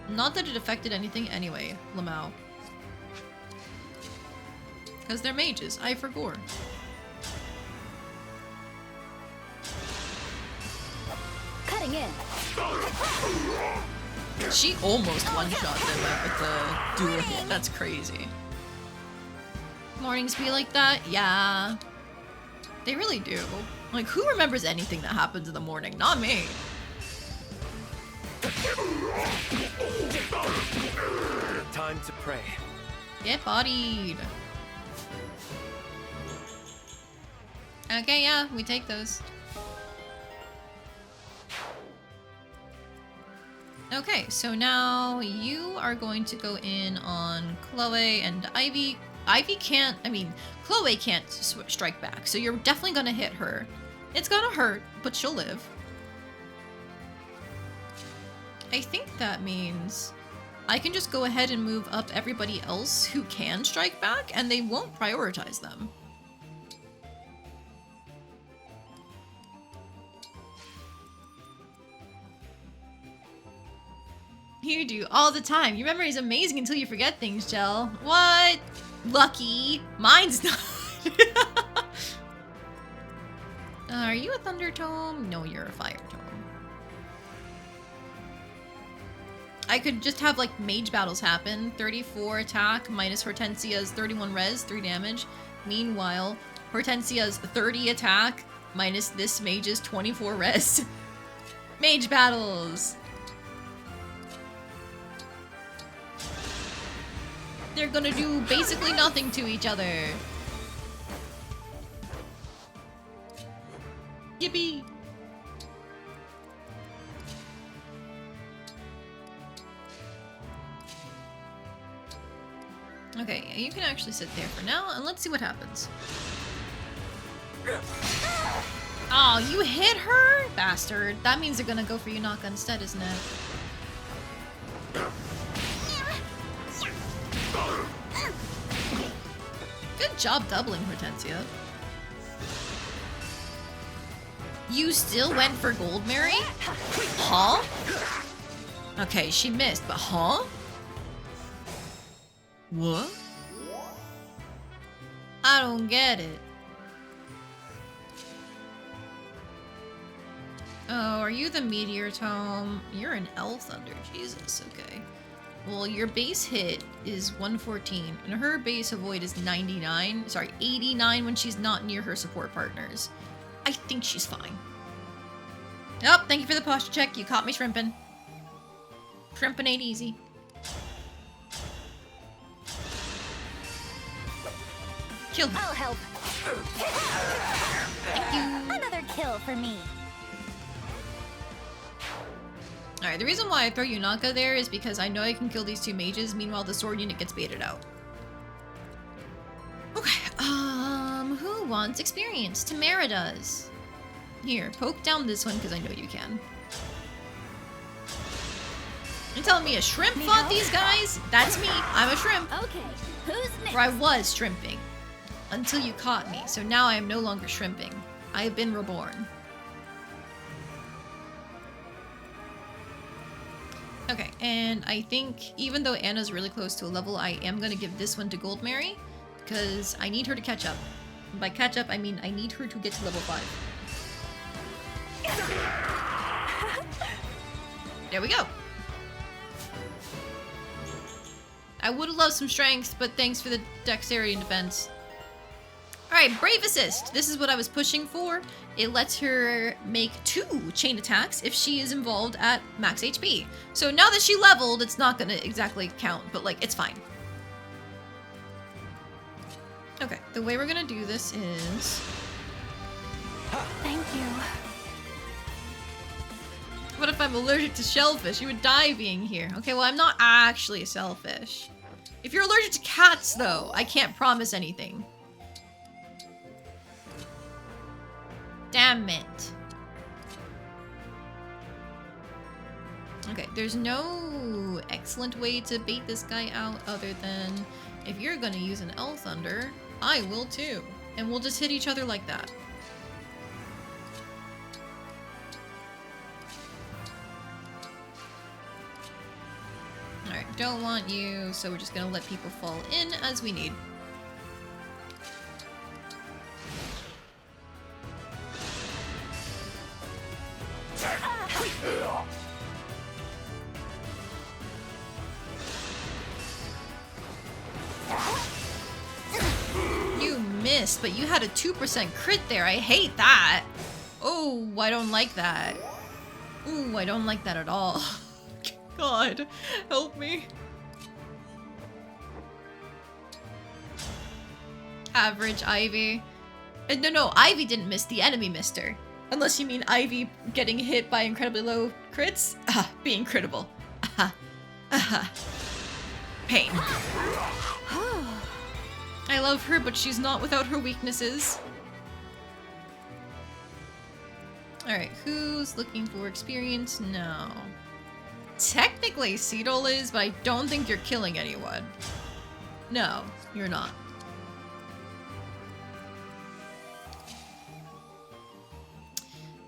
L: Not that it affected anything anyway, Lamau. Because they're mages, I forgot.
V: Cutting in.
L: She almost one-shot them with the dual hit. That's crazy. Mornings be like that? Yeah. They really do.
A: Like, who remembers anything that happens in the morning? Not me.
T: Time to pray.
A: Get bodied. Okay, yeah, we take those. Okay, so now you are going to go in on Chloe and Ivy. Chloe can't strike back, so you're definitely gonna hit her. It's gonna hurt, but she'll live. I think that means I can just go ahead and move up everybody else who can strike back, and they won't prioritize them. You do all the time. Your memory is amazing until you forget things, Jel. What? Lucky. Mine's not. Are you a Thunder Tome? No, you're a Fire Tome. I could just have like mage battles happen. 34 attack minus Hortensia's 31 res, 3 damage. Meanwhile, Hortensia's 30 attack minus this mage's 24 res. Mage battles. They're gonna do basically nothing to each other. Yippee! Okay, you can actually sit there for now, and let's see what happens. Oh, you hit her? Bastard. That means they're gonna go for Yunaka instead, isn't it? Good job doubling, Hortensia. You still went for Gold, Mary? Huh? Okay, she missed, but huh? What? I don't get it. Oh, are you the Meteor Tome? You're an L-Thunder. Jesus, okay. Well, your base hit is 114, and her base avoid is 99. Sorry, 89 when she's not near her support partners. I think she's fine. Oh, thank you for the posture check. You caught me shrimping. Shrimping ain't easy. Kill me.
V: I'll help.
A: Thank you.
V: Another kill for me.
A: Alright, the reason why I throw Yunaka there is because I know I can kill these two mages, meanwhile the sword unit gets baited out. Okay, who wants experience? Tamara does. Here, poke down this one because I know you can. You're telling me a shrimp fought these guys? That's me. I'm a shrimp.
V: Okay, who's next?
A: Or I was shrimping. Until you caught me, so now I am no longer shrimping. I have been reborn. Okay, and I think even though Anna's really close to a level, I am going to give this one to Gold Mary, because I need her to catch up. And by catch up, I mean I need her to get to level 5. There we go. I would have loved some strength, but thanks for the dexterity and defense. Alright, Brave Assist. This is what I was pushing for. It lets her make 2 chain attacks if she is involved at max HP. So now that she leveled, it's not gonna exactly count, but like, it's fine. Okay, the way we're gonna do this is...
V: Thank you.
A: What if I'm allergic to shellfish? You would die being here. Okay, well, I'm not actually a shellfish. If you're allergic to cats, though, I can't promise anything. Damn it. Okay, there's no excellent way to bait this guy out other than if you're gonna use an L-Thunder, I will too. And we'll just hit each other like that. Alright, don't want you, so we're just gonna let people fall in as we need. You missed, but you had a 2% crit there. I hate that. Oh, I don't like that. Ooh, I don't like that at all. God, help me. Average Ivy. No, Ivy didn't miss. The enemy missed her. Unless you mean Ivy getting hit by incredibly low crits. Being critable. Pain. I love her, but she's not without her weaknesses. Alright, who's looking for experience? No. Technically, Sigurd is, but I don't think you're killing anyone. No, you're not.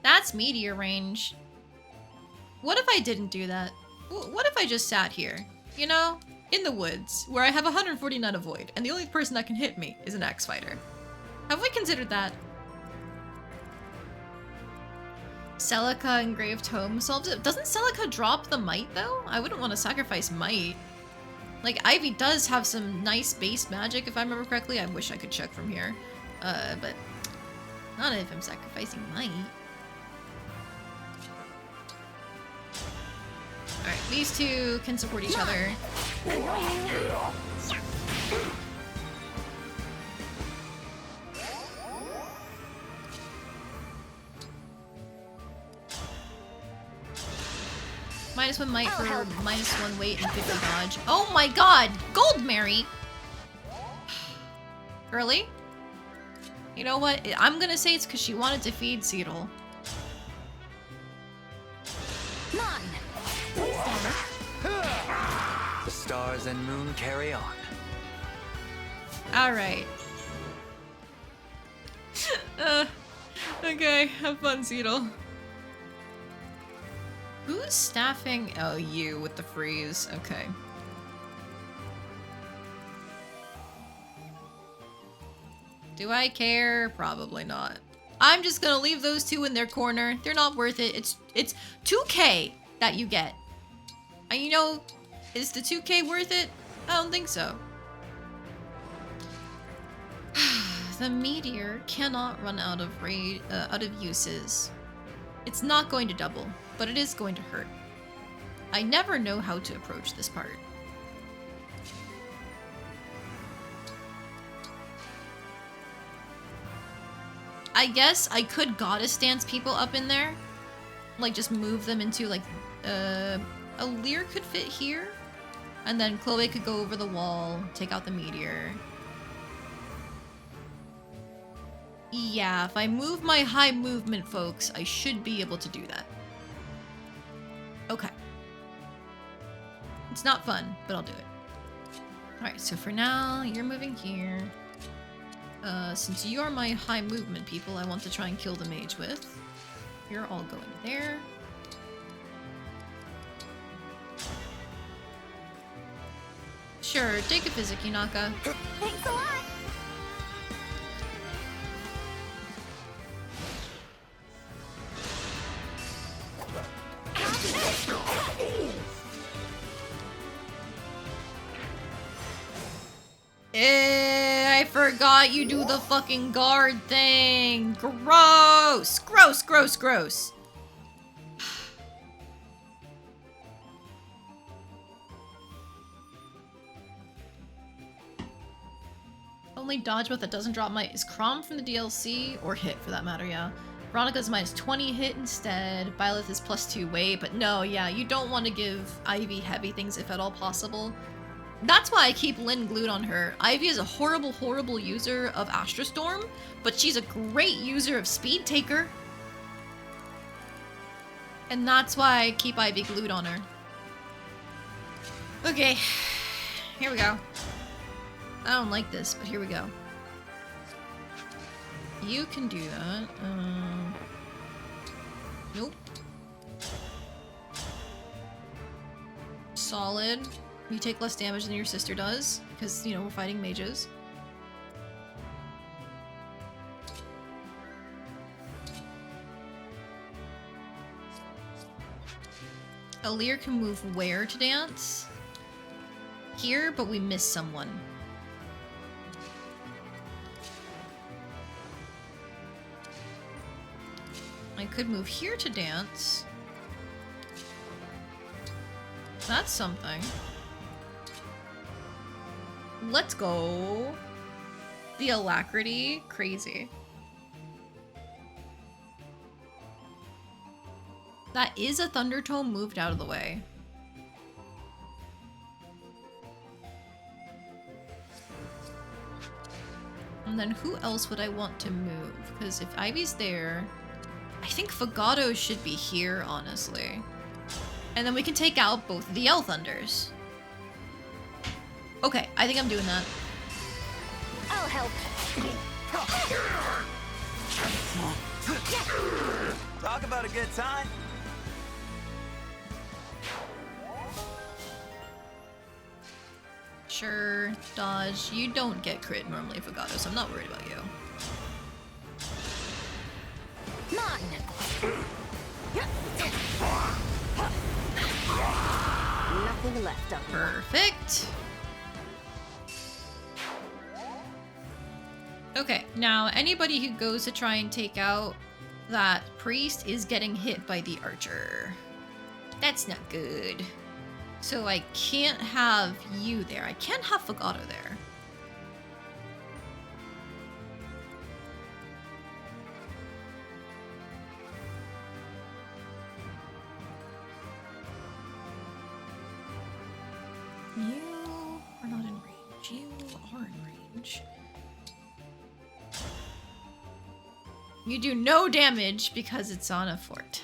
A: That's meteor range. What if I didn't do that? What if I just sat here, you know, in the woods, where I have 149 avoid, and the only person that can hit me is an axe fighter? Have we considered that? Celica engraved tome solves it. Doesn't Celica drop the might though? I wouldn't want to sacrifice might. Like, Ivy does have some nice base magic if I remember correctly. I wish I could check from here. But not if I'm sacrificing might. Alright, these two can support each other. -1 might for -1 weight and 50 dodge. Oh my god! Gold Mary! Girly? You know what? I'm gonna say it's because she wanted to feed Sigurd.
T: The stars and moon carry on.
A: Alright. Okay, have fun, Sigurd. Who's staffing? Oh, you with the freeze. Okay. Do I care? Probably not. I'm just gonna leave those two in their corner. They're not worth it. It's 2k that you get. And you know, is the 2k worth it? I don't think so. The meteor cannot run out of uses. It's not going to double, but it is going to hurt. I never know how to approach this part. I guess I could goddess dance people up in there. Like, just move them into, like, a Lear could fit here. And then Chloe could go over the wall, take out the meteor. Yeah, if I move my high movement, folks, I should be able to do that. Okay. It's not fun, but I'll do it. Alright, so for now, you're moving here. Since you are my high movement people, I want to try and kill the mage with. You're all going there. Sure, take a physic, Yunaka.
V: Thanks a lot.
A: I forgot you do the fucking guard thing. Gross! Gross, gross, gross. Only dodge both that doesn't drop might is Crom from the DLC, or hit for that matter, yeah. Veronica's -20 hit instead. Byleth is +2 weight, but no, yeah, you don't want to give Ivy heavy things if at all possible. That's why I keep Lynn glued on her. Ivy is a horrible, horrible user of Astrostorm, but she's a great user of Speed Taker. And that's why I keep Ivy glued on her. Okay, here we go. I don't like this, but here we go. You can do that. Nope. Solid. You take less damage than your sister does, because, you know, we're fighting mages. Alear can move where to dance? Here, but we miss someone. I could move here to dance. That's something. Let's go. The alacrity, crazy. That is a Thunder Tome moved out of the way. And then who else would I want to move? Because if Ivy's there, I think Fogado should be here, honestly. And then we can take out both of the Yell Thunders. Okay, I think I'm doing that.
V: I'll help.
U: Talk about a good time.
A: Sure, dodge. You don't get crit normally, Fogado, so I'm not worried about you.
V: Mine.
R: Nothing left of her.
A: Perfect. Okay, now anybody who goes to try and take out that priest is getting hit by the archer. That's not good. So I can't have you there. I can't have Fogado there. You are not in range. You are in range. You do no damage because it's on a fort.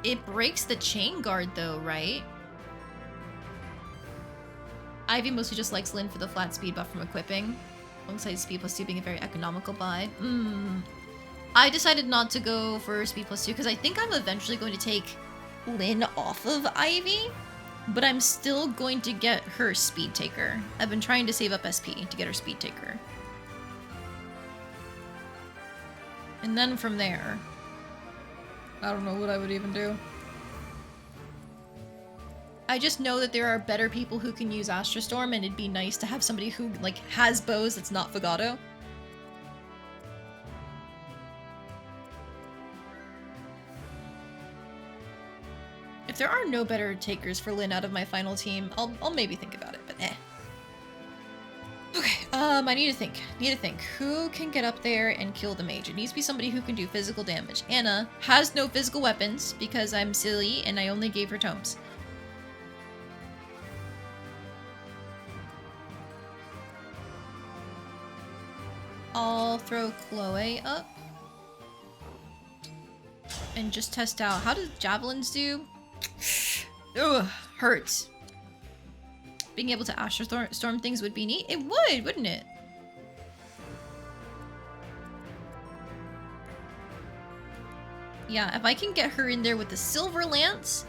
A: It breaks the chain guard though, right? Ivy mostly just likes Lyn for the flat speed buff from equipping, alongside speed plus 2 being a very economical buy. I decided not to go for speed plus 2 because I think I'm eventually going to take Lyn off of Ivy, but I'm still going to get her speed taker. I've been trying to save up SP to get her speed taker. And then from there, I don't know what I would even do. I just know that there are better people who can use Astra Storm, and it'd be nice to have somebody who, like, has bows that's not Fogado. If there are no better takers for Lyn out of my final team, I'll maybe think about it, but eh. Okay, I need to think. Who can get up there and kill the mage? It needs to be somebody who can do physical damage. Anna has no physical weapons because I'm silly and I only gave her tomes. I'll throw Chloe up and just test out. How do javelins do? Ugh, hurts. Being able to Astra Storm things would be neat. It would, wouldn't it? Yeah, if I can get her in there with the Silver Lance,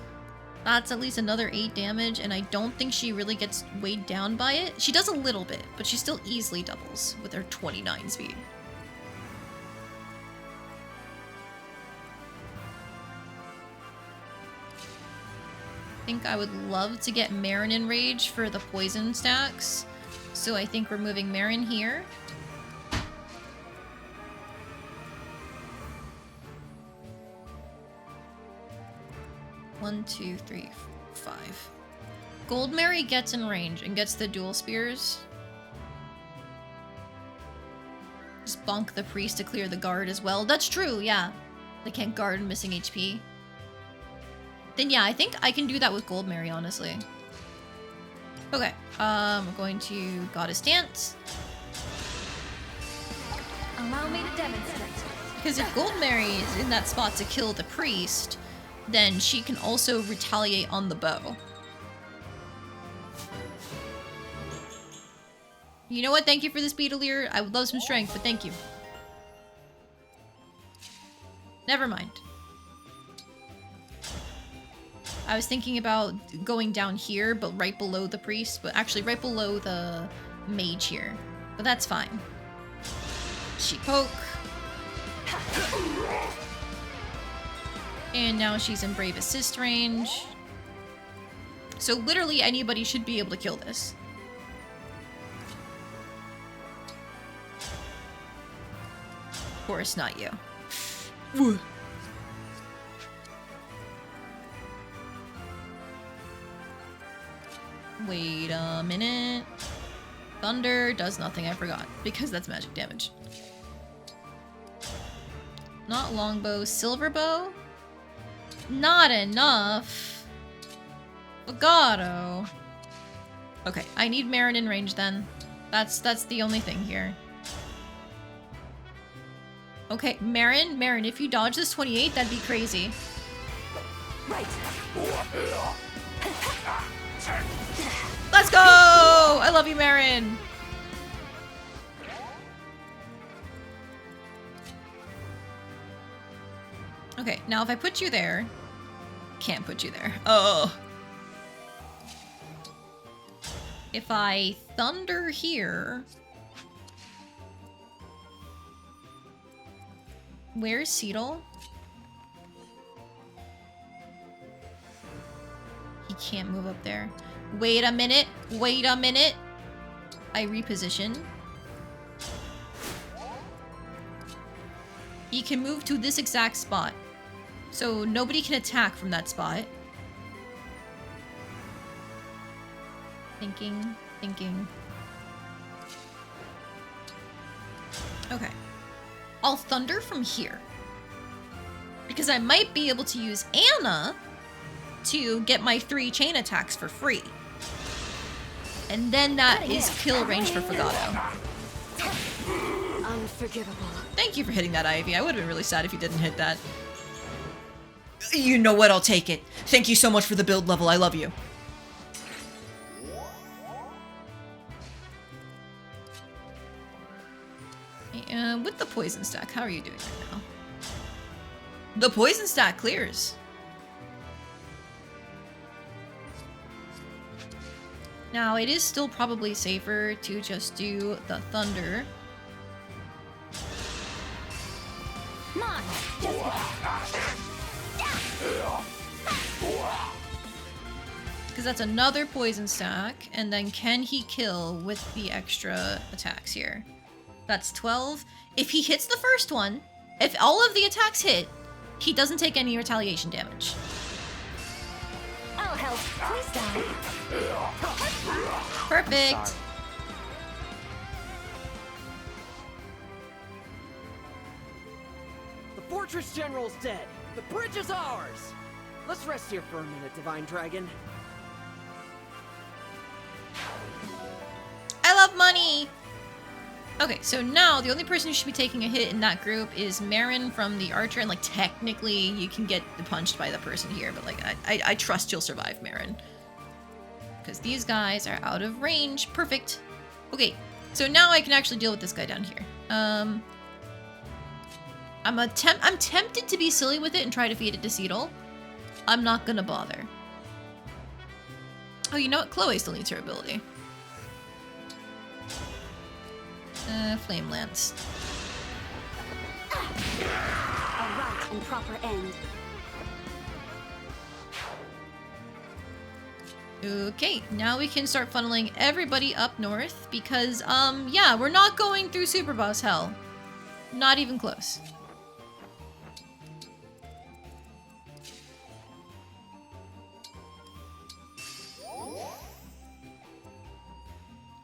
A: that's at least another 8 damage, and I don't think she really gets weighed down by it. She does a little bit, but she still easily doubles with her 29 speed. I think I would love to get Marin in rage for the poison stacks, so I think we're moving Marin here. One, two, three, 5. Gold Mary gets in range and gets the dual spears. Just bonk the priest to clear the guard as well. That's true, yeah. They can't guard missing HP. Then yeah, I think I can do that with Gold Mary, honestly. Okay, we're going to Goddess Dance.
V: Allow me to demonstrate.
A: Because if Gold Mary is in that spot to kill the priest, then she can also retaliate on the bow. You know what? Thank you for the speed, Alir. I would love some strength, but thank you. Never mind. I was thinking about going down here, but right below the priest, but actually right below the mage here. But that's fine. She poke. And now she's in Brave Assist range. So literally anybody should be able to kill this. course not you. Wait a minute. Thunder does nothing, I forgot. Because that's magic damage. Not longbow, silver bow? Not enough. Legato. Okay, I need Marin in range then. That's the only thing here. Okay, Marin, if you dodge this 28, that'd be crazy.
W: Right.
A: Let's go! I love you, Marin. Okay, now if I put you there, can't put you there. Oh. If I thunder here, where's Seedle? He can't move up there. Wait a minute. Wait a minute. I reposition. He can move to this exact spot. So nobody can attack from that spot. Thinking. Okay. I'll thunder from here. Because I might be able to use Anna to get my 3 chain attacks for free. And then that is kill range for Fagato.
R: Unforgivable.
A: Thank you for hitting that, Ivy. I would have been really sad if you didn't hit that. You know what? I'll take it. Thank you so much for the build level. I love you. With the poison stack, how are you doing right now? The poison stack clears. Now, it is still probably safer to just do the thunder.
W: Come on,
A: because that's another poison stack, and then can he kill with the extra attacks here? That's 12. If he hits the first one, if all of the attacks hit, he doesn't take any retaliation damage.
W: I'll help. Please die.
A: Perfect.
G: The Fortress General's dead. The bridge is ours. Let's rest here for a minute, Divine Dragon.
A: I love money! Okay, so now the only person who should be taking a hit in that group is Marin from the Archer, and like technically you can get punched by the person here, but like I trust you'll survive, Marin. Because these guys are out of range. Perfect. Okay, so now I can actually deal with this guy down here. I'm tempted to be silly with it and try to feed it to Seedle. I'm not gonna bother. Oh, you know what? Chloe still needs her ability. Flame Lance.
W: A right and proper end.
A: Okay, now we can start funneling everybody up north because, yeah, we're not going through Super Boss Hell. Not even close.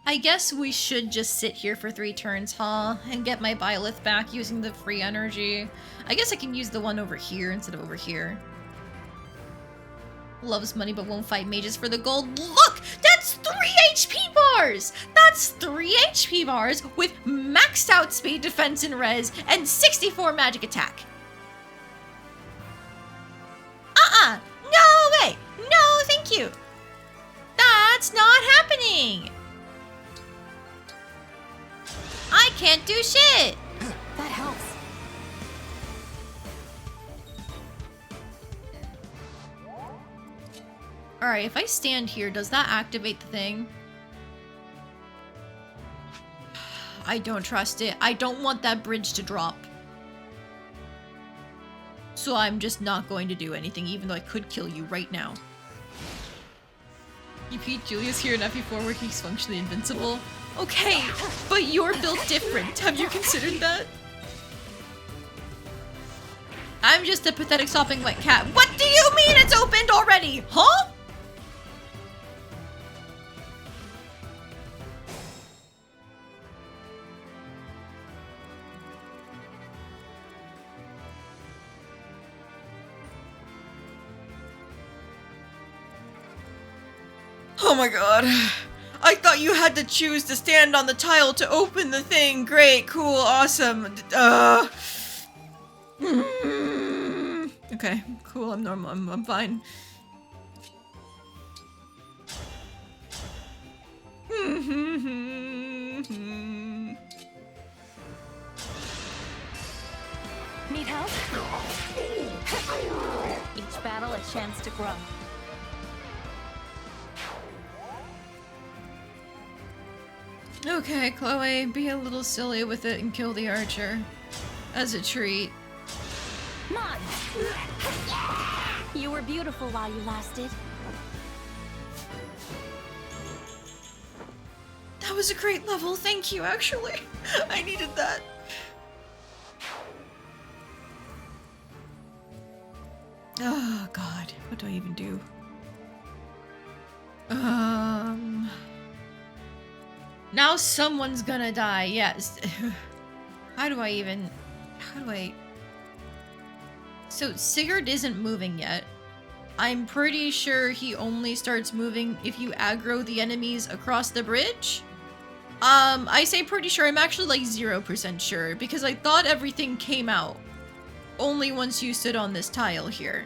A: I guess we should just sit here for 3 turns, huh? And get my Byleth back using the free energy. I guess I can use the one over here instead of over here. Loves money but won't fight mages for the gold. Look! That's 3 HP bars! That's 3 HP bars with maxed out speed, defense, and res, and 64 magic attack. No way! No, thank you! That's not happening! I can't do shit!
W: That helps.
A: Alright, if I stand here, does that activate the thing? I don't trust it. I don't want that bridge to drop. So I'm just not going to do anything, even though I could kill you right now. You beat Julius here in FE4 where he's functionally invincible. Okay, but you're built different. Have you considered that? I'm just a pathetic sopping wet cat. What do you mean it's opened already? Huh? Oh my god. I thought you had to choose to stand on the tile to open the thing. Great, cool, awesome. Okay, cool, I'm normal, I'm fine.
N: Need help? Each battle a chance to grow.
A: Okay, Chloe, be a little silly with it and kill the archer. As a treat.
N: Mod! You were beautiful while you lasted.
A: That was a great level, thank you, actually. I needed that. Oh god, what do I even do? Now someone's gonna die, yes. How do I... So Sigurd isn't moving yet. I'm pretty sure he only starts moving if you aggro the enemies across the bridge. I say pretty sure, I'm actually like 0% sure, because I thought everything came out only once you stood on this tile here.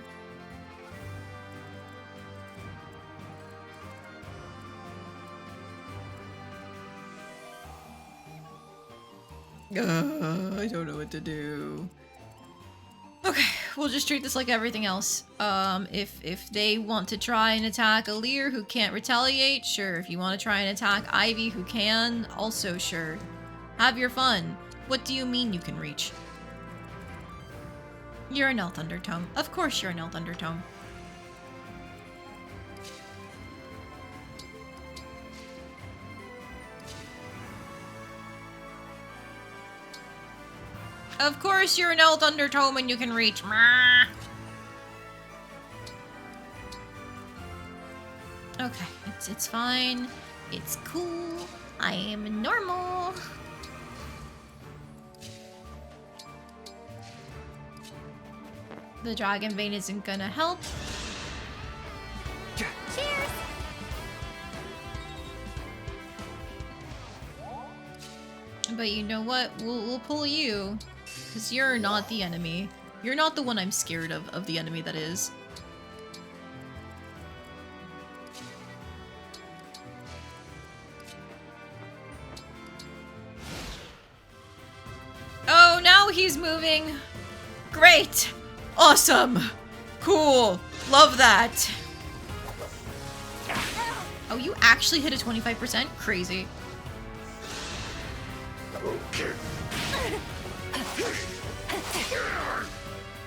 A: I don't know what to do. Okay, we'll just treat this like everything else. If they want to try and attack Alir who can't retaliate, sure. If you want to try and attack Ivy who can, also sure. Have your fun. What do you mean you can reach? You're an elf undertone. Of course you're an elf undertone. Of course you're an elf undertone and you can reach. Okay, it's fine. It's cool. I am normal. The dragon vein isn't gonna help.
D: Cheers!
A: But you know what? We'll pull you. Because you're not the enemy. You're not the one I'm scared of the enemy that is. Oh, now he's moving. Great. Awesome. Cool. Love that. Oh, you actually hit a 25%? Crazy.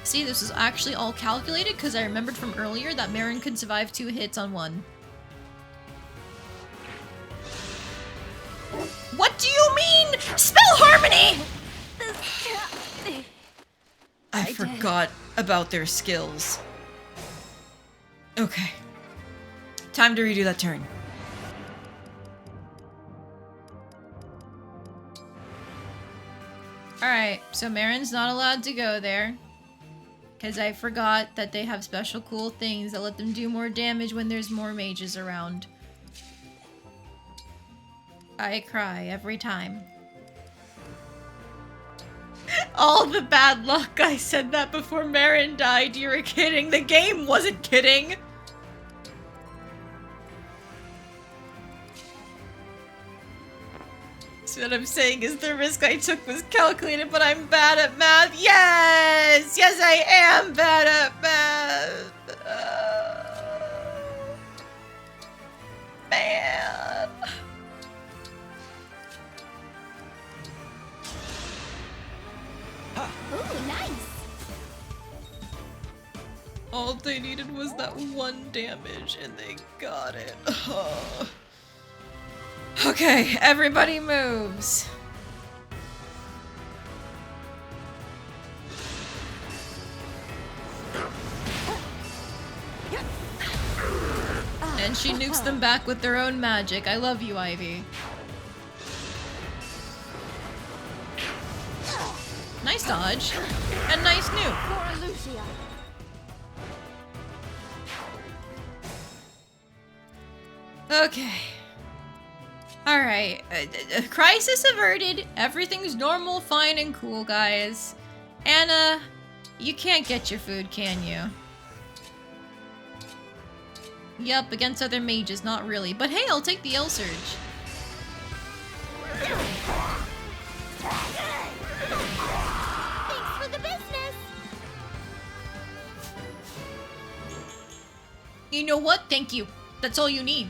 A: See, this is actually all calculated because I remembered from earlier that Marin could survive 2 hits on 1. What do you mean? Spell harmony! I forgot about their skills. Okay. Time to redo that turn. Alright, so Marin's not allowed to go there. Because I forgot that they have special cool things that let them do more damage when there's more mages around. I cry every time. All the bad luck. I said that before Marin died. You were kidding. The game wasn't kidding. So what I'm saying is the risk I took was calculated, but I'm bad at math. Yes! Yes, I am bad at math. Man.
D: Ooh, nice.
A: All they needed was that 1 damage, and they got it. Oh. Okay, everybody moves. And she nukes them back with their own magic. I love you, Ivy. Nice dodge. And nice nuke. Okay. Alright. Crisis averted. Everything's normal, fine, and cool, guys. Anna, you can't get your food, can you? Yup, against other mages, not really. But hey, I'll take the L-Surge.
V: Thanks for the business!
A: You know what? Thank you. That's all you need.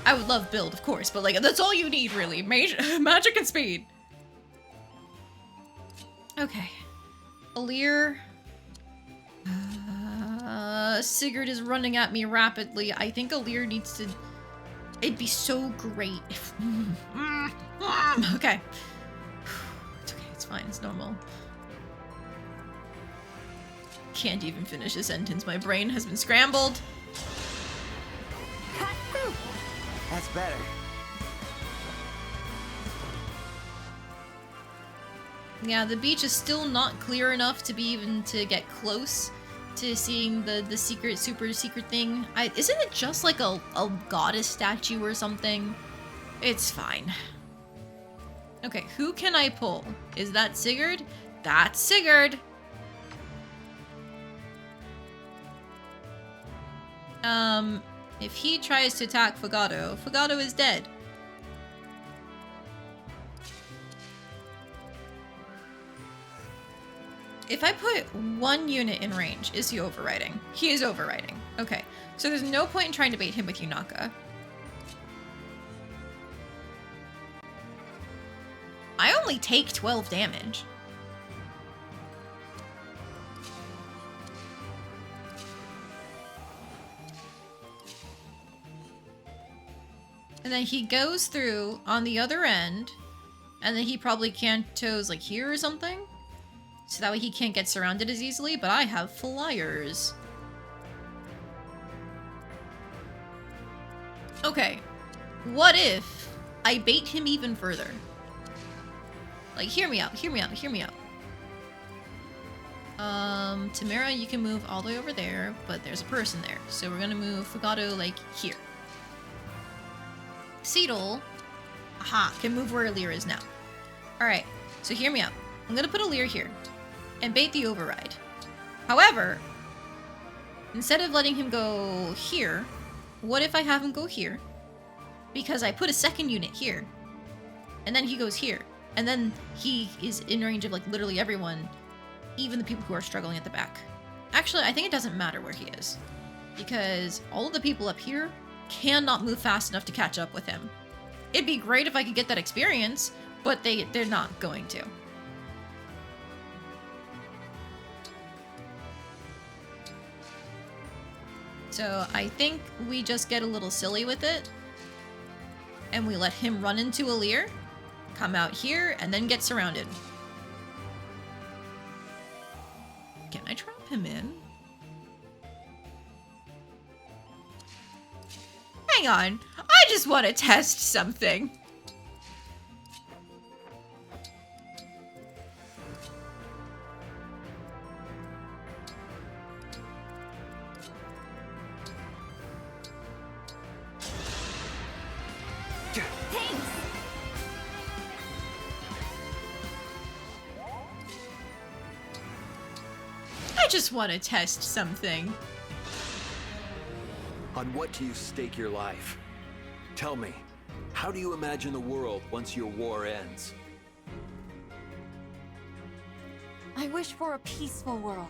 A: I would love build, of course, but like, that's all you need, really. Magic and speed. Okay. Alir. Sigurd is running at me rapidly. I think Alir needs to... It'd be so great if... Okay. It's okay, it's fine, it's normal. Can't even finish a sentence. My brain has been scrambled.
K: That's better.
A: Yeah, the beach is still not clear enough to be even to get close to seeing the secret, super secret thing. Isn't it just like a goddess statue or something? It's fine. Okay, who can I pull? Is that Sigurd? That's Sigurd! If he tries to attack Fogado, Fogado is dead. If I put one unit in range, is he overriding? He is overriding. Okay, so there's no point in trying to bait him with Yunaka. I only take 12 damage. And then he goes through on the other end, and then he probably cantos like here or something. So that way he can't get surrounded as easily, but I have flyers. Okay, what if I bait him even further? Like, hear me out, hear me out, hear me out. Tamara, you can move all the way over there, but there's a person there. So we're gonna move Fogado, like, here. Seedle, aha, can move where Alir is now. Alright, so hear me out. I'm gonna put Alir here and bait the override. However, instead of letting him go here, what if I have him go here? Because I put a second unit here, and then he goes here, and then he is in range of like literally everyone, even the people who are struggling at the back. Actually, I think it doesn't matter where he is, because all of the people up here cannot move fast enough to catch up with him. It'd be great if I could get that experience, but they're not going to. So I think we just get a little silly with it, and we let him run into Alir, come out here, and then get surrounded. Can I trap him in? Hang on, I just want to test something. I just want to test something.
J: On what do you stake your life? Tell me, how do you imagine the world once your war ends?
F: I wish for a peaceful world.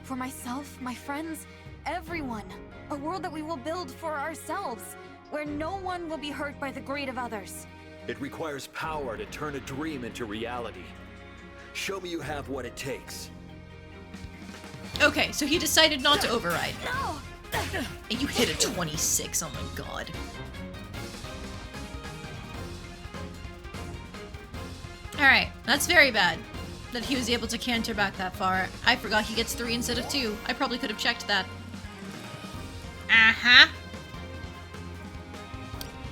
F: For myself, my friends, everyone. A world that we will build for ourselves, where no one will be hurt by the greed of others.
J: It requires power to turn a dream into reality. Show me you have what it takes.
A: Okay, so he decided not to override. No! And you hit a 26, oh my god. Alright, that's very bad that he was able to canter back that far. I forgot he gets 3 instead of 2. I probably could have checked that. Uh-huh.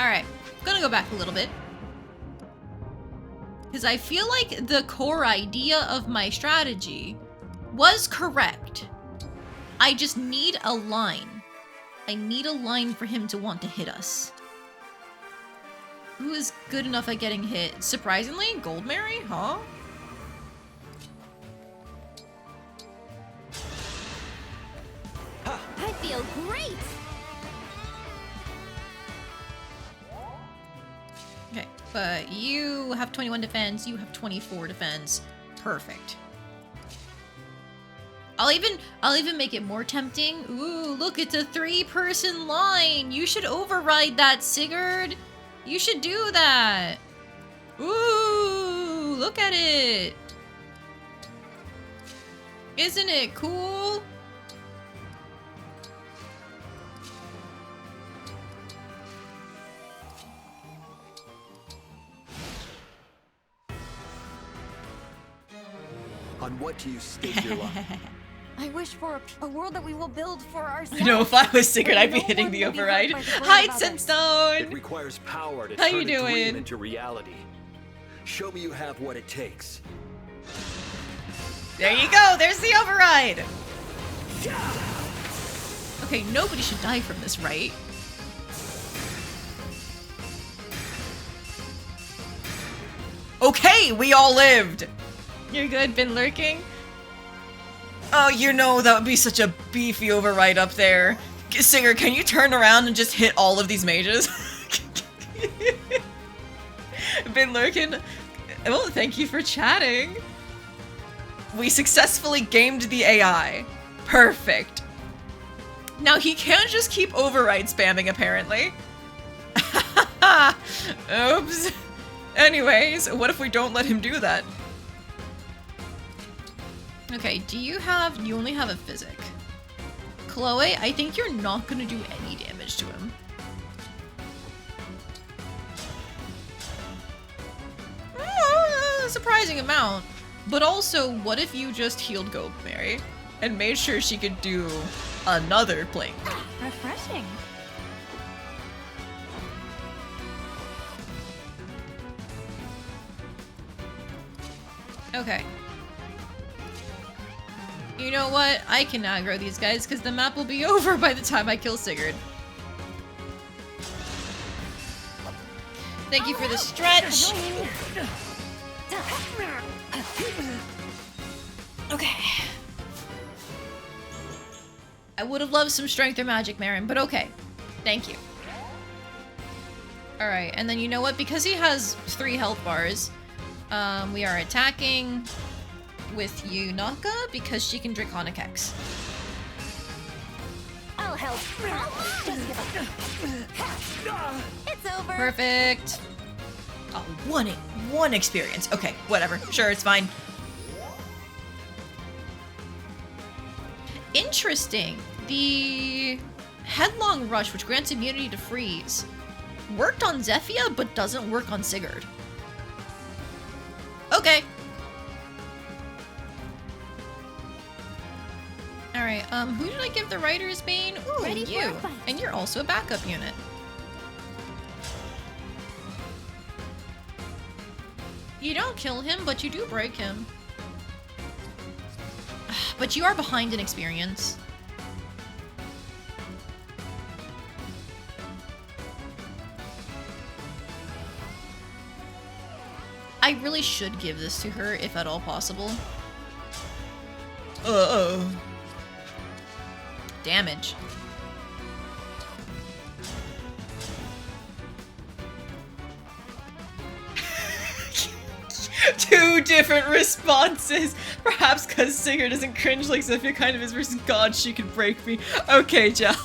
A: Alright, gonna go back a little bit. Because I feel like the core idea of my strategy was correct. I just need a line. I need a line for him to want to hit us. Who is good enough at getting hit? Surprisingly, Goldmary, huh?
W: I feel great!
A: Okay, but you have 21 defense, you have 24 defense. Perfect. I'll even make it more tempting. Ooh, look, it's a 3-person line. You should override that, Sigurd. You should do that. Ooh, look at it. Isn't it cool?
J: On what do you stake your life?
N: I wish for a world that we will build for ourselves.
L: You know, if I was Sigurd, I'd be hitting the override. Hi, Sunstone!
J: It requires power to
L: How
J: turn
L: you
J: a dream
L: doing?
J: into reality. Show me you have what it takes.
L: There you go! There's the override!
A: Okay, nobody should die from this, right?
L: Okay, we all lived!
A: You're good, been lurking?
L: Oh, you know, that would be such a beefy override up there. Sigurd, can you turn around and just hit all of these mages? Been lurking. Well, thank you for chatting. We successfully gamed the AI. Perfect. Now he can't just keep override spamming, apparently. Oops. Anyways, what if we don't let him do that?
A: Okay, you only have a physic. Chloe, I think you're not gonna do any damage to him. A surprising amount. But also, what if you just healed Goldmary and made sure she could do another plank?
W: Refreshing.
A: Okay. You know what? I can aggro these guys because the map will be over by the time I kill Sigurd. Thank you for the stretch. Okay. I would have loved some strength or magic, Marin, but okay. Thank you. Alright, and then you know what? Because he has 3 health bars, we are attacking with Yunaka because she can Draconic Hex.
W: I'll help. It's over.
A: Perfect.
L: Oh, one experience. Okay, whatever. Sure, it's fine.
A: Interesting. The Headlong Rush, which grants immunity to freeze, worked on Zephyia, but doesn't work on Sigurd. Okay. Alright, who did I give the Rider's Bane? Ooh,
W: Ready for
A: you.
W: a fight.
A: And you're also a backup unit. You don't kill him, but you do break him. But you are behind in experience. I really should give this to her, if at all possible. Uh-oh. Damage.
L: Two different responses. Perhaps because Sigurd doesn't cringe like Zephyia kind of is versus God, she can break me. Okay, Jel.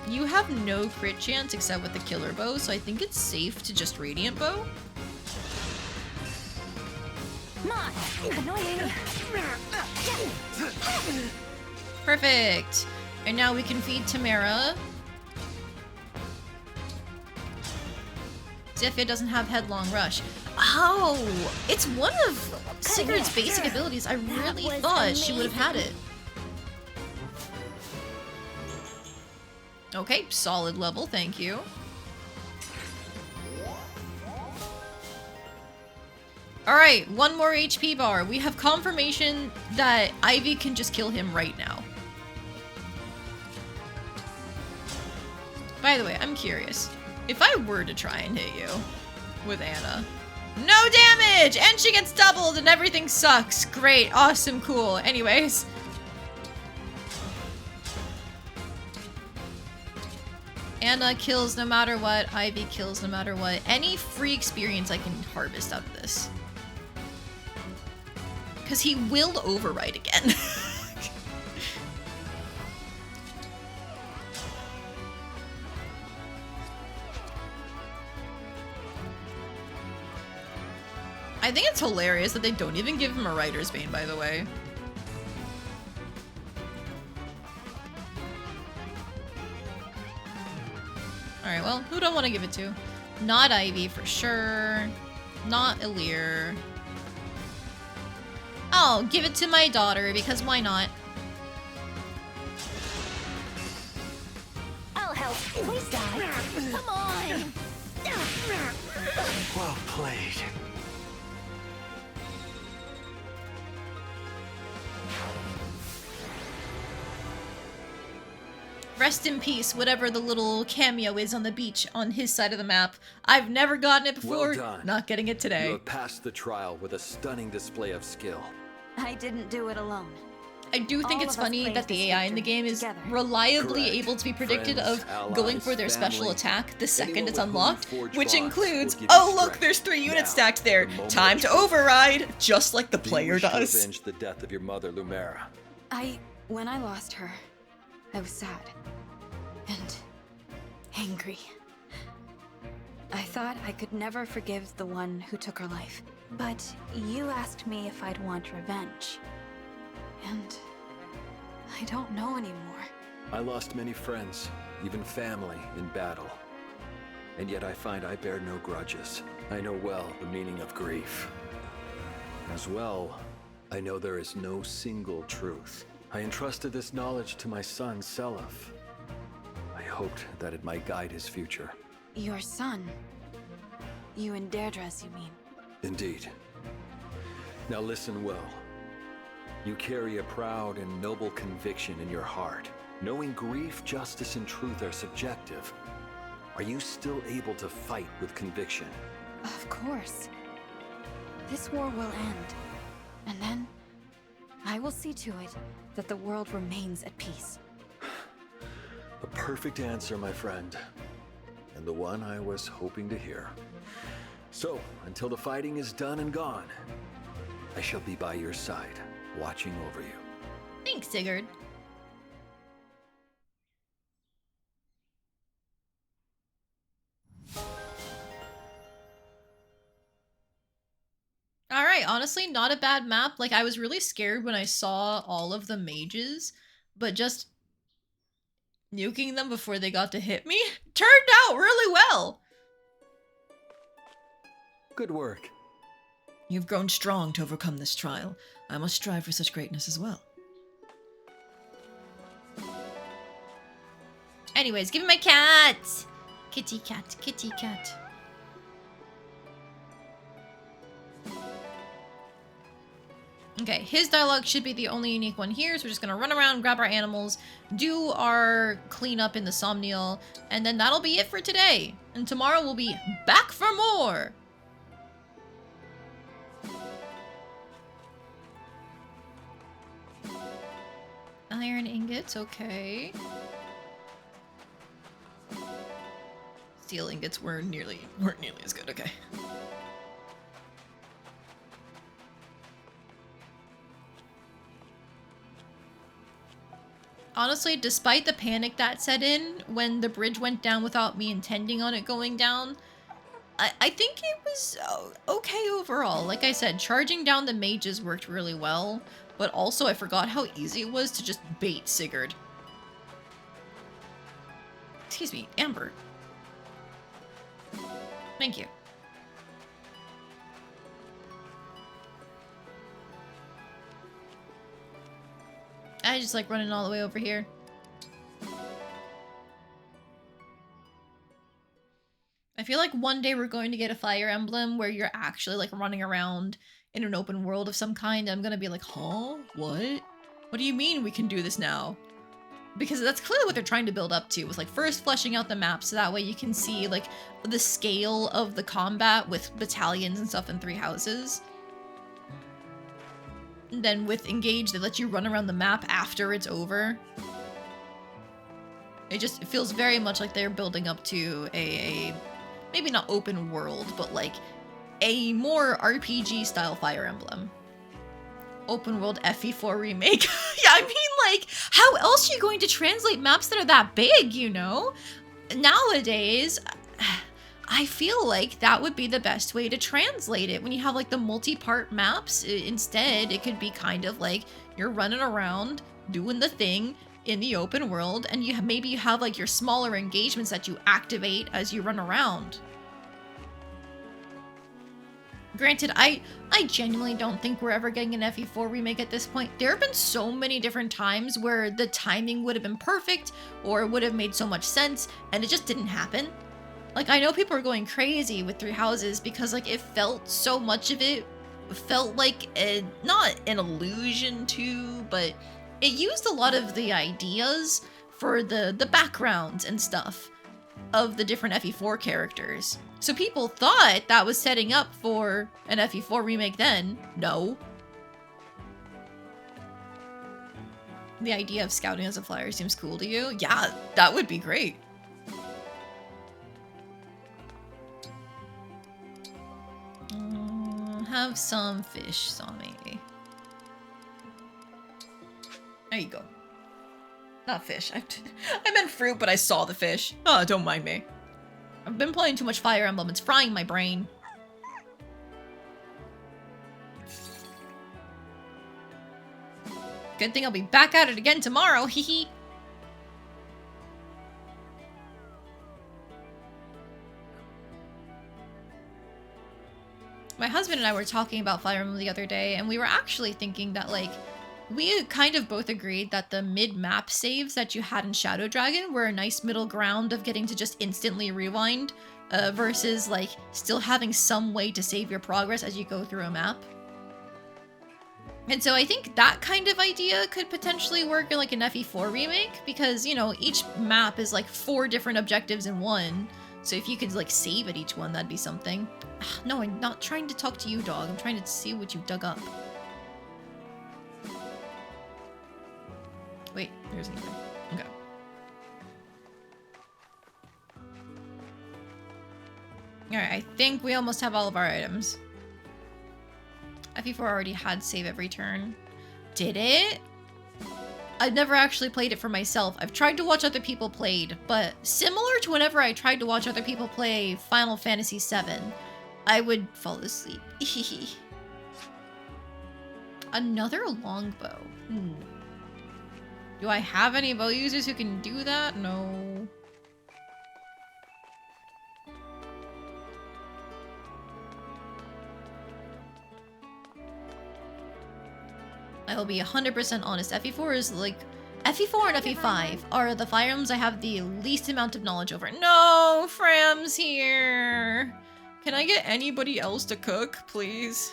A: You have no crit chance except with the killer bow, so I think it's safe to just radiant bow.
W: Annoying.
A: Perfect. And now we can feed Tamara. Zephyia doesn't have Headlong Rush. Oh, it's one of Sigurd's basic abilities. I really thought she would have had it. Okay, solid level, thank you. Alright, one more HP bar. We have confirmation that Ivy can just kill him right now. By the way, I'm curious. If I were to try and hit you with Anna, no damage! And she gets doubled and everything sucks. Great, awesome, cool. Anyways. Anna kills no matter what. Ivy kills no matter what. Any free experience I can harvest out of this. Because he will override again. I think it's hilarious that they don't even give him a writer's bane, by the way. Alright, well, who do I want to give it to? Not Ivy, for sure. Not Ilir. I'll give it to my daughter, because why not?
D: I'll help. Please die. Come on.
T: Well played.
A: Rest in peace, whatever the little cameo is on the beach on his side of the map. I've never gotten it before,
J: Well done.
A: not getting it today.
J: You have passed the trial with a stunning display of skill.
F: I didn't do it alone.
A: I do think
F: All
A: it's
F: of us
A: funny
F: praised
A: that the
F: this
A: AI in the
F: victory
A: game is
F: together.
A: reliably
J: Correct.
A: able to be predicted
J: Friends,
A: of going for their
J: allies,
A: special
J: family,
A: attack the second
J: anyone
A: it's
J: with whom you
A: unlocked,
J: forge
A: which
J: bonds
A: includes,
J: will give you
A: oh look,
J: strength.
A: there's 3 units
J: Now,
A: stacked there,
J: the moment
A: time
J: of
A: to
J: truth.
A: override, just like the
J: Do you
A: player
J: wish to
A: does.
J: avenge the death of your mother, Lumera?
F: When I lost her, I was sad. And angry. I thought I could never forgive the one who took her life. But you asked me if I'd want revenge. And I don't know anymore.
J: I lost many friends, even family, in battle. And yet I find I bear no grudges. I know well the meaning of grief. As well, I know there is no single truth. I entrusted this knowledge to my son, Seliph. I hoped that it might guide his future.
F: Your son. You and Deirdre's, you mean?
J: Indeed. Now listen well. You carry a proud and noble conviction in your heart. Knowing grief, justice, and truth are subjective, are you still able to fight with conviction?
F: Of course. This war will end. And then, I will see to it that the world remains at peace.
J: A perfect answer, my friend. And the one I was hoping to hear. So, until the fighting is done and gone, I shall be by your side, watching over you.
A: Thanks, Sigurd. Alright, honestly, not a bad map. Like, I was really scared when I saw all of the mages, but just nuking them before they got to hit me turned out really well.
J: Good work.
L: You've grown strong to overcome this trial. I must strive for such greatness as well.
A: Anyways, give me my cat! Kitty cat, kitty cat. Okay, his dialogue should be the only unique one here, so we're just gonna run around, grab our animals, do our cleanup in the Somniel, and then that'll be it for today. And tomorrow we'll be back for more! Iron ingots, okay. Steel ingots weren't nearly as good, okay. Honestly, despite the panic that set in when the bridge went down without me intending on it going down, I think it was okay overall. Like I said, charging down the mages worked really well, but also I forgot how easy it was to just bait Sigurd. Excuse me, Amber. Thank you. I just like running all the way over here. I feel like one day we're going to get a Fire Emblem where you're actually like running around in an open world of some kind. I'm gonna be like, huh? What? What do you mean we can do this now? Because that's clearly what they're trying to build up to, was like first fleshing out the map so that way you can see like the scale of the combat with battalions and stuff in 3 houses. And then with Engage, they let you run around the map after it's over. It feels very much like they're building up to a maybe not open world, but like a more RPG style Fire Emblem. Open world FE4 remake. Yeah, I mean, like, how else are you going to translate maps that are that big, you know? Nowadays, I feel like that would be the best way to translate it. When you have like the multi-part maps, instead it could be kind of like you're running around doing the thing in the open world, and maybe you have like your smaller engagements that you activate as you run around. Granted, I genuinely don't think we're ever getting an FE4 remake at this point. There have been so many different times where the timing would have been perfect or it would have made so much sense, and it just didn't happen. Like, I know people are going crazy with 3 Houses because like it felt, so much of it felt like not an allusion to, but it used a lot of the ideas for the backgrounds and stuff of the different FE4 characters. So people thought that was setting up for an FE4 remake then. No. The idea of scouting as a flyer seems cool to you? Yeah, that would be great. Have some fish, Sami. There you go. Not fish. I meant fruit, but I saw the fish. Oh, don't mind me. I've been playing too much Fire Emblem. It's frying my brain. Good thing I'll be back at it again tomorrow. Hehe. My husband and I were talking about Fire Emblem the other day, and we were actually thinking that, like, we kind of both agreed that the mid-map saves that you had in Shadow Dragon were a nice middle ground of getting to just instantly rewind, versus, like, still having some way to save your progress as you go through a map. And so I think that kind of idea could potentially work in, like, an FE4 remake, because, you know, each map is, like, 4 different objectives in one. So if you could, like, save at each one, that'd be something. No, I'm not trying to talk to you, dog. I'm trying to see what you dug up. Wait, there's anything. Okay. Alright, I think we almost have all of our items. FE4 already had save every turn. Did it? I've never actually played it for myself. I've tried to watch other people played, but similar to whenever I tried to watch other people play Final Fantasy VII, I would fall asleep. Another longbow. Do I have any bow users who can do that? No. I will be 100% honest. FE4 is like... FE4 and FE5 are the Fire Emblems I have the least amount of knowledge over. No! Fram's here! Can I get anybody else to cook, please?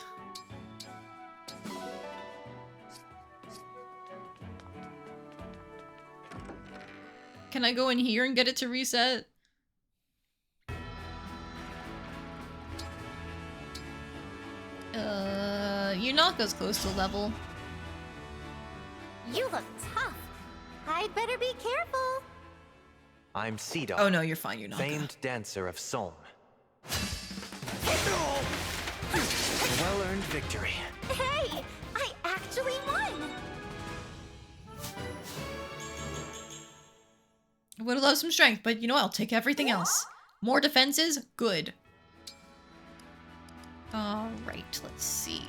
A: Can I go in here and get it to reset? Yunaka's close to level.
V: You look tough. I'd better be careful.
T: I'm Sigurd.
A: Oh no, you're fine, Yunaka.
T: Famed dancer of Solm. Well-earned victory.
V: Hey, I actually won.
A: I would love some strength, but you know what? I'll take everything else. More defenses? Good. Alright, let's see.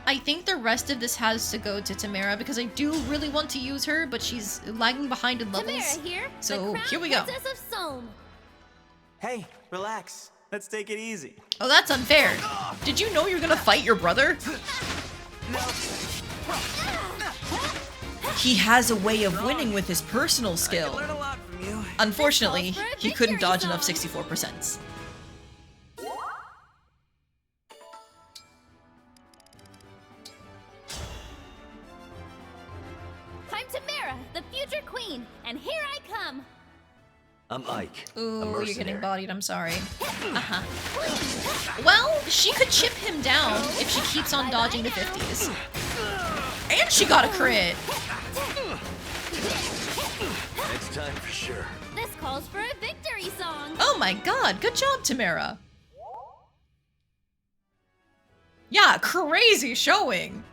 A: I think the rest of this has to go to Tamara because I do really want to use her, but she's lagging behind in levels.
V: Tamara here,
A: so here we go.
V: Princess of Solm.
U: Hey, relax. Let's take it easy.
A: Oh, that's unfair. Did you know you're gonna fight your brother?
U: No.
L: He has a way of winning with his personal skill.
U: I learned a lot from you.
A: Unfortunately, he couldn't dodge enough 64%.
C: I'm Tamara, the future queen, and here I come.
T: I'm Ike.
A: Ooh, you're getting bodied, I'm sorry. Well, she could chip him down if she keeps on dodging the 50s. And she got a crit!
T: Next time for sure.
C: This calls for a victory song.
A: Oh my god, good job, Tamara. Yeah, crazy showing.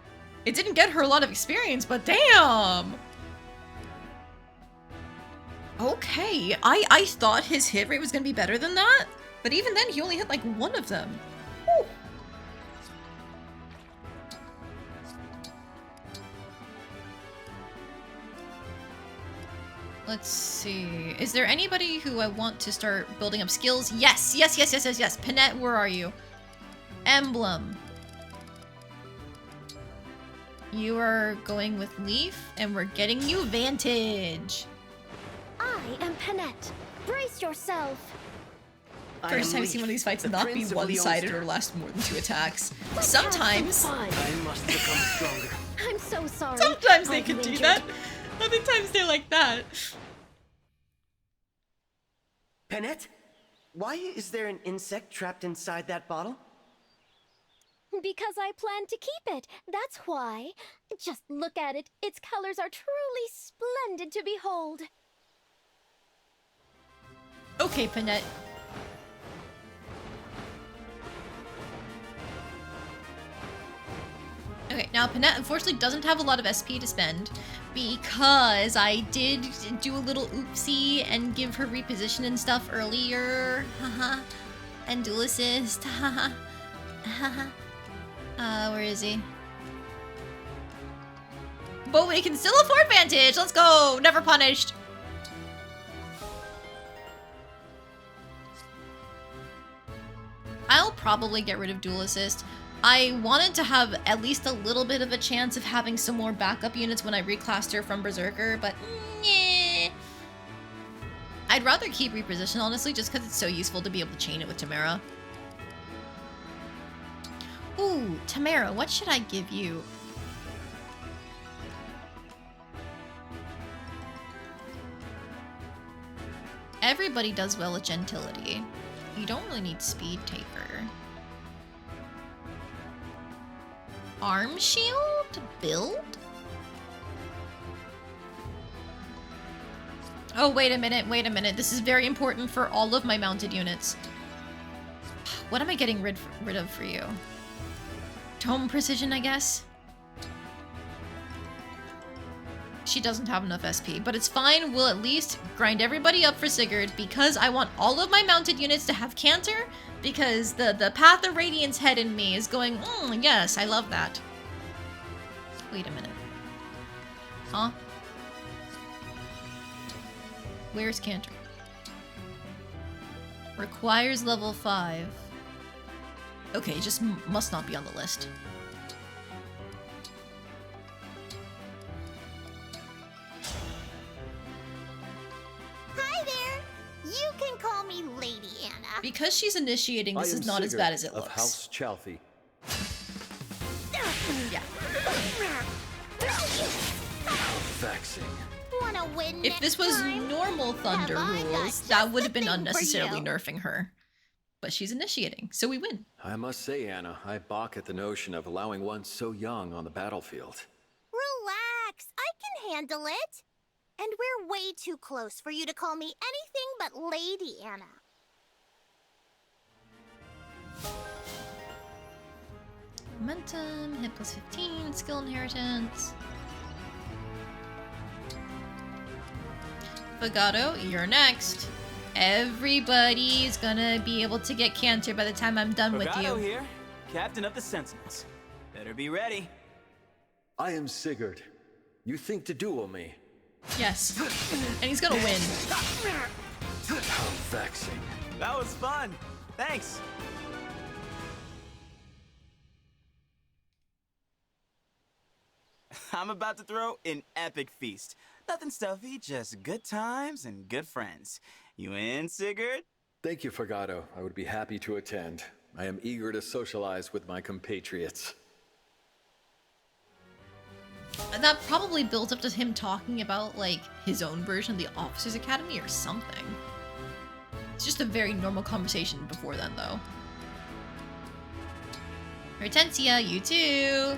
A: It didn't get her a lot of experience, but damn! Okay, I thought his hit rate was gonna be better than that, but even then he only hit like one of them. Whew. Let's see. Is there anybody who I want to start building up skills? Yes, yes, yes, yes, yes, yes. Panette, where are you? Emblem. You are going with Leaf, and we're getting you Vantage.
M: I am Panette. Brace yourself.
A: First time seeing one of these fights not be one-sided or last more than 2 attacks. Sometimes.
G: I must become stronger.
M: I'm so sorry.
A: Sometimes they
M: I've
A: can do
M: injured.
A: that. Other times they're like that.
G: Panette, why is there an insect trapped inside that bottle?
M: Because I plan to keep it. That's why. Just look at it. Its colors are truly splendid to behold.
A: Okay, Panette. Okay, now Panette unfortunately doesn't have a lot of SP to spend because I did do a little oopsie and give her reposition and stuff earlier. Haha. And dual assist. Haha. Where is he? But we can still afford Vantage. Let's go. Never punished. I'll probably get rid of dual assist. I wanted to have at least a little bit of a chance of having some more backup units when I reclassed her from Berserker, but yeah. I'd rather keep reposition, honestly, just because it's so useful to be able to chain it with Tamara. Ooh, Tamara, what should I give you? Everybody does well with Gentility. You don't really need Speed Taker. Arm Shield? Build? Oh, wait a minute, wait a minute. This is very important for all of my mounted units. What am I getting rid of for you? Tome Precision, I guess? She doesn't have enough SP, but it's fine. We'll at least grind everybody up for Sigurd because I want all of my mounted units to have Canter because the Path of Radiance head in me is going, yes, I love that. Wait a minute. Huh? Where's Canter? Requires level 5. Okay, just must not be on the list.
D: Hi there. You can call me Lady Anna.
A: Because she's initiating, this is not as bad as it looks.
J: Of House Chalfie.
A: Yeah.
J: Vexing.
D: Wanna win
A: If this was normal Thunder rules, that would have been unnecessarily nerfing her. But she's initiating, so we win.
J: I must say, Anna, I balk at the notion of allowing one so young on the battlefield.
D: Relax. I can handle it. And we're way too close for you to call me anything but Lady Anna.
A: Momentum, hit plus 15, skill inheritance. Fagato, you're next. Everybody's gonna be able to get Canter by the time I'm done with you.
E: Here, Captain of the Sentinels. Better be ready.
J: I am Sigurd. You think to duel me?
A: Yes. And he's gonna win.
J: How vexing.
E: That was fun. Thanks. I'm about to throw an epic feast. Nothing stuffy, just good times and good friends. You in, Sigurd?
J: Thank you, Forgato. I would be happy to attend. I am eager to socialize with my compatriots.
A: And that probably builds up to him talking about, like, his own version of the Officers Academy or something. It's just a very normal conversation before then, though. Hortensia, you too!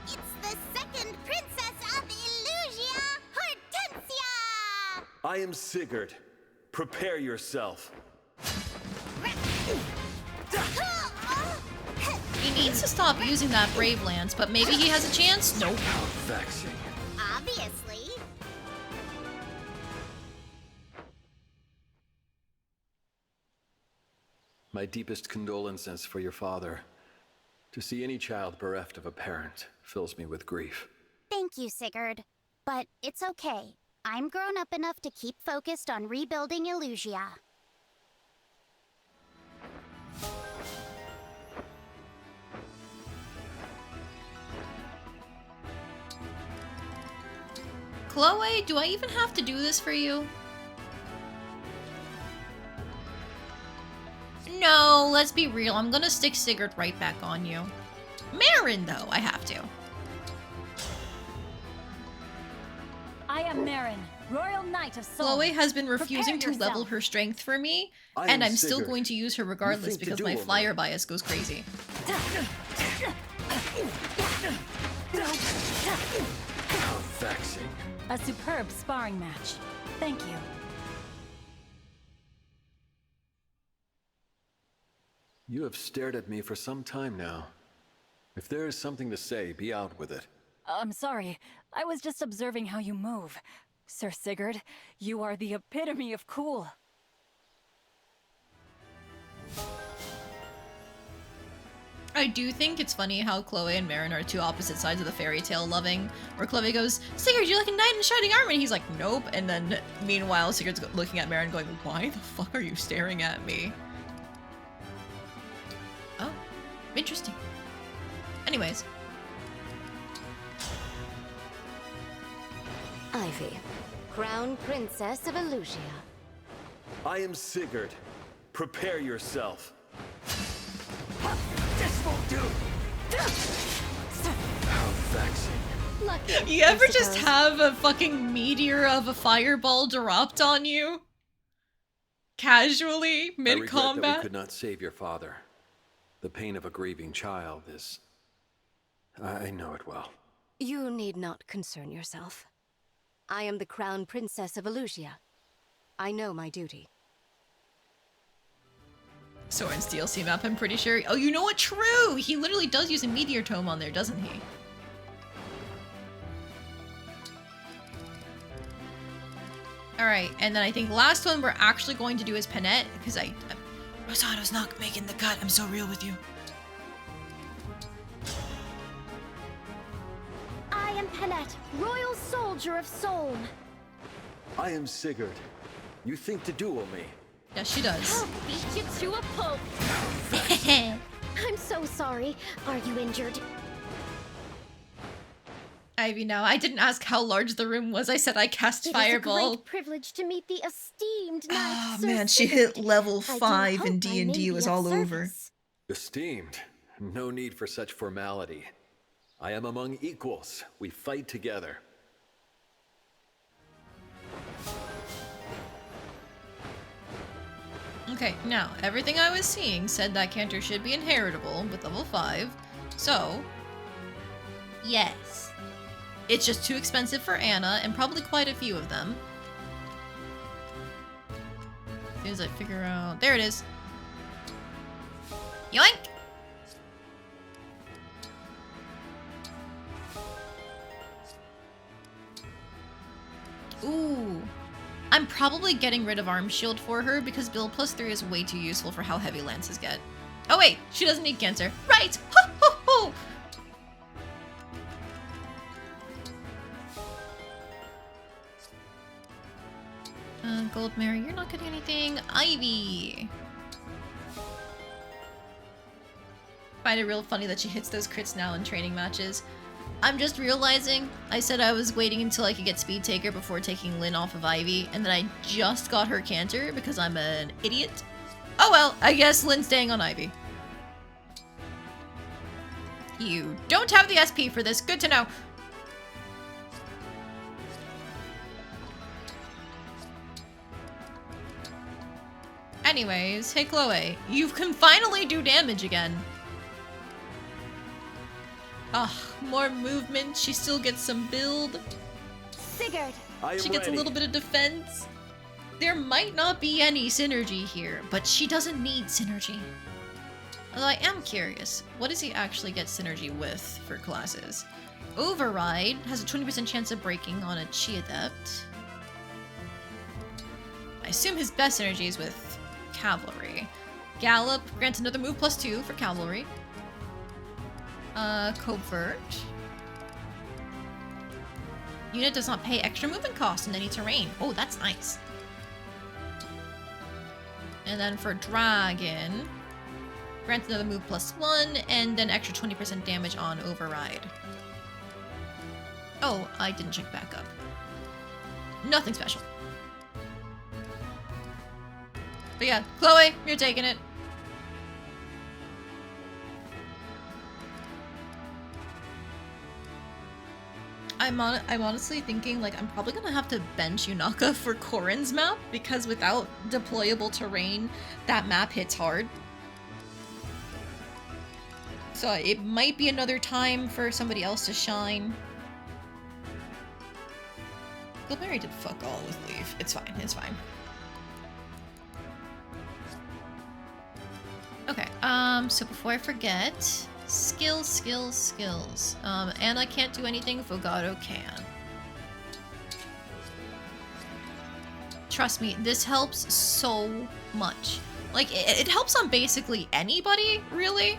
V: It's the second princess of Illusia, Hortensia!
J: I am Sigurd. Prepare yourself.
A: He needs to stop using that Brave Lance, but maybe he has a chance? Nope.
J: How vexing.
V: Obviously.
J: My deepest condolences for your father. To see any child bereft of a parent fills me with grief.
V: Thank you, Sigurd. But it's okay. I'm grown up enough to keep focused on rebuilding Illusia.
A: Chloe, do I even have to do this for you? No, let's be real. I'm gonna stick Sigurd right back on you. Marin, though, I have to.
O: I am Marin, Royal Knight of Soul.
A: Chloe has been refusing to level her strength for me, and I'm still going to use her regardless because my flyer bias goes crazy.
J: How vexing.
O: A superb sparring match. Thank you.
J: You have stared at me for some time now. If there is something to say, be out with it.
O: I'm sorry. I was just observing how you move. Sir Sigurd, you are the epitome of cool.
A: I do think it's funny how Chloe and Marin are two opposite sides of the fairy tale loving, where Chloe goes, Sigurd, you're like a knight in shining armor, and he's like, nope, and then meanwhile Sigurd's looking at Marin going, why the fuck are you staring at me? Oh, interesting. Anyways.
R: Ivy, Crown Princess of Illusia.
J: I am Sigurd. Prepare yourself.
K: This won't do!
J: How vexing.
R: Lucky,
A: You ever just have a fucking meteor of a fireball dropped on you? Casually,
J: I
A: mid-combat?
J: regret that we could not save your father. The pain of a grieving child is... I know it well.
R: You need not concern yourself. I am the Crown Princess of Illusia. I know my duty.
A: Sword and Steel Sea map, I'm pretty sure. Oh, you know what? True! He literally does use a meteor tome on there, doesn't he? Alright, and then I think last one we're actually going to do is Panette, because Rosato's not making the cut. I'm so real with you.
M: I am Panette, Royal Soldier of Solm.
J: I am Sigurd. You think to duel me?
A: Yes, she does.
M: I'll beat you to a pulp. I'm so sorry. Are you injured?
A: Ivy, now I didn't ask how large the room was. I said I cast Fireball.
M: It is a great privilege to meet the esteemed knight.
A: Oh man, she hit level 5 and D&D was all over.
J: Esteemed. No need for such formality. I am among equals. We fight together.
A: Okay, now, everything I was seeing said that Cantor should be inheritable with level 5. So, yes. It's just too expensive for Anna, and probably quite a few of them. As soon as I figure out... There it is. Yoink! Ooh. I'm probably getting rid of Arm Shield for her because build +3 is way too useful for how heavy lances get. Oh wait, she doesn't need cancer. Right! Ho ho ho! Gold Mary, you're not getting anything. Ivy! Find it real funny that she hits those crits now in training matches. I'm just realizing I said I was waiting until I could get Speed Taker before taking Lynn off of Ivy, and then I just got her Canter because I'm an idiot. Oh well, I guess Lynn's staying on Ivy. You don't have the SP for this, good to know. Anyways, hey Chloe, you can finally do damage again. Ugh, more movement, she still gets some build.
V: Sigurd!
A: She gets a little bit of defense. There might not be any synergy here, but she doesn't need synergy. Although I am curious, what does he actually get synergy with for classes? Override has a 20% chance of breaking on a Chi Adept. I assume his best synergy is with Cavalry. Gallop grants another move +2 for Cavalry. Covert. Unit does not pay extra movement cost in any terrain. Oh, that's nice. And then for Dragon, grants another move +1, and then extra 20% damage on Override. Oh, I didn't check back up. Nothing special. But yeah, Chloe, you're taking it. I'm honestly thinking, like, I'm probably gonna have to bench Yunaka for Corrin's map, because without deployable terrain, that map hits hard. So it might be another time for somebody else to shine. Gilberry did fuck all with Leaf. It's fine, it's fine. Okay, so before I forget, skills. And I can't do anything, Fogado can. Trust me, this helps so much. Like, it helps on basically anybody, really.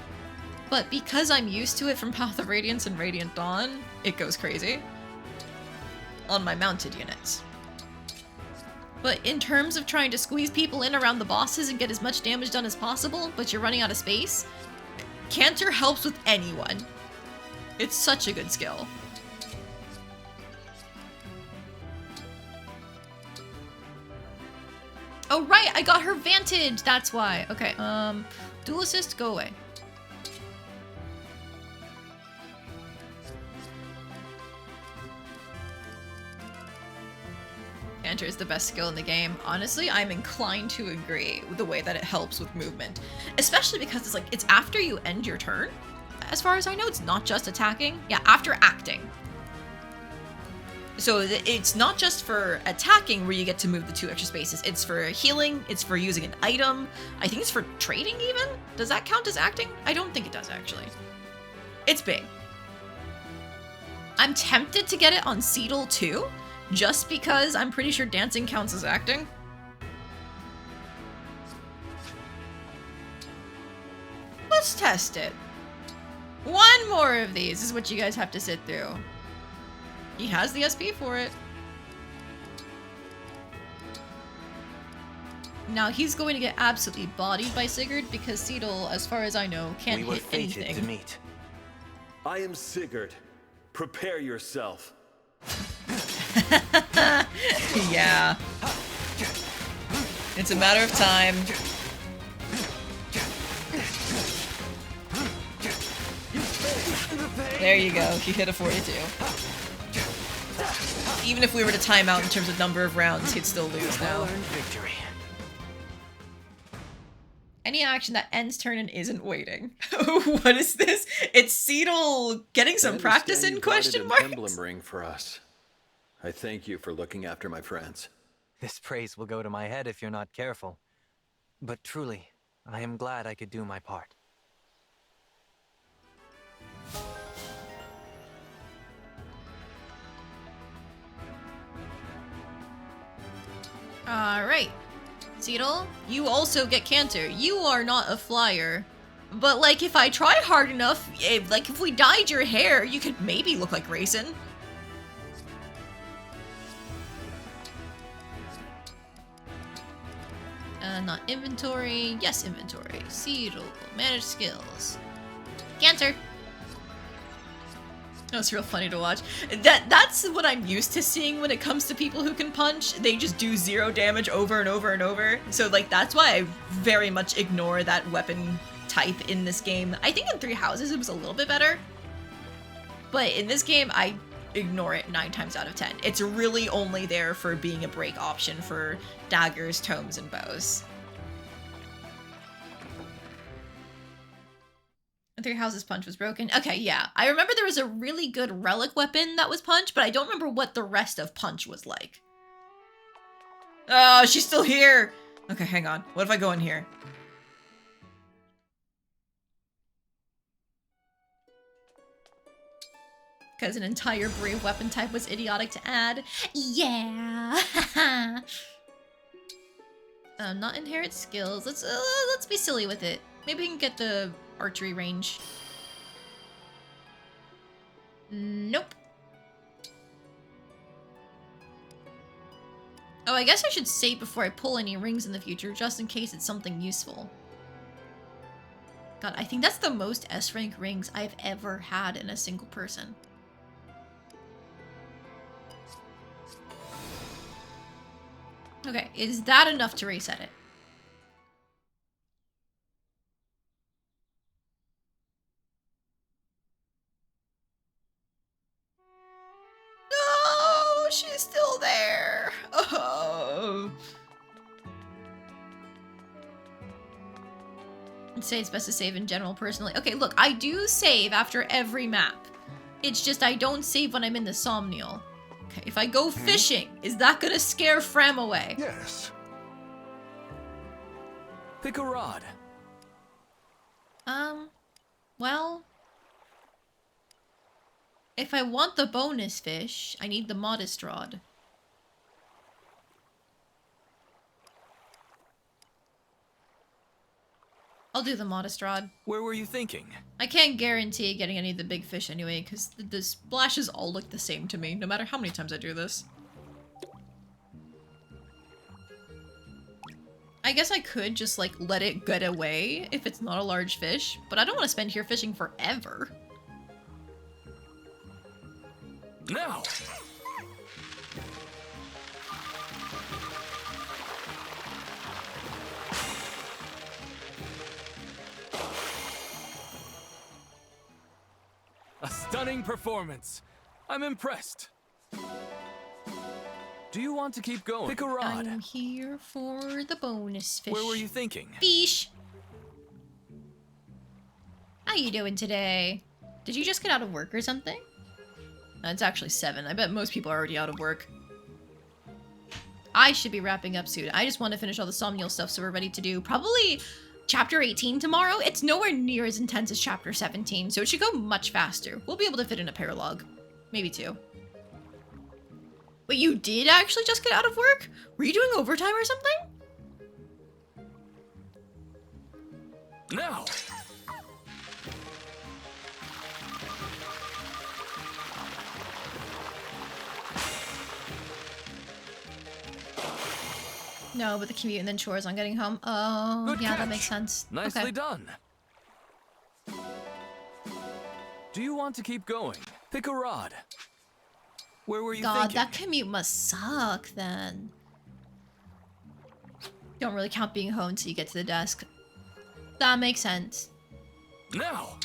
A: But because I'm used to it from Path of Radiance and Radiant Dawn, it goes crazy. On my mounted units. But in terms of trying to squeeze people in around the bosses and get as much damage done as possible, but you're running out of space, Canter helps with anyone. It's such a good skill. Oh right, I got her Vantage, that's why. Okay, Dual Assist, go away. Canter is the best skill in the game. Honestly, I'm inclined to agree with the way that it helps with movement. Especially because it's after you end your turn. As far as I know, it's not just attacking. Yeah, after acting. So it's not just for attacking where you get to move the 2 extra spaces. It's for healing, it's for using an item. I think it's for trading even? Does that count as acting? I don't think it does actually. It's big. I'm tempted to get it on Seedle too. Just because I'm pretty sure dancing counts as acting. Let's test it. One more of these is what you guys have to sit through. He has the SP for it. Now he's going to get absolutely bodied by Sigurd because Seedle, as far as I know, can't hit anything.
J: To meet. I am Sigurd. Prepare yourself.
L: Yeah. It's a matter of time. There you go. He hit a 42. Even if we were to time out in terms of number of rounds, he'd still lose now.
B: Victory.
L: Any action that ends turn and isn't waiting. What is this? It's Seedle getting some practice in question marks?
J: Emblem ring for us. I thank you for looking after my friends.
B: This praise will go to my head if you're not careful. But truly, I am glad I could do my part.
A: Alright. Seedle, you also get Canter. You are not a flyer. But, like, if I try hard enough, if we dyed your hair, you could maybe look like Grayson. Not inventory. Yes, inventory. Seedle. Manage skills. Cancer. That's real funny to watch. That's what I'm used to seeing when it comes to people who can punch. They just do 0 damage over and over and over. So like that's why I very much ignore that weapon type in this game. I think in Three Houses it was a little bit better. But in this game I ignore it 9 times out of 10. It's really only there for being a break option for daggers, tomes, and bows. Three Houses punch was broken. Okay, yeah. I remember there was a really good relic weapon that was punch, but I don't remember what the rest of punch was like. Oh, she's still here! Okay, hang on. What if I go in here? Because an entire brave weapon type was idiotic to add. Yeah! Not inherit skills. Let's be silly with it. Maybe we can get the archery range. Nope. Oh, I guess I should save before I pull any rings in the future, just in case it's something useful. God, I think that's the most S-rank rings I've ever had in a single person. Okay, is that enough to reset it? No, she's still there. Oh. I'd say it's best to save in general, personally. Okay, look, I do save after every map. It's just I don't save when I'm in the Somnial. Okay, if I go fishing, is that gonna scare Fram away?
K: Yes.
S: Pick a rod.
A: Well... if I want the bonus fish, I need the modest rod. I'll do the modest rod.
S: Where were you thinking?
A: I can't guarantee getting any of the big fish anyway, because the splashes all look the same to me, no matter how many times I do this. I guess I could just, like, let it get away if it's not a large fish, but I don't want to spend here fishing forever.
S: Now! A stunning performance. I'm impressed. Do you want to keep going? Pick a rod.
A: I'm here for the bonus fish.
S: Where were you thinking?
A: Fish! How you doing today? Did you just get out of work or something? It's actually 7. I bet most people are already out of work. I should be wrapping up soon. I just want to finish all the Somnial stuff so we're ready to do probably Chapter 18 tomorrow. It's nowhere near as intense as Chapter 17, so it should go much faster. We'll be able to fit in a paralogue. Maybe 2. Wait, you did actually just get out of work? Were you doing overtime or something?
S: Now!
A: No, but the commute and then chores on getting home. Oh,
S: Good
A: yeah,
S: catch.
A: that makes sense.
S: Nicely
A: okay.
S: done. Do you want to keep going? Pick a rod. Where were you
A: God,
S: thinking?
A: that commute must suck then. Don't really count being home until you get to the desk. That makes sense.
S: Now!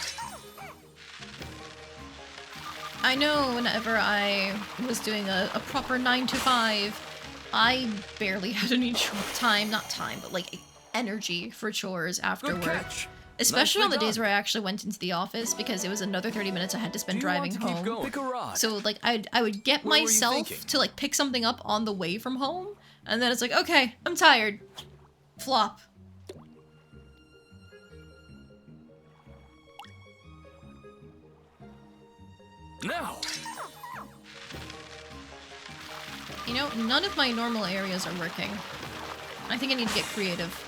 A: I know whenever I was doing a proper 9 to 5, I barely had any but like energy for chores after
S: Good
A: work.
S: catch.
A: Especially
S: Nicely
A: on the days
S: done.
A: where I actually went into the office because it was another 30 minutes I had to spend
S: Do you
A: driving
S: want to keep
A: home.
S: going? Pick a rod.
A: So like I would get
S: Where were you
A: myself
S: thinking?
A: to like pick something up on the way from home, and then it's like, okay, I'm tired. Flop.
S: Now!
A: You know, none of my normal areas are working. I think I need to get creative.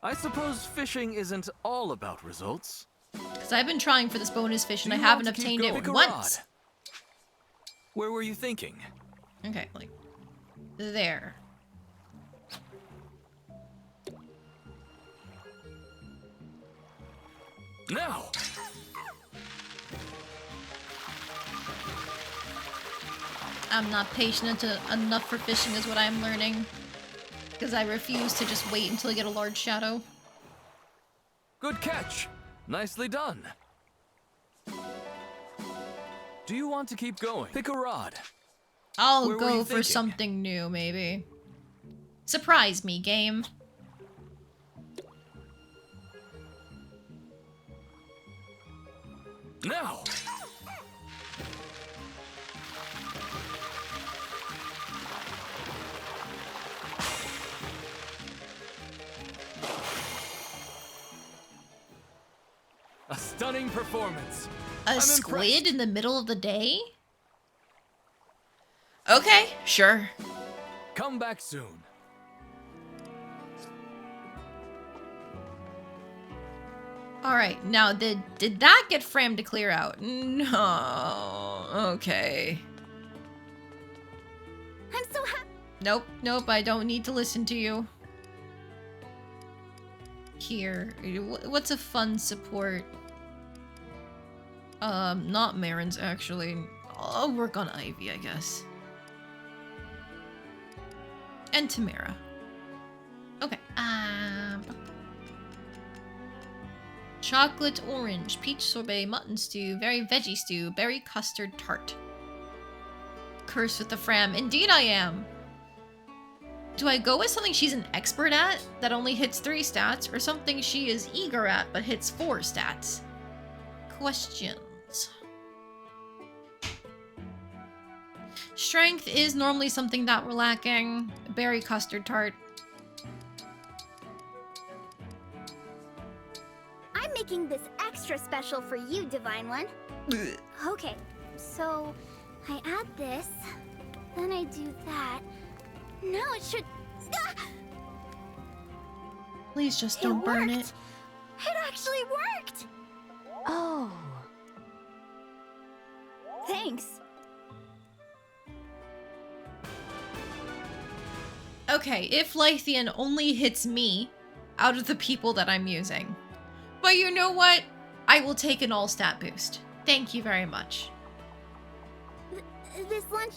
S: I suppose fishing isn't all about results.
A: Because I've been trying for this bonus fish and I
S: Do you
A: haven't
S: want to keep
A: obtained
S: going?
A: it
S: Pick a
A: once.
S: rod. Where were you thinking?
A: Okay, like there.
S: Now!
A: I'm not patient enough for fishing is what I'm learning. Because I refuse to just wait until I get a large shadow.
S: Good catch! Nicely done. Do you want to keep going? Pick a rod.
A: I'll
S: Where were
A: go
S: you
A: for
S: thinking?
A: something new, maybe. Surprise me, game.
S: Now! A stunning performance.
A: A
S: I'm
A: squid
S: impressed.
A: in the middle of the day? Okay, sure.
S: Come back soon.
A: Alright, now did that get framed to clear out? No. Okay.
M: I'm so happy.
A: Nope, I don't need to listen to you. Here, what's a fun support? Not Marin's actually. I'll work on Ivy, I guess. And Tamara. Okay, chocolate orange, peach sorbet, mutton stew, berry veggie stew, berry custard tart. Curse with the Fram. Indeed I am. Do I go with something she's an expert at that only hits 3 stats, or something she is eager at but hits 4 stats? Questions. Strength is normally something that we're lacking. Berry custard tart.
M: I'm making this extra special for you, Divine One. Okay, so I add this, then I do that. Now it should... Ah!
A: Please just don't burn it.
M: It actually worked!
N: Oh.
M: Thanks.
A: Okay, if Lythian only hits me out of the people that I'm using. But you know what? I will take an all stat boost. Thank you very much.
M: This lunch...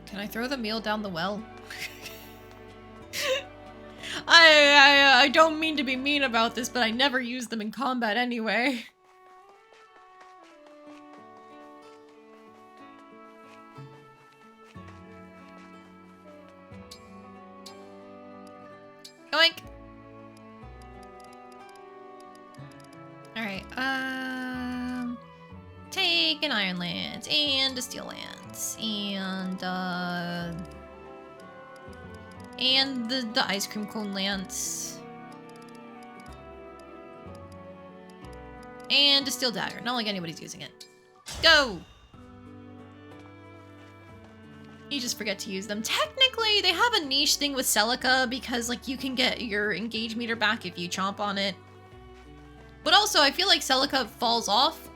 A: Can I throw the meal down the well? I don't mean to be mean about this, but I never use them in combat anyway. Oink! Alright, take an Iron Lance, and a Steel Lance, and the Ice Cream Cone Lance. And a Steel Dagger, not like anybody's using it. Go! You just forget to use them. Technically, they have a niche thing with Celica because, like, you can get your engage meter back if you chomp on it. But also, I feel like Celica falls off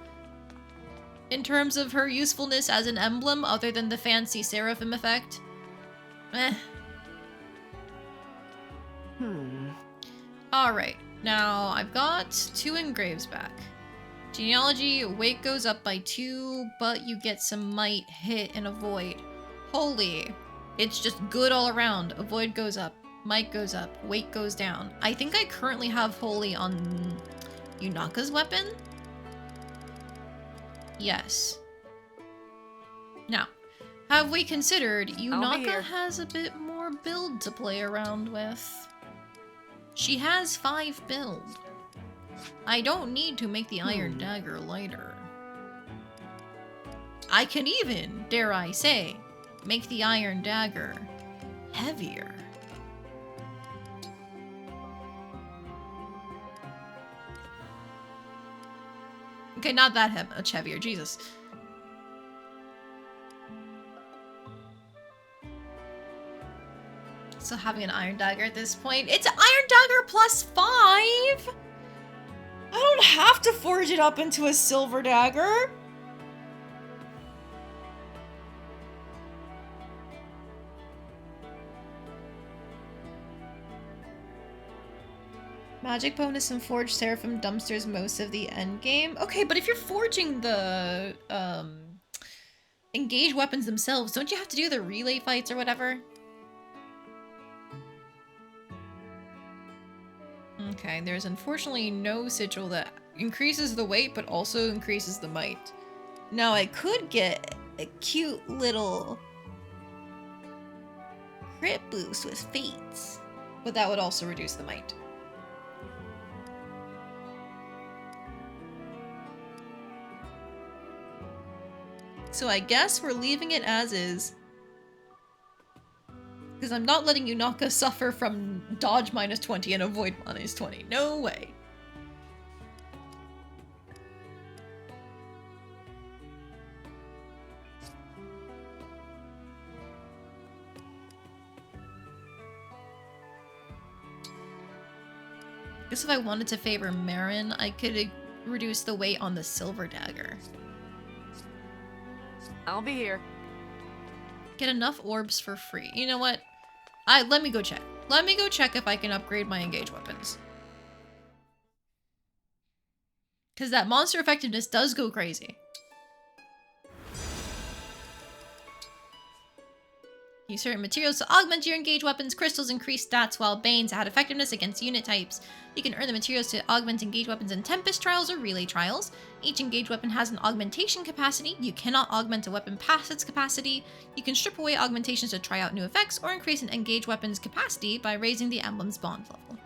A: in terms of her usefulness as an emblem, other than the fancy Seraphim effect. Eh. Alright, now I've got 2 engraves back. Genealogy, weight goes up by 2, but you get some might, hit, and avoid. Holy. It's just good all around. Avoid goes up, might goes up, weight goes down. I think I currently have Holy on Yunaka's weapon? Yes. Now, have we considered Yunaka has a bit more build to play around with? She has 5 build. I don't need to make the Iron Dagger lighter. I can even, dare I say, make the Iron Dagger heavier. Okay, not that much heavier, Jesus. So having an Iron Dagger at this point, it's Iron Dagger plus 5! I don't have to forge it up into a Silver Dagger! Magic bonus and forged seraphim dumpsters most of the end game. Okay, but if you're forging the engaged weapons themselves, don't you have to do the relay fights or whatever? Okay, there's unfortunately no sigil that increases the weight but also increases the might. Now I could get a cute little crit boost with fates, but that would also reduce the might. So I guess we're leaving it as is. Because I'm not letting Yunaka suffer from dodge minus 20 and avoid minus 20. No way. I guess if I wanted to favor Marin, I could reduce the weight on the silver dagger.
F: I'll be here.
A: Get enough orbs for free. You know what? Let me go check. Let me go check if I can upgrade my engaged weapons. Because that monster effectiveness does go crazy. Use certain materials to augment your engaged weapons. Crystals increase stats, while Banes add effectiveness against unit types. You can earn the materials to augment engaged weapons in Tempest Trials or Relay Trials. Each engaged weapon has an augmentation capacity. You cannot augment a weapon past its capacity. You can strip away augmentations to try out new effects, or increase an engaged weapon's capacity by raising the emblem's bond level.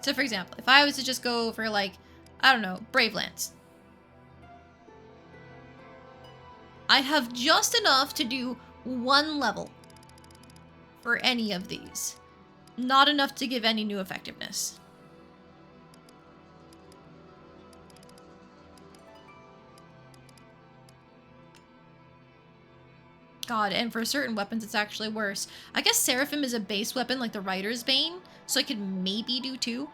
A: So for example, if I was to just go for like, I don't know, Brave Lance. I have just enough to do one level for any of these. Not enough to give any new effectiveness. God, and for certain weapons it's actually worse. I guess Seraphim is a base weapon like the Rider's Bane, so I could maybe do 2.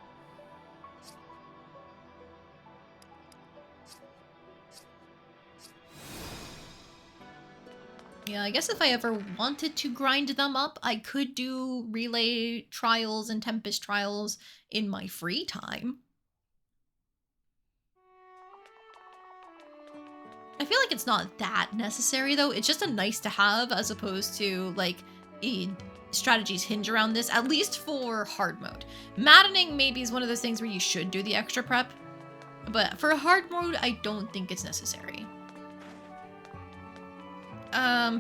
A: Yeah, I guess if I ever wanted to grind them up, I could do Relay Trials and Tempest Trials in my free time. I feel like it's not that necessary though. It's just a nice to have as opposed to like strategies hinge around this, at least for hard mode. Maddening maybe is one of those things where you should do the extra prep, but for hard mode, I don't think it's necessary.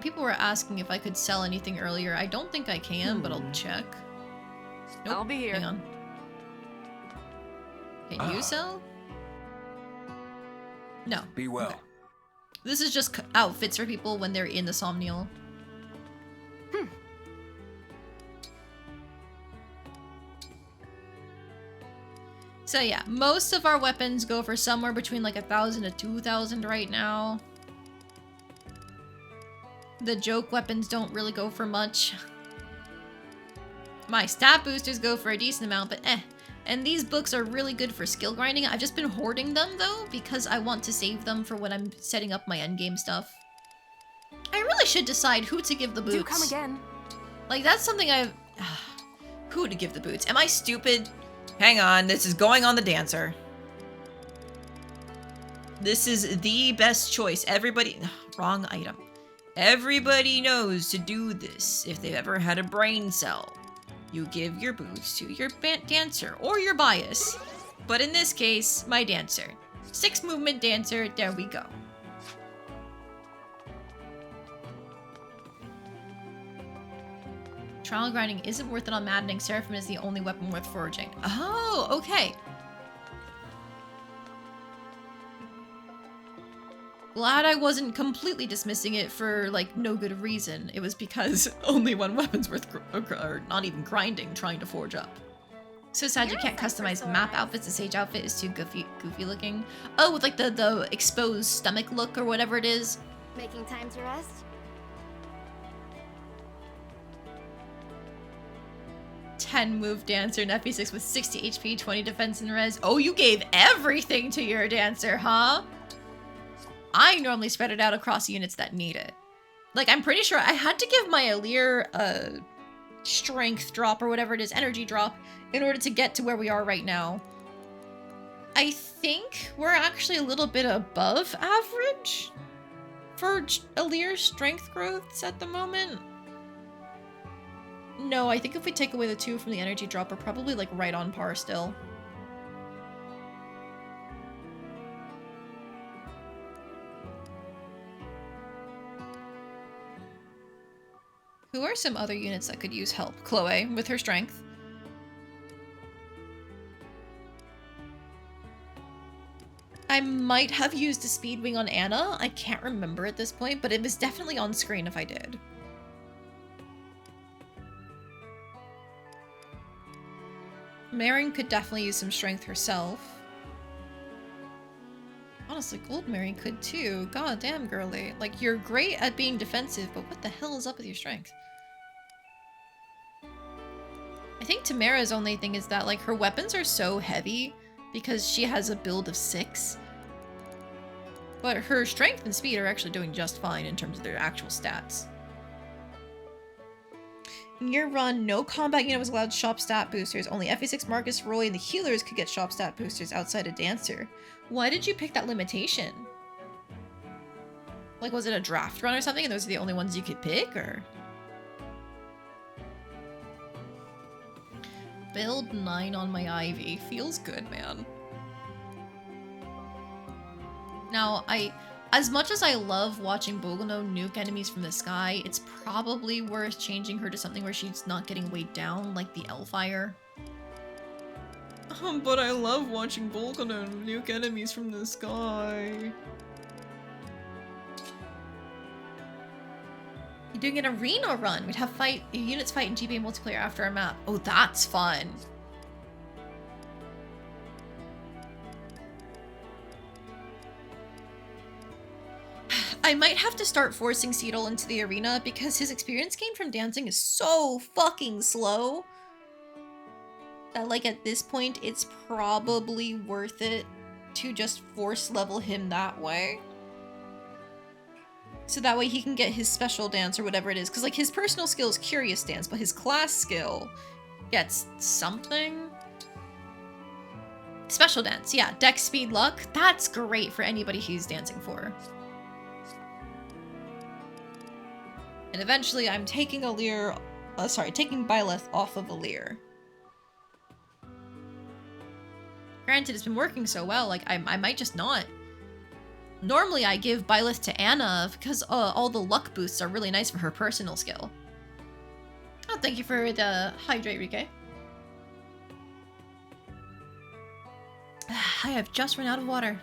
A: People were asking if I could sell anything earlier. I don't think I can, but I'll check. Nope,
F: I'll be here.
A: Hang on. Can you sell? No.
J: Be well.
A: Okay. This is just outfits for people when they're in the Somnial. So yeah, most of our weapons go for somewhere between like 1,000 to 2,000 right now. The joke weapons don't really go for much. My stat boosters go for a decent amount, but eh. And these books are really good for skill grinding. I've just been hoarding them though, because I want to save them for when I'm setting up my endgame stuff. I really should decide who to give the boots.
F: Do come again.
A: Like that's something I've... who to give the boots? Am I stupid? Hang on, this is going on the dancer. This is the best choice. Everybody... wrong item. Everybody knows to do this if they've ever had a brain cell. You give your boots to your dancer or your bias. But in this case, my dancer. 6 movement dancer, there we go. Trial grinding isn't worth it on Maddening. Seraphim is the only weapon worth forging. Oh, okay. Glad I wasn't completely dismissing it for, like, no good reason. It was because only one weapon's worth, or not even grinding, trying to forge up. So sad you can't customize map outfits. The Sage outfit is too goofy looking. Oh, with, like, the exposed stomach look or whatever it is.
M: Making time to rest?
A: "10 move dancer and FP6 with 60 HP, 20 defense and res." Oh, you gave everything to your dancer, huh? I normally spread it out across units that need it. Like, I'm pretty sure I had to give my Alir strength drop or whatever it is, energy drop, in order to get to where we are right now. I think we're actually a little bit above average for Alir's strength growths at the moment. No, I think if we take away the 2 from the energy drop, we're probably like right on par still. Who are some other units that could use help? Chloe, with her strength. I might have used a speed wing on Anna. I can't remember at this point, but it was definitely on screen if I did. Marin could definitely use some strength herself. Honestly, Gold Mary could too. God damn, girly. Like, you're great at being defensive, but what the hell is up with your strength? I think Tamara's only thing is that, like, her weapons are so heavy because she has a build of 6. But her strength and speed are actually doing just fine in terms of their actual stats. In your run, no combat unit was allowed shop stat boosters. Only FA6 Marcus, Roy, and the healers could get shop stat boosters outside of Dancer. Why did you pick that limitation? Like, was it a draft run or something and those are the only ones you could pick, or? Build 9 on my Ivy. Feels good, man. Now, as much as I love watching Bogano nuke enemies from the sky, it's probably worth changing her to something where she's not getting weighed down, like the Elfire. But I love watching Bogano nuke enemies from the sky. You're doing an arena run. We'd have units fight in GBA multiplayer after our map. Oh, that's fun. I might have to start forcing Cedal into the arena because his experience gain from dancing is so fucking slow that, like, at this point, it's probably worth it to just force level him that way. So that way he can get his special dance or whatever it is. Because, like, his personal skill is Curious Dance, but his class skill gets something. Special Dance, yeah. Dex, Speed, Luck. That's great for anybody he's dancing for. And eventually I'm taking taking Byleth off of Alir. Granted, it's been working so well, like, I might just not. Normally I give Byleth to Anna because all the luck boosts are really nice for her personal skill. Oh, thank you for the hydrate, Rike. I have just run out of water.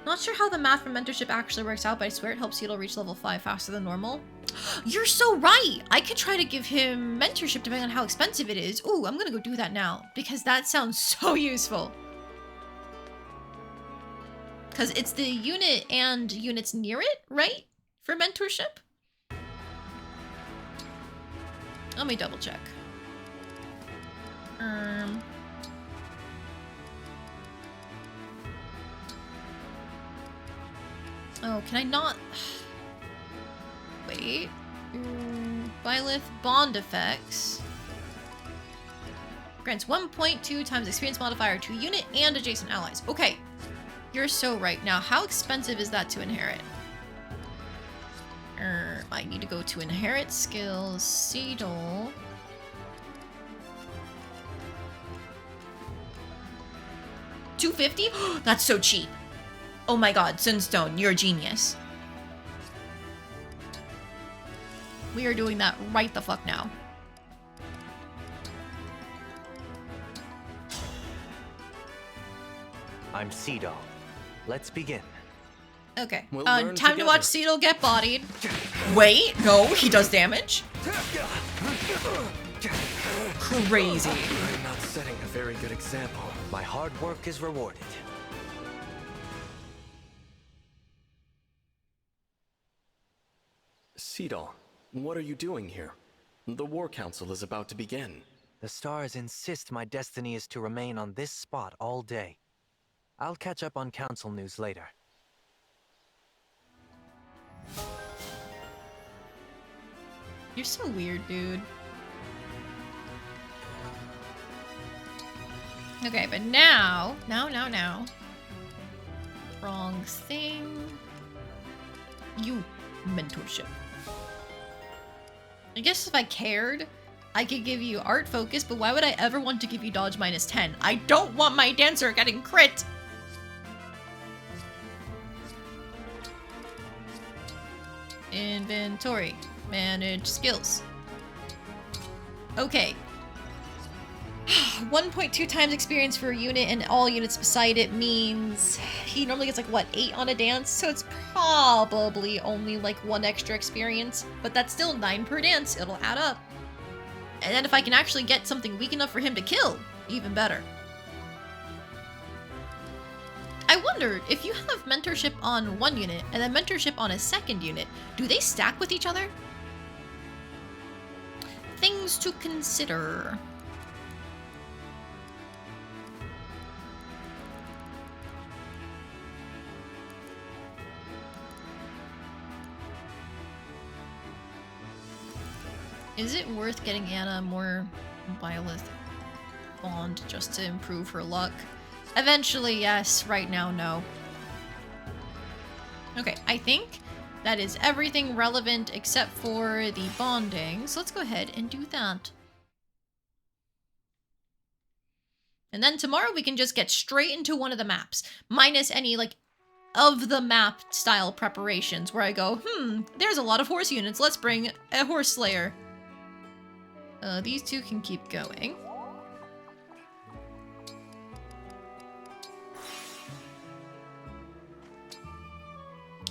A: Not sure how the math for mentorship actually works out, but I swear it helps Cedal reach level 5 faster than normal. You're so right! I could try to give him mentorship depending on how expensive it is. Ooh, I'm gonna go do that now, because that sounds so useful. Because it's the unit and units near it, right? For mentorship? Let me double check. Oh, can I not? Wait. Byleth bond effects. Grants 1.2 times experience modifier to unit and adjacent allies. Okay. You're so right. Now, how expensive is that to inherit? I need to go to inherit skills, Cedal. $250? That's so cheap. Oh my god, Sunstone, you're a genius. We are doing that right the fuck now.
T: I'm Cedal. Let's begin.
A: Okay.
T: We'll
A: time
T: learn
A: to
T: together.
A: watch Cedal get bodied. Wait, no, he does damage. Crazy.
T: I'm not setting a very good example. My hard work is rewarded.
K: Cedal, what are you doing here? The War Council is about to begin.
T: The stars insist my destiny is to remain on this spot all day. I'll catch up on council news later.
A: You're so weird, dude. Okay, but now. Wrong thing. You mentorship. I guess if I cared, I could give you art focus, but why would I ever want to give you dodge -10? I don't want my dancer getting crit! Inventory. Manage skills. Okay. 1.2 times experience for a unit and all units beside it means he normally gets like, what, 8 on a dance? So it's probably only like 1 extra experience, but that's still 9 per dance. It'll add up. And then if I can actually get something weak enough for him to kill, even better. I wonder, if you have mentorship on 1 unit and then mentorship on a 2nd unit, do they stack with each other? Things to consider. Is it worth getting Anna more Byleth bond just to improve her luck? Eventually, yes. Right now, no. Okay, I think that is everything relevant except for the bonding. So let's go ahead and do that. And then tomorrow we can just get straight into one of the maps, minus any, like, of the map style preparations where I go, there's a lot of horse units. Let's bring a horse slayer. These 2 can keep going.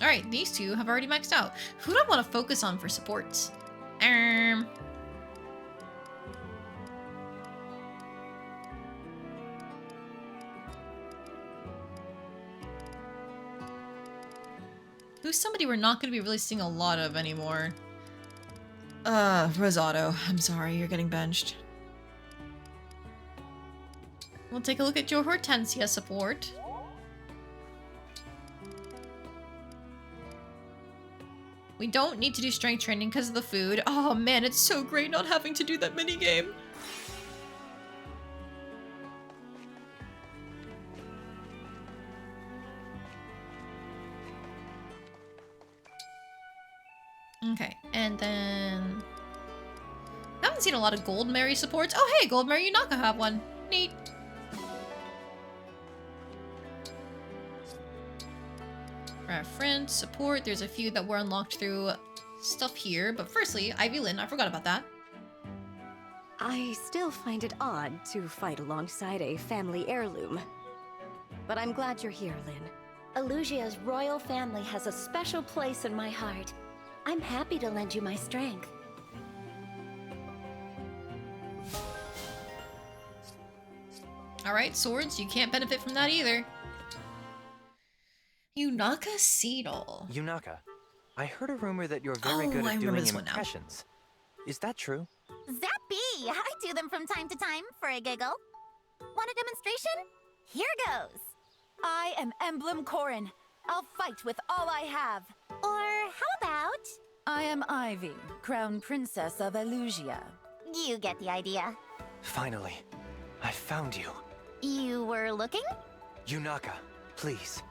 A: Alright, these 2 have already maxed out. Who do I want to focus on for supports? Who's somebody we're not going to be really seeing a lot of anymore? Rosato. I'm sorry, you're getting benched. We'll take a look at your Hortensia support. We don't need to do strength training because of the food. Oh man, it's so great not having to do that minigame. Okay, and then... I haven't seen a lot of Gold Mary supports. Oh hey, Gold Mary Yunaka have one. Neat. Reference, support. There's a few that were unlocked through stuff here, but firstly, Ivy Lynn, I forgot about that.
R: I still find it odd to fight alongside a family heirloom. But I'm glad you're here, Lynn.
W: Elusia's royal family has a special place in my heart. I'm happy to lend you my strength.
A: Alright, swords, you can't benefit from that either. Yunaka Seedle.
T: Yunaka, I heard a rumor that you're very good at doing impressions. Is that true?
V: Zappy! I do them from time to time for a giggle. Want a demonstration? Here goes.
N: I am Emblem Corin. I'll fight with all I have.
V: Or how about...
N: I am Ivy, Crown Princess of Elusia.
V: You get the idea.
T: Finally, I found you.
V: You were looking?
T: Yunaka, please.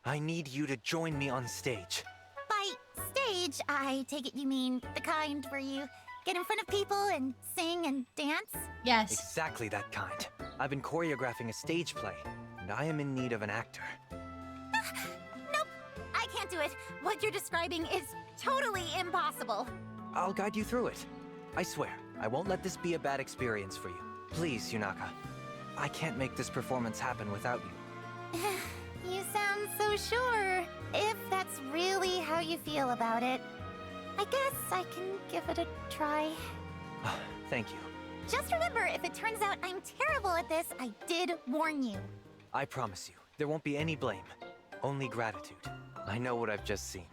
T: I need you to join me on stage.
V: By stage, I take it you mean the kind where you get in front of people and sing and dance?
A: Yes.
T: Exactly that kind. I've been choreographing a stage play, and I am in need of an actor.
V: Nope, I can't do it. What you're describing is totally impossible.
T: I'll guide you through it. I swear, I won't let this be a bad experience for you. Please, Yunaka. I can't make this performance happen without you.
V: You sound so sure. If that's really how you feel about it, I guess I can give it a try.
T: Thank you.
V: Just remember, if it turns out I'm terrible at this, I did warn you.
T: I promise you, there won't be any blame. Only gratitude. I know what I've just seen.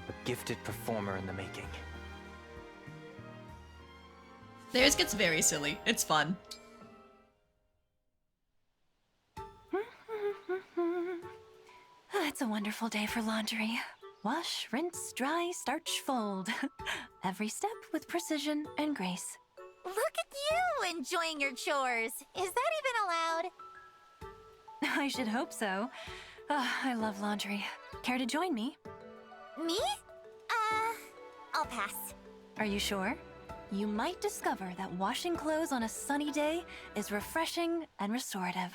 T: A gifted performer in the making.
A: Theirs gets very silly. It's fun.
F: It's a wonderful day for laundry. Wash, rinse, dry, starch, fold. Every step with precision and grace.
V: Look at you enjoying your chores. Is that even allowed?
Q: I should hope so. I love laundry. Care to join me?
V: Me? I'll pass.
Q: Are you sure? You might discover that washing clothes on a sunny day is refreshing and restorative.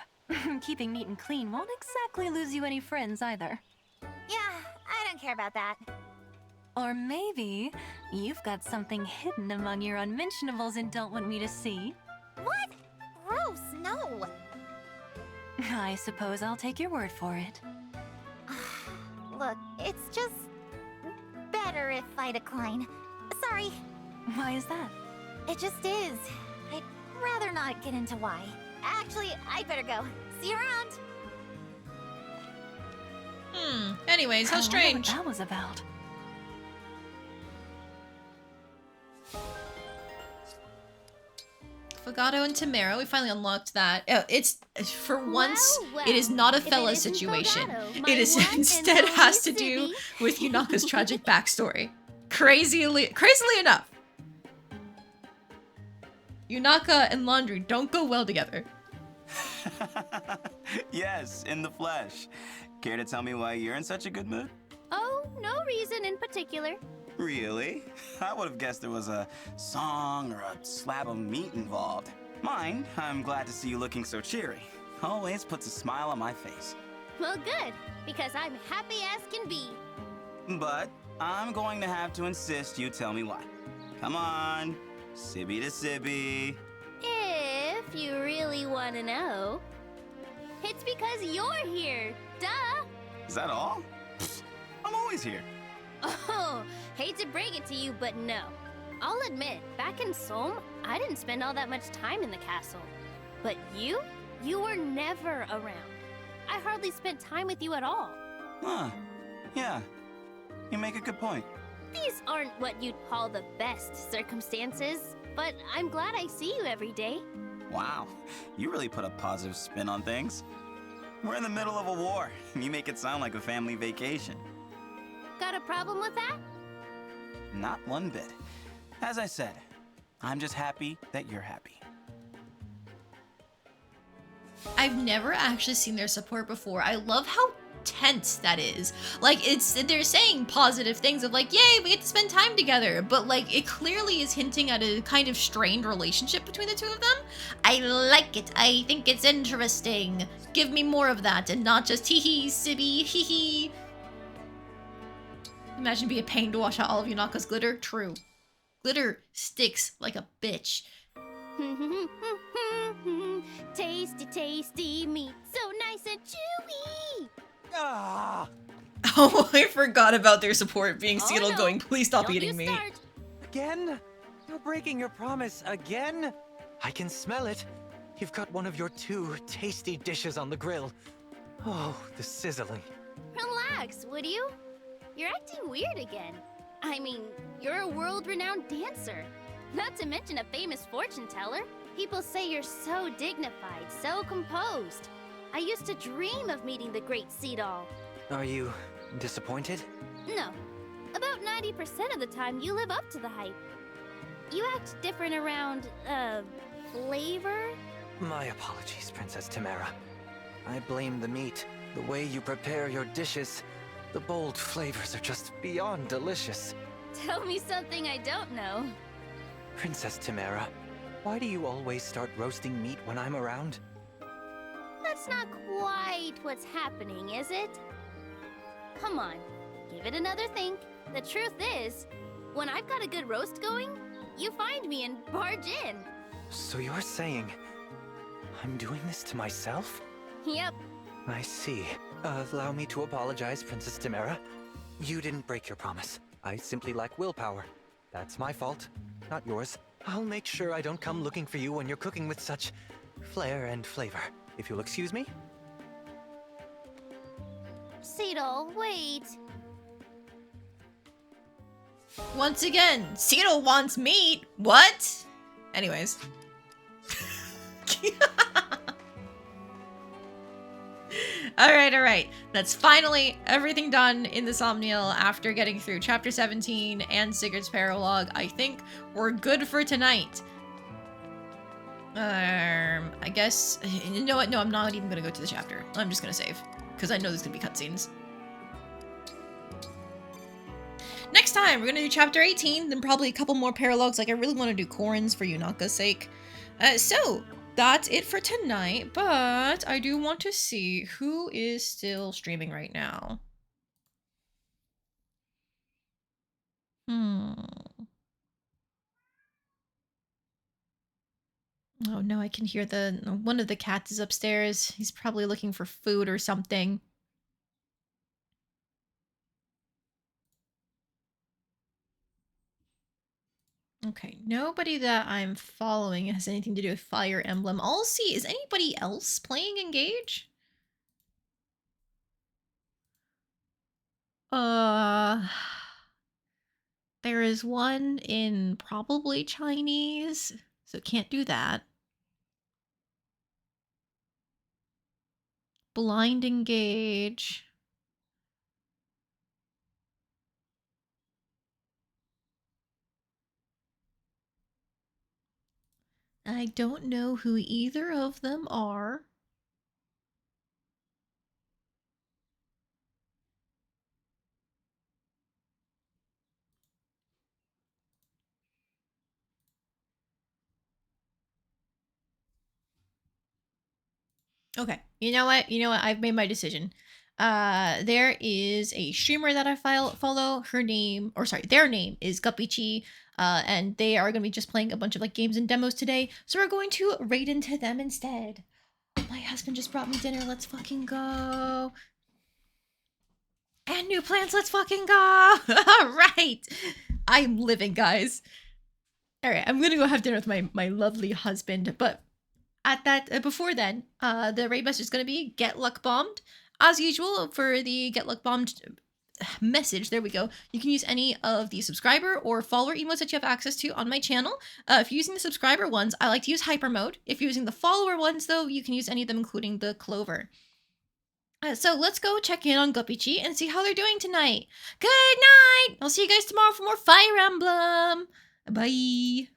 Q: Keeping neat and clean won't exactly lose you any friends either.
V: Yeah, I don't care about that.
Q: Or maybe you've got something hidden among your unmentionables and don't want me to see.
V: What? Gross, no.
Q: I suppose I'll take your word for it.
V: Look, it's just better if I decline. Sorry.
Q: Why is that?
V: It just is. I'd rather not get into why. Actually, I'd better go. See you around.
A: Anyways, how strange.
Q: I wonder what that was about.
A: Fogado and Tamara, we finally unlocked that. Oh, it's, for once, it is not a fella situation. It is instead has to do with Yunaka's tragic backstory. Crazily enough. Yunaka and laundry don't go well together.
E: Yes, in the flesh. Care to tell me why you're in such a good mood?
C: Oh, no reason in particular.
E: Really? I would have guessed there was a song or a slab of meat involved. Mine, I'm glad to see you looking so cheery. Always puts a smile on my face.
C: Well, good, because I'm happy as can be.
E: But I'm going to have to insist you tell me why. Come on, sibby to sibby.
C: If you really want to know, it's because you're here, duh!
E: Is that all? Pfft, I'm always here.
C: Oh, hate to break it to you, but no. I'll admit, back in Solm, I didn't spend all that much time in the castle. But you were never around. I hardly spent time with you at all.
E: Huh, yeah, you make a good point.
C: These aren't what you'd call the best circumstances, but I'm glad I see you every day.
E: Wow, you really put a positive spin on things. We're in the middle of a war, and you make it sound like a family vacation.
C: Got a problem with that?
E: Not one bit. As I said, I'm just happy that you're happy.
A: I've never actually seen their support before. I love how tense that is. Like, they're saying positive things of like, yay, we get to spend time together, but like, it clearly is hinting at a kind of strained relationship between the two of them. I like it. I think it's interesting. Give me more of that and not just hee-hee, sibby, hee-hee. Imagine be a pain to wash out all of Yunaka's glitter. True. Glitter sticks like a bitch.
C: Tasty, tasty meat, so nice and chewy.
K: Ah!
L: Oh, I forgot about their support being Seattle going, please stop
C: Don't
L: eating
C: you
L: me.
C: start.
T: Again? You're breaking your promise again? I can smell it. You've got one of your 2 tasty dishes on the grill. Oh, the sizzling.
C: Relax, would you? You're acting weird again. I mean, you're a world-renowned dancer. Not to mention a famous fortune teller. People say you're so dignified, so composed. I used to dream of meeting the great Sea Doll.
T: Are you disappointed?
C: No. About 90% of the time, you live up to the hype. You act different around, flavor?
T: My apologies, Princess Tamara. I blame the meat, the way you prepare your dishes. The bold flavors are just beyond delicious.
C: Tell me something I don't know.
T: Princess Tamara, why do you always start roasting meat when I'm around?
C: That's not quite what's happening, is it? Come on, give it another think. The truth is, when I've got a good roast going, you find me and barge in.
T: So you're saying I'm doing this to myself?
C: Yep.
T: I see. Allow me to apologize, Princess Tamara. You didn't break your promise. I simply lack willpower. That's my fault, not yours. I'll make sure I don't come looking for you when you're cooking with such flair and flavor. If you'll excuse me?
C: Sea Doll, wait.
A: Once again, Seattle wants meat. What? Anyways. Alright. That's finally everything done in the Somniel after getting through Chapter 17 and Sigurd's paralogue. I think we're good for tonight. I guess, you know what? No, I'm not even gonna go to the chapter. I'm just gonna save, because I know there's gonna be cutscenes. Next time, we're gonna do chapter 18, then probably a couple more paralogues. Like, I really want to do Corrin's for Yunaka's sake. So, that's it for tonight, but I do want to see who is still streaming right now. Oh no, I can hear one of the cats is upstairs. He's probably looking for food or something. Okay, nobody that I'm following has anything to do with Fire Emblem. I'll see, is anybody else playing Engage? There is one in probably Chinese, so can't do that. Blind Engage. I don't know who either of them are. Okay, you know what? I've made my decision. There is a streamer that I follow. Their name is Guppichi. And they are going to be just playing a bunch of like games and demos today. So we're going to raid into them instead. My husband just brought me dinner. Let's fucking go. And new plans. Let's fucking go. All right. I'm living, guys. All right. I'm going to go have dinner with my lovely husband. But at that, before then, the raid message is going to be get luck bombed. As usual, for the get luck bombed message, there we go, you can use any of the subscriber or follower emotes that you have access to on my channel. If you're using the subscriber ones, I like to use hyper mode. If you're using the follower ones, though, you can use any of them, including the clover. So let's go check in on Guppichi and see how they're doing tonight. Good night! I'll see you guys tomorrow for more Fire Emblem. Bye!